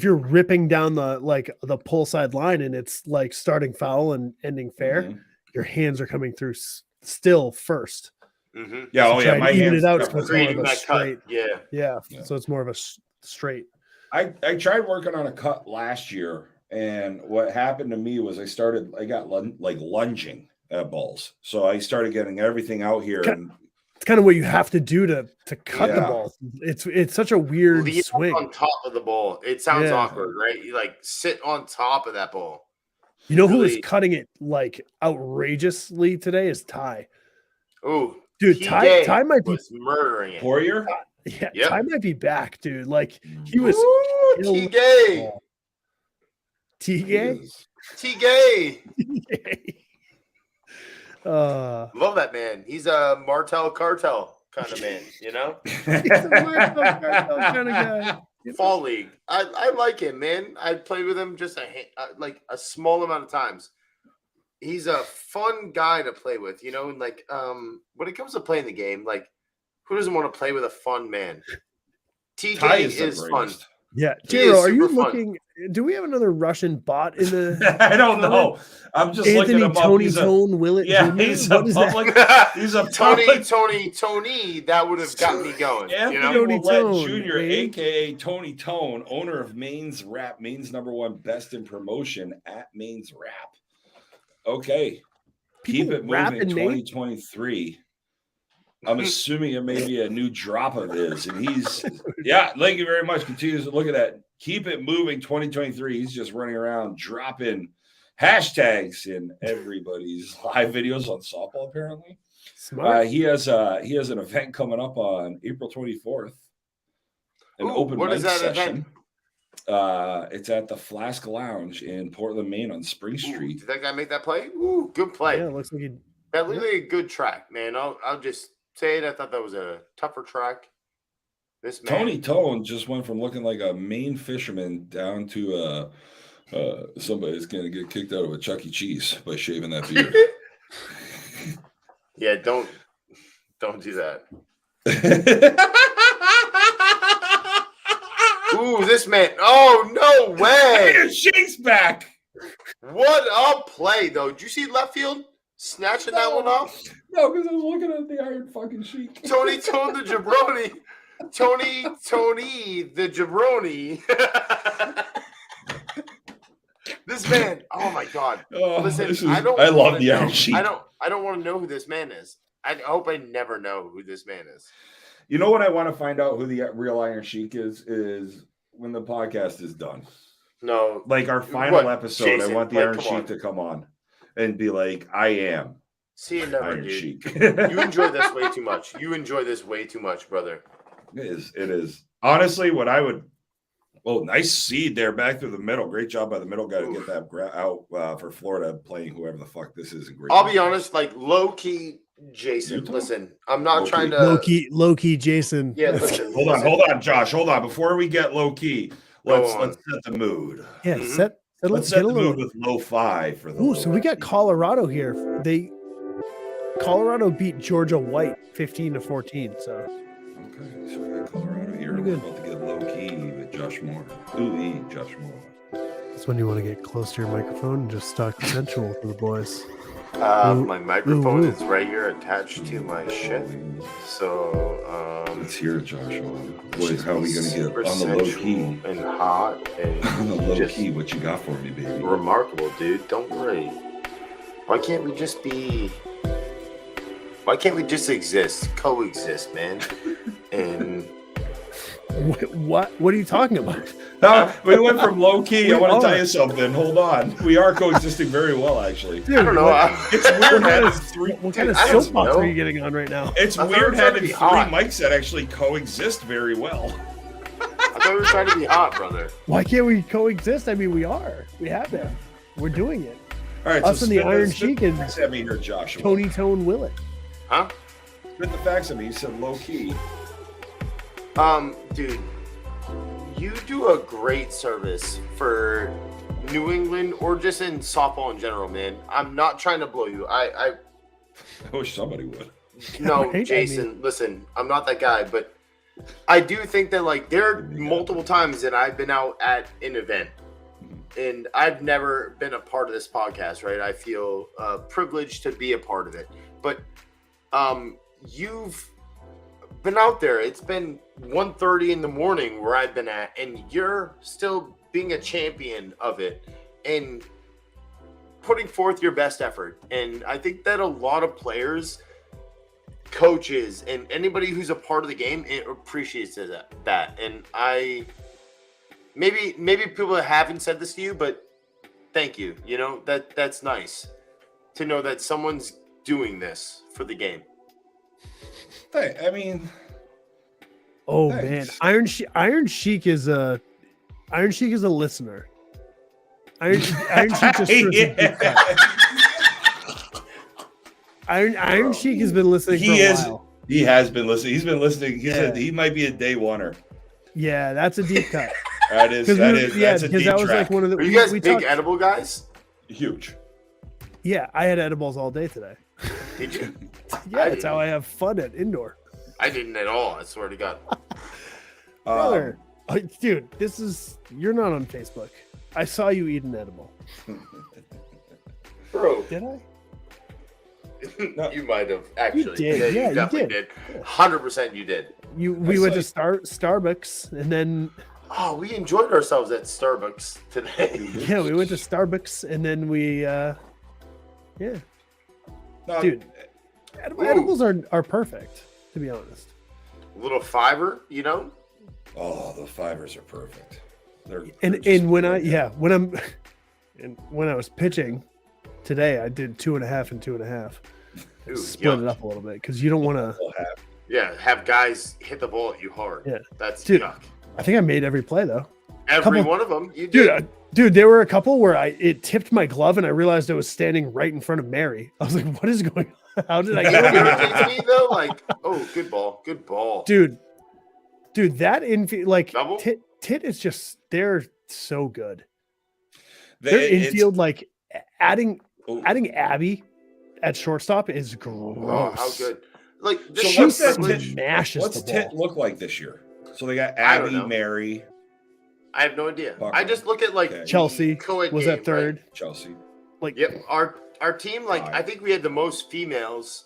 Speaker 3: you're ripping down the pull side line and it's like starting foul and ending fair,
Speaker 1: Mhm.
Speaker 3: your hands are coming through still first.
Speaker 9: Mm-hmm.
Speaker 1: Yeah.
Speaker 3: So
Speaker 1: Oh
Speaker 3: try
Speaker 1: yeah.
Speaker 3: and
Speaker 1: My
Speaker 3: even
Speaker 1: hands.
Speaker 3: it out
Speaker 1: got
Speaker 3: so it's
Speaker 1: my-
Speaker 3: more of
Speaker 9: Creating
Speaker 3: a
Speaker 9: that
Speaker 3: straight.
Speaker 9: cut. Yeah.
Speaker 3: Yeah.
Speaker 1: Yeah.
Speaker 3: So it's more of a straight.
Speaker 1: I tried working on a cut last year, and what happened to me was I got lunging at balls. So I started getting everything out here, and
Speaker 3: It's kind of what you have to do to cut the
Speaker 1: Yeah.
Speaker 3: ball. It's such a weird
Speaker 9: Lean
Speaker 3: swing.
Speaker 9: on top of the ball. It sounds
Speaker 3: Yeah.
Speaker 9: awkward, right? You like sit on top of that ball.
Speaker 3: You know who is
Speaker 9: really-
Speaker 3: cutting it like outrageously today is Ty.
Speaker 9: Oh,
Speaker 3: Dude, Ty might be
Speaker 9: was murdering it.
Speaker 1: Poirier.
Speaker 3: yeah,
Speaker 9: Yep.
Speaker 3: Ty might be back, dude. Like he was
Speaker 9: Ooh,
Speaker 3: ill-
Speaker 9: T-Gay.
Speaker 3: T-Gay?
Speaker 9: T-Gay.
Speaker 3: Love
Speaker 9: that man. He's a Martel Cartel kind of man, you know?
Speaker 3: kind of guy.
Speaker 9: Fall League. I like him, man. I played with him just a small amount of times. He's a fun guy to play with, you know, and like when it comes to playing the game, like who doesn't want to play with a fun man?
Speaker 1: Ty
Speaker 9: TJ
Speaker 1: is the
Speaker 9: is fun.
Speaker 1: greatest.
Speaker 3: Yeah,
Speaker 9: He is
Speaker 3: Jiro, are you
Speaker 9: super fun.
Speaker 3: looking? Do we have another Russian bot in the
Speaker 1: I don't know. I'm just
Speaker 3: Anthony
Speaker 1: looking him up.
Speaker 3: Tony
Speaker 1: He's a-
Speaker 3: Tone Willett?
Speaker 1: Yeah,
Speaker 3: Jr.?
Speaker 1: he's a
Speaker 3: What is that?
Speaker 1: public. He's a
Speaker 9: Tony,
Speaker 1: public.
Speaker 9: Tony, that would have got me going.
Speaker 1: Anthony
Speaker 9: You know?
Speaker 3: Tony
Speaker 1: Willett
Speaker 3: Tone,
Speaker 1: Jr.,
Speaker 3: man.
Speaker 1: aka Tony Tone, owner of Maine's Rap, Maine's #1 best in promotion at Maine's Rap. Okay, keep
Speaker 3: People
Speaker 1: it
Speaker 3: rap
Speaker 1: moving.
Speaker 3: in Maine?
Speaker 1: 2023. I'm assuming it may be a new drop of his, and he's thank you very much. Continues to look at that. Keep it moving. 2023. He's just running around dropping hashtags in everybody's live videos on softball. Apparently.
Speaker 3: Smart.
Speaker 1: He has an event coming up on April 24th. An
Speaker 9: Ooh,
Speaker 1: open
Speaker 9: what
Speaker 1: mic
Speaker 9: is that
Speaker 1: session. It's at the Flask Lounge in Portland, Maine on Spring
Speaker 9: Ooh,
Speaker 1: Street.
Speaker 9: did that guy make that play? Ooh, good play.
Speaker 3: Yeah, it looks like he.
Speaker 9: That looked like a good track, man. I'll just say it. I thought that was a tougher track. This man,
Speaker 1: Tony Tone just went from looking like a Maine fisherman down to somebody's going to get kicked out of a Chuck E. Cheese by shaving that beard.
Speaker 9: yeah, don't do that. Ooh, this man. Oh, no way.
Speaker 1: Peter Sheik's back.
Speaker 9: What a play, though. Did you see left field snatching that one off?
Speaker 1: No, because I was looking at the Iron fucking Sheik.
Speaker 9: Tony the jabroni. Tony the jabroni. This man. Oh my God.
Speaker 1: Oh,
Speaker 9: Listen,
Speaker 1: I
Speaker 9: don't
Speaker 1: love
Speaker 9: wanna
Speaker 1: the
Speaker 9: know-
Speaker 1: Iron Sheik.
Speaker 9: I don't want to know who this man is. I hope I never know who this man is.
Speaker 1: You know what I want to find out who the real Iron Sheik is when the podcast is done.
Speaker 9: No.
Speaker 1: Like our final
Speaker 9: What,
Speaker 1: episode,
Speaker 9: Jason?
Speaker 1: I want the
Speaker 9: Like,
Speaker 1: Iron
Speaker 9: come
Speaker 1: Sheik
Speaker 9: on.
Speaker 1: to come on and be like, I am
Speaker 9: See you never,
Speaker 1: Iron
Speaker 9: dude.
Speaker 1: Sheik.
Speaker 9: You enjoy this way too much. You enjoy this way too much, brother.
Speaker 1: It is. Honestly, what I would. Oh, nice seed there back through the middle. Great job by the middle guy to get that out for Florida playing whoever the fuck this is. Great
Speaker 9: I'll
Speaker 1: job.
Speaker 9: be honest, like low key, Jason.
Speaker 1: Utah?
Speaker 9: Listen, I'm not
Speaker 1: Low-key.
Speaker 9: trying to.
Speaker 3: Low key, Jason.
Speaker 9: Yeah, listen.
Speaker 1: Hold on, Josh. Hold on. Before we get low key, let's
Speaker 9: on.
Speaker 1: set the mood.
Speaker 3: Yeah,
Speaker 9: Mhm.
Speaker 3: let's
Speaker 1: Let's
Speaker 3: get
Speaker 1: set
Speaker 3: a
Speaker 1: the
Speaker 3: little.
Speaker 1: mood with low five for the.
Speaker 3: Ooh, so we got Colorado here. Colorado beat Georgia White 15-14. So
Speaker 1: Okay, so we got Colorado here.
Speaker 3: Pretty
Speaker 1: We're
Speaker 3: good.
Speaker 1: about to get low key with Josh Moore. Ooh, Josh Moore.
Speaker 3: That's when you want to get close to your microphone and just talk sensual to the boys.
Speaker 10: My microphone
Speaker 3: ooh.
Speaker 10: is right here attached to my shit. So,
Speaker 1: Let's hear it, Joshua.
Speaker 10: just
Speaker 1: How are we
Speaker 10: be
Speaker 1: gonna get
Speaker 10: super
Speaker 1: on the low
Speaker 10: sensual
Speaker 1: key?
Speaker 10: and hot and
Speaker 1: On the low
Speaker 10: just
Speaker 1: key, what you got for me, baby?
Speaker 10: remarkable, dude. Don't worry. Why can't we just be? Why can't we just exist, coexist, man? And
Speaker 3: What are you talking about?
Speaker 1: We went from low key. I
Speaker 3: We
Speaker 1: want to tell
Speaker 3: are.
Speaker 1: you something. Hold on. We are coexisting very well, actually.
Speaker 3: Dude,
Speaker 10: I don't know.
Speaker 1: It's weird having three.
Speaker 3: What kind of
Speaker 10: I don't
Speaker 3: soapbox
Speaker 10: know.
Speaker 3: are you getting on right now?
Speaker 1: It's
Speaker 10: I thought we
Speaker 1: weird
Speaker 10: were trying to
Speaker 1: having
Speaker 10: be
Speaker 1: three
Speaker 10: hot.
Speaker 1: mics that actually coexist very well.
Speaker 10: I thought we were trying to be hot, brother.
Speaker 3: Why can't we coexist? I mean, we are. We have been. We're doing it.
Speaker 1: All right,
Speaker 3: Us and the
Speaker 1: spit
Speaker 3: Iron
Speaker 1: spit
Speaker 3: Sheik
Speaker 1: the
Speaker 3: and
Speaker 1: facts at me here, Joshua.
Speaker 3: Tony Tone Willett.
Speaker 10: Huh?
Speaker 1: Spit the facts at me. You said low key.
Speaker 10: Dude, you do a great service for New England or just in softball in general, man. I'm not trying to blow you. I
Speaker 1: I wish somebody would.
Speaker 10: no,
Speaker 3: Right? I
Speaker 10: Jason,
Speaker 3: mean-
Speaker 10: listen, I'm not that guy, but I do think that like there are multiple times that I've been out at an event and I've never been a part of this podcast, right? I feel privileged to be a part of it. But you've been out there. It's been 1:30 in the morning where I've been at, and you're still being a champion of it and putting forth your best effort. And I think that a lot of players, coaches, and anybody who's a part of the game, it appreciates that. And I maybe people haven't said this to you, but thank you. You know, that's nice to know that someone's doing this for the game.
Speaker 1: Hey, I mean,
Speaker 3: Oh
Speaker 1: Thanks.
Speaker 3: man, Iron Sheik is a listener. Iron Sheik just threw us a deep cut. Iron Sheik has been listening for
Speaker 1: he
Speaker 3: a
Speaker 1: is.
Speaker 3: while.
Speaker 1: He has been listening. He's been listening. He said
Speaker 3: Yeah.
Speaker 1: he might be a day oneer.
Speaker 3: Yeah, that's a deep cut.
Speaker 1: That is. That's a deep
Speaker 3: that was
Speaker 1: track.
Speaker 3: like one of the.
Speaker 10: Are you guys
Speaker 3: we
Speaker 10: big
Speaker 3: talked-
Speaker 10: edible guys?
Speaker 1: Huge.
Speaker 3: Yeah, I had edibles all day today.
Speaker 10: Did you?
Speaker 3: Yeah, that's how I have fun at indoor.
Speaker 10: I didn't at all. I swear to God.
Speaker 3: Brother, dude, you're not on Facebook. I saw you eat an edible.
Speaker 10: Bro,
Speaker 3: Did I?
Speaker 10: you might have actually.
Speaker 3: did. Yeah,
Speaker 10: you
Speaker 3: you
Speaker 10: definitely
Speaker 3: did.
Speaker 10: did. 100% you did.
Speaker 3: We went to Starbucks and then
Speaker 10: Oh, we enjoyed ourselves at Starbucks today.
Speaker 3: yeah, we went to Starbucks and then we yeah.
Speaker 1: No,
Speaker 3: Dude, edibles are perfect, to be honest.
Speaker 10: A little fiber, you know?
Speaker 1: Oh, the fibers are perfect. They're
Speaker 3: And
Speaker 1: just
Speaker 3: when
Speaker 1: brilliant.
Speaker 3: when I was pitching today, I did 2.5 and 2.5.
Speaker 10: Ooh,
Speaker 3: Split
Speaker 10: yuck.
Speaker 3: it up a little bit because you don't want to.
Speaker 10: Yeah, have guys hit the ball at you hard.
Speaker 3: Yeah.
Speaker 10: That's
Speaker 3: Dude,
Speaker 10: yuck.
Speaker 3: I think I made every play though.
Speaker 10: Every
Speaker 3: couple-
Speaker 10: one of them, you
Speaker 3: Dude,
Speaker 10: did.
Speaker 3: dude, there were a couple where it tipped my glove and I realized I was standing right in front of Mary. I was like, "What is going on? How did I
Speaker 10: You know what
Speaker 3: get
Speaker 10: irritates me though? Like, oh, good ball.
Speaker 3: dude? That infield, like
Speaker 10: Double?
Speaker 3: Tit is just they're so good.
Speaker 1: They-
Speaker 3: Their
Speaker 1: it's-
Speaker 3: infield, like adding
Speaker 1: Oh.
Speaker 3: Abby at shortstop is gross.
Speaker 10: Oh, how good. Like,
Speaker 1: So
Speaker 10: this
Speaker 1: what's
Speaker 10: is
Speaker 1: that
Speaker 10: privilege.
Speaker 1: Tit-
Speaker 3: Mashes
Speaker 1: What's
Speaker 3: the ball.
Speaker 1: Tit look like this year? So they got
Speaker 10: I don't
Speaker 1: Abby,
Speaker 10: know.
Speaker 1: Mary,
Speaker 10: I have no idea.
Speaker 1: Buckle.
Speaker 10: I just look at like
Speaker 1: Okay.
Speaker 3: Chelsea
Speaker 10: co-ed
Speaker 3: was
Speaker 10: game,
Speaker 3: at third.
Speaker 10: Right?
Speaker 1: Chelsea.
Speaker 3: Like,
Speaker 10: Yep. Our team, like,
Speaker 1: Five.
Speaker 10: I think we had the most females,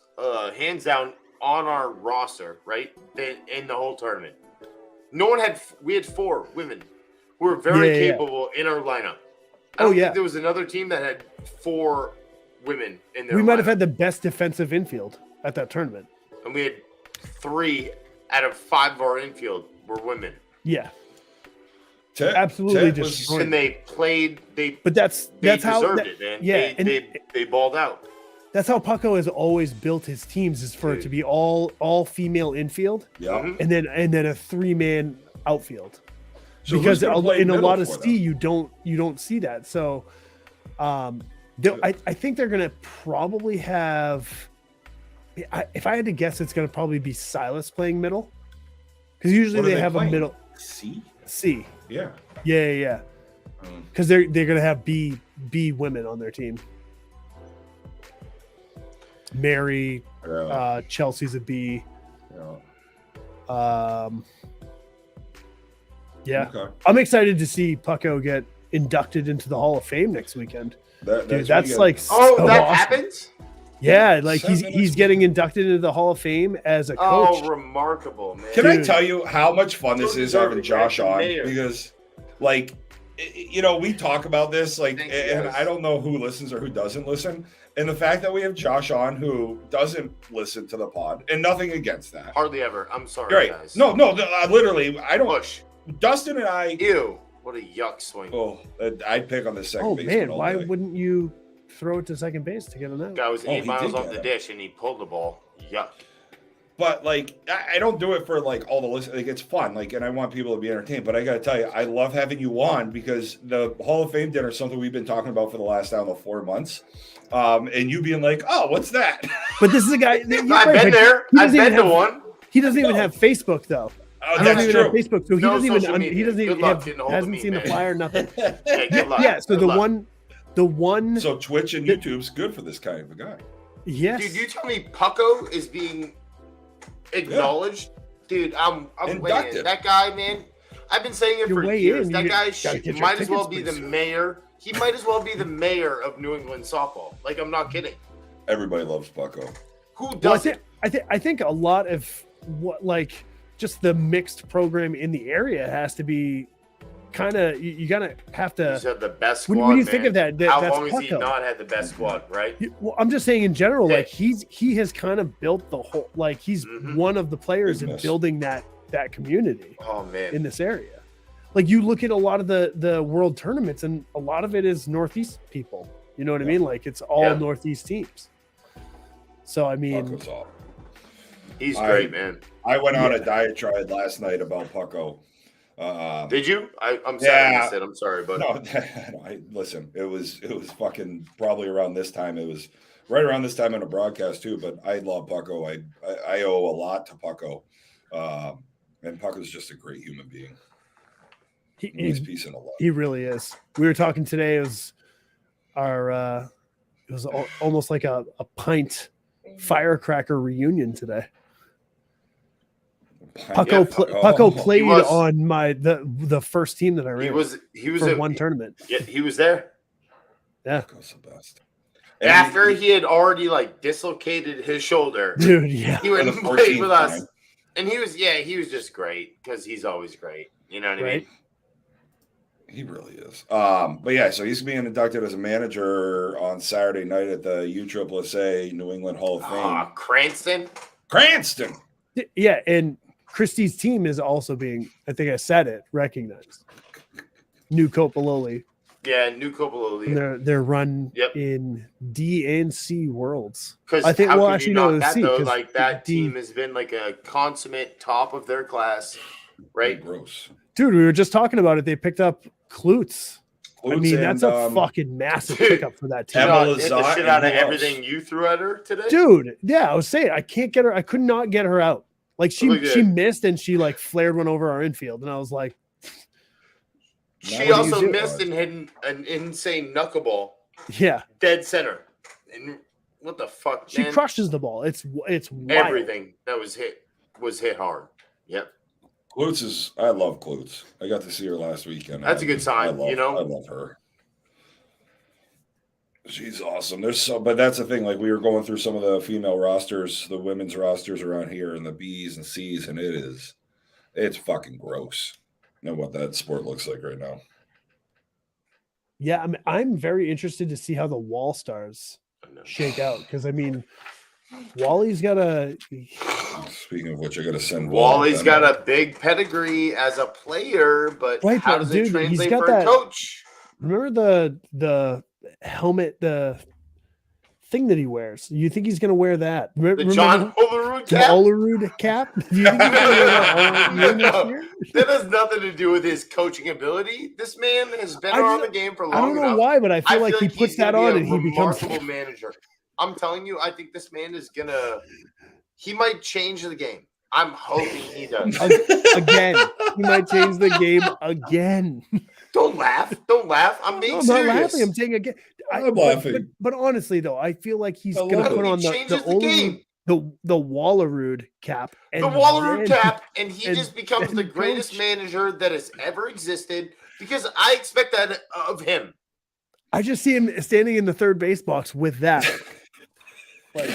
Speaker 10: hands down, on our roster, right? In the whole tournament. No one had. We had 4 women who were very
Speaker 3: Yeah.
Speaker 10: capable in our lineup. I
Speaker 3: Oh,
Speaker 10: don't
Speaker 3: yeah.
Speaker 10: think there was another team that had 4 women in their.
Speaker 3: we might have
Speaker 10: lineup.
Speaker 3: had the best defensive infield at that tournament.
Speaker 10: and we had 3 out of 5 of our infield were women,
Speaker 3: Yeah,
Speaker 1: Tit,
Speaker 3: Absolutely
Speaker 1: Tit was-
Speaker 3: destroyed.
Speaker 10: and they played.
Speaker 3: but that's how
Speaker 10: deserved
Speaker 3: that-
Speaker 10: it, man.
Speaker 3: yeah, and-
Speaker 10: they balled out.
Speaker 3: that's how Pucko has always built his teams is for it to
Speaker 10: Dude.
Speaker 3: be all female infield
Speaker 1: Yeah.
Speaker 10: Mhm.
Speaker 3: and then a 3-man outfield.
Speaker 1: So
Speaker 3: Because
Speaker 1: who's gonna play
Speaker 3: in a
Speaker 1: middle
Speaker 3: lot of
Speaker 1: for them?
Speaker 3: C you don't see that. So I think they're gonna probably have if I had to guess it's gonna probably be Silas playing middle. Because usually
Speaker 1: What are
Speaker 3: they
Speaker 1: they
Speaker 3: have
Speaker 1: playing?
Speaker 3: a middle
Speaker 1: C.
Speaker 3: C.
Speaker 1: Yeah.
Speaker 3: Yeah. Because they're gonna have B women on their team. Mary,
Speaker 1: Yeah.
Speaker 3: Chelsea's a B.
Speaker 1: Yeah.
Speaker 3: Yeah,
Speaker 1: Okay.
Speaker 3: I'm excited to see Pucko get inducted into the Hall of Fame next weekend. Dude, that's
Speaker 1: weekend.
Speaker 3: like
Speaker 10: Oh,
Speaker 3: so
Speaker 10: that
Speaker 3: awesome.
Speaker 10: happens?
Speaker 3: Yeah, like
Speaker 1: Seven
Speaker 3: he's
Speaker 1: minutes.
Speaker 3: getting inducted into the Hall of Fame as a coach.
Speaker 10: Oh, remarkable, man.
Speaker 1: Can I
Speaker 3: Dude.
Speaker 1: tell you how much fun this
Speaker 10: So
Speaker 1: is having
Speaker 10: deserving,
Speaker 1: Josh
Speaker 10: right? The
Speaker 1: on?
Speaker 10: mayor.
Speaker 1: Because, like, we talk about this, like,
Speaker 10: Thank you,
Speaker 1: and
Speaker 10: guys.
Speaker 1: I don't know who listens or who doesn't listen. And the fact that we have Josh on who doesn't listen to the pod, and nothing against that.
Speaker 10: Hardly ever. I'm sorry,
Speaker 1: Right.
Speaker 10: guys.
Speaker 1: No, literally, I don't.
Speaker 10: Push.
Speaker 1: Dustin and I,
Speaker 10: Ew. What a yuck swing.
Speaker 1: oh, I'd pick on the second
Speaker 3: Oh
Speaker 1: baseman
Speaker 3: man,
Speaker 1: all
Speaker 3: why
Speaker 1: day.
Speaker 3: wouldn't you throw it to second base to get an out?
Speaker 10: Guy was
Speaker 1: Oh,
Speaker 10: 8
Speaker 1: he
Speaker 10: miles
Speaker 1: did
Speaker 10: off
Speaker 1: get
Speaker 10: the
Speaker 1: it.
Speaker 10: dish and he pulled the ball. Yuck.
Speaker 1: But like, I don't do it for like all the listen. Like, it's fun. Like, and I want people to be entertained. But I got to tell you, I love having you on because the Hall of Fame dinner is something we've been talking about for the last, I don't know, 4 months. And you being like, "Oh, what's that?"
Speaker 3: But this is a guy. you're
Speaker 10: I've
Speaker 3: right,
Speaker 10: been
Speaker 3: but
Speaker 10: there.
Speaker 3: he
Speaker 10: I've
Speaker 3: doesn't even
Speaker 10: been to
Speaker 3: have-
Speaker 10: one.
Speaker 3: He doesn't even have Facebook though.
Speaker 1: Oh,
Speaker 3: I don't
Speaker 1: that's
Speaker 3: even
Speaker 1: true.
Speaker 3: have Facebook, so he
Speaker 10: No
Speaker 3: doesn't even.
Speaker 10: social
Speaker 3: He
Speaker 10: media.
Speaker 3: doesn't even
Speaker 10: Good luck
Speaker 3: have.
Speaker 10: getting a hold of
Speaker 3: Hasn't
Speaker 10: me,
Speaker 3: seen the
Speaker 10: man.
Speaker 3: flyer. Nothing.
Speaker 10: Yeah, good luck.
Speaker 3: Yeah. So
Speaker 10: Good
Speaker 3: the
Speaker 10: luck.
Speaker 3: one.
Speaker 1: So Twitch and YouTube's good for this kind of a guy.
Speaker 3: Yes.
Speaker 10: Dude, you tell me Pucko is being acknowledged? Dude, I'm weighing
Speaker 1: Inducted.
Speaker 10: in. That guy, man. I've been saying it
Speaker 3: You're
Speaker 10: for
Speaker 3: way
Speaker 10: years.
Speaker 3: in.
Speaker 10: That
Speaker 3: You
Speaker 10: guy
Speaker 3: gotta get your
Speaker 10: might as well
Speaker 3: tickets
Speaker 10: be the
Speaker 3: pretty soon.
Speaker 10: mayor. He might as well be the mayor of New England softball. Like, I'm not kidding.
Speaker 1: Everybody loves Bucko.
Speaker 10: Who
Speaker 3: Well,
Speaker 10: doesn't?
Speaker 3: I think a lot of what like just the mixed program in the area has to be kind of you gotta have to.
Speaker 10: He's had the best squad.
Speaker 3: When you
Speaker 10: man.
Speaker 3: think of that,
Speaker 10: how
Speaker 3: that's
Speaker 10: long has he
Speaker 3: Pucko.
Speaker 10: not had the best squad, right?
Speaker 3: Well, I'm just saying in general,
Speaker 10: Yeah.
Speaker 3: like he has kind of built the whole. Like he's
Speaker 10: Mhm.
Speaker 3: one of the players in
Speaker 1: Goodness.
Speaker 3: building that community
Speaker 10: Oh man,
Speaker 3: in this area. Like you look at a lot of the world tournaments, and a lot of it is Northeast people. You know what I
Speaker 1: Yeah.
Speaker 3: mean? Like it's all
Speaker 10: Yeah.
Speaker 3: Northeast teams. So I mean,
Speaker 1: Bucko's off.
Speaker 10: he's
Speaker 1: I-
Speaker 10: great, man.
Speaker 1: I went on
Speaker 3: Yeah.
Speaker 1: a diatribe last night about Pucko.
Speaker 10: Did you? I'm sorry, I
Speaker 1: Yeah.
Speaker 10: missed it. I'm sorry, but
Speaker 1: No, listen. It was fucking probably around this time. It was right around this time in a broadcast too. But I love Pucko. I owe a lot to Pucko, and Pucko's just a great human being. He's peace and a love.
Speaker 3: he really is. We were talking today. It was our it was almost like a pint firecracker reunion today. Pucko,
Speaker 10: Yeah,
Speaker 3: Pucko
Speaker 1: Oh,
Speaker 3: played
Speaker 10: was-
Speaker 3: on the first team that I ran
Speaker 10: he was
Speaker 3: for
Speaker 10: a,
Speaker 3: one tournament.
Speaker 10: Yeah, he was there
Speaker 3: Yeah,
Speaker 1: Pucko's the best. And
Speaker 10: after he had already like dislocated his shoulder.
Speaker 3: dude. Yeah,
Speaker 10: He went
Speaker 1: For
Speaker 10: and
Speaker 1: the
Speaker 10: played
Speaker 1: 14th
Speaker 10: with us,
Speaker 1: time.
Speaker 10: and he was just great because he's always great. You know what I
Speaker 3: Right.
Speaker 10: mean?
Speaker 1: He really is. But yeah, so he's being inducted as a manager on Saturday night at the USSSA New England Hall of Fame.
Speaker 10: Cranston.
Speaker 1: Cranston.
Speaker 3: yeah, and Christie's team is also being, I think I said it, recognized. New Copololi.
Speaker 10: Yeah, New Copololi.
Speaker 3: And they're run
Speaker 10: Yep.
Speaker 3: in D and C Worlds.
Speaker 10: Because
Speaker 3: I think-
Speaker 10: how
Speaker 3: well,
Speaker 10: could
Speaker 3: actually,
Speaker 10: you
Speaker 3: no,
Speaker 10: knock
Speaker 3: it was
Speaker 10: that
Speaker 3: C,
Speaker 10: though?
Speaker 3: 'cause
Speaker 10: Like that
Speaker 3: D-
Speaker 10: team has been like a consummate top of their class, right?
Speaker 1: Gross.
Speaker 3: Dude, we were just talking about it. They picked up Klutz. I
Speaker 1: Klutz
Speaker 3: mean,
Speaker 1: and,
Speaker 3: that's a fucking massive
Speaker 10: dude,
Speaker 3: pickup for that team.
Speaker 1: Emma
Speaker 10: Emma hit the
Speaker 1: Lazat
Speaker 10: shit
Speaker 1: and
Speaker 10: out of
Speaker 1: who else?
Speaker 10: everything you threw at her today.
Speaker 3: Dude, yeah, I was saying I can't get her. I could not get her out. Like
Speaker 10: Look
Speaker 3: she
Speaker 10: at-
Speaker 3: missed and she like flared one over our infield, and I was like,
Speaker 10: She
Speaker 1: Now what do you
Speaker 10: also
Speaker 1: do?
Speaker 10: missed and hit an insane knuckleball
Speaker 3: yeah,
Speaker 10: dead center. And what the fuck,
Speaker 3: she
Speaker 10: man?
Speaker 3: crushes the ball. It's wild.
Speaker 10: Everything that was hit hard. Yep.
Speaker 1: Klutz is. I love Klutz. I got to see her last weekend.
Speaker 10: That's a good sign,
Speaker 1: I
Speaker 10: you know?
Speaker 1: love her. She's awesome. But that's the thing. Like we were going through some of the female rosters, the women's rosters around here, and the B's and C's, and it's fucking gross. You know what that sport looks like right now.
Speaker 3: Yeah, I'm very interested to see how the Wall Stars shake out because I mean, Wally's got a
Speaker 1: Speaking of which, I got to send
Speaker 10: Wally's got a big pedigree as a player, but
Speaker 3: Right,
Speaker 10: how
Speaker 3: but
Speaker 10: does
Speaker 3: dude,
Speaker 10: it
Speaker 3: he's
Speaker 10: translate
Speaker 3: got
Speaker 10: for
Speaker 3: that-
Speaker 10: a coach?
Speaker 3: remember the helmet, the thing that he wears. You think he's gonna wear that?
Speaker 10: The
Speaker 3: Remember
Speaker 10: John Olerud
Speaker 3: the
Speaker 10: cap?
Speaker 3: Olerud cap? Do you think he's gonna wear that all year this
Speaker 10: No.
Speaker 3: year?
Speaker 10: That has nothing to do with his coaching ability. This man has been
Speaker 3: I
Speaker 10: around
Speaker 3: just-
Speaker 10: the game for
Speaker 3: I
Speaker 10: long
Speaker 3: don't know
Speaker 10: enough.
Speaker 3: why, but I feel like he
Speaker 10: he's
Speaker 3: puts that
Speaker 10: gonna
Speaker 3: on
Speaker 10: be
Speaker 3: and
Speaker 10: a
Speaker 3: he becomes
Speaker 10: remarkable manager. I'm telling you, I think this man is gonna. He might change the game. I'm hoping he does.
Speaker 3: again. He might change the game again.
Speaker 10: Don't laugh. Don't laugh. I'm being
Speaker 3: No, I'm not
Speaker 10: serious.
Speaker 3: laughing. I'm saying again.
Speaker 1: I'm laughing.
Speaker 3: But honestly, though, I feel like he's
Speaker 1: I
Speaker 3: going to
Speaker 1: love
Speaker 3: put
Speaker 1: it.
Speaker 3: on
Speaker 10: He
Speaker 3: the
Speaker 10: changes the
Speaker 3: Olerud.
Speaker 10: game.
Speaker 3: the Wallerud cap.
Speaker 10: The Wallerud
Speaker 3: then-
Speaker 10: cap, and he
Speaker 3: and
Speaker 10: just becomes the
Speaker 3: then
Speaker 10: greatest
Speaker 3: coach.
Speaker 10: manager that has ever existed because I expect that of him.
Speaker 3: I just see him standing in the third base box with that. Like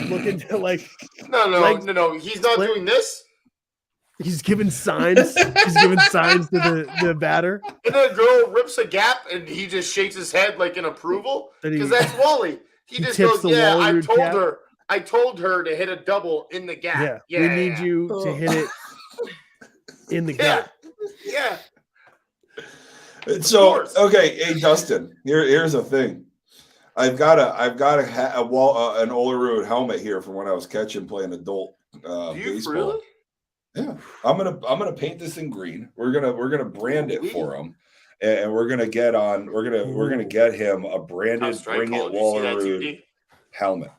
Speaker 3: looking to like
Speaker 10: No. He's not
Speaker 3: split.
Speaker 10: doing this.
Speaker 3: he's giving signs. He's giving signs to the batter.
Speaker 10: And then a girl rips a gap, and he just shakes his head like in approval
Speaker 3: Then he-
Speaker 10: because that's Wally. He
Speaker 3: he
Speaker 10: just
Speaker 3: tips
Speaker 10: goes,
Speaker 3: the
Speaker 10: "Yeah, I
Speaker 3: Wallerud
Speaker 10: told
Speaker 3: cap."
Speaker 10: her. I told her to hit a double in the gap.
Speaker 3: Yeah, we need you to hit it in the
Speaker 10: Yeah.
Speaker 3: gap.
Speaker 10: Yeah.
Speaker 1: So
Speaker 10: course.
Speaker 1: okay, hey Dustin, here's the thing. I've got an Olerud helmet here from when I was catching playing adult
Speaker 10: Do you
Speaker 1: baseball.
Speaker 10: really?
Speaker 1: Yeah, I'm gonna paint this in green. We're gonna brand it for him, and we're gonna get him a branded Bring It Wallerud helmet.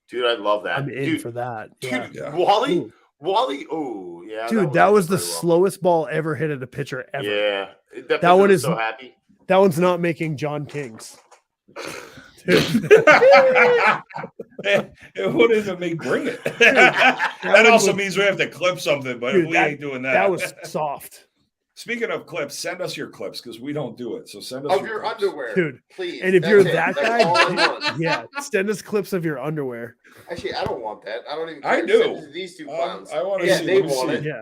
Speaker 10: Dude, I love that.
Speaker 3: I'm in
Speaker 10: dude,
Speaker 3: for that.
Speaker 10: dude,
Speaker 3: Yeah.
Speaker 1: Yeah.
Speaker 3: Ooh.
Speaker 10: Wally. Oh, yeah.
Speaker 3: Dude, that was the
Speaker 10: very well.
Speaker 3: slowest ball ever hit at a pitcher ever.
Speaker 10: Yeah,
Speaker 3: That
Speaker 10: pitcher
Speaker 3: one
Speaker 10: was
Speaker 3: is-
Speaker 10: so happy.
Speaker 3: That one's not making John King's.
Speaker 1: It wouldn't even make Bring It. that
Speaker 3: one
Speaker 1: also
Speaker 3: was-
Speaker 1: means we have to clip something, but
Speaker 3: Dude,
Speaker 1: we
Speaker 3: that-
Speaker 1: ain't doing that.
Speaker 3: That was soft,
Speaker 1: Speaking of clips, send us your clips because we don't do it. So send us
Speaker 10: Of your
Speaker 1: clips.
Speaker 10: underwear,
Speaker 3: dude.
Speaker 10: please.
Speaker 3: And if
Speaker 10: That's
Speaker 3: you're
Speaker 10: it.
Speaker 3: that
Speaker 10: That's all I
Speaker 3: guy,
Speaker 10: want.
Speaker 3: yeah, send us clips of your underwear.
Speaker 10: Actually, I don't want that. I don't even.
Speaker 1: I
Speaker 10: care.
Speaker 1: do.
Speaker 10: Send it to these two clowns.
Speaker 1: I want to
Speaker 10: Yeah,
Speaker 1: see.
Speaker 10: they
Speaker 1: let me
Speaker 10: want
Speaker 1: see.
Speaker 10: it.
Speaker 3: Yeah,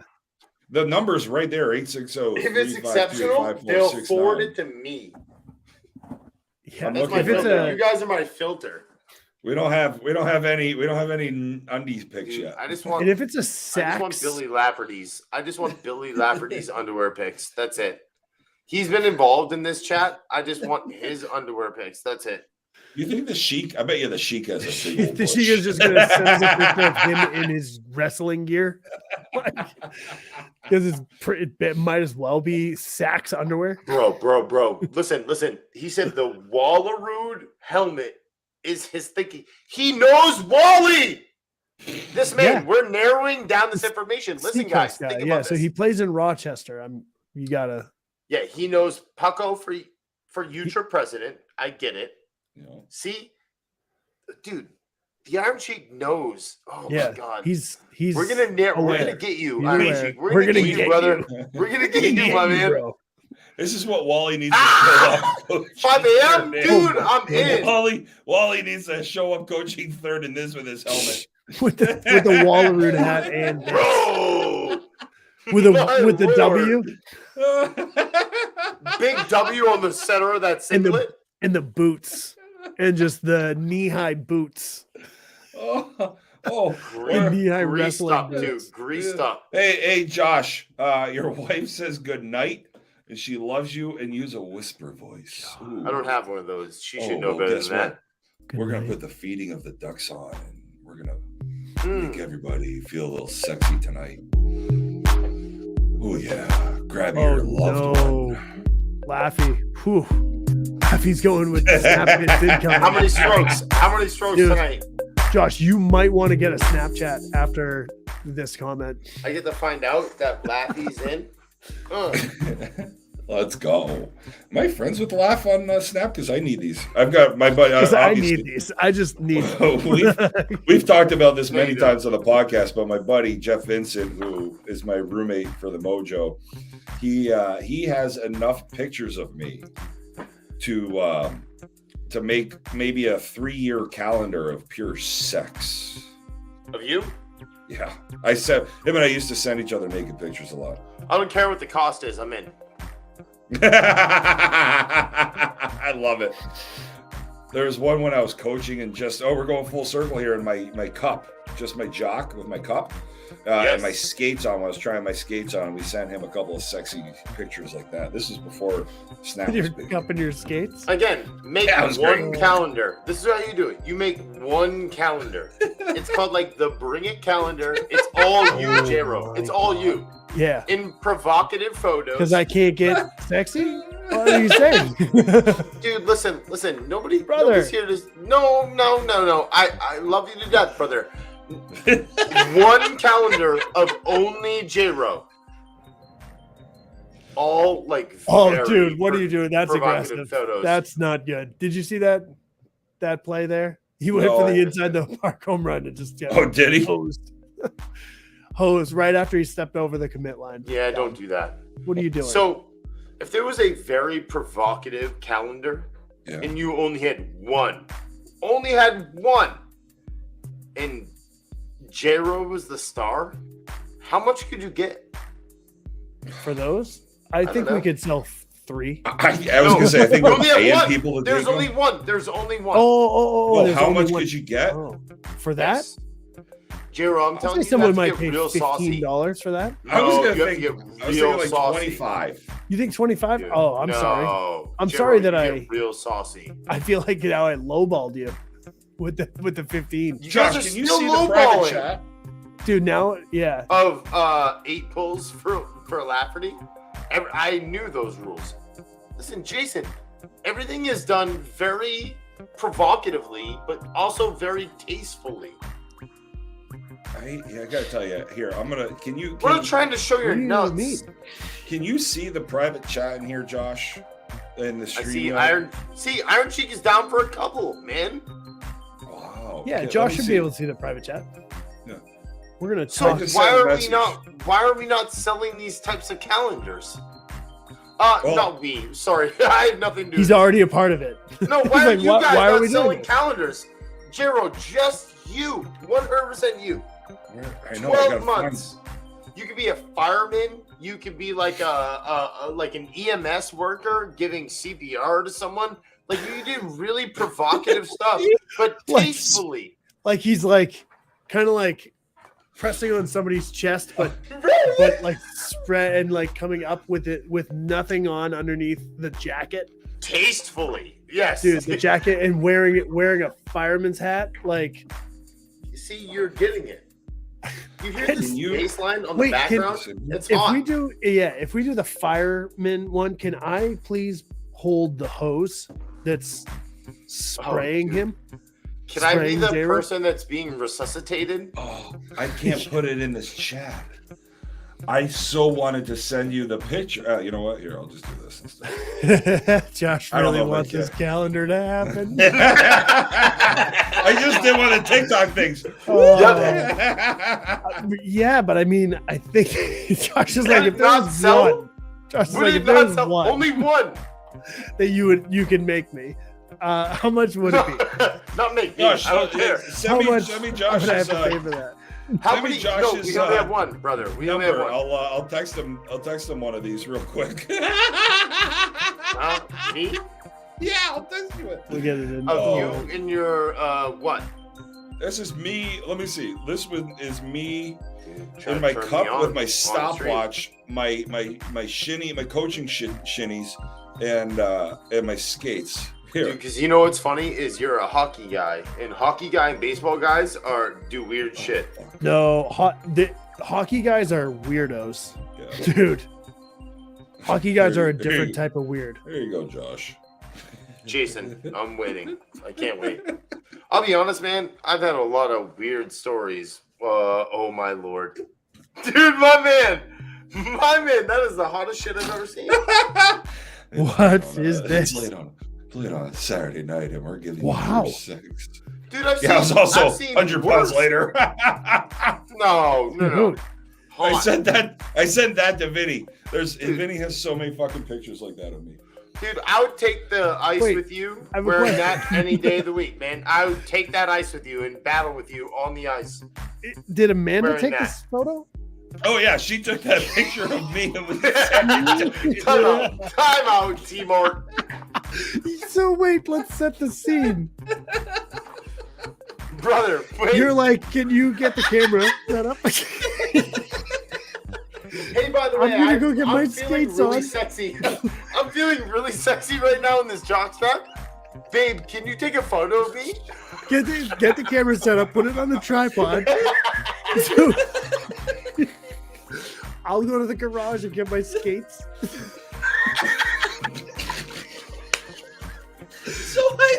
Speaker 1: The number's right there, 860.
Speaker 10: If it's exceptional, they'll forward it to me.
Speaker 3: yeah.
Speaker 1: I'm
Speaker 10: That's
Speaker 1: looking
Speaker 10: my
Speaker 3: If it's
Speaker 10: filter.
Speaker 3: a
Speaker 10: You guys are my filter.
Speaker 1: We don't have any undies pics
Speaker 10: Dude,
Speaker 1: yet.
Speaker 10: I just want.
Speaker 3: and if it's a
Speaker 10: I just want
Speaker 3: sax,
Speaker 10: Billy Lafferty's. I just want Billy Lafferty's underwear pics. That's it. He's been involved in this chat. I just want his underwear pics. That's it.
Speaker 1: You think the Sheik? I bet you the Sheik has a single.
Speaker 3: the Sheik is just gonna send us a picture of him in his wrestling gear, because it might as well be sax underwear.
Speaker 10: Bro. Listen. He said the Wallerud helmet is his thinking. He knows Wally. This man,
Speaker 3: Yeah.
Speaker 10: we're narrowing down this information. Listen,
Speaker 3: Seacrest
Speaker 10: guys,
Speaker 3: guy,
Speaker 10: think
Speaker 3: yeah.
Speaker 10: about
Speaker 3: So
Speaker 10: this.
Speaker 3: he plays in Rochester. You gotta.
Speaker 10: Yeah, he knows Pucko for future president. I get it.
Speaker 1: You know?
Speaker 10: See, dude, the Iron Sheik knows. Oh
Speaker 3: Yeah,
Speaker 10: my god,
Speaker 3: he's.
Speaker 10: we're gonna we're
Speaker 3: aware.
Speaker 10: gonna get you,
Speaker 3: He's
Speaker 10: Iron
Speaker 3: aware.
Speaker 10: Sheik. We're gonna get you, brother. We're gonna get you, my man.
Speaker 3: bro.
Speaker 1: This is what Wally needs to
Speaker 10: Ah!
Speaker 1: show up.
Speaker 10: 5 a.m.,
Speaker 1: coaching
Speaker 10: dude.
Speaker 1: third.
Speaker 10: I'm in.
Speaker 1: Wally needs to show up coaching third in this with his helmet.
Speaker 3: with the Wallerud hat and
Speaker 10: Bro,
Speaker 3: with
Speaker 10: My
Speaker 3: the
Speaker 10: lord.
Speaker 3: W
Speaker 10: big W on the center of that
Speaker 3: and
Speaker 10: singlet.
Speaker 3: and the boots and just the knee-high boots.
Speaker 1: oh,
Speaker 3: The knee-high
Speaker 10: Greased
Speaker 3: wrestling
Speaker 10: up, dude.
Speaker 3: boots.
Speaker 10: Greased up.
Speaker 1: Hey, Josh. Your wife says good night, and she loves you, and use a whisper voice. Ooh.
Speaker 10: I don't have one of those. She should
Speaker 1: Oh,
Speaker 10: know
Speaker 1: well,
Speaker 10: better
Speaker 1: guess
Speaker 10: than that.
Speaker 3: Good
Speaker 1: We're gonna
Speaker 3: night.
Speaker 1: put the feeding of the ducks on, and we're gonna
Speaker 10: Mm.
Speaker 1: make everybody feel a little sexy tonight. Oh yeah, grab
Speaker 3: Oh
Speaker 1: your loved
Speaker 3: no,
Speaker 1: one.
Speaker 3: Laffy. Whew. Laffy's going with the snap bits incoming.
Speaker 10: How many strokes? How many strokes
Speaker 3: Dude.
Speaker 10: tonight?
Speaker 3: Josh, you might want to get a Snapchat after this comment.
Speaker 10: I get to find out that Laffy's in.
Speaker 1: Let's go. Am I friends with Laugh on Snap? Because I need these. I've got my buddy.
Speaker 3: Because I
Speaker 1: obviously-
Speaker 3: need these. I just need.
Speaker 1: We've talked about this
Speaker 10: No,
Speaker 1: many
Speaker 10: you don't.
Speaker 1: times on the podcast, but my buddy Jeff Vincent, who is my roommate for the Mojo, he has enough pictures of me to make maybe a 3-year calendar of pure sex.
Speaker 10: Of you?
Speaker 1: Yeah, I said him and I used to send each other naked pictures a lot.
Speaker 10: I don't care what the cost is. I'm in.
Speaker 1: I love it. There was one when I was coaching and we're going full circle here in my cup, just my jock with my cup and my skates on. When I was trying my skates on, we sent him a couple of sexy pictures like that. This is before Snap
Speaker 3: Your
Speaker 1: was big.
Speaker 3: cup and your skates.
Speaker 10: Again, make
Speaker 1: Yeah, it was
Speaker 10: one
Speaker 1: great.
Speaker 10: calendar. This is how you do it. You make one calendar. It's called like the Bring It calendar. It's all you, J-Ro. It's all you.
Speaker 3: Yeah,
Speaker 10: In provocative photos.
Speaker 3: because I can't get sexy. What are you saying?
Speaker 10: Dude, listen.
Speaker 3: Brother.
Speaker 10: Nobody's here to. No. I love you to death, brother. One calendar of only J-Ro. All like.
Speaker 3: Oh,
Speaker 10: very
Speaker 3: dude, what are you doing? That's
Speaker 10: provocative
Speaker 3: aggressive.
Speaker 10: photos.
Speaker 3: That's not good. Did you see that play there? He went for
Speaker 1: No.
Speaker 3: the inside the park home run and just got
Speaker 1: Oh, did he?
Speaker 3: hosed right after he stepped over the commit line.
Speaker 10: Yeah, don't do that.
Speaker 3: What are you doing?
Speaker 10: So, if there was a very provocative calendar
Speaker 1: Yeah.
Speaker 10: and you only had one, and J-Ro was the star, how much could you get?
Speaker 3: for those, I
Speaker 10: don't
Speaker 3: think we
Speaker 10: know.
Speaker 3: could sell 3.
Speaker 1: I was going to say, I think
Speaker 10: We
Speaker 1: we're
Speaker 10: only have
Speaker 1: paying
Speaker 10: one.
Speaker 1: people to
Speaker 10: There's
Speaker 1: take
Speaker 10: only
Speaker 1: them.
Speaker 10: one. There's only one.
Speaker 1: Well,
Speaker 3: there's
Speaker 1: how
Speaker 3: only
Speaker 1: much
Speaker 3: one-
Speaker 1: could you get?
Speaker 3: Oh, for that?
Speaker 10: Yes. J-Ro, I'm
Speaker 3: I'll
Speaker 10: telling
Speaker 3: say
Speaker 10: you,
Speaker 3: someone
Speaker 10: you
Speaker 3: might
Speaker 10: have to
Speaker 3: pay
Speaker 10: get real saucy.
Speaker 3: $15 for that.
Speaker 1: I was
Speaker 10: No,
Speaker 1: going
Speaker 10: you
Speaker 1: to
Speaker 10: have
Speaker 1: think,
Speaker 10: get
Speaker 1: I was
Speaker 10: real
Speaker 1: thinking like
Speaker 10: saucy.
Speaker 1: 25.
Speaker 3: You think 25?
Speaker 10: Dude,
Speaker 3: Oh, I'm sorry.
Speaker 10: no.
Speaker 3: I'm
Speaker 10: J-Ro,
Speaker 3: sorry that
Speaker 10: you
Speaker 3: I-
Speaker 10: get real saucy.
Speaker 3: I feel like now I lowballed you with the 15.
Speaker 10: You
Speaker 1: Josh,
Speaker 10: guys are
Speaker 1: can you
Speaker 10: still
Speaker 1: see the private
Speaker 10: lowballing.
Speaker 1: chat?
Speaker 3: Dude, now, yeah.
Speaker 10: Of 8 pulls for Lafferty. I knew those rules. Listen, Jason, everything is done very provocatively, but also very tastefully.
Speaker 1: I got to tell you, here, I'm going to,
Speaker 10: We're not trying to show your
Speaker 3: What do you
Speaker 10: nuts.
Speaker 3: mean?
Speaker 1: can you see the private chat in here, Josh? In the
Speaker 10: I
Speaker 1: stream?
Speaker 10: see
Speaker 1: note?
Speaker 10: Iron Cheek is down for a couple, man.
Speaker 1: Wow.
Speaker 3: Yeah,
Speaker 1: Okay,
Speaker 3: Josh
Speaker 1: let me
Speaker 3: should
Speaker 1: see.
Speaker 3: be able to see the private chat.
Speaker 1: Yeah.
Speaker 3: We're gonna
Speaker 10: So
Speaker 3: talk.
Speaker 1: just
Speaker 10: why
Speaker 1: send a
Speaker 10: are we
Speaker 1: message.
Speaker 10: why are we not selling these types of calendars?
Speaker 1: Well-
Speaker 10: Not we. Sorry, I had nothing to do.
Speaker 3: He's
Speaker 10: with
Speaker 3: already a part of it.
Speaker 10: it. No,
Speaker 3: He's
Speaker 10: why are
Speaker 3: like,
Speaker 10: you guys
Speaker 3: why are
Speaker 10: not
Speaker 3: we doing
Speaker 10: selling
Speaker 3: this?
Speaker 10: calendars? Jero, just you. 100% you.
Speaker 1: I know, I
Speaker 10: 12
Speaker 1: got
Speaker 10: months. You could be a fireman. You could be like like an EMS worker giving CPR to someone. Like you did really provocative stuff, but
Speaker 3: Like-
Speaker 10: tastefully.
Speaker 3: Like he's like kind of like pressing on somebody's chest, but like spread and like coming up with it with nothing on underneath the jacket.
Speaker 10: Tastefully, yes.
Speaker 3: Dude, the jacket and wearing a fireman's hat. Like
Speaker 10: See, you're getting it. You hear this
Speaker 1: Can you-
Speaker 10: bass line on
Speaker 3: Wait,
Speaker 10: the
Speaker 3: can-
Speaker 10: background? It's
Speaker 3: if
Speaker 10: hot.
Speaker 3: if we do the fireman one, can I please hold the hose that's spraying
Speaker 10: dude.
Speaker 3: him?
Speaker 10: Can I be
Speaker 3: spraying
Speaker 10: the
Speaker 3: J-Ro?
Speaker 10: person that's being resuscitated?
Speaker 1: Oh, I can't put it in this chat. I so wanted to send you the picture. You know what? Here, I'll just do this instead.
Speaker 3: Josh
Speaker 1: I don't
Speaker 3: really
Speaker 1: know if I
Speaker 3: wants
Speaker 1: can.
Speaker 3: this calendar to happen.
Speaker 1: I just did one of the TikTok things.
Speaker 3: Yeah, but I mean, I think Josh is like, if there
Speaker 10: Not
Speaker 3: was
Speaker 10: sell?
Speaker 3: one, Josh is
Speaker 10: Would
Speaker 3: like,
Speaker 10: it
Speaker 3: if there
Speaker 10: not
Speaker 3: was
Speaker 10: sell?
Speaker 3: one
Speaker 10: Only one.
Speaker 3: that you can make me. How much would it be?
Speaker 10: Not make me.
Speaker 1: Josh,
Speaker 10: I don't care.
Speaker 3: How much
Speaker 1: Send me
Speaker 3: would I have
Speaker 1: Josh's
Speaker 3: to pay for that?
Speaker 10: How
Speaker 1: send me
Speaker 10: many? No,
Speaker 1: Josh's,
Speaker 10: we only have one, brother. We only have
Speaker 1: number.
Speaker 10: one.
Speaker 1: I'll text him. I'll text him one of these real quick.
Speaker 10: Me?
Speaker 1: Yeah, I'll text you it.
Speaker 3: We'll get it in.
Speaker 10: Of
Speaker 1: Oh.
Speaker 10: you and your what?
Speaker 1: This is me. Let me see. This one is me
Speaker 10: Try
Speaker 1: in
Speaker 10: to
Speaker 1: my
Speaker 10: turn me
Speaker 1: cup
Speaker 10: on
Speaker 1: with my
Speaker 10: on stream.
Speaker 1: stopwatch, my shinny, my coaching shinnies, and my skates.
Speaker 10: Dude,
Speaker 1: Here,
Speaker 10: because you know what's funny is you're a hockey guy, and hockey guy and baseball guys do weird shit.
Speaker 3: No, hockey guys are weirdos,
Speaker 1: yeah.
Speaker 3: dude. Hockey guys are a
Speaker 1: Here
Speaker 3: different
Speaker 1: you-
Speaker 3: type of weird.
Speaker 1: There you go, Josh.
Speaker 10: Jason, I'm waiting. I can't wait. I'll be honest, man. I've had a lot of weird stories. Oh my lord, dude, my man, that is the hottest shit I've ever seen.
Speaker 3: What is this?
Speaker 1: Played on a Saturday night, and we're giving
Speaker 3: Wow.
Speaker 1: you 6.
Speaker 10: Dude, I've
Speaker 1: Yeah, I was
Speaker 10: seen.
Speaker 1: also
Speaker 10: I've seen
Speaker 1: 100 pounds
Speaker 10: worse.
Speaker 1: later.
Speaker 10: No.
Speaker 3: Dude,
Speaker 1: I
Speaker 10: Hot.
Speaker 1: sent that to Vinny.
Speaker 10: Dude.
Speaker 1: Vinny has so many fucking pictures like that of me.
Speaker 10: Dude, I would take the ice
Speaker 3: Wait,
Speaker 10: with you
Speaker 3: I have a
Speaker 10: wearing
Speaker 3: question.
Speaker 10: that any day of the week, man. I would take that ice with you and battle with you on the ice.
Speaker 3: did Amanda
Speaker 10: Wearing
Speaker 3: take
Speaker 10: that.
Speaker 3: this photo?
Speaker 1: Oh yeah, she took that picture of me and was sent it to me.
Speaker 10: Time out, Timor.
Speaker 3: So wait, let's set the scene.
Speaker 10: Brother, wait.
Speaker 3: You're like, can you get the camera set up?
Speaker 10: Hey, by the way,
Speaker 3: I'm gonna go get my
Speaker 10: I'm feeling
Speaker 3: skates
Speaker 10: really
Speaker 3: on.
Speaker 10: sexy. I'm feeling really sexy right now in this jockstrap. Babe, can you take a photo of me?
Speaker 3: Get the camera set up, put it on the tripod. So, I'll go to the garage and get my skates.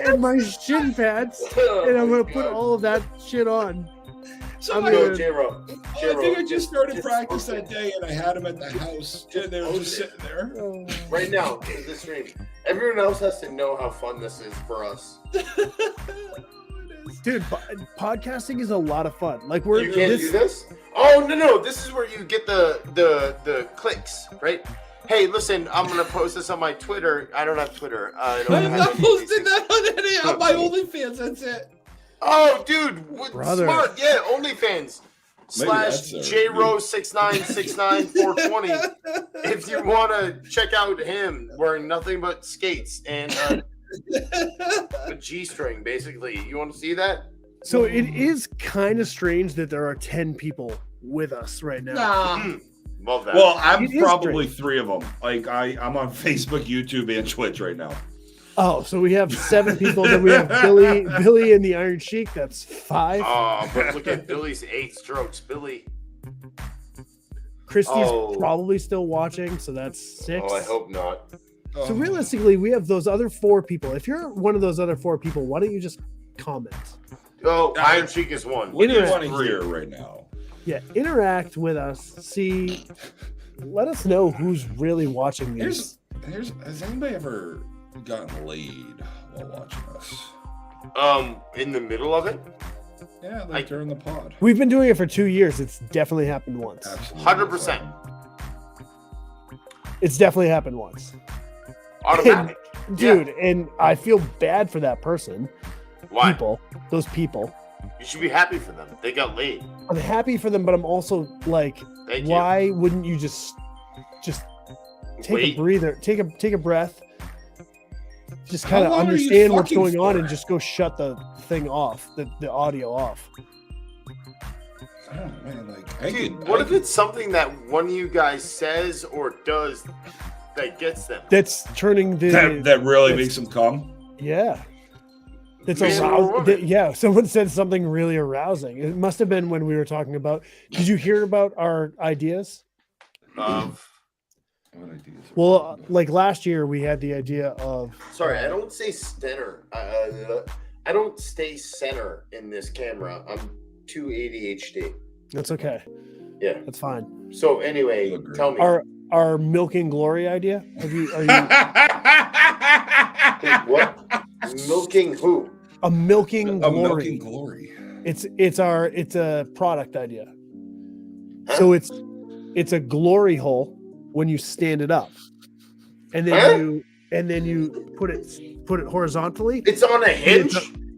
Speaker 3: And my shin pads, and I'm gonna put all of that shit on.
Speaker 1: So
Speaker 3: I'm
Speaker 1: I,
Speaker 10: Yo,
Speaker 3: gonna-
Speaker 10: J-Ro.
Speaker 1: I think I just started
Speaker 10: Just
Speaker 1: practice
Speaker 10: post
Speaker 1: that day, and I had them at the house, and they were just sitting there.
Speaker 10: Right now, to the stream. Everyone else has to know how fun this is for us.
Speaker 1: It is.
Speaker 3: Dude, podcasting is a lot of fun. Like
Speaker 10: You can't do this? Oh no, this is where you get the clicks, right? Hey, listen, I'm gonna post this on my Twitter. I don't have Twitter. I don't
Speaker 11: I'm
Speaker 10: have
Speaker 11: not
Speaker 10: any of these
Speaker 11: posting
Speaker 10: things.
Speaker 11: that on any on my OnlyFans. That's it.
Speaker 10: Oh, dude,
Speaker 3: Brother.
Speaker 10: smart. Yeah, OnlyFans
Speaker 1: Maybe
Speaker 10: slash
Speaker 1: that's
Speaker 10: JRO6969 if you want to check out him wearing nothing but skates and a G-string, basically. You want to see that?
Speaker 3: So it is kind of strange that there are 10 people with us right now.
Speaker 11: Nah.
Speaker 10: Love that.
Speaker 1: Well, I'm
Speaker 3: It is
Speaker 1: probably 3 of them. Like I'm on Facebook, YouTube, and Twitch right now.
Speaker 3: Oh, so we have 7 people. Then we have Billy and the Iron Sheik. That's 5.
Speaker 10: Oh, but look at Billy's 8 strokes. Billy.
Speaker 3: Christy's
Speaker 10: Oh.
Speaker 3: probably still watching, so that's 6.
Speaker 10: Oh, I hope not.
Speaker 3: So realistically, we have those other 4 people. If you're one of those other 4 people, why don't you just comment?
Speaker 10: Oh, Iron Sheik is 1.
Speaker 1: What do you
Speaker 3: Interact.
Speaker 1: want to hear right now?
Speaker 3: Yeah, interact with us. See, let us know who's really watching these.
Speaker 1: Has anybody ever gotten laid while watching us?
Speaker 10: In the middle of it?
Speaker 1: Yeah, like during the pod.
Speaker 3: We've been doing it for 2 years. It's definitely happened once.
Speaker 1: Absolutely.
Speaker 10: 100%.
Speaker 3: It's definitely happened once.
Speaker 10: Automatic.
Speaker 3: Dude, and I feel bad for that person.
Speaker 10: Why?
Speaker 3: Those people.
Speaker 10: You should be happy for them. They got laid.
Speaker 3: I'm happy for them, but I'm also like,
Speaker 10: Thank you.
Speaker 3: why wouldn't you just take
Speaker 10: Wait.
Speaker 3: a breather, take a breath, just kind of
Speaker 1: long are you
Speaker 3: understand what's
Speaker 1: fucking
Speaker 3: going on,
Speaker 1: for?
Speaker 3: and just go shut the thing off, the audio off.
Speaker 1: I don't know, man. Like,
Speaker 10: Dude, what if it's something that one of you guys says or does that gets them?
Speaker 3: That's turning the
Speaker 1: that really makes them come?
Speaker 3: yeah. That's
Speaker 10: Man or
Speaker 3: arousing.
Speaker 10: woman?
Speaker 3: Yeah, someone said something really arousing. It must have been when we were talking about. Did you hear about our ideas?
Speaker 10: Of
Speaker 1: What ideas?
Speaker 3: Well, like last year, we had the idea of.
Speaker 10: sorry, I don't say center. I don't stay center in this camera. I'm too ADHD.
Speaker 3: That's okay.
Speaker 10: Yeah.
Speaker 3: That's fine.
Speaker 10: So anyway,
Speaker 1: Agree.
Speaker 10: tell me.
Speaker 3: Our milking glory idea. Have you? Are you
Speaker 10: Wait, what? Milking who?
Speaker 3: a milking
Speaker 1: A
Speaker 3: glory?
Speaker 1: milking glory.
Speaker 3: It's a product idea. So it's a glory hole when you stand it up, and then you put it horizontally.
Speaker 10: It's on a hinge.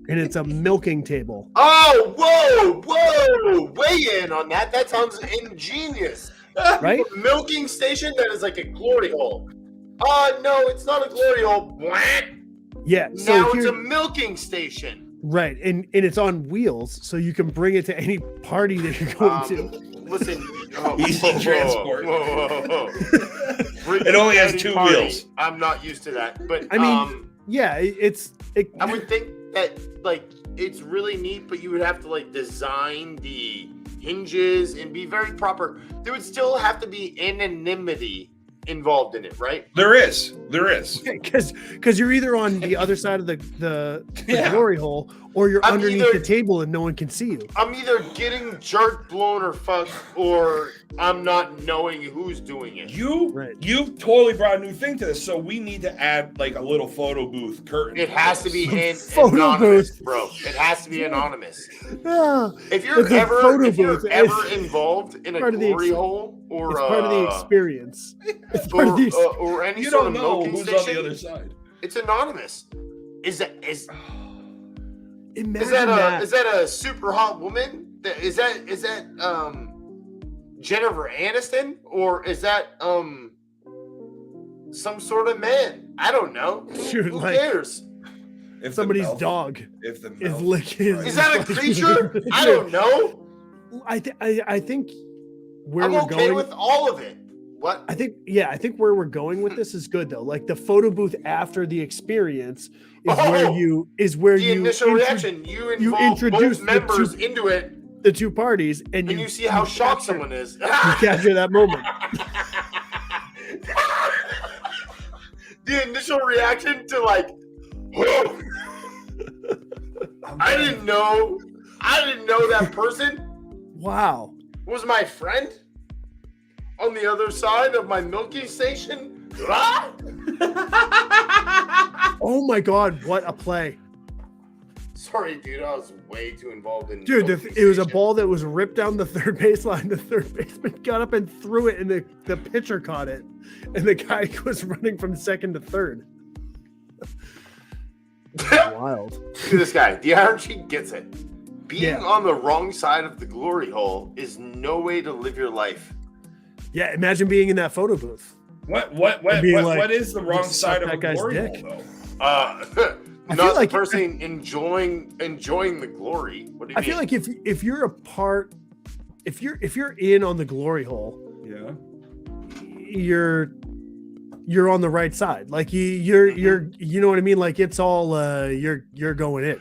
Speaker 3: And it's a milking table.
Speaker 10: Oh, whoa! Weigh in on that. That sounds ingenious.
Speaker 3: Right?
Speaker 10: A milking station that is like a glory hole. No, it's not a glory hole. What?
Speaker 3: Yeah. So
Speaker 10: Now it's
Speaker 3: here-
Speaker 10: a milking station.
Speaker 3: right, and it's on wheels, so you can bring it to any party that you're going to.
Speaker 10: Listen,
Speaker 1: Easy transport.
Speaker 10: Whoa.
Speaker 1: It only has
Speaker 10: Any
Speaker 1: 2
Speaker 10: party,
Speaker 1: wheels.
Speaker 10: I'm not used to that, but
Speaker 3: I mean, yeah,
Speaker 10: I would think that like it's really neat, but you would have to like design the hinges and be very proper. There would still have to be anonymity involved in it, right?
Speaker 1: There is.
Speaker 3: because you're either on the other side of the
Speaker 1: Yeah.
Speaker 3: glory hole, or you're
Speaker 10: I'm
Speaker 3: underneath
Speaker 10: either-
Speaker 3: the table and no one can see you.
Speaker 10: I'm either getting jerked, blown, or fucked, or I'm not knowing who's doing it.
Speaker 1: You've totally brought a new thing to this, so we need to add like a little photo booth curtain.
Speaker 10: It has to be
Speaker 3: Photo
Speaker 10: anonymous,
Speaker 3: booth.
Speaker 10: bro. It has to be anonymous.
Speaker 3: Ah,
Speaker 10: If you're
Speaker 3: it's a
Speaker 10: ever,
Speaker 3: photo
Speaker 10: if you're
Speaker 3: booth.
Speaker 10: ever
Speaker 3: It's
Speaker 10: involved in a
Speaker 3: part of the
Speaker 10: glory
Speaker 3: ex-
Speaker 10: hole or
Speaker 3: it's part of the experience. It's part of
Speaker 10: or,
Speaker 3: the ex-
Speaker 10: or any
Speaker 1: You
Speaker 10: sort
Speaker 1: don't
Speaker 10: of
Speaker 1: know
Speaker 10: milking
Speaker 1: who's
Speaker 10: station,
Speaker 1: on the other side.
Speaker 10: it's anonymous. Is that
Speaker 3: Imagine
Speaker 10: is that a super hot woman? Is that Jennifer Aniston, or is that some sort of man? I don't know.
Speaker 3: Dude,
Speaker 10: Who
Speaker 3: like-
Speaker 10: cares?
Speaker 1: If
Speaker 3: somebody's
Speaker 1: the mouth-
Speaker 3: dog
Speaker 1: If the
Speaker 3: is
Speaker 1: mouth-
Speaker 3: licking.
Speaker 10: Is that a creature? I don't know.
Speaker 3: I think where
Speaker 10: I'm
Speaker 3: we're
Speaker 10: okay
Speaker 3: going.
Speaker 10: with all of it. What?
Speaker 3: I think where we're going with this is good though. Like the photo booth after the experience is where
Speaker 10: The
Speaker 3: you
Speaker 10: initial
Speaker 3: intro-
Speaker 10: reaction. You involve
Speaker 3: introduce
Speaker 10: both
Speaker 3: the
Speaker 10: members
Speaker 3: two-
Speaker 10: into it,
Speaker 3: the 2 parties and
Speaker 10: and you see how shocked someone is.
Speaker 3: you capture that moment.
Speaker 10: The initial reaction to like, whoa. I didn't know that person
Speaker 3: Wow.
Speaker 10: was my friend on the other side of my milking station. Ah!
Speaker 3: Oh my god, what a play.
Speaker 10: Sorry, dude. I was way too involved in.
Speaker 3: Dude,
Speaker 10: milking
Speaker 3: it was a
Speaker 10: station.
Speaker 3: ball that was ripped down the third baseline. The third baseman got up and threw it, and the pitcher caught it, and the guy was running from second to third. Wild.
Speaker 10: Look at this guy. The Iron Sheik gets it. Being
Speaker 3: Yeah.
Speaker 10: on the wrong side of the glory hole is no way to live your life.
Speaker 3: Yeah, imagine being in that photo booth.
Speaker 1: What
Speaker 3: being like,
Speaker 1: is the wrong
Speaker 3: just
Speaker 1: side
Speaker 3: suck
Speaker 1: of a
Speaker 3: that guy's
Speaker 1: glory
Speaker 3: dick.
Speaker 1: hole, though?
Speaker 10: Uh,
Speaker 3: I
Speaker 10: not
Speaker 3: feel
Speaker 10: the
Speaker 3: like
Speaker 10: person enjoying the glory. What do you
Speaker 3: I
Speaker 10: mean?
Speaker 3: feel like if you're a part, if you're in on the glory hole,
Speaker 1: Yeah.
Speaker 3: you're on the right side. Like you're you know what I mean? Like it's all you're going in.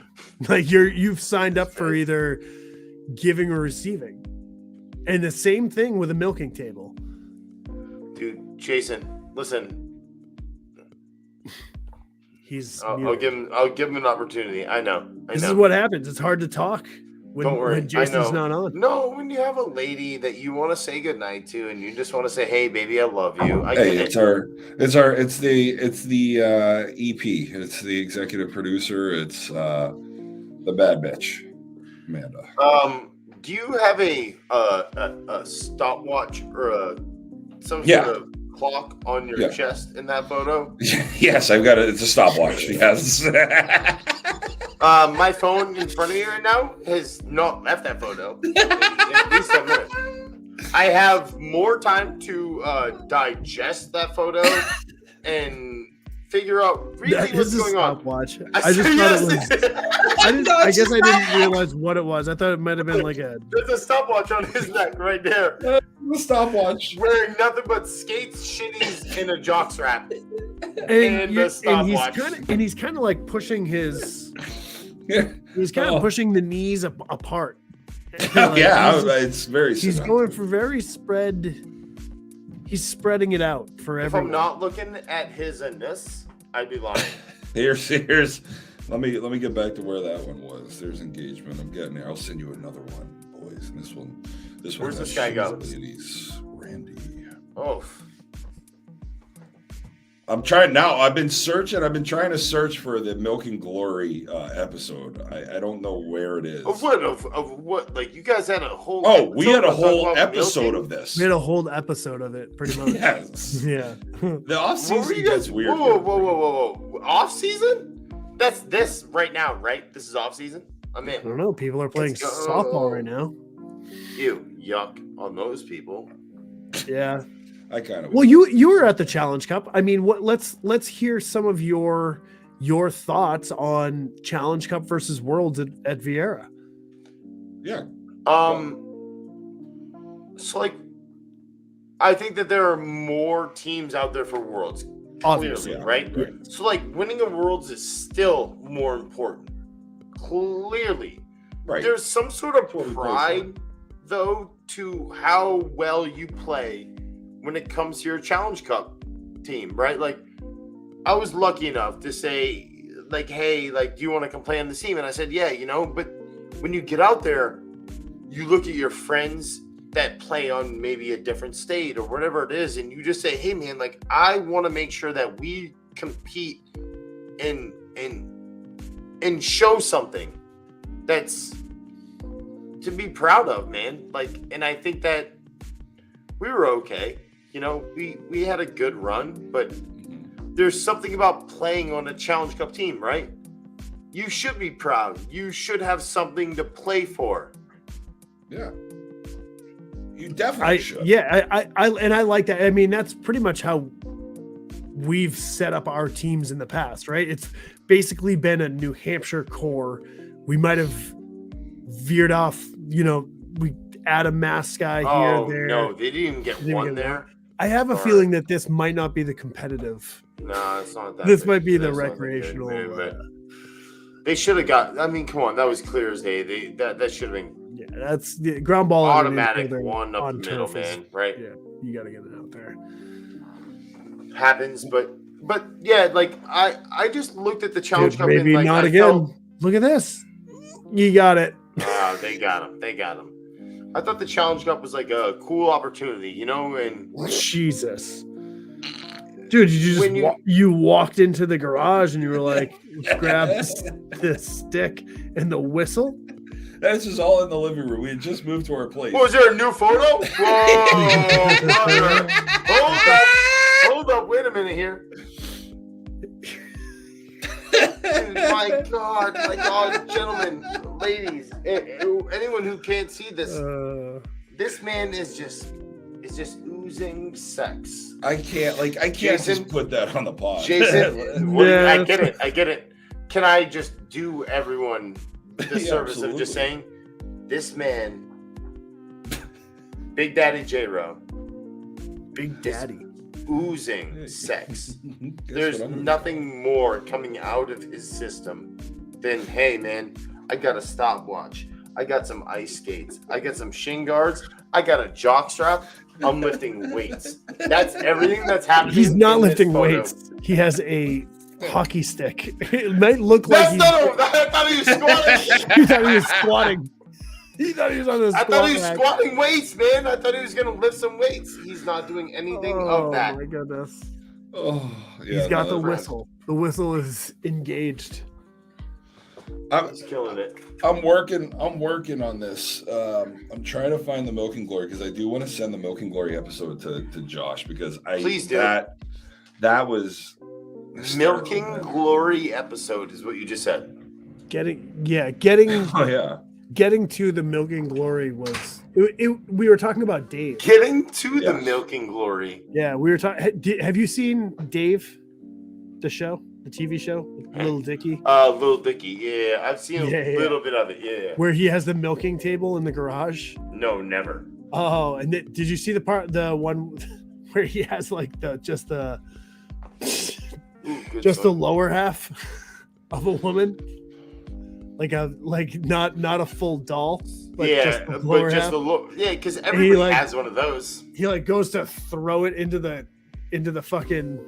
Speaker 3: Like you've signed up for either giving or receiving. And the same thing with a milking table.
Speaker 10: Dude, Jason, listen.
Speaker 3: He's
Speaker 10: I'll give him an opportunity. I know.
Speaker 3: This is what happens. It's hard to talk when,
Speaker 10: Don't worry.
Speaker 3: when Jason's
Speaker 10: I know.
Speaker 3: not on.
Speaker 10: No, when you have a lady that you want to say goodnight to and you just want to say, "Hey, baby, I love you." I
Speaker 1: Hey,
Speaker 10: get
Speaker 1: it's
Speaker 10: it.
Speaker 1: the EP. It's the executive producer. It's the bad bitch, Amanda.
Speaker 10: Do you have a stopwatch or some
Speaker 1: Yeah.
Speaker 10: sort of clock on your
Speaker 1: Yeah.
Speaker 10: chest in that photo?
Speaker 1: Yes, I've got it. It's a stopwatch. Yes.
Speaker 10: My phone in front of me right now has not left that photo in at least a minute. I have more time to digest that photo and figure out really
Speaker 3: That
Speaker 10: what's
Speaker 3: is a
Speaker 10: going on.
Speaker 3: stopwatch. I just thought it was. I guess I didn't realize what it was. I thought it might have been like a.
Speaker 10: There's a stopwatch on his neck right there.
Speaker 1: The stopwatch.
Speaker 10: Wearing nothing but skates, shitties, and a jock strap.
Speaker 3: And
Speaker 10: the stopwatch.
Speaker 3: he's kind of like pushing his. He's kind
Speaker 1: Oh.
Speaker 3: of pushing the knees apart.
Speaker 1: Yeah,
Speaker 3: he's-
Speaker 1: it's very.
Speaker 3: He's
Speaker 1: symmetrical.
Speaker 3: going for very spread. He's spreading it out for
Speaker 10: If
Speaker 3: everyone.
Speaker 10: I'm not looking at his and this, I'd be lying.
Speaker 1: Here's. Let me get back to where that one was. There's engagement. I'm getting there. I'll send you another one, boys. And this one.
Speaker 10: Where's
Speaker 1: has
Speaker 10: this guy go?
Speaker 1: ladies. Randy.
Speaker 10: Oh,
Speaker 1: I'm trying now. I've been trying to search for the Milking Glory episode. I don't know where it is.
Speaker 10: of what? Of what? Like you guys had a whole.
Speaker 1: Oh, we had a
Speaker 10: episode
Speaker 1: whole
Speaker 10: about
Speaker 1: episode
Speaker 10: milking?
Speaker 1: of this.
Speaker 3: We had a whole episode of it, pretty much.
Speaker 1: Yes.
Speaker 3: Yeah.
Speaker 1: The off
Speaker 10: What were
Speaker 1: season
Speaker 10: you
Speaker 1: gets
Speaker 10: guys?
Speaker 1: weird.
Speaker 10: Whoa! Off season? That's this right now, right? This is off season. I'm
Speaker 3: I
Speaker 10: in.
Speaker 3: don't know. People are playing
Speaker 10: Let's go.
Speaker 3: softball right now.
Speaker 10: You yuck on those people.
Speaker 3: Yeah.
Speaker 1: I kind of.
Speaker 3: Well, you were at the Challenge Cup. I mean, what? Let's hear some of your thoughts on Challenge Cup versus Worlds at Vieira.
Speaker 1: Yeah.
Speaker 10: So like, I think that there are more teams out there for Worlds.
Speaker 3: Obviously,
Speaker 10: Clearly, right?
Speaker 1: Right.
Speaker 10: So like, winning a Worlds is still more important. Clearly,
Speaker 1: Right.
Speaker 10: there's some sort of
Speaker 1: Totally
Speaker 10: pride, though, to how well you play when it comes to your Challenge Cup team, right? Like, I was lucky enough to say, like, hey, like, do you want to come play on the team? And I said, yeah, but when you get out there, you look at your friends that play on maybe a different state or whatever it is, and you just say, hey, man, like, I want to make sure that we compete and show something that's to be proud of, man. Like, and I think that we were okay. We had a good run, but there's something about playing on a Challenge Cup team, right? You should be proud. You should have something to play for.
Speaker 1: Yeah. You definitely should.
Speaker 3: I like that. I mean, that's pretty much how we've set up our teams in the past, right? It's basically been a New Hampshire core. We might have veered off, we add a mass guy here, there.
Speaker 10: No, they didn't even get one there.
Speaker 3: I have a feeling that this might not be the competitive.
Speaker 10: No, it's not that.
Speaker 3: This
Speaker 10: big.
Speaker 3: might be the
Speaker 10: That's not that
Speaker 3: recreational.
Speaker 10: big, but they should have got. I mean, come on, that was clear as day. That should have been
Speaker 3: Yeah, that's the ground ball.
Speaker 10: automatic
Speaker 3: underneath
Speaker 10: one up
Speaker 3: on
Speaker 10: the middle,
Speaker 3: turf is-
Speaker 10: man. Right?
Speaker 3: Yeah, you got to get it out there.
Speaker 10: Happens, but yeah, like I just looked at the Challenge Cup.
Speaker 3: Maybe
Speaker 10: and, like,
Speaker 3: not
Speaker 10: I
Speaker 3: again.
Speaker 10: felt-
Speaker 3: Look at this. You got it.
Speaker 10: They got him. They got him. I thought the Challenge Cup was like a cool opportunity, and
Speaker 3: Jesus. Dude, you
Speaker 10: When
Speaker 3: just you walked into the garage and you were like, grab this stick and the whistle.
Speaker 1: This is all in the living room. We had just moved to our place.
Speaker 10: Was there a new photo? Whoa, brother. Hold up. Wait a minute here. My God, gentlemen, ladies, anyone who can't see this, this man is just oozing sex.
Speaker 1: I can't
Speaker 10: Jason,
Speaker 1: just put that on the pod.
Speaker 10: Jason, I get it. Can I just do everyone the service
Speaker 1: absolutely.
Speaker 10: of just saying, this man, Big Daddy J-Ro,
Speaker 3: Big Daddy,
Speaker 10: oozing sex. There's nothing more coming out of his system than, hey man, I got a stopwatch, I got some ice skates, I got some shin guards, I got a jock strap, I'm lifting weights. That's everything that's happening.
Speaker 3: He's not
Speaker 10: in this
Speaker 3: lifting
Speaker 10: photo.
Speaker 3: weights. He has a hockey stick. It might look like
Speaker 10: I thought he was squatting.
Speaker 3: he thought he was squatting. He thought he was on the
Speaker 10: I
Speaker 3: squat
Speaker 10: thought he was
Speaker 3: rack.
Speaker 10: squatting weights, man. I thought he was gonna lift some weights. He's not doing anything of that.
Speaker 3: Oh my goodness.
Speaker 1: Oh, yeah,
Speaker 3: He's got
Speaker 1: no,
Speaker 3: the whistle. The whistle is engaged.
Speaker 10: He's killing it.
Speaker 1: I'm working on this. I'm trying to find the Milk and Glory because I do want to send the Milk and Glory episode to Josh because
Speaker 10: Please do.
Speaker 1: that was
Speaker 10: Milking Glory episode is what you just said.
Speaker 3: Getting
Speaker 1: oh yeah.
Speaker 3: Getting to the Milking Glory was we were talking about Dave.
Speaker 10: Getting to the Milking Glory.
Speaker 3: Yeah, we were talking. Have you seen Dave, the show, the TV show, Little Dicky?
Speaker 10: Little Dicky. Yeah, I've seen a little bit of it. Yeah.
Speaker 3: Where he has the milking table in the garage.
Speaker 10: No, never.
Speaker 3: Oh, and did you see the one where he has like just the lower half of a woman? Like not a full doll, but just the lower half.
Speaker 10: Because everybody has one of those.
Speaker 3: He like goes to throw it into the fucking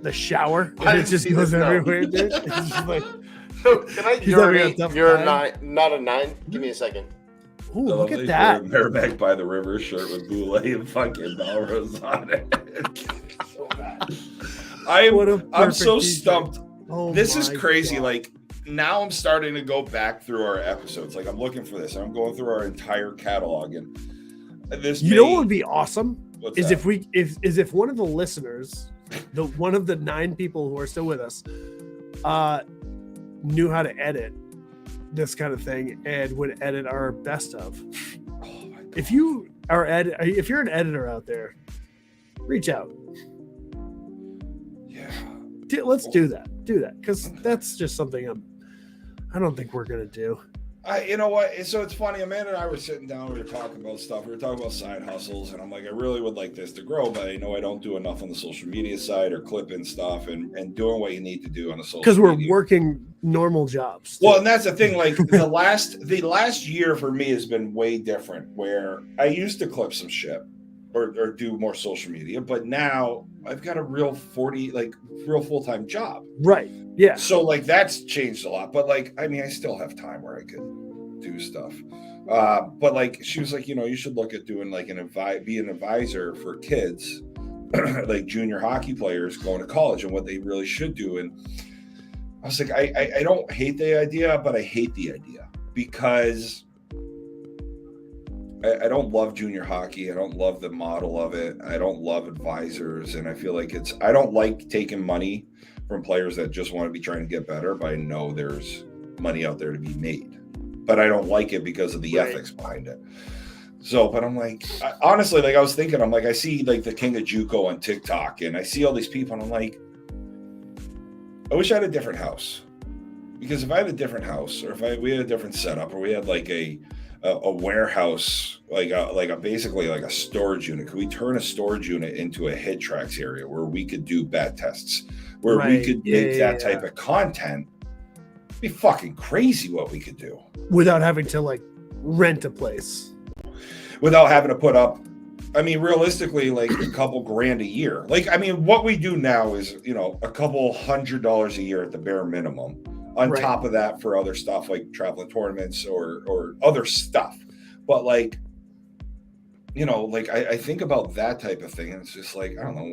Speaker 3: the shower, and it just goes everywhere, dude. It's just like,
Speaker 10: so can I urinate? You're not a 9. Give me a second.
Speaker 3: Ooh, look at that.
Speaker 1: Bareback by the river shirt with Boulay and fucking Melrose on it. I'm so stumped.
Speaker 3: Oh,
Speaker 1: this is crazy.
Speaker 3: God.
Speaker 1: Like now I'm starting to go back through our episodes. Like I'm looking for this. I'm going through our entire catalog and this.
Speaker 3: You know what would be awesome is
Speaker 1: that?
Speaker 3: if one of the listeners, one of the 9 people who are still with us, knew how to edit this kind of thing and would edit our best of. If you're an editor out there, reach out.
Speaker 1: Yeah.
Speaker 3: Let's do that because that's just something I don't think we're gonna do.
Speaker 1: You know what? So it's funny. Amanda and I were sitting down. We were talking about stuff. We were talking about side hustles, and I'm like, I really would like this to grow, but I know I don't do enough on the social media side or clipping stuff and doing what you need to do on the social.
Speaker 3: Because we're working normal jobs.
Speaker 1: Well, and that's the thing. Like the last year for me has been way different. Where I used to clip some shit or do more social media, but now I've got a real full-time job.
Speaker 3: Right. Yeah.
Speaker 1: So like that's changed a lot, but like I mean I still have time where I could do stuff. But like she was like, you should look at doing like be an advisor for kids, like junior hockey players going to college and what they really should do. And I was like, I don't hate the idea, but I hate the idea because I don't love junior hockey. I don't love the model of it. I don't love advisors. And I feel like I don't like taking money from players that just want to be trying to get better, but I know there's money out there to be made. But I don't like it because of the ethics behind it. So, but I'm like, honestly, like I was thinking, I'm like, I see like the King of JUCO on TikTok and I see all these people and I'm like, I wish I had a different house. Because if I had a different house or if we had a different setup or we had like a warehouse, basically like a storage unit. Could we turn a storage unit into a head tracks area where we could do bat tests, where we could make that type of content? It'd be fucking crazy what we could do
Speaker 3: without having to like rent a place,
Speaker 1: without having to put up. I mean, realistically, like a couple grand a year. Like, I mean, what we do now is, a couple $100 a year at the bare minimum. On top of that for other stuff like traveling tournaments or other stuff. But like you know, like I think about that type of thing, and it's just like, I don't know,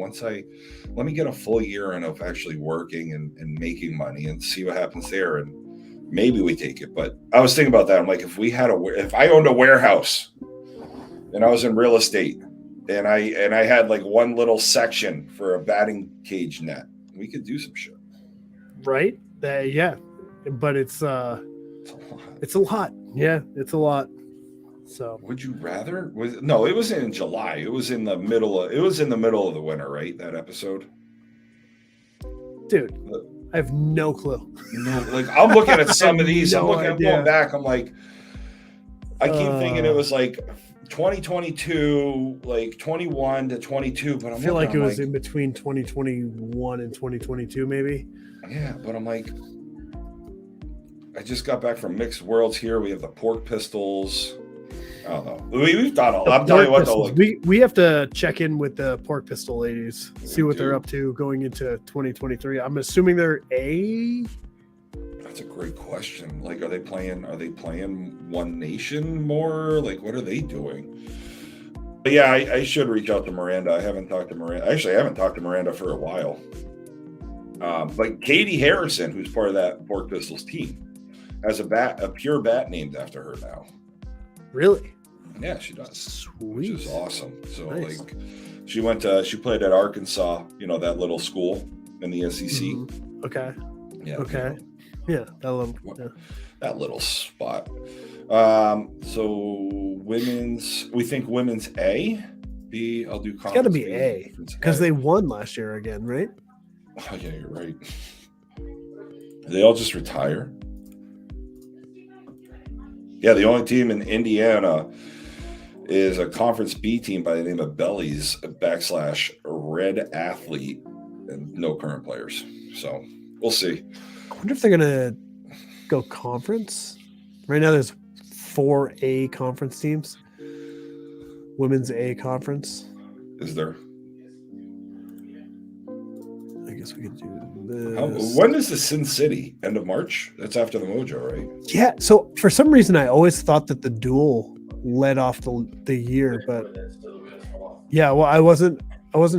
Speaker 1: let me get a full year in of actually working and making money and see what happens there, and maybe we take it. But I was thinking about that. I'm like, if I owned a warehouse and I was in real estate and I had like one little section for a batting cage net, we could do some shit.
Speaker 3: Right? Yeah. But it's a lot. Yeah, it's a lot. So
Speaker 1: would you rather? It was in July. It was in the middle of the winter, right? That episode.
Speaker 3: Dude, I have no clue.
Speaker 1: No, like I'm looking at some of these.
Speaker 3: No
Speaker 1: I'm going back. I'm like, I keep thinking it was like 2022, like 21 to 22. But
Speaker 3: I feel like it was in between 2021 and 2022, maybe.
Speaker 1: Yeah, but I'm like, I just got back from Mixed Worlds here. We have the Pork Pistols. I don't know. We've done all. I'm telling you what, though.
Speaker 3: We have to check in with the Pork Pistol ladies, see what they're up to going into 2023. I'm assuming they're A.
Speaker 1: That's a great question. Like, are they playing One Nation more? Like, what are they doing? But yeah, I should reach out to Miranda. I haven't talked to Miranda. Actually, I haven't talked to Miranda for a while. But Katie Harrison, who's part of that Pork Pistols team, has a pure bat named after her now.
Speaker 3: Really?
Speaker 1: Yeah, she does.
Speaker 3: Sweet.
Speaker 1: Which is awesome. So
Speaker 3: nice.
Speaker 1: like she played at Arkansas, you know, that little school in the SEC.
Speaker 3: Mm-hmm. Okay.
Speaker 1: Yeah.
Speaker 3: Okay. Yeah,
Speaker 1: that little spot. So we think women's A, B, I'll do
Speaker 3: it's gotta be A because they won last year again, right?
Speaker 1: Oh yeah, you're right. They all just retire. Yeah, the only team in Indiana is a Conference B team by the name of Bellies / Red Athlete, and no current players. So we'll see.
Speaker 3: I wonder if they're gonna go conference. Right now, there's 4 A conference teams. Women's A conference.
Speaker 1: Is there?
Speaker 3: I guess we could do this.
Speaker 1: When is the Sin City? End of March? That's after the Mojo, right?
Speaker 3: Yeah. So for some reason, I always thought that the duel led off the year, but yeah. Well, I wasn't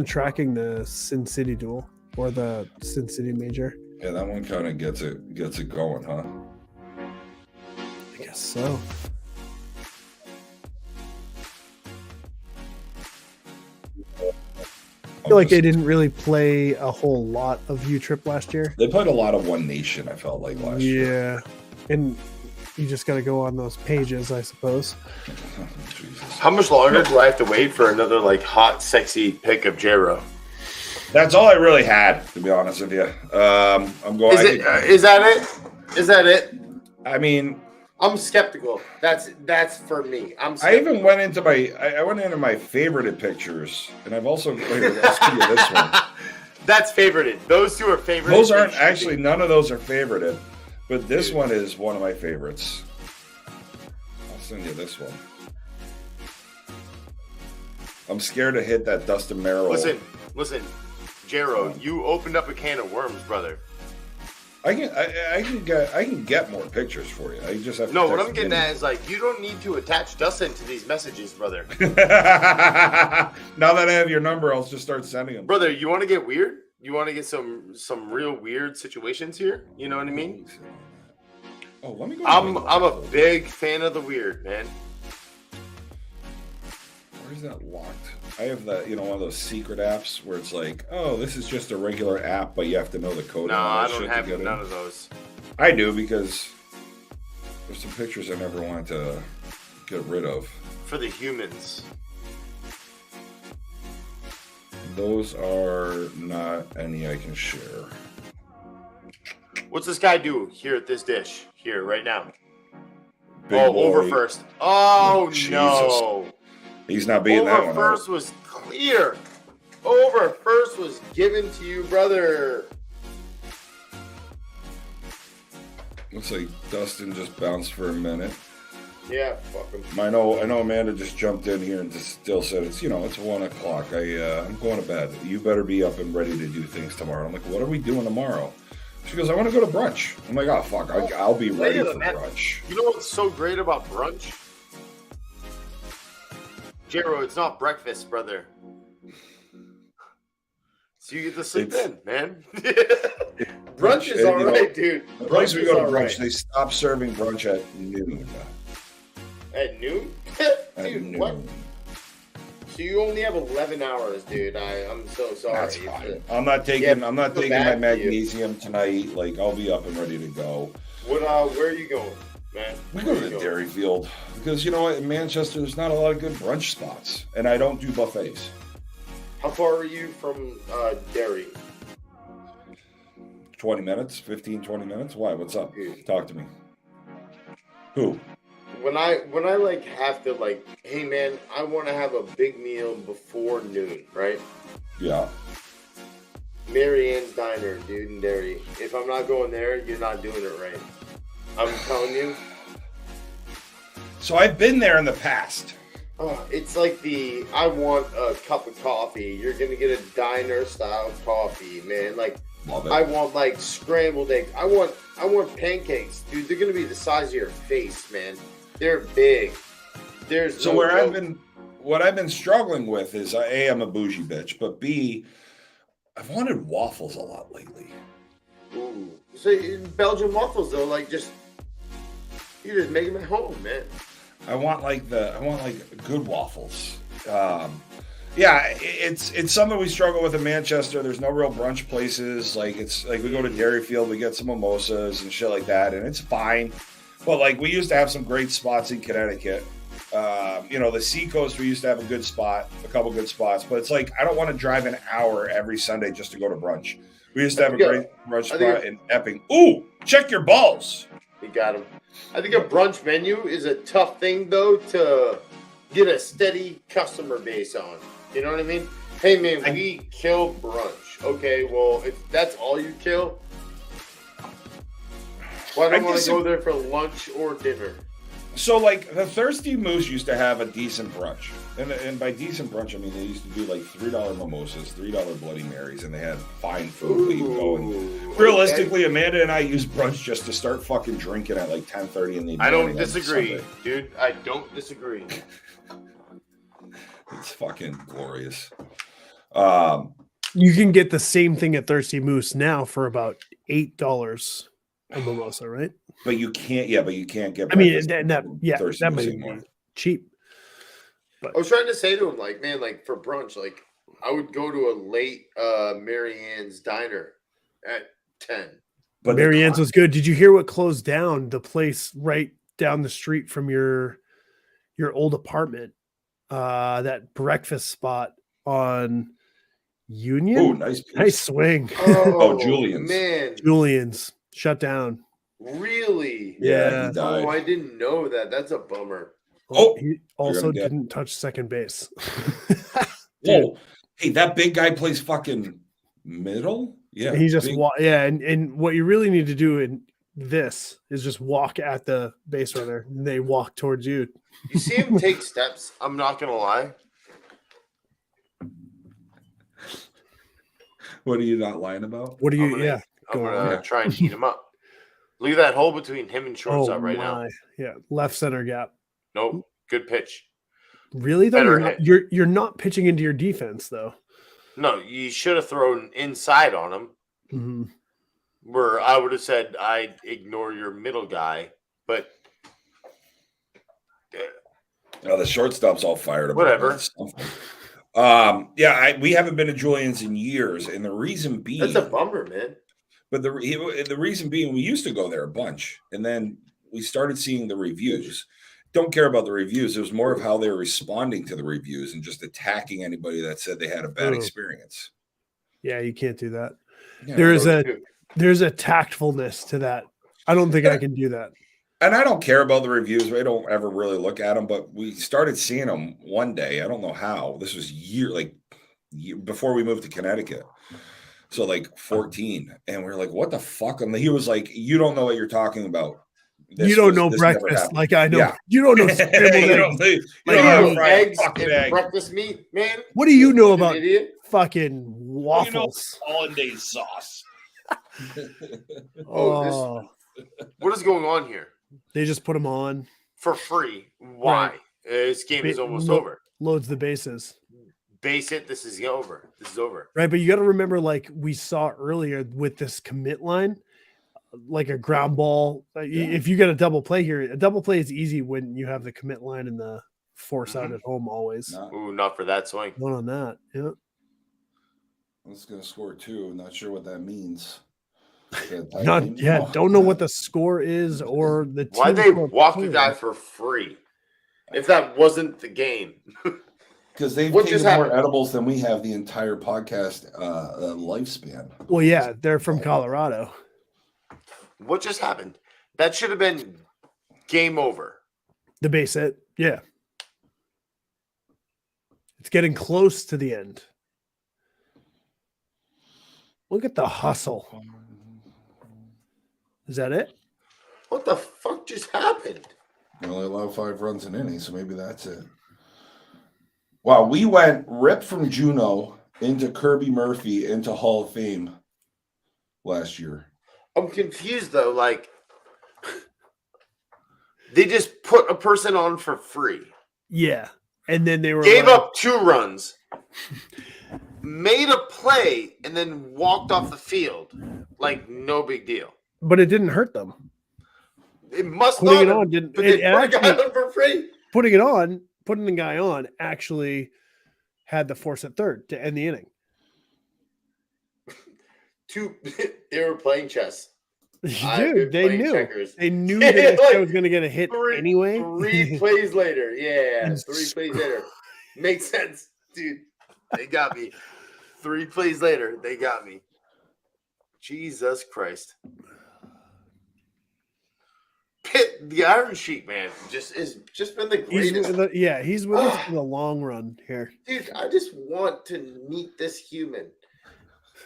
Speaker 3: tracking the Sin City duel or the Sin City major.
Speaker 1: Yeah, that one kind of gets it going, huh?
Speaker 3: I guess so. I feel like they didn't really play a whole lot of U-Trip last year.
Speaker 1: They played a lot of One Nation, I felt like last year.
Speaker 3: Yeah. And you just got to go on those pages, I suppose.
Speaker 10: How much longer do I have to wait for another like hot, sexy pic of J-Ro?
Speaker 1: That's all I really had, to be honest with you. I'm going.
Speaker 10: Is that it? Is that it?
Speaker 1: I mean,
Speaker 10: I'm skeptical. That's for me.
Speaker 1: I even went into my favorited pictures, and I've also let's give you this one.
Speaker 10: That's favorited. Those two are favorited.
Speaker 1: Those aren't actually. None of those are favorited, but this one is one of my favorites. I'll send you this one. I'm scared to hit that Dustin Merrill.
Speaker 10: Listen, J-Ro, you opened up a can of worms, brother.
Speaker 1: I can get more pictures for you. I just have to.
Speaker 10: No, what I'm getting at is like you don't need to attach Dustin to these messages, brother.
Speaker 1: Now that I have your number, I'll just start sending them.
Speaker 10: Brother, you want to get weird? You want to get some real weird situations here? You know what I mean?
Speaker 1: Oh, let me go.
Speaker 10: I'm a big fan of the weird, man.
Speaker 1: Where's that locked? I have that, one of those secret apps where it's like, oh, this is just a regular app, but you have to know the code.
Speaker 10: No, I don't have none of those.
Speaker 1: I do, because there's some pictures I never wanted to get rid of.
Speaker 10: For the humans.
Speaker 1: Those are not any I can share.
Speaker 10: What's this guy do here at this dish? Here, right now.
Speaker 1: Big boy.
Speaker 10: Over first. Oh,
Speaker 1: Jesus.
Speaker 10: no.
Speaker 1: He's not beating that one.
Speaker 10: Over first was clear. Over first was given to you, brother.
Speaker 1: Looks like Dustin just bounced for a minute.
Speaker 10: Yeah, fuck him.
Speaker 1: I know Amanda just jumped in here and just still said it's 1 o'clock. I'm going to bed. You better be up and ready to do things tomorrow. I'm like, what are we doing tomorrow? She goes, I want to go to brunch. I'm like, oh fuck, I'll be ready for brunch.
Speaker 10: You know what's so great about brunch? Jero, it's not breakfast, brother. So you get to sleep in, man. Brunch is all right, dude.
Speaker 1: The place we go to
Speaker 10: all
Speaker 1: brunch,
Speaker 10: right.
Speaker 1: they stop serving brunch at noon.
Speaker 10: At noon?
Speaker 1: At
Speaker 10: Dude,
Speaker 1: noon.
Speaker 10: what? So you only have 11 hours, dude. I'm so sorry.
Speaker 1: That's fine. I'm not taking.
Speaker 10: Yeah,
Speaker 1: I'm not
Speaker 10: feel
Speaker 1: taking my
Speaker 10: bad for you.
Speaker 1: magnesium tonight. Like I'll be up and ready to go.
Speaker 10: What? Where are you going, man?
Speaker 1: We go to the dairy field because you know what? In Manchester, there's not a lot of good brunch spots, and I don't do buffets.
Speaker 10: How far are you from Derry?
Speaker 1: 20 minutes, 15, 20 minutes. Why? What's up?
Speaker 10: Dude.
Speaker 1: Talk to me. Who?
Speaker 10: When I like have to like, hey man, I want to have a big meal before noon, right?
Speaker 1: Yeah.
Speaker 10: Mary Ann's Diner, dude, in Derry. If I'm not going there, you're not doing it right. I'm telling you.
Speaker 1: So I've been there in the past.
Speaker 10: Oh, it's like I want a cup of coffee. You're gonna get a diner style coffee, man. Like
Speaker 1: Love it.
Speaker 10: I want like scrambled eggs. I want pancakes, dude. They're gonna be the size of your face, man. They're big. There's
Speaker 1: So
Speaker 10: no
Speaker 1: where
Speaker 10: joke.
Speaker 1: what I've been struggling with is A, I'm a bougie bitch, but B, I've wanted waffles a lot lately.
Speaker 10: Ooh. So Belgian waffles though, like you just make them at home, man.
Speaker 1: I want good waffles. Yeah, it's something we struggle with in Manchester. There's no real brunch places. Like it's like we go to Dairyfield, we get some mimosas and shit like that, and it's fine. But like we used to have some great spots in Connecticut. The Seacoast, we used to have a couple good spots. But it's like I don't want to drive an hour every Sunday just to go to brunch. We used to have a great brunch spot in Epping. Ooh, check your balls.
Speaker 10: You got them. I think a brunch menu is a tough thing though to get a steady customer base on. You know what I mean? Hey man, we kill brunch. Okay, well if that's all you kill, why don't I want to go there for lunch or dinner?
Speaker 1: So, like, the Thirsty Moose used to have a decent brunch. And by decent brunch, I mean they used to do, like, $3 mimosas, $3 Bloody Marys, and they had fine food. We could go and realistically, Amanda and I used brunch just to start fucking drinking at, like, 10:30 in the morning.
Speaker 10: I don't
Speaker 1: on
Speaker 10: disagree,
Speaker 1: Sunday.
Speaker 10: dude. I don't disagree.
Speaker 1: It's fucking glorious.
Speaker 3: You can get the same thing at Thirsty Moose now for about $8 a mimosa, right?
Speaker 1: But you can't get
Speaker 3: I mean,
Speaker 1: breakfast Thirsty
Speaker 3: that
Speaker 1: Moose
Speaker 3: might
Speaker 1: anymore.
Speaker 3: be cheap.
Speaker 10: I was trying to say to him, like, man, like for brunch, like I would go to a late Mary Ann's Diner at 10.
Speaker 1: But
Speaker 3: Mary Ann's was good. Did you hear what closed down? The place right down the street from your old apartment. That breakfast spot on Union.
Speaker 1: Oh, nice
Speaker 3: swing.
Speaker 1: Julian's.
Speaker 10: Man,
Speaker 3: Julian's shut down.
Speaker 10: Really?
Speaker 3: Yeah.
Speaker 1: He died.
Speaker 10: Oh, I didn't know that. That's a bummer.
Speaker 1: Oh,
Speaker 3: He also didn't touch second base.
Speaker 1: Whoa. Hey, that big guy plays fucking middle? Yeah.
Speaker 3: He just
Speaker 1: big-
Speaker 3: and what you really need to do in this is just walk at the base runner and they walk towards you.
Speaker 10: You see him take steps. I'm not gonna lie.
Speaker 1: What are you not lying about?
Speaker 3: What do you
Speaker 10: I'm
Speaker 3: go
Speaker 10: gonna
Speaker 3: on.
Speaker 10: try and heat him up. Look at that hole between him and shortstop right now.
Speaker 3: Yeah, left center gap.
Speaker 10: Nope. Good pitch.
Speaker 3: Really though,
Speaker 10: Better
Speaker 3: you're not pitching into your defense though.
Speaker 10: No, you should have thrown inside on him.
Speaker 3: Mm-hmm.
Speaker 10: Where I would have said I'd ignore your middle guy, but
Speaker 1: The shortstop's all fired up.
Speaker 10: Whatever.
Speaker 1: We haven't been to Julian's in years, and the reason being
Speaker 10: that's a bummer, man.
Speaker 1: But the reason being, we used to go there a bunch, and then we started seeing the reviews. Don't care about the reviews. It was more of how they were responding to the reviews and just attacking anybody that said they had a bad experience.
Speaker 3: Yeah, you can't do that.
Speaker 1: Yeah,
Speaker 3: There's a tactfulness to that. I don't think I can do that.
Speaker 1: And I don't care about the reviews. I don't ever really look at them, but we started seeing them one day. I don't know how. This was before we moved to Connecticut. So like 14. And we were like, what the fuck? And he was like, you don't know what you're talking about.
Speaker 3: You don't know breakfast like I know.
Speaker 1: Yeah.
Speaker 3: You don't know
Speaker 1: You
Speaker 3: scrambled
Speaker 1: don't
Speaker 3: eggs.
Speaker 1: know
Speaker 10: Eggs
Speaker 1: fucking
Speaker 10: and
Speaker 1: egg.
Speaker 10: breakfast meat, man.
Speaker 3: What do you know about
Speaker 10: Idiot.
Speaker 3: fucking waffles?
Speaker 4: Hollandaise sauce.
Speaker 3: Oh,
Speaker 10: What is going on here?
Speaker 3: they just put them on.
Speaker 10: For free. Why? This game is almost over.
Speaker 3: loads the bases.
Speaker 10: Base it. This is over. This is over.
Speaker 3: Right, but you got to remember, like we saw earlier with this commit line, like a ground ball. If you get a double play here, a double play is easy when you have the commit line and the force out at home always.
Speaker 10: Ooh, not for that swing.
Speaker 3: One on that. Yeah.
Speaker 1: It's going to score 2. Not sure what that means.
Speaker 3: Don't know what the score is or the team.
Speaker 10: Why they walk the guy for free? If that wasn't the game.
Speaker 1: Because they've
Speaker 10: What
Speaker 1: taken
Speaker 10: just
Speaker 1: more
Speaker 10: happened?
Speaker 1: edibles than we have the entire podcast lifespan.
Speaker 3: Well, yeah, they're from Colorado.
Speaker 10: What just happened? That should have been game over.
Speaker 3: The base hit. Yeah. It's getting close to the end. Look at the hustle. Is that it?
Speaker 10: What the fuck just happened?
Speaker 1: They only allow 5 runs an inning, so maybe that's it. Wow, we went rip from Juneau into Kirby Murphy into Hall of Fame last year.
Speaker 10: I'm confused though. Like, they just put a person on for free.
Speaker 3: Yeah. And then they were
Speaker 10: Gave
Speaker 3: like,
Speaker 10: up 2 runs, made a play, and then walked off the field. Like, no big deal.
Speaker 3: but it didn't hurt them.
Speaker 10: It must
Speaker 3: Putting
Speaker 10: not
Speaker 3: it
Speaker 10: have,
Speaker 3: on didn't
Speaker 10: but
Speaker 3: it
Speaker 10: they put a guy
Speaker 3: actually,
Speaker 10: on for free.
Speaker 3: putting it on, putting the guy on actually had the force at third to end the inning.
Speaker 10: They were playing chess.
Speaker 3: Dude, they
Speaker 10: playing
Speaker 3: knew.
Speaker 10: checkers.
Speaker 3: They knew that this
Speaker 10: Like,
Speaker 3: guy was going to get a hit anyway.
Speaker 10: 3 plays later. Yeah, 3 plays later. Makes sense, dude. They got me. 3 plays later, they got me. Jesus Christ. Pitt, the Iron Sheik, man, just been the greatest.
Speaker 3: He's with us for the long run here.
Speaker 10: Dude, I just want to meet this human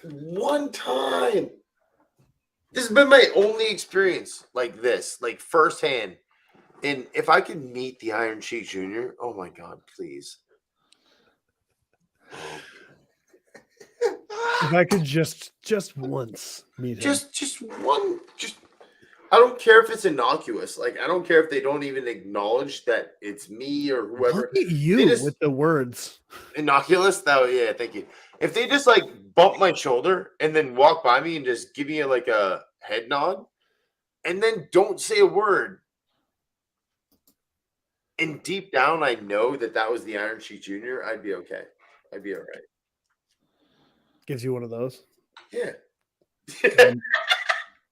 Speaker 10: one time. This has been my only experience like this, like firsthand. And if I could meet the Iron Sheik Jr., oh my God, please.
Speaker 3: If I could just once meet him.
Speaker 10: Just one. I don't care if it's innocuous. Like, I don't care if they don't even acknowledge that it's me or whoever.
Speaker 3: Look at you with the words.
Speaker 10: Innocuous? Yeah, thank you. If they just like bump my shoulder and then walk by me and just give me like a head nod and then don't say a word. And deep down, I know that was the Iron Sheik Jr., I'd be okay. I'd be all right.
Speaker 3: Gives you one of those.
Speaker 10: Yeah.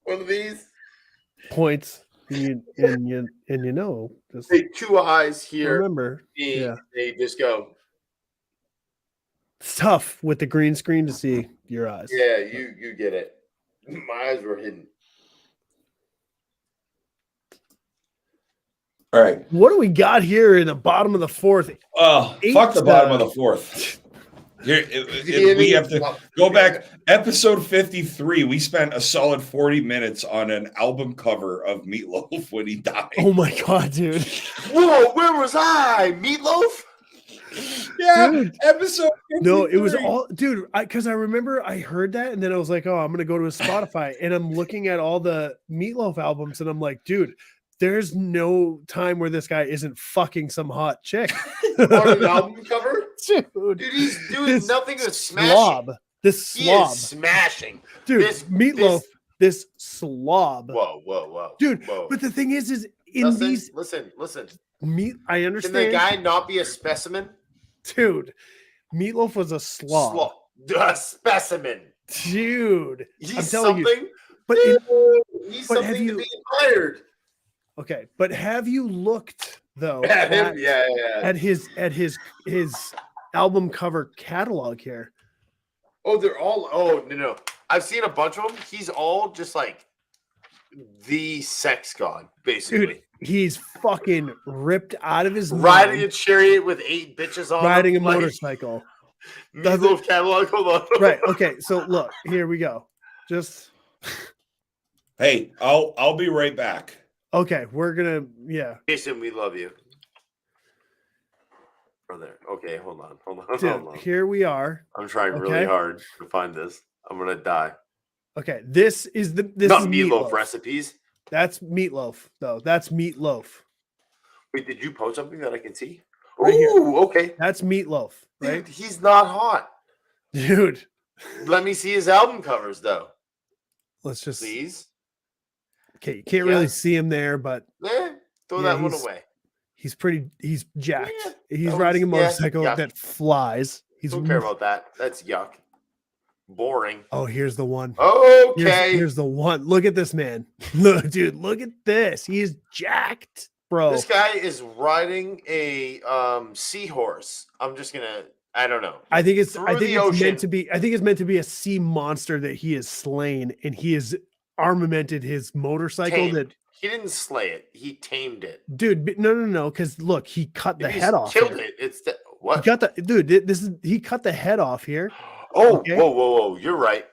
Speaker 10: One of these.
Speaker 3: Points. And you know. Just
Speaker 10: Say 2 eyes here.
Speaker 3: remember.
Speaker 10: Yeah. They just go.
Speaker 3: It's tough with the green screen to see your eyes.
Speaker 10: Yeah, you get it. My eyes were hidden.
Speaker 1: All right.
Speaker 3: What do we got here in the bottom of the fourth?
Speaker 1: Oh, fuck the bottom of the fourth. Here, we have to go back. Episode 53, we spent a solid 40 minutes on an album cover of Meatloaf when he died.
Speaker 3: Oh my God, dude.
Speaker 10: Whoa, where was I? Meatloaf?
Speaker 1: Yeah,
Speaker 3: Dude.
Speaker 1: episode 53.
Speaker 3: No, it was all, dude. Because I remember I heard that, and then I was like, "Oh, I'm gonna go to his Spotify," and I'm looking at all the Meatloaf albums, and I'm like, "Dude, there's no time where this guy isn't fucking some hot chick."
Speaker 10: On an album cover?
Speaker 3: Dude,
Speaker 10: He's doing
Speaker 3: this
Speaker 10: nothing but smashing.
Speaker 3: slob. This
Speaker 10: He
Speaker 3: slob,
Speaker 10: is smashing.
Speaker 3: dude.
Speaker 10: This-
Speaker 3: Meatloaf. This slob,
Speaker 10: Whoa.
Speaker 3: dude.
Speaker 10: Whoa.
Speaker 3: But the thing is in
Speaker 10: listen,
Speaker 3: these
Speaker 10: listen.
Speaker 3: meat, I
Speaker 10: Can
Speaker 3: understand,
Speaker 10: the guy not be a specimen?
Speaker 3: dude. Meatloaf was a slob,
Speaker 10: A specimen.
Speaker 3: dude.
Speaker 10: He's
Speaker 3: I'm telling
Speaker 10: something.
Speaker 3: you. But in,
Speaker 10: He's
Speaker 3: but have
Speaker 10: something
Speaker 3: you-
Speaker 10: to be admired.
Speaker 3: okay, but have you looked though
Speaker 10: At him,
Speaker 3: at,
Speaker 10: yeah.
Speaker 3: at his album cover catalog here?
Speaker 10: Oh, they're all. Oh no. I've seen a bunch of them. He's all just like the sex god, basically.
Speaker 3: Dude, he's fucking ripped out of his
Speaker 10: Riding
Speaker 3: mind,
Speaker 10: a chariot with 8 bitches on.
Speaker 3: riding a
Speaker 10: him, like,
Speaker 3: motorcycle.
Speaker 10: Meatloaf catalog. Hold on.
Speaker 3: Right. Okay. So look, here we go. Just
Speaker 1: Hey, I'll be right back.
Speaker 3: okay. We're gonna
Speaker 10: Jason, we love you. Brother. Okay, hold on.
Speaker 3: Dude, here we are.
Speaker 10: I'm trying really
Speaker 3: Okay.
Speaker 10: hard to find this. I'm gonna die.
Speaker 3: Okay. This is
Speaker 10: Not
Speaker 3: is
Speaker 10: Meatloaf recipes.
Speaker 3: That's Meatloaf, though. That's Meatloaf.
Speaker 10: Wait, did you post something that I can see?
Speaker 3: Right here.
Speaker 10: Ooh, okay.
Speaker 3: That's Meatloaf, right?
Speaker 10: Dude, he's not hot.
Speaker 3: Dude,
Speaker 10: Let me see his album covers, though.
Speaker 3: let's just.
Speaker 10: Please.
Speaker 3: Okay, you can't
Speaker 10: Yeah.
Speaker 3: really see him there, but
Speaker 10: Throw
Speaker 3: Yeah,
Speaker 10: that one
Speaker 3: he's-
Speaker 10: away.
Speaker 3: he's jacked.
Speaker 10: Yeah,
Speaker 3: He's
Speaker 10: that
Speaker 3: riding a
Speaker 10: was- yeah,
Speaker 3: motorcycle
Speaker 10: yuck.
Speaker 3: that flies. He's
Speaker 10: Don't care about that. That's yuck. Boring.
Speaker 3: Oh, here's the one.
Speaker 10: Okay.
Speaker 3: Here's the one. Look at this man. Look, dude, look at this. He is jacked, bro.
Speaker 10: This guy is riding a seahorse. I'm just gonna. I don't know.
Speaker 3: I think it's
Speaker 10: Through the ocean.
Speaker 3: meant to be. I think it's meant to be a sea monster that he has slain, and he has armamented his motorcycle.
Speaker 10: Tamed.
Speaker 3: That
Speaker 10: He didn't slay it. He tamed it.
Speaker 3: dude, no. Because look, he cut the
Speaker 10: If he's
Speaker 3: head off.
Speaker 10: Killed
Speaker 3: here.
Speaker 10: it. It's the,
Speaker 3: He
Speaker 10: what?
Speaker 3: cut the dude. This is he cut the head off here.
Speaker 10: Oh,
Speaker 3: okay.
Speaker 10: whoa! You're right.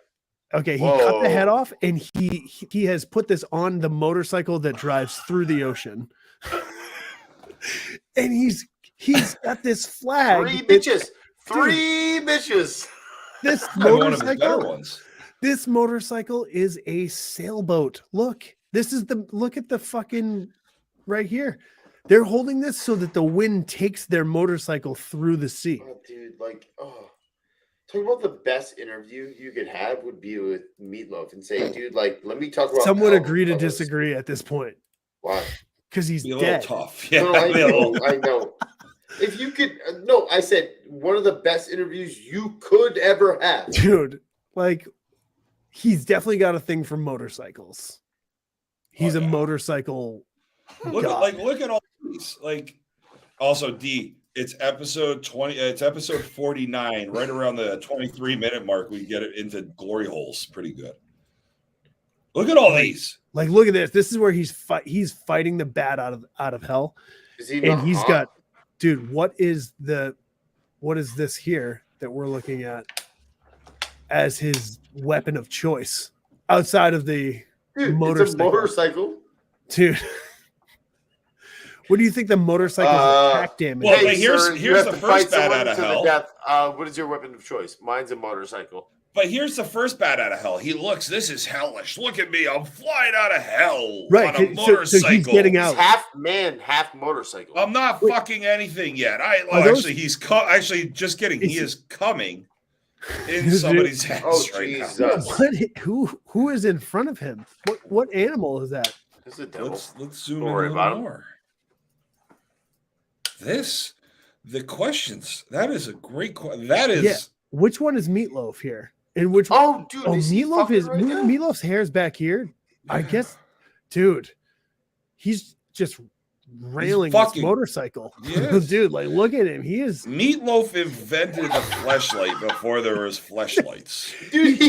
Speaker 3: Okay, he cut the head
Speaker 10: Whoa.
Speaker 3: off, and he has put this on the motorcycle that drives through the ocean, and he's got this flag.
Speaker 10: Three
Speaker 3: that-
Speaker 10: bitches. Three bitches.
Speaker 3: This
Speaker 1: Probably one of his better
Speaker 3: motorcycle.
Speaker 1: ones.
Speaker 3: This motorcycle is a sailboat. Look, look at the fucking right here. They're holding this so that the wind takes their motorcycle through the sea.
Speaker 10: Oh, dude, talk about the best interview you could have would be with Meatloaf and say, dude, let me talk about.
Speaker 3: Some would
Speaker 10: album
Speaker 3: agree to
Speaker 10: covers.
Speaker 3: disagree at this point
Speaker 10: Why?
Speaker 3: because he's
Speaker 1: Be a little
Speaker 3: dead.
Speaker 1: tough. Yeah.
Speaker 10: No, I know. If you could, no, I said one of the best interviews you could ever have.
Speaker 3: Dude, like he's definitely got a thing for motorcycles. He's a motorcycle.
Speaker 1: Look
Speaker 3: god.
Speaker 1: look at all these. Also D. It's episode 20. It's episode 49. Right around the 23-minute mark, we get it into glory holes. Pretty good. Look at all these.
Speaker 3: Like, look at this. This is where he's fighting the bat out of hell,
Speaker 10: Is he
Speaker 3: and
Speaker 10: not
Speaker 3: he's
Speaker 10: hot?
Speaker 3: got, dude. What is this here that we're looking at as his weapon of choice outside of the
Speaker 10: Dude,
Speaker 3: motorcycle?
Speaker 10: It's a motorcycle.
Speaker 3: Dude? What do you think the motorcycle's attack damage?
Speaker 1: Well,
Speaker 3: is?
Speaker 1: but here's
Speaker 10: sir, you
Speaker 1: the
Speaker 10: have to
Speaker 1: first
Speaker 10: fight
Speaker 1: bat
Speaker 10: someone
Speaker 1: out of
Speaker 10: to the
Speaker 1: hell.
Speaker 10: death. What is your weapon of choice? Mine's a motorcycle.
Speaker 1: But here's the first bat out of hell. He looks. This is hellish. Look at me. I'm flying out of hell
Speaker 3: Right,
Speaker 1: on a
Speaker 3: so
Speaker 1: motorcycle.
Speaker 3: he's getting out.
Speaker 10: He's half man, half motorcycle.
Speaker 1: I'm not fucking anything yet.
Speaker 3: Are those-
Speaker 1: Actually, he's actually just kidding. He is coming in
Speaker 3: Dude.
Speaker 1: somebody's ass
Speaker 10: Oh,
Speaker 1: right now.
Speaker 10: Jesus.
Speaker 3: Who is in front of him? What animal is that?
Speaker 10: This is a devil.
Speaker 1: Let's zoom
Speaker 10: Don't
Speaker 1: in
Speaker 10: worry
Speaker 1: a
Speaker 10: about
Speaker 1: little
Speaker 10: him.
Speaker 1: more. The questions. That is a great question. That is.
Speaker 3: Yeah. Which one is Meatloaf here? And which
Speaker 10: Oh, dude,
Speaker 3: Oh,
Speaker 10: is he
Speaker 3: Meatloaf
Speaker 10: fucking
Speaker 3: is
Speaker 10: right now?
Speaker 3: Meatloaf's hair's back here. I guess, dude, he's just railing this
Speaker 1: fucking-
Speaker 3: motorcycle.
Speaker 1: Yes.
Speaker 3: Dude, like, look at him. He is.
Speaker 1: Meatloaf invented the fleshlight before there was fleshlights.
Speaker 10: Dude,
Speaker 3: He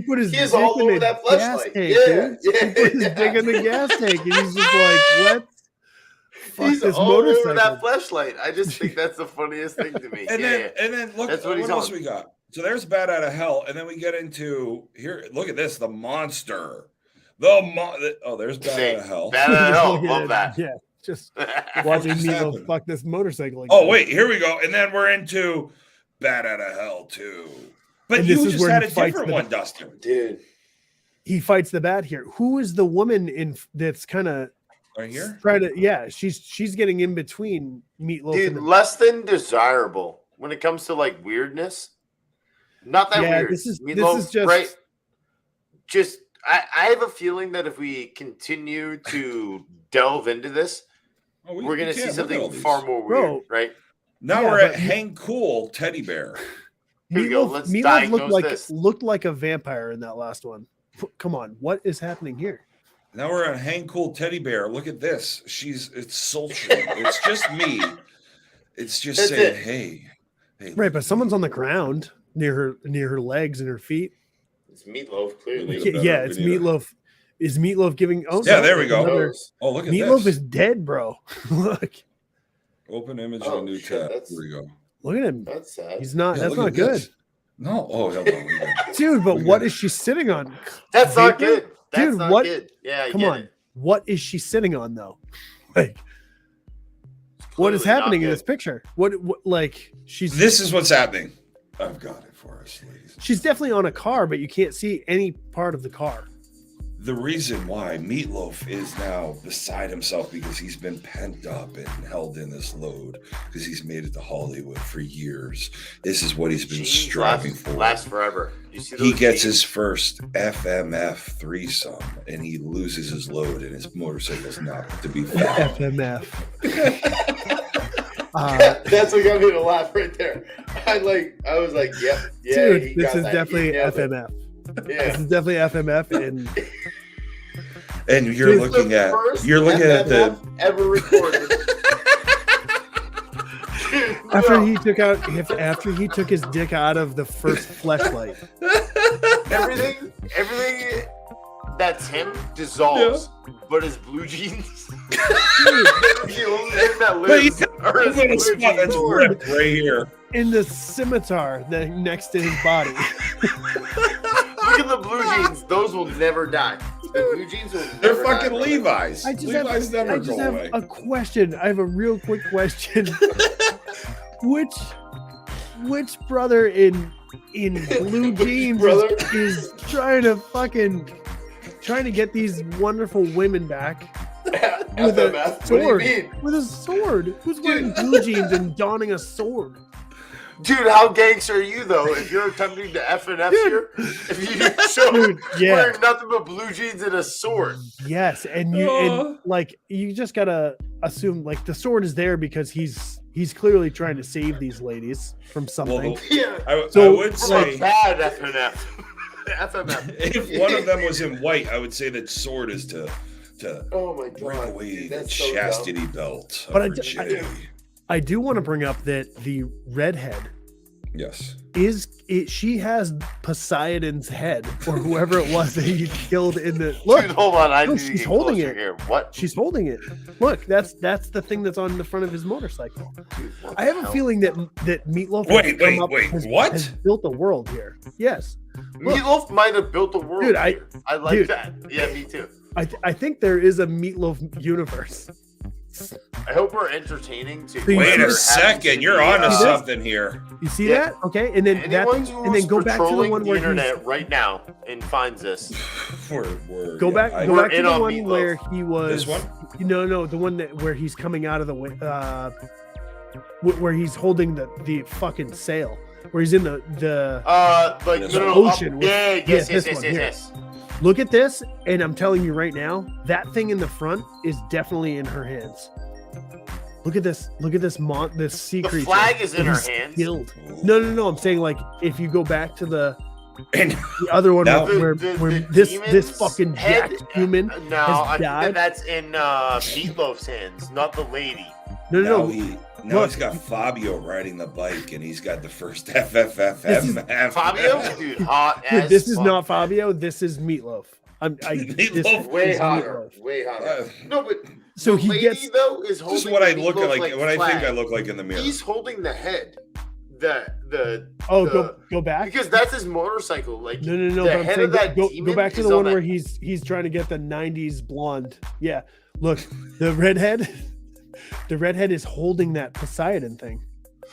Speaker 3: put his
Speaker 10: he is
Speaker 3: dick
Speaker 10: all
Speaker 3: in
Speaker 10: over
Speaker 3: a
Speaker 10: that
Speaker 3: gas
Speaker 10: fleshlight.
Speaker 3: tank,
Speaker 10: Yeah,
Speaker 3: dude. He put his dick in the gas tank, and he's just like, "What? Fuck
Speaker 10: He's
Speaker 3: this
Speaker 10: all over
Speaker 3: motorcycle."
Speaker 10: that flashlight. I just think that's the funniest thing to me.
Speaker 1: And
Speaker 10: yeah,
Speaker 1: then look
Speaker 10: That's what
Speaker 1: what
Speaker 10: he's
Speaker 1: else
Speaker 10: on.
Speaker 1: we got. So there's Bat Out of Hell, and then we get into here. Look at this, the monster. There's Bat
Speaker 10: Say,
Speaker 1: Out of Hell.
Speaker 10: Bat out of hell.
Speaker 3: Look at
Speaker 10: Love
Speaker 3: it.
Speaker 10: that.
Speaker 3: Yeah, just watching
Speaker 1: just
Speaker 3: Meatloaf
Speaker 1: happened?
Speaker 3: fuck this motorcycle.
Speaker 1: Oh
Speaker 3: again.
Speaker 1: wait, here we go, and then we're into Bat Out of Hell too. But
Speaker 3: And
Speaker 1: you
Speaker 3: this is
Speaker 1: just
Speaker 3: where
Speaker 1: had
Speaker 3: he
Speaker 1: a
Speaker 3: fights
Speaker 1: different
Speaker 3: the-
Speaker 1: one, Dustin.
Speaker 10: Dude.
Speaker 3: He fights the bat here. Who is the woman in that's kind of
Speaker 1: Right here.
Speaker 3: trying to? Yeah, she's getting in between Meatloaf
Speaker 10: Dude,
Speaker 3: and the
Speaker 10: less than desirable when it comes to like weirdness. Not that
Speaker 3: Yeah,
Speaker 10: weird.
Speaker 3: this is
Speaker 10: Meatloaf,
Speaker 3: just
Speaker 10: right. Just I have a feeling that if we continue to delve into this, we're gonna see something far more weird,
Speaker 3: Bro.
Speaker 10: right?
Speaker 1: Now
Speaker 3: Yeah,
Speaker 1: we're at
Speaker 3: but-
Speaker 1: Hang Cool Teddy Bear.
Speaker 10: Here we go. Let's diagnose this.
Speaker 3: looked like a vampire in that last one. Come on, what is happening here?
Speaker 1: Now we're on Hang Cool Teddy Bear. Look at this. It's sultry. It's just me. It's just
Speaker 10: That's
Speaker 1: saying,
Speaker 10: it.
Speaker 1: hey.
Speaker 3: Right, but someone's on the ground near her legs and her feet.
Speaker 10: It's Meatloaf, clearly.
Speaker 1: Look at
Speaker 3: Yeah,
Speaker 1: better
Speaker 3: it's
Speaker 1: video.
Speaker 3: Meatloaf. Is Meatloaf giving? Oh,
Speaker 1: Yeah,
Speaker 3: no,
Speaker 1: there we go.
Speaker 3: another-
Speaker 1: Oh, look at
Speaker 3: Meatloaf
Speaker 1: this.
Speaker 3: is dead, bro. Look,
Speaker 1: Open image
Speaker 10: Oh,
Speaker 1: of a new
Speaker 10: shit,
Speaker 1: tab.
Speaker 10: that's-
Speaker 1: Here we go.
Speaker 3: look at him.
Speaker 10: That's sad.
Speaker 3: He's not.
Speaker 1: Yeah,
Speaker 3: that's
Speaker 1: look
Speaker 3: not
Speaker 1: at
Speaker 3: good,
Speaker 1: this. No. Oh, hell no.
Speaker 3: dude. But
Speaker 1: Look
Speaker 3: what
Speaker 1: at
Speaker 3: is she sitting on?
Speaker 10: That's not
Speaker 3: Vapor?
Speaker 10: good. That's
Speaker 3: Dude,
Speaker 10: not
Speaker 3: what-
Speaker 10: good. Yeah, I
Speaker 3: Come
Speaker 10: get
Speaker 3: on.
Speaker 10: it.
Speaker 3: What is she sitting on though? Like, what is
Speaker 10: Clearly not
Speaker 3: happening in
Speaker 10: good.
Speaker 3: this picture? What like she's
Speaker 1: This is what's happening. I've got it for us, ladies.
Speaker 3: she's definitely on a car, but you can't see any part of the car.
Speaker 1: the reason why Meatloaf is now beside himself because he's been pent up and held in this load because he's made it to Hollywood for years. This is what he's been striving for.
Speaker 10: Lasts forever. You see
Speaker 1: He
Speaker 10: those
Speaker 1: gets
Speaker 10: jeans?
Speaker 1: his first FMF threesome and he loses his load and his motorcycle's not to be found.
Speaker 3: FMF.
Speaker 9: That's what got me to laugh right there. I was like, yep, yeah.
Speaker 3: Dude,
Speaker 9: he
Speaker 3: this
Speaker 9: got
Speaker 3: is
Speaker 9: that.
Speaker 3: definitely
Speaker 9: He nailed it.
Speaker 3: FMF. This
Speaker 9: Yeah.
Speaker 3: is definitely FMF, and
Speaker 1: And you're
Speaker 3: Dude,
Speaker 1: looking at the
Speaker 9: ever recorded.
Speaker 3: after he took his dick out of the first fleshlight.
Speaker 10: everything that's him dissolves, but his blue jeans. The only thing that lives are his
Speaker 1: little
Speaker 10: blue
Speaker 1: spot
Speaker 10: jeans.
Speaker 1: that's ripped right here.
Speaker 3: In the scimitar that next to his body.
Speaker 10: Look at the blue jeans; those will never die. The blue jeans will never
Speaker 1: They're
Speaker 10: die,
Speaker 1: fucking
Speaker 10: brother.
Speaker 1: Levi's.
Speaker 3: I just
Speaker 1: Levi's
Speaker 3: have,
Speaker 1: never
Speaker 3: I just
Speaker 1: go
Speaker 3: have
Speaker 1: away.
Speaker 3: a question. I have a real quick question. Which brother in blue jeans
Speaker 9: brother?
Speaker 3: is trying to get these wonderful women back with
Speaker 9: FMF?
Speaker 3: a
Speaker 9: What do you
Speaker 3: sword?
Speaker 9: mean?
Speaker 3: With a sword. Who's wearing blue jeans and donning a sword?
Speaker 10: Dude, how gangster are you though? If you're attempting to F and F here, if you show
Speaker 3: Dude, yeah.
Speaker 10: wearing nothing but blue jeans and a sword.
Speaker 3: Yes, and you just gotta assume like the sword is there because he's clearly trying to save these ladies from something.
Speaker 1: Well,
Speaker 10: Yeah,
Speaker 1: I would
Speaker 10: from
Speaker 1: say
Speaker 10: a bad F and F. FMF.
Speaker 1: if one of them was in white, I would say that sword is to
Speaker 9: Oh my
Speaker 1: bring
Speaker 9: god.
Speaker 1: away
Speaker 9: Dude,
Speaker 1: the
Speaker 9: that's so dumb.
Speaker 1: chastity belt of
Speaker 3: But
Speaker 1: virginity.
Speaker 3: I do want to bring up that the redhead
Speaker 1: Yes.
Speaker 3: she has Poseidon's head or whoever it was that he killed in the look.
Speaker 10: Dude, hold on. I
Speaker 3: look,
Speaker 10: need to
Speaker 3: she's
Speaker 10: get
Speaker 3: holding
Speaker 10: closer
Speaker 3: it.
Speaker 10: here. What?
Speaker 3: She's holding it. Look, that's the thing that's on the front of his motorcycle.
Speaker 10: Dude, what
Speaker 3: I
Speaker 10: the
Speaker 3: have a
Speaker 10: hell?
Speaker 3: feeling that Meatloaf
Speaker 1: Wait, what?
Speaker 3: has built a world here. Yes. Look,
Speaker 10: Meatloaf might have built the world.
Speaker 3: Dude,
Speaker 10: here. I like
Speaker 3: dude.
Speaker 10: that. Yeah, me too.
Speaker 3: I think there is a Meatloaf universe.
Speaker 10: I hope we're entertaining to.
Speaker 3: So you
Speaker 1: Wait
Speaker 3: see
Speaker 1: a
Speaker 3: this?
Speaker 1: second, you're onto
Speaker 3: this?
Speaker 1: something here.
Speaker 3: You see
Speaker 10: Yeah.
Speaker 3: that? Okay, and then that
Speaker 10: Anyone
Speaker 3: thing,
Speaker 10: who's
Speaker 3: and then go back to the
Speaker 10: patrolling
Speaker 3: one where
Speaker 10: internet right now and finds this.
Speaker 3: Go back
Speaker 1: I-
Speaker 3: to
Speaker 10: We're
Speaker 3: the
Speaker 10: in on
Speaker 3: one
Speaker 10: Meatloaf.
Speaker 3: where he was.
Speaker 1: This one?
Speaker 3: No, the one where he's coming out of the way, where he's holding the fucking sail, where he's in the.
Speaker 10: Like
Speaker 1: This
Speaker 10: no,
Speaker 1: one.
Speaker 10: no,
Speaker 3: Ocean
Speaker 10: up,
Speaker 3: with-
Speaker 10: yeah,
Speaker 3: yes,
Speaker 10: yes,
Speaker 3: this
Speaker 10: yes,
Speaker 3: one
Speaker 10: yes,
Speaker 3: here.
Speaker 10: yes.
Speaker 3: Look at this, and I'm telling you right now, that thing in the front is definitely in her hands. Look at this. Look at this this sea
Speaker 10: The
Speaker 3: creature.
Speaker 10: flag is in
Speaker 3: that
Speaker 10: her
Speaker 3: he's
Speaker 10: hands.
Speaker 3: Killed. No. I'm saying like if you go back to the
Speaker 1: And
Speaker 3: other one
Speaker 1: Now-
Speaker 3: where
Speaker 10: The
Speaker 3: this
Speaker 10: demon's
Speaker 3: fucking
Speaker 10: head-
Speaker 3: jacked human
Speaker 10: No,
Speaker 3: has
Speaker 10: I think
Speaker 3: died.
Speaker 10: that's in Meatloaf's hands, not the lady.
Speaker 3: No.
Speaker 1: now
Speaker 3: Look.
Speaker 1: he's got Fabio riding the bike, and he's got the first
Speaker 3: This is-
Speaker 1: FFFF.
Speaker 10: Fabio, dude, hot
Speaker 3: Dude,
Speaker 10: as
Speaker 3: this is
Speaker 10: fuck.
Speaker 3: not Fabio. This is Meatloaf.
Speaker 1: Meatloaf,
Speaker 9: Way
Speaker 3: is
Speaker 9: hotter.
Speaker 3: Meatloaf.
Speaker 9: Way hotter. No, but
Speaker 3: So
Speaker 9: the
Speaker 3: he
Speaker 9: lady,
Speaker 3: gets.
Speaker 9: though is holding
Speaker 1: This is what I
Speaker 9: the
Speaker 1: look
Speaker 9: Meatloaf,
Speaker 1: like. What I think I
Speaker 9: flag.
Speaker 1: look like in the mirror.
Speaker 9: He's holding the head. The
Speaker 3: Oh,
Speaker 9: the-
Speaker 3: go back.
Speaker 10: Because that's his motorcycle. Like
Speaker 3: No.
Speaker 10: the
Speaker 3: But I'm
Speaker 10: head
Speaker 3: saying
Speaker 10: of that
Speaker 3: go
Speaker 10: demon
Speaker 3: back to
Speaker 10: is
Speaker 3: the
Speaker 10: on
Speaker 3: one where
Speaker 10: that-
Speaker 3: he's trying to get the '90s blonde. Yeah. Look, the redhead. The redhead is holding that Poseidon thing.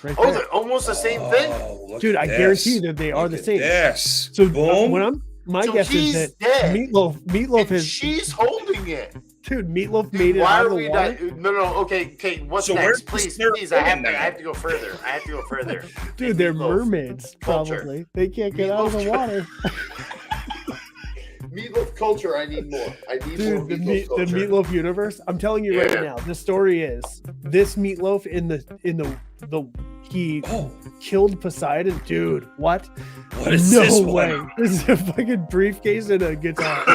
Speaker 3: Right
Speaker 10: Oh,
Speaker 3: there.
Speaker 10: they're almost the same thing.
Speaker 1: Oh, look
Speaker 3: Dude,
Speaker 1: at
Speaker 3: I
Speaker 1: this.
Speaker 3: guarantee that they are
Speaker 1: Look
Speaker 3: the
Speaker 1: at
Speaker 3: same.
Speaker 1: This.
Speaker 3: So
Speaker 1: boom.
Speaker 3: my
Speaker 10: So
Speaker 3: guess is
Speaker 10: he's
Speaker 3: that
Speaker 10: dead.
Speaker 3: Meatloaf
Speaker 10: And
Speaker 3: is
Speaker 10: she's holding it.
Speaker 3: dude. Meatloaf
Speaker 10: Dude,
Speaker 3: made it
Speaker 10: why
Speaker 3: out
Speaker 10: are
Speaker 3: of the
Speaker 10: we
Speaker 3: water.
Speaker 10: not? No. Okay. What's
Speaker 1: So where's
Speaker 10: next?
Speaker 1: the
Speaker 10: Please,
Speaker 1: snare
Speaker 10: please. I have
Speaker 1: going
Speaker 10: to go further. I have to go further.
Speaker 3: Dude, they're
Speaker 10: Meatloaf.
Speaker 3: mermaids.
Speaker 10: Culture.
Speaker 3: Probably they can't get out of the
Speaker 10: Meatloaf.
Speaker 3: water.
Speaker 9: Meatloaf culture. I need more. I need more
Speaker 3: Dude, the
Speaker 9: Meatloaf culture.
Speaker 3: Meatloaf universe. I'm telling you right
Speaker 10: Yeah.
Speaker 3: now. The story is this Meatloaf in the he
Speaker 1: Oh,
Speaker 3: killed Poseidon. Dude, what?
Speaker 1: what is
Speaker 3: No
Speaker 1: this
Speaker 3: way.
Speaker 1: one?
Speaker 3: This is a fucking briefcase and a guitar.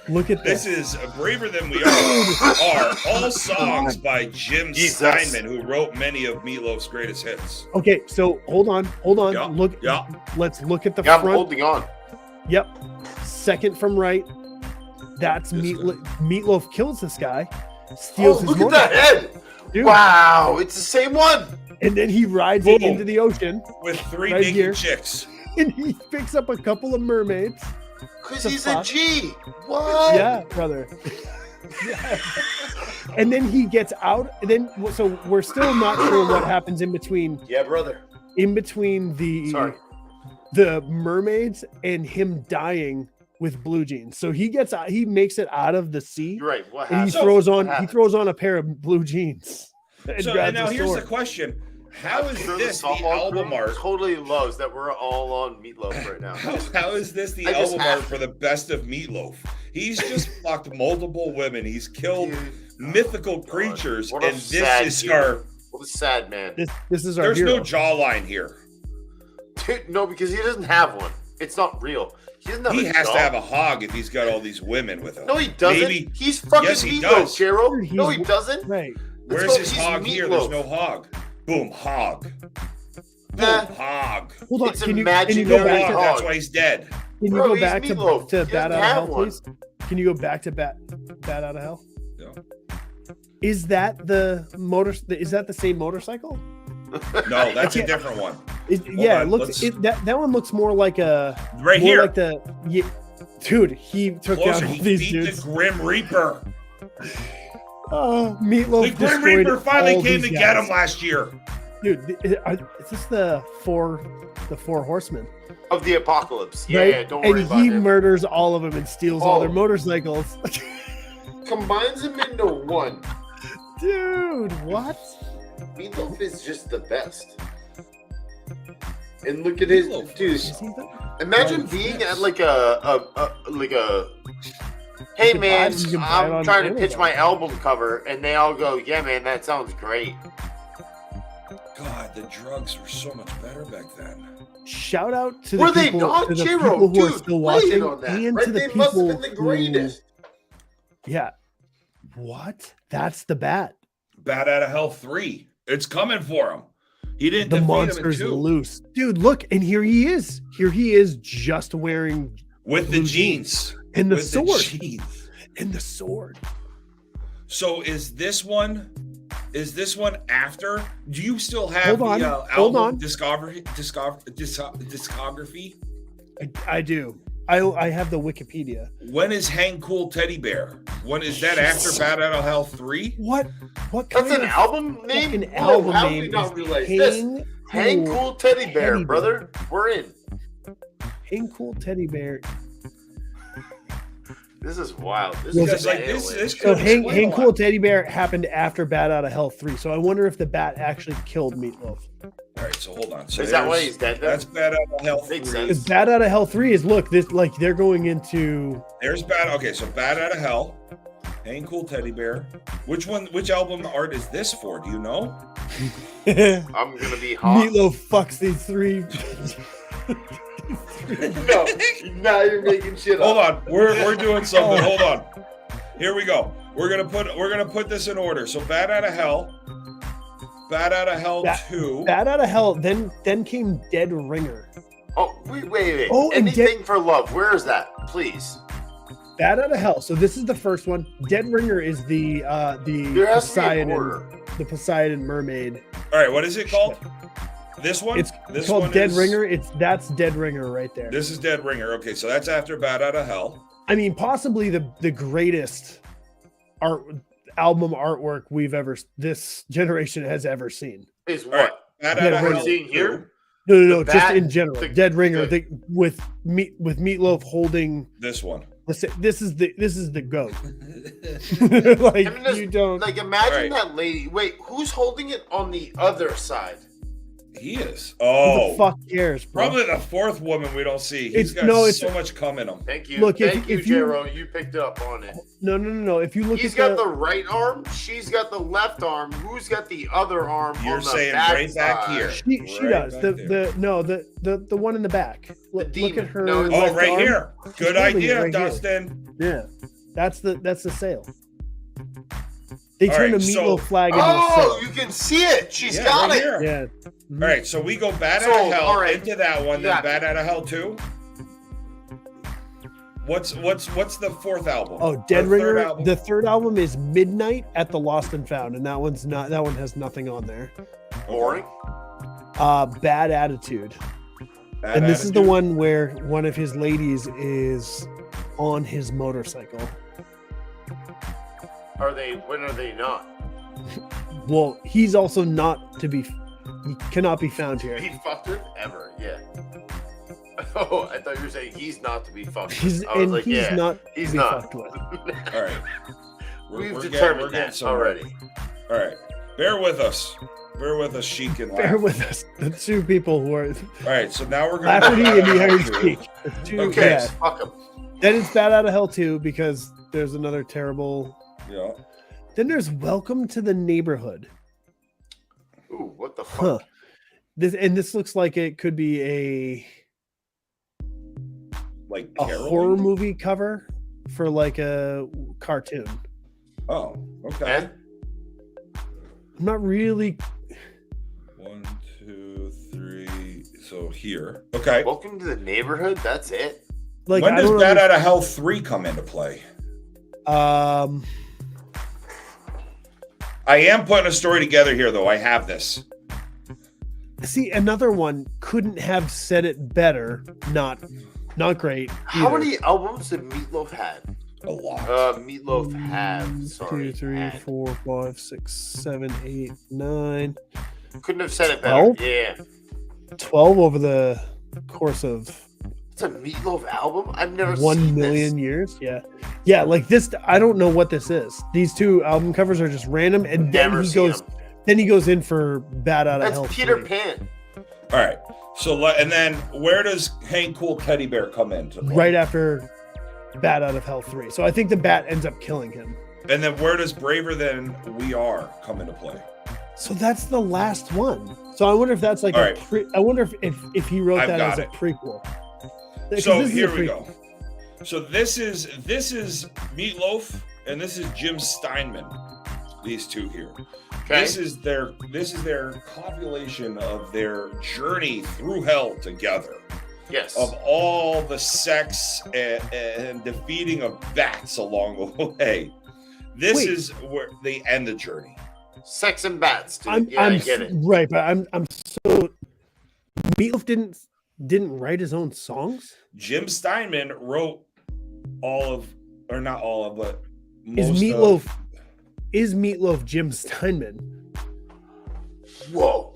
Speaker 3: Look at
Speaker 1: This
Speaker 3: this.
Speaker 1: is Braver Than We Are all songs by Jim
Speaker 10: Jesus.
Speaker 1: Steinman, who wrote many of Meatloaf's greatest hits.
Speaker 3: Okay, so hold on.
Speaker 1: Yeah,
Speaker 3: Look.
Speaker 1: yeah.
Speaker 3: Let's look at the
Speaker 10: Yeah, I'm
Speaker 3: front.
Speaker 10: holding on.
Speaker 3: Yep. Second from right. That's
Speaker 1: This
Speaker 3: Meatloaf kills this guy, steals
Speaker 10: Oh,
Speaker 3: his
Speaker 10: look at
Speaker 3: motorcycle.
Speaker 10: that head.
Speaker 3: Dude,
Speaker 10: Wow, it's the same one.
Speaker 3: and then he rides it
Speaker 1: Boom.
Speaker 3: into the ocean,
Speaker 1: With three
Speaker 3: Right
Speaker 1: naked
Speaker 3: here.
Speaker 1: chicks.
Speaker 3: and he picks up a couple of mermaids.
Speaker 10: Because
Speaker 3: The
Speaker 10: he's
Speaker 3: fuck?
Speaker 10: a G. What?
Speaker 3: Yeah, brother. Yeah. And then he gets out. And then so we're still not sure what happens in between
Speaker 10: Yeah, brother.
Speaker 3: the
Speaker 10: Sorry.
Speaker 3: the mermaids and him dying with blue jeans. So he makes it out of the sea.
Speaker 10: You're right. What
Speaker 3: And he
Speaker 10: happened?
Speaker 3: throws on a pair of blue jeans. And
Speaker 1: So
Speaker 3: grabs
Speaker 1: and now
Speaker 3: a
Speaker 1: here's the
Speaker 3: sword.
Speaker 1: question: how is
Speaker 10: Sure,
Speaker 1: this the
Speaker 10: softball
Speaker 1: album
Speaker 10: crew
Speaker 1: art?
Speaker 10: totally loves that we're all on Meatloaf right now.
Speaker 1: How is this the
Speaker 10: I just
Speaker 1: album
Speaker 10: have
Speaker 1: art for the best of Meatloaf? He's just fucked multiple women. He's killed
Speaker 10: Dude,
Speaker 1: mythical creatures,
Speaker 10: what a
Speaker 1: and this
Speaker 10: sad
Speaker 1: is
Speaker 10: hero.
Speaker 1: our.
Speaker 10: What a sad man.
Speaker 3: This is our
Speaker 1: There's
Speaker 3: hero.
Speaker 1: no jawline here.
Speaker 10: Dude, no, because he doesn't have one. It's not real. He doesn't have
Speaker 1: He
Speaker 10: a
Speaker 1: has
Speaker 10: jaw.
Speaker 1: to have a hog if he's got all these women with him.
Speaker 10: No, he doesn't.
Speaker 1: Maybe.
Speaker 10: He's fucking
Speaker 1: Yes, he
Speaker 10: Meatloaf,
Speaker 1: does.
Speaker 10: Jero.
Speaker 3: Dude,
Speaker 10: No, he
Speaker 3: he's-
Speaker 10: doesn't.
Speaker 3: Right.
Speaker 10: Let's
Speaker 1: Where's
Speaker 10: go,
Speaker 1: his
Speaker 10: he's
Speaker 1: hog here? There's
Speaker 10: Meatloaf.
Speaker 1: no hog. Boom, hog.
Speaker 10: Nah.
Speaker 1: Boom, hog.
Speaker 3: Hold on.
Speaker 10: It's
Speaker 3: Can you
Speaker 10: imaginary
Speaker 3: go
Speaker 1: No
Speaker 3: back
Speaker 1: hog.
Speaker 3: to
Speaker 1: That's
Speaker 10: hog.
Speaker 1: why he's dead.
Speaker 3: Can you
Speaker 10: Bro,
Speaker 3: go
Speaker 10: he's
Speaker 3: back
Speaker 10: Meatloaf.
Speaker 3: to
Speaker 10: He
Speaker 3: Bat
Speaker 10: doesn't
Speaker 3: Out of
Speaker 10: have
Speaker 3: Hell,
Speaker 10: one.
Speaker 3: please? Can you go back to Bat Out of Hell?
Speaker 1: No,
Speaker 3: Is that the motor? Is that the same motorcycle?
Speaker 1: no, that's a different one.
Speaker 3: Yeah,
Speaker 1: on,
Speaker 3: it looks.
Speaker 1: let's-
Speaker 3: That one looks more like a
Speaker 1: Right
Speaker 3: more
Speaker 1: here.
Speaker 3: like the yeah, dude. He took
Speaker 1: Closer.
Speaker 3: down all
Speaker 1: He
Speaker 3: these
Speaker 1: beat
Speaker 3: dudes.
Speaker 1: the Grim Reaper.
Speaker 3: Oh, Meatloaf.
Speaker 1: The Grim
Speaker 3: destroyed
Speaker 1: Reaper finally
Speaker 3: all
Speaker 1: came to
Speaker 3: these
Speaker 1: get
Speaker 3: guys.
Speaker 1: him last year.
Speaker 3: Dude, is this the four horsemen?
Speaker 10: Of the apocalypse. Yeah,
Speaker 3: right?
Speaker 10: yeah, don't worry
Speaker 3: and
Speaker 10: about
Speaker 3: he
Speaker 10: him.
Speaker 3: murders all of them and steals all their
Speaker 10: Oh.
Speaker 3: motorcycles.
Speaker 10: Combines them into one.
Speaker 3: Dude, what?
Speaker 10: Meatloaf is just the best. And look at his
Speaker 1: Meatloaf.
Speaker 10: dude.
Speaker 3: Is he the-
Speaker 10: Imagine
Speaker 1: Oh,
Speaker 10: being
Speaker 1: yes.
Speaker 10: at like a hey
Speaker 3: can
Speaker 10: man,
Speaker 3: buy- you can buy it
Speaker 10: I'm
Speaker 3: on
Speaker 10: trying to pitch
Speaker 3: Amazon.
Speaker 10: my album cover, and they all go, yeah man, that sounds great.
Speaker 1: God, the drugs were so much better back then.
Speaker 3: Shout out to the
Speaker 10: Were they
Speaker 3: people,
Speaker 10: not,
Speaker 3: to the
Speaker 10: Jiro?
Speaker 3: people who are
Speaker 10: Dude,
Speaker 3: still
Speaker 10: weigh in
Speaker 3: watching,
Speaker 10: on that,
Speaker 3: and
Speaker 10: right?
Speaker 3: to the
Speaker 10: They
Speaker 3: people
Speaker 10: must have been the
Speaker 3: who-
Speaker 10: greatest.
Speaker 3: yeah. What? That's the bat.
Speaker 1: Bat Out of Hell 3. It's coming for him. He didn't
Speaker 3: The
Speaker 1: defeat
Speaker 3: monster's
Speaker 1: him in 2
Speaker 3: loose, dude. Look, and here he is. Here he is, just wearing
Speaker 1: with the
Speaker 3: blue
Speaker 1: jeans
Speaker 3: and the
Speaker 1: with
Speaker 3: sword
Speaker 1: jeans.
Speaker 3: and the sword.
Speaker 1: So is this one after? Do you still have
Speaker 3: Hold on,
Speaker 1: the
Speaker 3: hold
Speaker 1: album
Speaker 3: on.
Speaker 1: discography?
Speaker 3: I do. I have the Wikipedia.
Speaker 1: When is Hang Cool Teddy Bear? When is that after Bat Out of Hell 3?
Speaker 3: What? What kind
Speaker 10: That's an
Speaker 3: of
Speaker 10: album name?
Speaker 3: fucking
Speaker 10: Whoa,
Speaker 3: album
Speaker 10: how did we
Speaker 3: name
Speaker 10: not
Speaker 3: is
Speaker 10: realize this? Hang Cool Teddy Bear,
Speaker 3: Teddy
Speaker 10: brother. We're in.
Speaker 3: Hang Cool Teddy Bear.
Speaker 10: This is wild. This
Speaker 3: Well,
Speaker 10: is
Speaker 1: Because like
Speaker 10: nail
Speaker 1: this,
Speaker 10: it.
Speaker 1: this
Speaker 3: So
Speaker 1: could
Speaker 3: Hang
Speaker 1: explain a lot.
Speaker 3: Cool Teddy Bear happened after Bat Out of Hell 3. So I wonder if the bat actually killed Meatloaf.
Speaker 1: All right, so hold on. So
Speaker 10: Is that why
Speaker 1: there's-
Speaker 10: he's dead then?
Speaker 1: That's Bat Out of Hell 3.
Speaker 10: Makes sense.
Speaker 3: Because Bat Out of Hell 3 is they're going into
Speaker 1: There's Okay, so Bat Out of Hell, Hang Cool Teddy Bear. Which album art is this for? Do you know?
Speaker 10: I'm gonna be hot.
Speaker 3: Meatloaf fucks these three.
Speaker 10: No, now you're making shit
Speaker 1: Hold
Speaker 10: up.
Speaker 1: on, we're doing something. Hold on. Here we go. We're gonna put this in order. So Bat Out of Hell, Bat Out of Hell 2.
Speaker 3: Bat Out of Hell, then came Dead Ringer.
Speaker 10: Oh, wait.
Speaker 3: Oh, and
Speaker 10: Anything for love. Where is that? Please.
Speaker 3: Bat Out of Hell. So this is the first one. Dead Ringer is the
Speaker 10: There has to be an order.
Speaker 3: the Poseidon mermaid.
Speaker 1: All right, what is it called? This one?
Speaker 3: It's
Speaker 1: This
Speaker 3: called
Speaker 1: one
Speaker 3: Dead
Speaker 1: is-
Speaker 3: Ringer. That's Dead Ringer right there.
Speaker 1: This is Dead Ringer. Okay, so that's after Bat Out of Hell.
Speaker 3: I mean, possibly the greatest album artwork this generation has ever seen.
Speaker 10: Is
Speaker 1: All right,
Speaker 10: what?
Speaker 1: Bat
Speaker 3: Dead
Speaker 1: Out of
Speaker 3: Ringer.
Speaker 1: Hell
Speaker 10: Seeing
Speaker 1: 2.
Speaker 10: here?
Speaker 3: No,
Speaker 10: The
Speaker 3: just
Speaker 10: bat-
Speaker 3: in general.
Speaker 10: the-
Speaker 3: Dead Ringer
Speaker 10: the-
Speaker 3: with Meatloaf holding.
Speaker 1: This one.
Speaker 3: This is the goat. Like
Speaker 10: I mean, there's-
Speaker 3: you don't.
Speaker 10: Like, imagine
Speaker 1: Right.
Speaker 10: that lady. Wait, who's holding it on the other side?
Speaker 1: He is.
Speaker 3: Who
Speaker 1: Oh,
Speaker 3: the fuck cares, bro?
Speaker 1: probably the fourth woman we don't see. He's got
Speaker 3: It's
Speaker 1: so much cum in him.
Speaker 10: Thank you.
Speaker 3: Look,
Speaker 10: Thank you,
Speaker 3: if you-
Speaker 10: Jero. You picked up on it.
Speaker 3: No. If you look
Speaker 10: He's
Speaker 3: at
Speaker 10: got the right arm. She's got the left arm. Who's got the other arm?
Speaker 1: You're
Speaker 10: on the
Speaker 1: saying
Speaker 10: back
Speaker 1: right back
Speaker 10: side?
Speaker 1: here.
Speaker 3: she
Speaker 1: Right
Speaker 3: does
Speaker 1: back
Speaker 3: the
Speaker 1: there.
Speaker 3: the one in the back. Look at
Speaker 10: demon.
Speaker 3: her.
Speaker 10: No, it's-
Speaker 1: Oh,
Speaker 3: left
Speaker 1: right
Speaker 3: arm.
Speaker 1: here.
Speaker 3: She's
Speaker 1: Good
Speaker 3: holding it
Speaker 1: idea,
Speaker 3: right here.
Speaker 1: Dustin.
Speaker 3: Yeah, that's the sail. They
Speaker 1: All
Speaker 3: turned
Speaker 1: right,
Speaker 3: a
Speaker 1: so-
Speaker 3: Meatloaf flag into a
Speaker 10: Oh,
Speaker 3: sail.
Speaker 10: you can see it. She's
Speaker 1: Yeah,
Speaker 10: got
Speaker 1: right
Speaker 10: it.
Speaker 1: here.
Speaker 3: Yeah.
Speaker 1: All right, so we go Bat
Speaker 10: So,
Speaker 1: Out of Hell
Speaker 10: all right.
Speaker 1: into that one, then
Speaker 10: Yeah.
Speaker 1: Bat Out of Hell 2. What's the fourth album?
Speaker 3: Oh, Dead
Speaker 1: Or
Speaker 3: Ringer.
Speaker 1: third album?
Speaker 3: The third album is Midnight at the Lost and Found, and that one has nothing on there.
Speaker 10: Boring.
Speaker 3: Bad Attitude.
Speaker 1: Bad
Speaker 3: And this is the
Speaker 1: Attitude?
Speaker 3: one where one of his ladies is on his motorcycle.
Speaker 10: Are they? When are they not?
Speaker 3: Well, he's also not to be. He cannot be found here.
Speaker 10: He fucked her ever. Yeah. Oh, I thought you were saying he's not to be fucked.
Speaker 3: He's
Speaker 10: with. I was
Speaker 3: and
Speaker 10: like,
Speaker 3: he's
Speaker 10: yeah,
Speaker 3: not
Speaker 10: he's
Speaker 3: to be
Speaker 10: not.
Speaker 3: fucked with.
Speaker 1: All right.
Speaker 10: We've
Speaker 1: we're
Speaker 10: determined
Speaker 1: getting
Speaker 10: that
Speaker 1: somewhere.
Speaker 10: already.
Speaker 1: All right. Bear with us. Bear with us, Sheik and
Speaker 3: Bear
Speaker 1: Laugh.
Speaker 3: with us. The two people who are
Speaker 1: All right. So now we're going
Speaker 3: Lafferty and the Iron Sheik. The two-
Speaker 1: Okay.
Speaker 3: yeah.
Speaker 10: Fuck him.
Speaker 3: Then it's Bad Out of Hell 2 because there's another terrible.
Speaker 1: Yeah.
Speaker 3: Then there's Welcome to the Neighborhood.
Speaker 10: Ooh, what the
Speaker 3: Huh.
Speaker 10: fuck?
Speaker 3: This looks like it could be a
Speaker 1: Like
Speaker 3: horror
Speaker 1: caroling?
Speaker 3: movie cover for like a cartoon.
Speaker 1: Oh, okay.
Speaker 10: And
Speaker 3: I'm not really.
Speaker 1: 1, 2, 3. So here. Okay.
Speaker 10: welcome to the neighborhood. That's it.
Speaker 3: Like,
Speaker 1: When
Speaker 3: I
Speaker 1: does
Speaker 3: don't
Speaker 1: Bad
Speaker 3: know.
Speaker 1: Out of Hell 3 come into play? I am putting a story together here, though. I have this.
Speaker 3: See, another one couldn't have said it better. Not great.
Speaker 10: How
Speaker 3: either.
Speaker 10: many albums did Meatloaf had?
Speaker 1: A lot.
Speaker 10: Meatloaf have. Sorry.
Speaker 3: 2, 3,
Speaker 10: had.
Speaker 3: 4, 5, 6, 7, 8, 9,
Speaker 10: Couldn't have said it better.
Speaker 3: 12?
Speaker 10: Yeah.
Speaker 3: 12 over the course of
Speaker 10: It's a Meatloaf album. I've never
Speaker 3: 1
Speaker 10: seen
Speaker 3: million years. Yeah. Like this, I don't know what this is. These two album covers are just random, and then
Speaker 10: Never
Speaker 3: he
Speaker 10: seen
Speaker 3: goes.
Speaker 10: them.
Speaker 3: Then he goes in for Bad Out of
Speaker 10: That's
Speaker 3: Hell.
Speaker 10: Peter
Speaker 3: 3.
Speaker 10: Pan.
Speaker 1: All right. So, and then where does Hank Cool Teddy Bear come into play?
Speaker 3: Right after Bad Out of Hell 3. So I think the bat ends up killing him.
Speaker 1: And then where does Braver Than We Are come into play?
Speaker 3: So that's the last one. So I wonder if that's like
Speaker 1: All
Speaker 3: a
Speaker 1: right.
Speaker 3: I wonder if he wrote
Speaker 1: I've
Speaker 3: that
Speaker 1: got
Speaker 3: as a
Speaker 1: it.
Speaker 3: prequel. 'Cause
Speaker 1: So
Speaker 3: this is a
Speaker 1: here we
Speaker 3: prequel.
Speaker 1: go. So this is Meatloaf and this is Jim Steinman. These two here.
Speaker 10: Okay.
Speaker 1: This is their compilation of their journey through hell together.
Speaker 10: Yes.
Speaker 1: Of all the sex and defeating of bats along the way. This
Speaker 3: Wait.
Speaker 1: is where they end the journey.
Speaker 10: Sex and bats, dude.
Speaker 3: I'm
Speaker 10: I get it.
Speaker 3: right, but I'm so Meatloaf didn't write his own songs.
Speaker 1: Jim Steinman wrote all of, or not all of, but
Speaker 3: Is
Speaker 1: most
Speaker 3: Meatloaf
Speaker 1: of,
Speaker 3: is Meatloaf Jim Steinman?
Speaker 10: Whoa.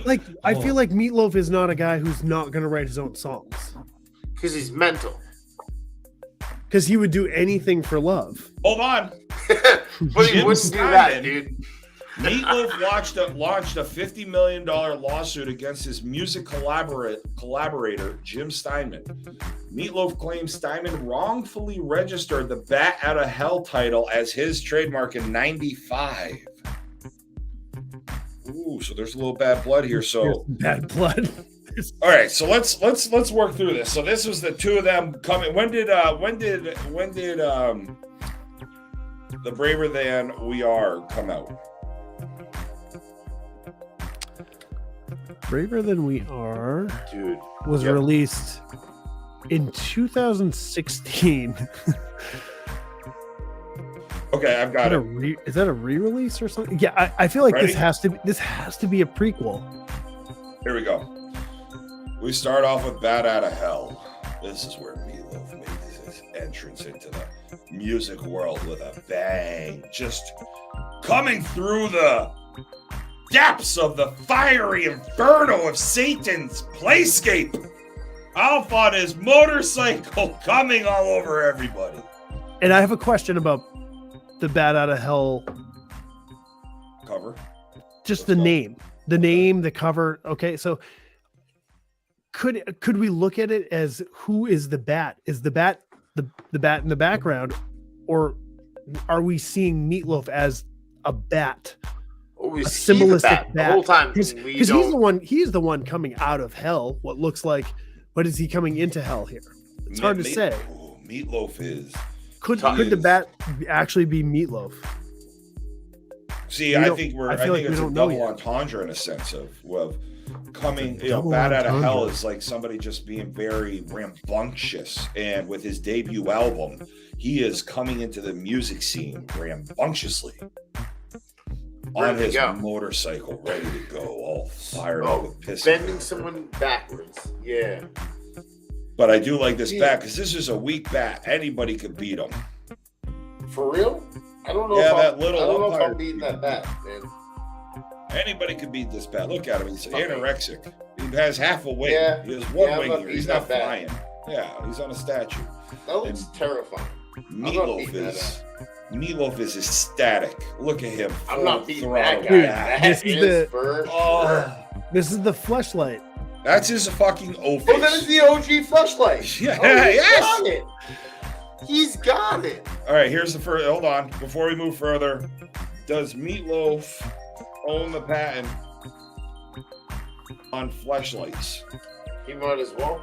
Speaker 3: Like I feel like Meatloaf is not a guy who's not going to write his own songs
Speaker 10: Because he's mental.
Speaker 3: because he would do anything for love.
Speaker 1: Hold on.
Speaker 10: But he
Speaker 1: Jim
Speaker 10: wouldn't do that,
Speaker 1: Steinman.
Speaker 10: dude.
Speaker 1: Meatloaf launched a $50 million lawsuit against his music collaborator, Jim Steinman. Meatloaf claims Steinman wrongfully registered the Bat Out of Hell title as his trademark in '95. Ooh, so there's a little bad blood here.
Speaker 3: Here's
Speaker 1: So,
Speaker 3: some bad blood.
Speaker 1: all right, so let's work through this. So this was the two of them coming. When did the Braver Than We Are come out?
Speaker 3: Braver Than We Are
Speaker 10: Dude.
Speaker 3: was
Speaker 10: Yep.
Speaker 3: released in 2016.
Speaker 1: Okay, I've got it.
Speaker 3: Is that a re-release or something? Yeah, I feel like
Speaker 1: Ready?
Speaker 3: this has to be a prequel.
Speaker 1: Here we go. We start off with Bat Out of Hell. This is where Meatloaf made his entrance into the music world with a bang. Just coming through the depths of the fiery inferno of Satan's playscape. Off on his motorcycle, coming all over everybody.
Speaker 3: And I have a question about the Bat Out of Hell.
Speaker 1: Cover.
Speaker 3: Just the name, the cover. Okay, so could we look at it as who is the bat? Is the bat the bat in the background, or are we seeing Meatloaf as a bat?
Speaker 10: We
Speaker 3: A
Speaker 10: see the
Speaker 3: symbolistic
Speaker 10: bat. The
Speaker 3: bat.
Speaker 10: whole time.
Speaker 3: Because
Speaker 10: we
Speaker 3: he's
Speaker 10: don't.
Speaker 3: he's the one coming out of hell. What looks like, but is he coming into hell here? It's hard to say.
Speaker 1: Ooh, Meatloaf is.
Speaker 3: Could the bat actually be Meatloaf?
Speaker 1: See,
Speaker 3: We
Speaker 1: I
Speaker 3: don't-
Speaker 1: think
Speaker 3: I feel like we
Speaker 1: it's a
Speaker 3: don't know
Speaker 1: double
Speaker 3: yet.
Speaker 1: entendre in a sense of coming,
Speaker 3: double
Speaker 1: Bat Out of
Speaker 3: entendre.
Speaker 1: Hell is like somebody just being very rambunctious. And with his debut album, he is coming into the music scene rambunctiously on
Speaker 10: Ready to
Speaker 1: his
Speaker 10: go.
Speaker 1: motorcycle, ready to go, all fired up
Speaker 10: Oh,
Speaker 1: with piss.
Speaker 10: bending someone backwards. Yeah.
Speaker 1: But I do like this bat because this is a weak bat. Anybody could beat him.
Speaker 10: For real? I don't know.
Speaker 1: Yeah,
Speaker 10: if
Speaker 1: that
Speaker 10: I'm,
Speaker 1: little
Speaker 10: I don't know if
Speaker 1: umpire-
Speaker 10: I'm beating that bat, man.
Speaker 1: Anybody could beat this bad. Look at him. He's anorexic. He has half a wing.
Speaker 10: Yeah.
Speaker 1: He has one
Speaker 10: Yeah,
Speaker 1: wing
Speaker 10: but
Speaker 1: here.
Speaker 10: he's
Speaker 1: He's
Speaker 10: not
Speaker 1: not
Speaker 10: bad.
Speaker 1: flying. Yeah, he's on a statue.
Speaker 10: That looks terrifying. not
Speaker 1: Meatloaf
Speaker 10: beating that
Speaker 1: is ecstatic. Look at him.
Speaker 10: I'm
Speaker 1: full
Speaker 10: not beating that
Speaker 1: throttle
Speaker 10: guy.
Speaker 1: back.
Speaker 3: This is the-
Speaker 10: for
Speaker 1: Oh,
Speaker 10: sure.
Speaker 3: This is the fleshlight.
Speaker 1: that's his fucking O
Speaker 10: Oh, that is
Speaker 1: face.
Speaker 10: the OG flashlight.
Speaker 1: Yeah,
Speaker 10: Oh, he's
Speaker 1: yes.
Speaker 10: got it. He's got it.
Speaker 1: All right, here's the first. Hold on. Before we move further, does Meatloaf own the patent on fleshlights?
Speaker 10: He might as well.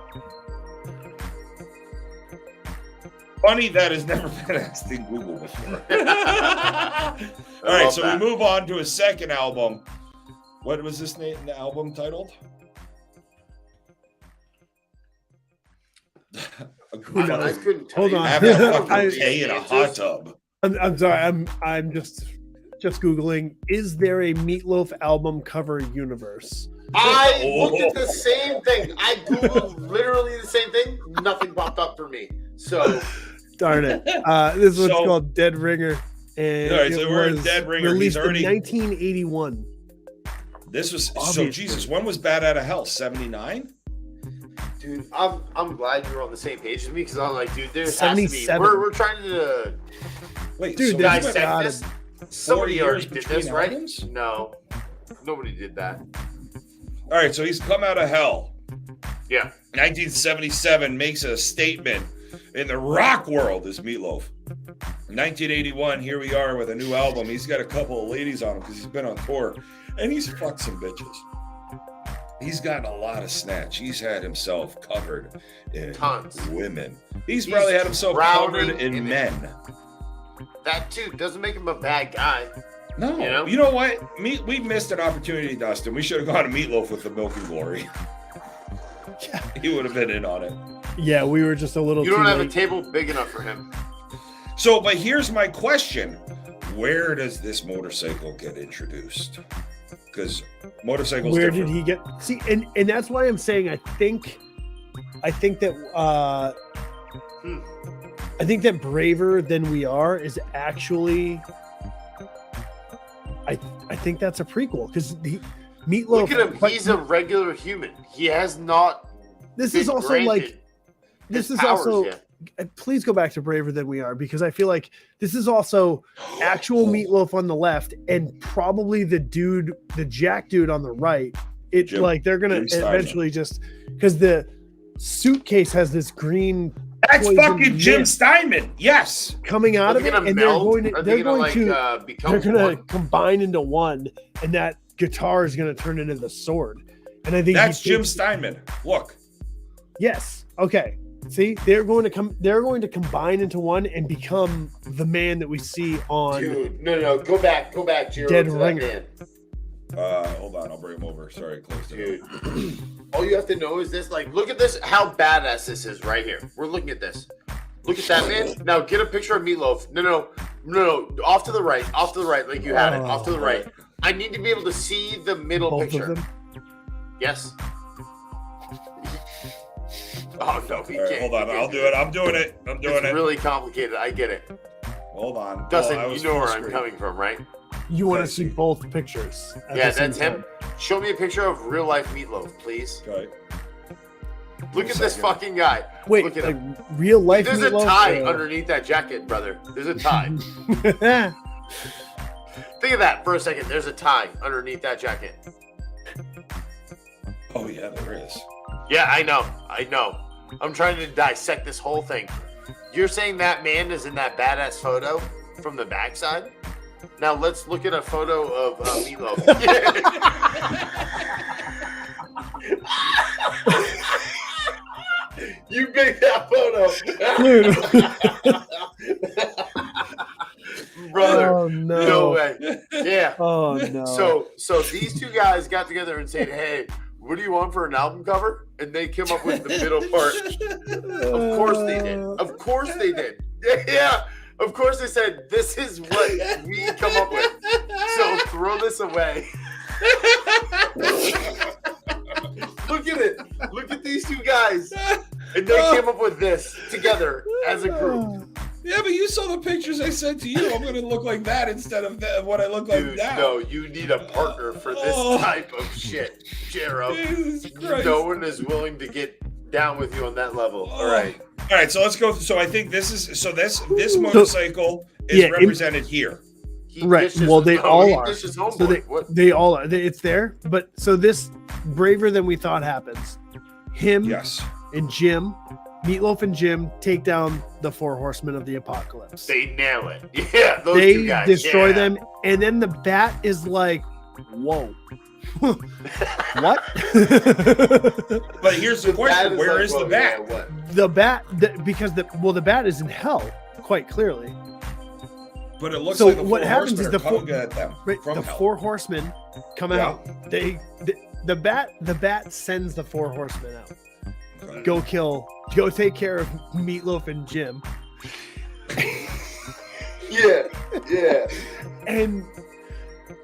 Speaker 1: Funny that has never been asked in Google before. All right,
Speaker 10: love
Speaker 1: so
Speaker 10: that.
Speaker 1: we move on to his second album. What was this album titled?
Speaker 10: I couldn't tell
Speaker 3: Hold
Speaker 10: you.
Speaker 3: on.
Speaker 1: Have a fucking
Speaker 3: I-
Speaker 1: K in a hot tub.
Speaker 3: I'm sorry. I'm just googling. Is there a Meatloaf album cover universe?
Speaker 10: I looked at the same thing. I googled literally the same thing. Nothing popped up for me. So
Speaker 3: Darn it. This one's
Speaker 1: So-
Speaker 3: called Dead Ringer. And
Speaker 1: All right,
Speaker 3: it
Speaker 1: so we're in
Speaker 3: was
Speaker 1: Dead Ringer. He's
Speaker 3: released
Speaker 1: already-
Speaker 3: in 1981.
Speaker 1: This was so
Speaker 3: Obviously.
Speaker 1: Jesus. When was Bad Out of Hell? 79?
Speaker 10: dude, I'm glad you're on the same page as me because I'm like, dude, there has to be.
Speaker 3: 77.
Speaker 10: We're trying to
Speaker 1: Wait,
Speaker 3: Dude,
Speaker 1: so
Speaker 3: there's
Speaker 1: this
Speaker 10: dissect
Speaker 1: went-
Speaker 10: this. Somebody
Speaker 1: years
Speaker 10: already did
Speaker 1: between
Speaker 10: this, right?
Speaker 1: albums?
Speaker 10: No, nobody did that.
Speaker 1: All right, so he's come out of hell.
Speaker 10: Yeah.
Speaker 1: 1977 makes a statement in the rock world as Meatloaf. 1981, here we are with a new album. He's got a couple of ladies on him because he's been on tour, and he's fucked some bitches. He's gotten a lot of snatch. He's had himself covered in
Speaker 10: Tons.
Speaker 1: women. He's probably had himself
Speaker 10: drowning
Speaker 1: covered in
Speaker 10: in it.
Speaker 1: men.
Speaker 10: That too doesn't make him a bad guy.
Speaker 1: No, you know what? We missed an opportunity, Dustin. We should have gone to Meatloaf with the Milk and Glory. He would have been in on it.
Speaker 3: Yeah, we were just a little
Speaker 10: You don't
Speaker 3: too
Speaker 10: have a
Speaker 3: late.
Speaker 10: table big enough for him.
Speaker 1: So, but here's my question: where does this motorcycle get introduced? Because motorcycles.
Speaker 3: Where
Speaker 1: different.
Speaker 3: did he get? See, and that's why I'm saying I think that I think that Braver Than We Are is actually I think that's a prequel because the Meatloaf.
Speaker 10: Look at him.
Speaker 3: but
Speaker 10: He's a regular human. He has not.
Speaker 3: this is
Speaker 10: been
Speaker 3: also
Speaker 10: granted
Speaker 3: like this
Speaker 10: his
Speaker 3: is
Speaker 10: powers
Speaker 3: also.
Speaker 10: yet.
Speaker 3: Please go back to Braver Than We Are because I feel like this is also actual Meatloaf on the left and probably the Jack dude on the right. It
Speaker 1: Jim-
Speaker 3: like they're gonna
Speaker 1: Jim Steinman.
Speaker 3: eventually just because the suitcase has this green
Speaker 1: That's
Speaker 3: poison
Speaker 1: fucking Jim
Speaker 3: mist
Speaker 1: Steinman. Yes.
Speaker 3: coming out of
Speaker 10: Are they
Speaker 3: it,
Speaker 10: gonna
Speaker 3: and
Speaker 10: meld?
Speaker 3: they're
Speaker 10: Are they
Speaker 3: going
Speaker 10: gonna
Speaker 3: to
Speaker 10: become
Speaker 3: they're gonna
Speaker 10: one?
Speaker 3: combine into one, and that guitar is gonna turn into the sword. And I think
Speaker 1: That's
Speaker 3: he
Speaker 1: Jim
Speaker 3: thinks-
Speaker 1: Steinman. Look.
Speaker 3: Yes. Okay. See, they're going to combine into one and become the man that we see on
Speaker 10: Dude, no, go back, Jiro,
Speaker 3: Dead
Speaker 10: to that
Speaker 3: Ringer.
Speaker 10: man.
Speaker 1: Hold on, I'll bring him over. Sorry, I closed it.
Speaker 10: Dude. All you have to know is this. Like, look at this. How badass this is right here. We're looking at this. Look at that man. Now get a picture of Meatloaf. No. Off to the right. Like you had it. Off to the right. I need to be able to see the middle
Speaker 3: both
Speaker 10: picture.
Speaker 3: of them.
Speaker 10: Yes. Oh no, he
Speaker 1: All right,
Speaker 10: can't.
Speaker 1: hold on,
Speaker 10: he
Speaker 1: I'll
Speaker 10: can't
Speaker 1: do it. I'm doing it. I'm doing
Speaker 10: It's
Speaker 1: it.
Speaker 10: really complicated. I get it.
Speaker 1: Hold on.
Speaker 10: Dustin,
Speaker 1: Oh, I
Speaker 10: you
Speaker 1: was
Speaker 10: know where
Speaker 1: full
Speaker 10: I'm
Speaker 1: screen.
Speaker 10: coming from, right?
Speaker 3: You want to
Speaker 1: Let's
Speaker 3: see
Speaker 1: see.
Speaker 3: both pictures. at
Speaker 10: Yeah,
Speaker 3: the same
Speaker 10: that's him.
Speaker 3: time.
Speaker 10: Show me a picture of real life Meatloaf, please.
Speaker 1: Okay.
Speaker 10: Look at this
Speaker 1: Second.
Speaker 10: fucking guy.
Speaker 3: Wait,
Speaker 10: Look at
Speaker 3: like
Speaker 10: him.
Speaker 3: real life.
Speaker 10: There's a
Speaker 3: Meatloaf,
Speaker 10: tie
Speaker 3: or-
Speaker 10: underneath that jacket, brother. There's a tie. Think of that for a second. There's a tie underneath that jacket.
Speaker 1: Oh yeah, there is.
Speaker 10: Yeah, I know. I'm trying to dissect this whole thing. You're saying that man is in that badass photo from the backside? Now let's look at a photo of Meatloaf. You make that photo. Brother,
Speaker 3: Oh no!
Speaker 10: no way. Yeah.
Speaker 3: Oh no!
Speaker 10: So these two guys got together and said, "Hey, what do you want for an album cover?" And they came up with the middle part. Of course they did. Of course they did. Yeah. Of course they said, "This is what we come up with." So throw this away. Look at it. Look at these two guys. And they came up with this together as a group.
Speaker 1: Yeah, but you saw the pictures I sent to you. I'm going to look like that instead of what I look like
Speaker 10: Dude,
Speaker 1: now.
Speaker 10: no, you need a partner for this type of shit, Jero.
Speaker 1: Jesus Christ.
Speaker 10: No one is willing to get down with you on that level. All right.
Speaker 1: All right, so let's go. So I think this motorcycle is represented here.
Speaker 3: Right. Well, they all are.
Speaker 10: This is
Speaker 3: So
Speaker 10: homeboy.
Speaker 3: they all are. It's there. But so this braver than we thought happens. Him and Jim, Meatloaf and Jim take down the 4 horsemen of the apocalypse.
Speaker 10: They nail it. Yeah, those
Speaker 3: They
Speaker 10: two guys.
Speaker 3: destroy
Speaker 10: yeah.
Speaker 3: them, and then the bat is like, "Whoa, what?"
Speaker 1: But here's the question: Where is the bat?
Speaker 10: Yeah, what?
Speaker 3: The bat, because the bat is in hell, quite clearly.
Speaker 1: But it looks
Speaker 3: So
Speaker 1: like the
Speaker 3: what
Speaker 1: 4
Speaker 3: happens
Speaker 1: horsemen
Speaker 3: is
Speaker 1: are
Speaker 3: the four-
Speaker 1: coming at them from
Speaker 3: The
Speaker 1: hell.
Speaker 3: 4 horsemen come out. The bat sends the 4 horsemen out. Go take care of Meatloaf and Jim.
Speaker 10: Yeah.
Speaker 3: And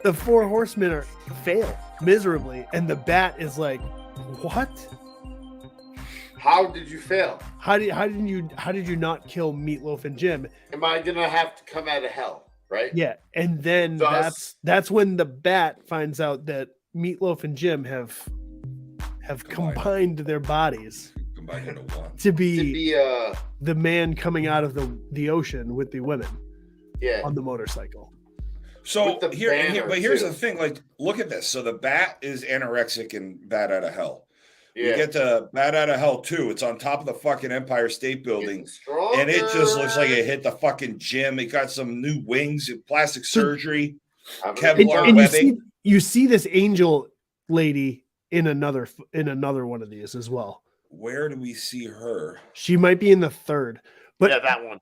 Speaker 3: the 4 horsemen fail miserably, and the bat is like, "What?
Speaker 10: How did you fail?
Speaker 3: How did you not kill Meatloaf and Jim?"
Speaker 10: Am I gonna have to come out of hell? Right?
Speaker 3: Yeah, and then
Speaker 10: Thus-
Speaker 3: that's when the bat finds out that Meatloaf and Jim have combined their bodies
Speaker 1: Combined into one.
Speaker 3: to be
Speaker 10: To be
Speaker 3: the man coming out of the ocean with the women
Speaker 10: yeah.
Speaker 3: on the motorcycle.
Speaker 1: So
Speaker 10: With the
Speaker 1: here's
Speaker 10: banner,
Speaker 1: the thing. Like, look at this. So the bat is anorexic and Bat Out of Hell.
Speaker 10: Yeah.
Speaker 1: You get to Bat Out of Hell 2. It's on top of the fucking Empire State Building.
Speaker 10: Stronger.
Speaker 1: And it just looks like it hit the fucking gym. It got some new wings, plastic surgery, Kevlar
Speaker 3: And
Speaker 1: webbing.
Speaker 3: you see this angel lady in another one of these as well.
Speaker 1: Where do we see her?
Speaker 3: She might be in the 3rd, but
Speaker 10: yeah, that one.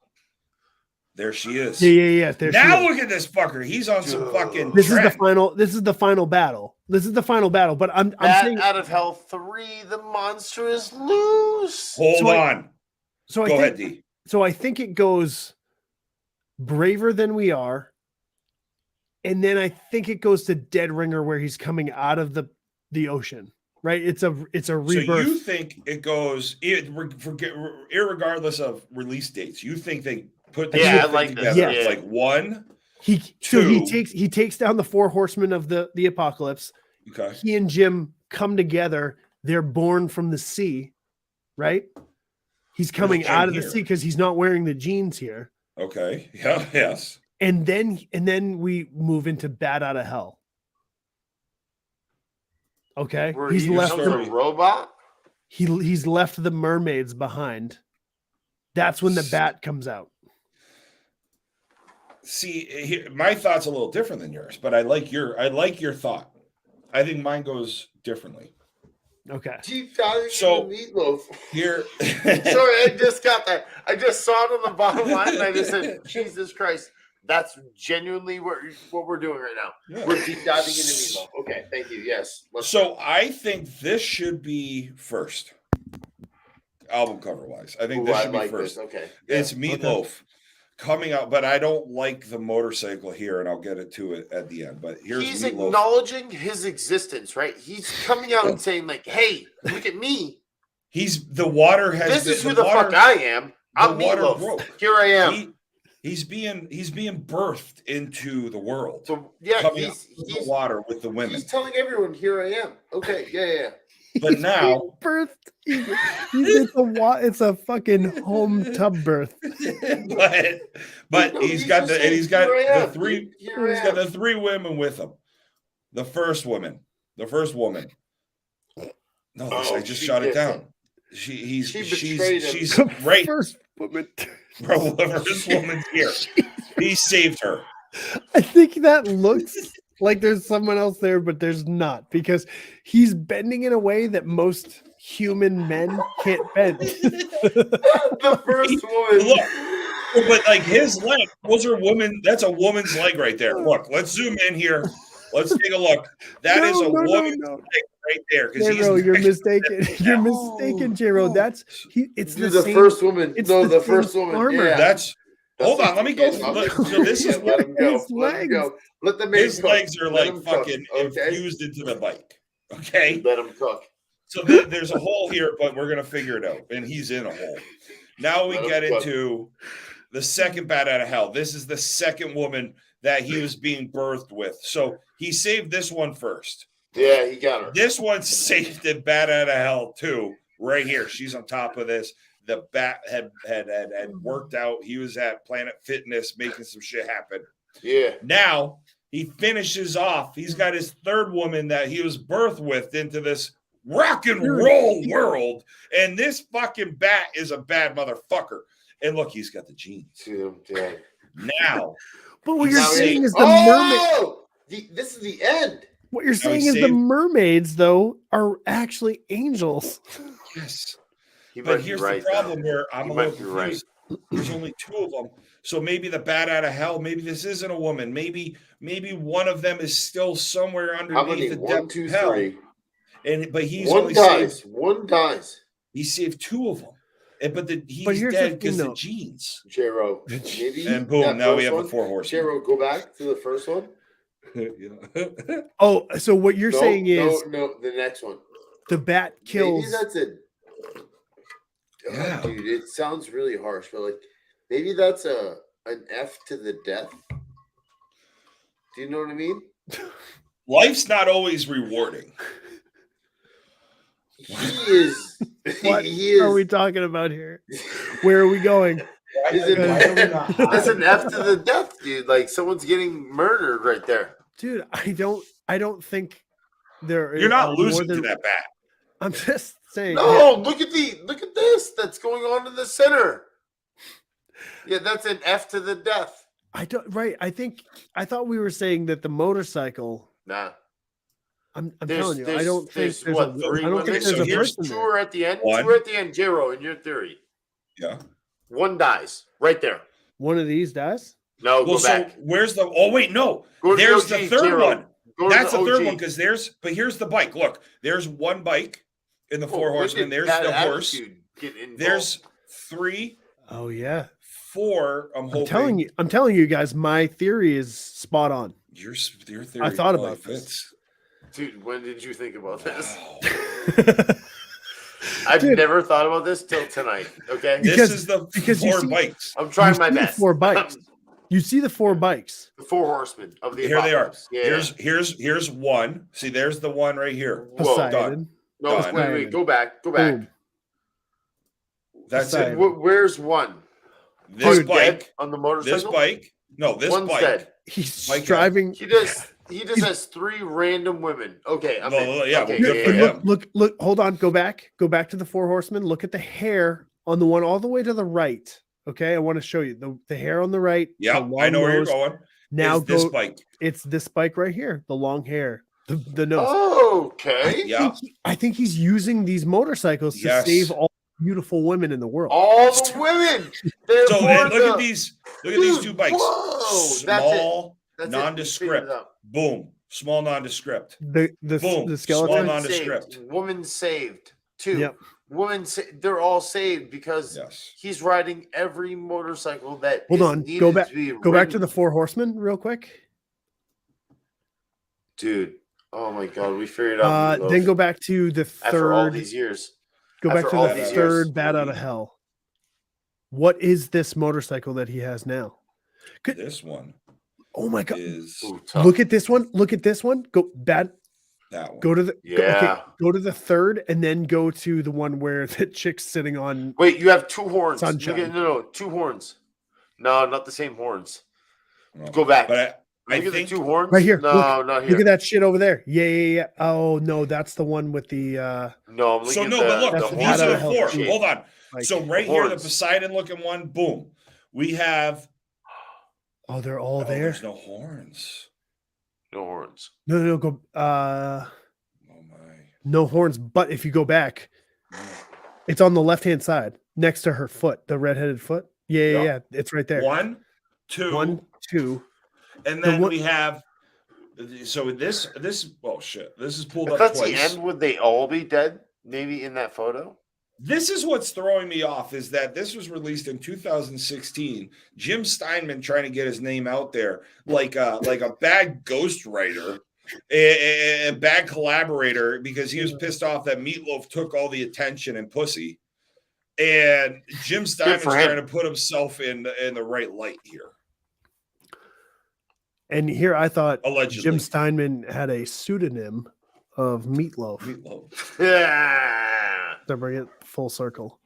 Speaker 1: There she is.
Speaker 3: yeah. There she
Speaker 1: Now
Speaker 3: is.
Speaker 1: look at this fucker. He's on some fucking.
Speaker 3: This is the
Speaker 1: trend.
Speaker 3: final. This is the final battle. But I'm
Speaker 10: Bat
Speaker 3: saying.
Speaker 10: Out of Hell 3, the monster is loose.
Speaker 1: Hold on.
Speaker 3: So
Speaker 1: Go
Speaker 3: I
Speaker 1: ahead,
Speaker 3: think,
Speaker 1: D.
Speaker 3: So I think it goes braver than we are, and then I think it goes to Dead Ringer where he's coming out of the ocean. Right? It's a rebirth.
Speaker 1: So you think it goes irregardless of release dates? You think they put the
Speaker 10: Yeah,
Speaker 1: whole
Speaker 10: I like
Speaker 1: thing
Speaker 10: this.
Speaker 1: together?
Speaker 3: Yeah.
Speaker 1: Like 1,
Speaker 3: he
Speaker 1: 2.
Speaker 3: takes down the 4 horsemen of the apocalypse.
Speaker 1: Okay.
Speaker 3: He and Jim come together. They're born from the sea, right? He's coming
Speaker 1: Jim
Speaker 3: out of the
Speaker 1: here?
Speaker 3: sea because he's not wearing the jeans here.
Speaker 1: Okay. Yeah. Yes.
Speaker 3: And then we move into Bat Out of Hell. Okay,
Speaker 10: Where
Speaker 3: he's
Speaker 10: he
Speaker 3: left
Speaker 10: becomes a robot?
Speaker 3: he's left the mermaids behind. That's when the bat comes out.
Speaker 1: See, my thought's a little different than yours, but I like your thought. I think mine goes differently.
Speaker 3: Okay.
Speaker 10: Deep diving
Speaker 1: So-
Speaker 10: into Meatloaf.
Speaker 1: Here,
Speaker 10: Sorry, I just got that. I just saw it on the bottom line and I just said, Jesus Christ. That's genuinely what we're doing right now.
Speaker 1: Yeah.
Speaker 10: We're deep diving into Meatloaf. Okay, thank you. Yes.
Speaker 1: So I think this should be first, album cover wise. I think
Speaker 10: Ooh,
Speaker 1: this
Speaker 10: I
Speaker 1: should be
Speaker 10: like
Speaker 1: first.
Speaker 10: this. Okay.
Speaker 1: It's
Speaker 10: Yeah.
Speaker 1: Meatloaf coming out, but I don't like the motorcycle here, and I'll get into it at the end. But here's
Speaker 10: He's
Speaker 1: Meatloaf.
Speaker 10: acknowledging his existence, right? He's coming out and saying, like, hey, look at me.
Speaker 1: The water has.
Speaker 10: This
Speaker 1: been,
Speaker 10: is who the fuck I am. I'm
Speaker 1: water
Speaker 10: Meatloaf.
Speaker 1: broke.
Speaker 10: Here I am.
Speaker 1: He's being birthed into the world.
Speaker 10: So yeah,
Speaker 1: coming
Speaker 10: he's
Speaker 1: out of the water with the women.
Speaker 10: He's telling everyone, here I am. Okay, yeah.
Speaker 1: But now,
Speaker 3: birth. It's a fucking home tub birth.
Speaker 1: but
Speaker 10: No,
Speaker 1: he's
Speaker 10: he's
Speaker 1: got
Speaker 10: just
Speaker 1: and
Speaker 10: saying,
Speaker 1: he's got
Speaker 10: "Here I
Speaker 1: the
Speaker 10: am.
Speaker 1: three.
Speaker 10: Here I
Speaker 1: He's got
Speaker 10: am."
Speaker 1: the 3 women with him. The first woman. No,
Speaker 10: Oh,
Speaker 1: I just
Speaker 10: she
Speaker 1: shot it
Speaker 10: did
Speaker 1: down.
Speaker 10: She betrayed him.
Speaker 1: She's right.
Speaker 3: First woman.
Speaker 1: Bro, the first woman's here. He saved her.
Speaker 3: I think that looks like there's someone else there, but there's not, because he's bending in a way that most human men can't bend.
Speaker 10: The first woman.
Speaker 1: Look, but like his leg, those are women. That's a woman's leg right there. Look, let's zoom in here. Let's take a look. That is a woman's leg right there.
Speaker 3: J-Ro, you're mistaken. You're mistaken, J-Ro. That's it's
Speaker 10: Dude,
Speaker 3: the
Speaker 10: the
Speaker 3: same,
Speaker 10: first woman.
Speaker 3: it's
Speaker 10: No, the
Speaker 3: same
Speaker 10: first woman.
Speaker 3: armor.
Speaker 10: Yeah.
Speaker 1: That's. Hold
Speaker 10: That's
Speaker 1: on, let me go.
Speaker 10: okay.
Speaker 1: So this is
Speaker 10: Let him go.
Speaker 3: his
Speaker 10: Let him go.
Speaker 3: legs.
Speaker 10: Let the man
Speaker 1: his
Speaker 10: cook.
Speaker 1: legs are
Speaker 10: Let
Speaker 1: like
Speaker 10: him cook,
Speaker 1: fucking
Speaker 10: okay?
Speaker 1: infused into the bike. Okay.
Speaker 10: Let him cook.
Speaker 1: So there's a hole here, but we're gonna figure it out. And he's in a hole. Now we
Speaker 10: Let him
Speaker 1: get
Speaker 10: cook.
Speaker 1: into the second bat out of hell. This is the second woman that he was being birthed with. So he saved this one first.
Speaker 10: Yeah, he got her.
Speaker 1: This one saved the bat out of hell too. Right here, she's on top of this. The bat had worked out. He was at Planet Fitness making some shit happen.
Speaker 10: Yeah.
Speaker 1: Now he finishes off. He's got his third woman that he was birthed with into this rock and roll world. And this fucking bat is a bad motherfucker. And look, he's got the genes. Now.
Speaker 3: But what you're
Speaker 10: Now
Speaker 3: saying
Speaker 10: he-
Speaker 3: is the mermaid.
Speaker 10: Oh! This is the end.
Speaker 3: What you're
Speaker 1: Now
Speaker 3: saying
Speaker 1: he
Speaker 3: is the
Speaker 1: saved-
Speaker 3: mermaids, though, are actually angels.
Speaker 1: Yes.
Speaker 10: He
Speaker 1: But
Speaker 10: might be
Speaker 1: here's
Speaker 10: right,
Speaker 1: the problem
Speaker 10: though.
Speaker 1: where I'm
Speaker 10: He
Speaker 1: a
Speaker 10: might
Speaker 1: little
Speaker 10: be right.
Speaker 1: confused. There's only two of them. So maybe the bat out of hell, maybe this isn't a woman. Maybe one of them is still somewhere
Speaker 10: How
Speaker 1: underneath
Speaker 10: many?
Speaker 1: the
Speaker 10: 1,
Speaker 1: depth
Speaker 10: 2,
Speaker 1: of hell.
Speaker 10: 3.
Speaker 1: But he's
Speaker 10: One
Speaker 1: only
Speaker 10: dies.
Speaker 1: saved,
Speaker 10: One dies.
Speaker 1: he saved two of them. But he's
Speaker 3: here's the
Speaker 1: dead
Speaker 3: thing,
Speaker 1: because the
Speaker 3: though.
Speaker 1: genes.
Speaker 10: J-Ro. Maybe.
Speaker 1: And boom,
Speaker 10: that
Speaker 1: now we
Speaker 10: first
Speaker 1: have
Speaker 10: one.
Speaker 1: the four horsemen.
Speaker 10: J-Ro, go back to the first one.
Speaker 3: Oh, so what you're saying is
Speaker 10: No, the next one.
Speaker 3: the bat kills.
Speaker 10: Maybe that's a.
Speaker 1: Yeah.
Speaker 10: Dude, it sounds really harsh, but like maybe that's an F to the death. Do you know what I mean?
Speaker 1: Life's not always rewarding.
Speaker 10: He is.
Speaker 3: What
Speaker 10: he is.
Speaker 3: are we talking about here? Where are we going?
Speaker 10: Is it, that's an F to the death, dude. Like someone's getting murdered right there.
Speaker 3: Dude, I don't think there
Speaker 1: You're
Speaker 3: are
Speaker 1: not
Speaker 3: more
Speaker 1: losing
Speaker 3: than,
Speaker 1: to that bat.
Speaker 3: I'm just saying.
Speaker 10: No, look at this that's going on in the center. Yeah, that's an F to the death.
Speaker 3: I thought we were saying that the motorcycle.
Speaker 10: Nah.
Speaker 3: I'm telling you, I
Speaker 10: there's-
Speaker 3: don't think
Speaker 10: there's
Speaker 3: there's
Speaker 10: what,
Speaker 3: a,
Speaker 10: three
Speaker 3: I don't
Speaker 10: women?
Speaker 3: think
Speaker 1: So
Speaker 3: there's a
Speaker 1: here's
Speaker 3: person
Speaker 10: Two
Speaker 3: there.
Speaker 10: are at the end.
Speaker 1: One.
Speaker 10: Two are at the end, J-Ro, in your theory.
Speaker 1: Yeah.
Speaker 10: One dies right there.
Speaker 3: One of these dies.
Speaker 10: No,
Speaker 1: Well,
Speaker 10: go back.
Speaker 1: so where's the? Oh wait, no.
Speaker 10: Go to
Speaker 1: There's
Speaker 10: the
Speaker 1: the
Speaker 10: OG,
Speaker 1: third
Speaker 10: J-Ro.
Speaker 1: one.
Speaker 10: Go to
Speaker 1: That's the third
Speaker 10: OG.
Speaker 1: one because but here's the bike. Look, there's one bike in the four
Speaker 10: Oh,
Speaker 1: horsemen.
Speaker 10: look at
Speaker 1: There's
Speaker 10: that
Speaker 1: the horse.
Speaker 10: attitude get involved.
Speaker 1: There's 3,
Speaker 3: Oh yeah.
Speaker 1: 4. I'm hoping.
Speaker 3: I'm telling you guys, my theory is spot on.
Speaker 1: Your theory.
Speaker 3: I thought
Speaker 1: probably
Speaker 3: about this.
Speaker 1: fits.
Speaker 10: Dude, when did you think about this?
Speaker 1: Wow.
Speaker 10: I've
Speaker 3: Dude.
Speaker 10: never thought about this till tonight. Okay,
Speaker 3: Because-
Speaker 1: This is the
Speaker 3: because you
Speaker 1: 4
Speaker 3: see-
Speaker 1: bikes.
Speaker 10: I'm trying
Speaker 3: You
Speaker 10: my
Speaker 3: see the
Speaker 10: best.
Speaker 3: 4 bikes. You see the 4 bikes.
Speaker 10: The four horsemen of the
Speaker 1: Here they are.
Speaker 10: apocalypse. Yeah.
Speaker 1: Here's one. See, there's the one right here.
Speaker 10: Whoa,
Speaker 3: Poseidon.
Speaker 10: no,
Speaker 1: done.
Speaker 10: wait, go back, go back.
Speaker 3: Boom.
Speaker 1: That's
Speaker 3: Poseidon.
Speaker 1: it.
Speaker 10: Where's one?
Speaker 1: This
Speaker 3: Dude,
Speaker 10: Dead
Speaker 1: bike.
Speaker 10: on the motorcycle.
Speaker 1: This bike. No, this
Speaker 10: One's
Speaker 1: bike.
Speaker 10: dead.
Speaker 3: He's
Speaker 1: Mike,
Speaker 3: driving.
Speaker 10: He just has 3 random women. Okay, I'm
Speaker 1: No,
Speaker 10: in.
Speaker 1: yeah,
Speaker 10: okay,
Speaker 1: well, good for
Speaker 10: yeah.
Speaker 1: him.
Speaker 3: Look, hold on, go back to the 4 horsemen. Look at the hair on the one all the way to the right. Okay, I want to show you the hair on the right.
Speaker 1: Yeah,
Speaker 3: the
Speaker 1: I know where you're
Speaker 3: long nose.
Speaker 1: going.
Speaker 3: Now
Speaker 1: Is this
Speaker 3: go.
Speaker 1: bike.
Speaker 3: It's this bike right here, the long hair, the nose.
Speaker 10: Okay.
Speaker 1: Yeah.
Speaker 3: I think he's using these motorcycles to
Speaker 1: Yes.
Speaker 3: save all beautiful women in the world.
Speaker 10: All the women. They're
Speaker 1: So
Speaker 10: born
Speaker 1: and look
Speaker 10: to-
Speaker 1: at these. Look at these
Speaker 10: Dude,
Speaker 1: 2 bikes.
Speaker 10: whoa, that's it.
Speaker 1: Small,
Speaker 10: That's it. We figured
Speaker 1: nondescript.
Speaker 10: it out.
Speaker 1: Boom. Small nondescript.
Speaker 3: The
Speaker 1: Boom.
Speaker 3: the
Speaker 1: Small
Speaker 3: skeleton.
Speaker 1: nondescript.
Speaker 10: Woman saved. 2.
Speaker 3: Yep.
Speaker 10: Women. They're all saved because
Speaker 1: Yes.
Speaker 10: he's riding every motorcycle that.
Speaker 3: Hold
Speaker 10: is
Speaker 3: on,
Speaker 10: needed
Speaker 3: go back.
Speaker 10: to be
Speaker 3: Go back to
Speaker 10: ridden.
Speaker 3: the 4 horsemen real quick.
Speaker 10: Dude. Oh my God, we figured out.
Speaker 3: Then go back to the
Speaker 10: after all
Speaker 3: third.
Speaker 10: these years.
Speaker 3: Go back
Speaker 10: after
Speaker 3: to
Speaker 10: all
Speaker 3: the
Speaker 10: these
Speaker 3: third
Speaker 10: years.
Speaker 3: bat out of hell. What is this motorcycle that he has now?
Speaker 1: This one
Speaker 3: Oh my god!
Speaker 1: is
Speaker 10: Ooh, tough.
Speaker 3: Look at this one. Look at this one. Go bad.
Speaker 1: that one.
Speaker 3: Go to the
Speaker 10: Yeah.
Speaker 3: Go to the third, and then go to the one where the chick's sitting on.
Speaker 10: Wait, you have 2 horns.
Speaker 3: Sunshine.
Speaker 10: Look at, no, 2 horns. No, not the same horns.
Speaker 1: No.
Speaker 10: Go back.
Speaker 1: But I
Speaker 10: Look at
Speaker 1: think
Speaker 10: the 2 horns.
Speaker 3: Right here.
Speaker 10: No, not here.
Speaker 3: Look at that shit over there. Yeah. Oh no, that's the one with the.
Speaker 10: No, I'm looking
Speaker 1: so.
Speaker 10: at
Speaker 1: No, but look,
Speaker 3: That's
Speaker 10: the
Speaker 3: the
Speaker 1: these
Speaker 3: bat out
Speaker 1: are
Speaker 3: of
Speaker 1: the
Speaker 3: hell
Speaker 1: 4.
Speaker 3: shape.
Speaker 1: Hold on.
Speaker 3: Like,
Speaker 1: So right here, the
Speaker 10: horns.
Speaker 1: Poseidon looking one. Boom. We have.
Speaker 3: oh, they're all
Speaker 1: Oh,
Speaker 3: there.
Speaker 1: there's no horns.
Speaker 10: No horns.
Speaker 3: No, go.
Speaker 1: Oh my.
Speaker 3: No horns. But if you go back, it's on the left hand side next to her foot, the redheaded foot. Yeah.
Speaker 1: Yeah.
Speaker 3: It's right there.
Speaker 1: 1, 2,
Speaker 3: 1, 2.
Speaker 1: and
Speaker 3: the
Speaker 1: then
Speaker 3: one-
Speaker 1: we have. So this. Oh shit! This is pulled
Speaker 10: If
Speaker 1: up
Speaker 10: that's
Speaker 1: twice.
Speaker 10: the end, would they all be dead? Maybe in that photo?
Speaker 1: This is what's throwing me off is that this was released in 2016. Jim Steinman trying to get his name out there like a bad ghostwriter, a bad collaborator because he was pissed off that Meatloaf took all the attention and pussy. And Jim Steinman's
Speaker 10: for him.
Speaker 1: trying to put himself in the right light here.
Speaker 3: And here I thought
Speaker 1: Allegedly.
Speaker 3: Jim Steinman had a pseudonym of Meatloaf.
Speaker 10: Yeah.
Speaker 3: To bring it full circle.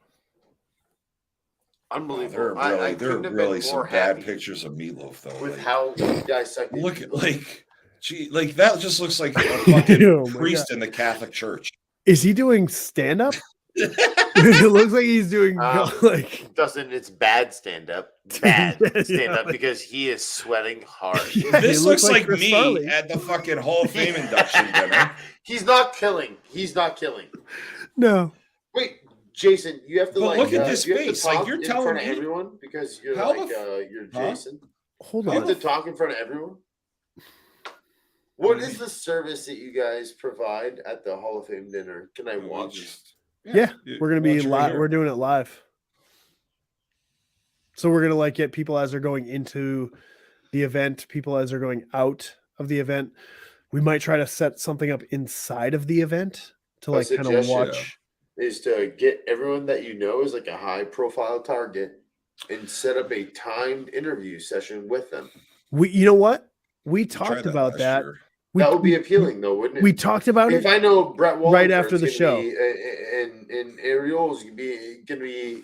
Speaker 10: Unbelievable.
Speaker 1: There are really some bad pictures of Meatloaf though.
Speaker 10: with
Speaker 1: like,
Speaker 10: how dissected.
Speaker 1: look at like that just looks like a fucking
Speaker 3: Oh my
Speaker 1: priest
Speaker 3: God.
Speaker 1: in the Catholic Church.
Speaker 3: Is he doing stand up? It looks like he's doing like
Speaker 10: Doesn't it's bad stand up. Bad
Speaker 3: Yeah,
Speaker 10: stand up
Speaker 3: like-
Speaker 10: because he is sweating hard.
Speaker 3: Yeah, he
Speaker 1: This looks like
Speaker 3: Chris
Speaker 1: me
Speaker 3: Farley.
Speaker 1: at the fucking Hall of Fame induction dinner.
Speaker 10: He's not killing. He's not killing.
Speaker 3: No.
Speaker 10: Wait, Jason, you have to
Speaker 1: But
Speaker 10: like
Speaker 1: look at this
Speaker 10: you have to
Speaker 1: face, like,
Speaker 10: talk
Speaker 1: you're
Speaker 10: in
Speaker 1: telling
Speaker 10: front of
Speaker 1: me-
Speaker 10: everyone because you're
Speaker 1: How
Speaker 10: like
Speaker 1: the
Speaker 10: you're
Speaker 1: Huh?
Speaker 10: Jason.
Speaker 3: Hold
Speaker 10: You have
Speaker 3: on.
Speaker 10: to talk in front of everyone. What is the service that you guys provide at the Hall of Fame dinner? Can I watch?
Speaker 3: Yeah, we're gonna be
Speaker 1: watch it right
Speaker 3: live.
Speaker 1: here.
Speaker 3: We're doing it live. So we're gonna like get people as they're going into the event, people as they're going out of the event. We might try to set something up inside of the event to
Speaker 10: A
Speaker 3: like kind of
Speaker 10: suggestion
Speaker 3: watch.
Speaker 10: Is to get everyone that you know is like a high profile target and set up a timed interview session with them.
Speaker 3: You know what? We
Speaker 1: Tried
Speaker 3: talked about
Speaker 1: last
Speaker 3: that.
Speaker 1: year.
Speaker 3: We,
Speaker 10: That would be appealing though, wouldn't it?
Speaker 3: we talked about
Speaker 10: if
Speaker 3: it.
Speaker 10: I know Brett Wallingford's
Speaker 3: right after the
Speaker 10: gonna
Speaker 3: show.
Speaker 10: be, and Ariel's gonna be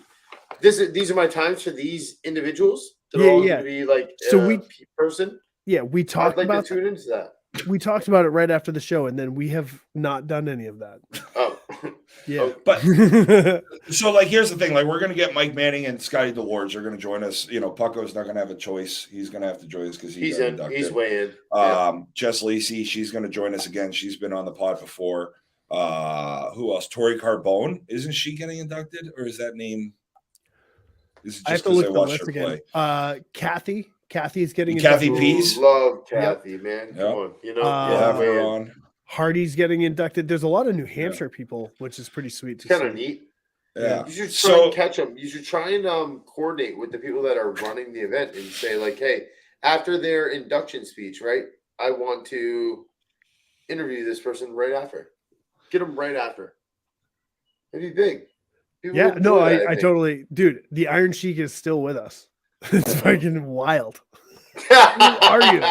Speaker 10: these are my times for these individuals. They're
Speaker 3: Yeah,
Speaker 10: all
Speaker 3: yeah.
Speaker 10: gonna be like
Speaker 3: So we-
Speaker 10: person.
Speaker 3: Yeah, we
Speaker 10: I'd
Speaker 3: talked
Speaker 10: like
Speaker 3: about
Speaker 10: to tune into that.
Speaker 3: we talked about it right after the show, and then we have not done any of that.
Speaker 10: Oh,
Speaker 3: Yeah.
Speaker 1: But so like here's the thing, like we're gonna get Mike Manning and Scotty DeLorge. They're gonna join us. You know, Pucko's not gonna have a choice. He's gonna have to join us because
Speaker 10: he's
Speaker 1: got
Speaker 10: in.
Speaker 1: inducted.
Speaker 10: He's way in. Yeah.
Speaker 1: Jess Lacey, she's gonna join us again. She's been on the pod before. Who else? Tori Carbone, isn't she getting inducted, or is that name? Is it
Speaker 3: I have
Speaker 1: just
Speaker 3: to
Speaker 1: because
Speaker 3: look
Speaker 1: I
Speaker 3: the
Speaker 1: watched
Speaker 3: list
Speaker 1: her
Speaker 3: again.
Speaker 1: play?
Speaker 3: Kathy's getting
Speaker 1: Kathy
Speaker 3: inducted.
Speaker 1: Pease?
Speaker 10: Love Kathy, man. Come
Speaker 1: Yep.
Speaker 10: on, you know.
Speaker 1: We'll have
Speaker 3: Uh,
Speaker 10: way
Speaker 1: her
Speaker 10: in.
Speaker 1: on.
Speaker 3: Hardy's getting inducted. There's a lot of New Hampshire people, which is pretty sweet.
Speaker 10: It's
Speaker 3: To
Speaker 10: kind of
Speaker 3: see.
Speaker 10: neat.
Speaker 1: Yeah.
Speaker 10: You should try
Speaker 1: So
Speaker 10: and catch them. You should try and coordinate with the people that are running the event and say like, hey, after their induction speech, right? I want to interview this person right after. Get them right after. It'd be big. People
Speaker 3: Yeah,
Speaker 10: would
Speaker 3: no,
Speaker 10: enjoy that,
Speaker 3: I
Speaker 10: think.
Speaker 3: totally, dude. The Iron Sheik is still with us. It's fucking wild,
Speaker 10: are
Speaker 3: you?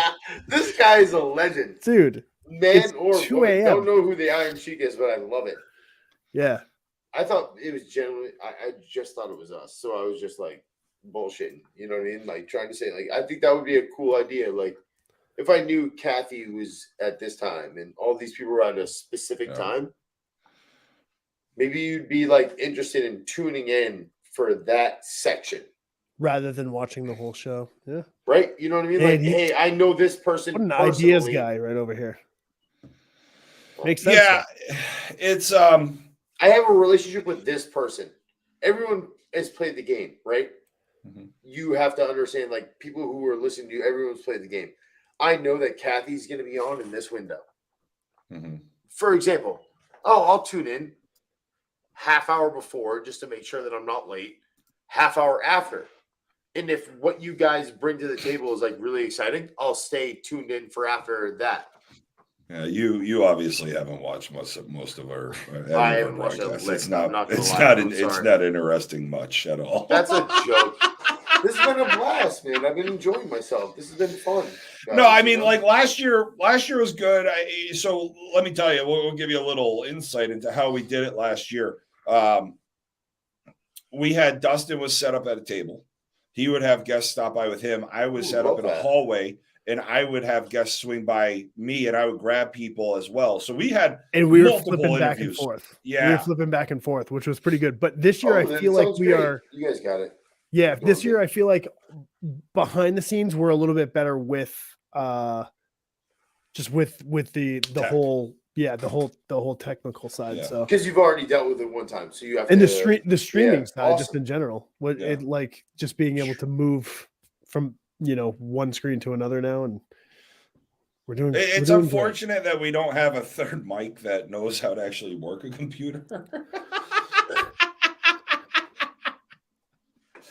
Speaker 10: This guy is a legend.
Speaker 3: dude.
Speaker 10: Man
Speaker 3: It's
Speaker 10: or
Speaker 3: 2
Speaker 10: woman.
Speaker 3: a.m..
Speaker 10: Don't know who the Iron Sheik is, but I love it.
Speaker 3: Yeah,
Speaker 10: I thought it was generally. I just thought it was us, so I was just like bullshitting. You know what I mean? Like trying to say, like I think that would be a cool idea. Like if I knew Kathy was at this time and all these people were at a specific
Speaker 1: Yeah.
Speaker 10: time, maybe you'd be like interested in tuning in for that section,
Speaker 3: rather than watching the whole show. Yeah,
Speaker 10: right? You know what I mean?
Speaker 3: Man,
Speaker 10: Like, hey, I know this person.
Speaker 3: what an ideas
Speaker 10: personally.
Speaker 3: guy right over here. Makes sense.
Speaker 1: yeah, it's
Speaker 10: I have a relationship with this person. Everyone has played the game, right?
Speaker 1: Mhm.
Speaker 10: You have to understand, like people who are listening to you, everyone's played the game. I know that Kathy's going to be on in this window.
Speaker 1: Mhm.
Speaker 10: For example, I'll tune in half hour before just to make sure that I'm not late, half hour after. And if what you guys bring to the table is like really exciting, I'll stay tuned in for after that.
Speaker 1: Yeah, you obviously haven't watched most of our.
Speaker 10: I haven't watched a
Speaker 1: broadcasts.
Speaker 10: lick,
Speaker 1: It's
Speaker 10: I'm
Speaker 1: not.
Speaker 10: not gonna
Speaker 1: It's
Speaker 10: lie,
Speaker 1: not.
Speaker 10: I'm
Speaker 1: It's
Speaker 10: sorry.
Speaker 1: not interesting much at all.
Speaker 10: That's a joke. This has been a blast, man. I've been enjoying myself. This has been fun.
Speaker 1: No,
Speaker 10: guys,
Speaker 1: I
Speaker 10: you
Speaker 1: mean,
Speaker 10: know?
Speaker 1: like last year was good. So let me tell you, we'll give you a little insight into how we did it last year. We had Dustin was set up at a table. He would have guests stop by with him. I was
Speaker 10: Ooh,
Speaker 1: set up
Speaker 10: love
Speaker 1: in a
Speaker 10: that.
Speaker 1: hallway, and I would have guests swing by me, and I would grab people as well. So we had
Speaker 3: And we were
Speaker 1: multiple
Speaker 3: flipping back and
Speaker 1: interviews.
Speaker 3: forth. We were
Speaker 1: Yeah,
Speaker 3: flipping back and forth, which was pretty good. But this year,
Speaker 10: Oh,
Speaker 3: I
Speaker 10: that
Speaker 3: feel like
Speaker 10: sounds
Speaker 3: we
Speaker 10: great.
Speaker 3: are.
Speaker 10: You guys got it.
Speaker 3: Yeah,
Speaker 10: Doing
Speaker 3: this year
Speaker 10: good.
Speaker 3: I feel like behind the scenes we're a little bit better with just with the
Speaker 1: Tech.
Speaker 3: whole the whole technical side.
Speaker 1: Yeah.
Speaker 3: So
Speaker 10: Because you've already dealt with it one time, so you have
Speaker 3: and
Speaker 10: to.
Speaker 3: the streaming
Speaker 10: yeah,
Speaker 3: side just
Speaker 10: awesome.
Speaker 3: in general. What
Speaker 1: Yeah.
Speaker 3: it like just being able to move from one screen to another now, and we're doing.
Speaker 1: It's
Speaker 3: we're doing great.
Speaker 1: unfortunate that we don't have a third mic that knows how to actually work a computer.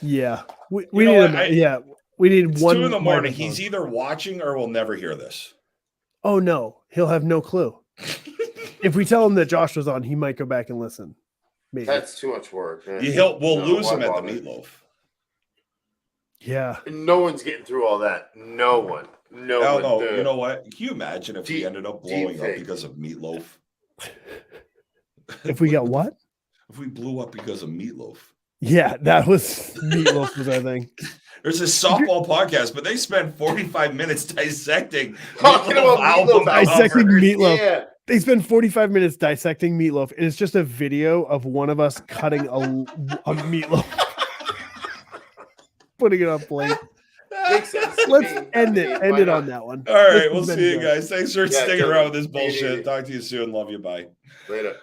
Speaker 3: Yeah, we
Speaker 1: You know
Speaker 3: need
Speaker 1: what,
Speaker 3: we need
Speaker 1: It's
Speaker 3: one
Speaker 1: 2 a.m.
Speaker 3: microphone.
Speaker 1: He's either watching or will never hear this.
Speaker 3: Oh no, he'll have no clue. If we tell him that Josh was on, he might go back and listen. Maybe.
Speaker 10: That's too much work. Man.
Speaker 1: We'll
Speaker 10: No,
Speaker 1: lose
Speaker 10: why
Speaker 1: him at the
Speaker 10: bother?
Speaker 1: meatloaf.
Speaker 3: Yeah.
Speaker 10: No one's getting through all that. No one. No
Speaker 1: Hell
Speaker 10: one.
Speaker 1: no.
Speaker 10: The-
Speaker 1: You know what? Can you imagine if we
Speaker 10: Deep-
Speaker 1: ended up
Speaker 10: deep
Speaker 1: blowing up
Speaker 10: fake.
Speaker 1: because of meatloaf?
Speaker 3: If we got what?
Speaker 1: If we blew up because of meatloaf.
Speaker 3: Yeah, that was meatloaf was our thing.
Speaker 1: There's a softball podcast, but they spent 45 minutes dissecting
Speaker 10: Talking about
Speaker 1: album
Speaker 10: Meatloaf
Speaker 3: Dissecting
Speaker 1: covers.
Speaker 3: meatloaf.
Speaker 10: Yeah.
Speaker 3: They spend 45 minutes dissecting meatloaf, and it's just a video of one of us cutting a meatloaf, putting it on plate.
Speaker 10: Makes sense to
Speaker 3: Let's
Speaker 10: me.
Speaker 3: end
Speaker 10: I
Speaker 3: it.
Speaker 10: mean,
Speaker 3: End
Speaker 10: why
Speaker 3: it
Speaker 10: not?
Speaker 3: on that one.
Speaker 1: All right,
Speaker 3: This
Speaker 1: we'll
Speaker 3: has been
Speaker 1: see you
Speaker 3: good.
Speaker 1: guys. Thanks for
Speaker 10: Yeah,
Speaker 1: sticking
Speaker 10: totally.
Speaker 1: around with this
Speaker 10: Take it
Speaker 1: bullshit.
Speaker 10: easy.
Speaker 1: Talk to you soon. Love you. Bye.
Speaker 10: Later.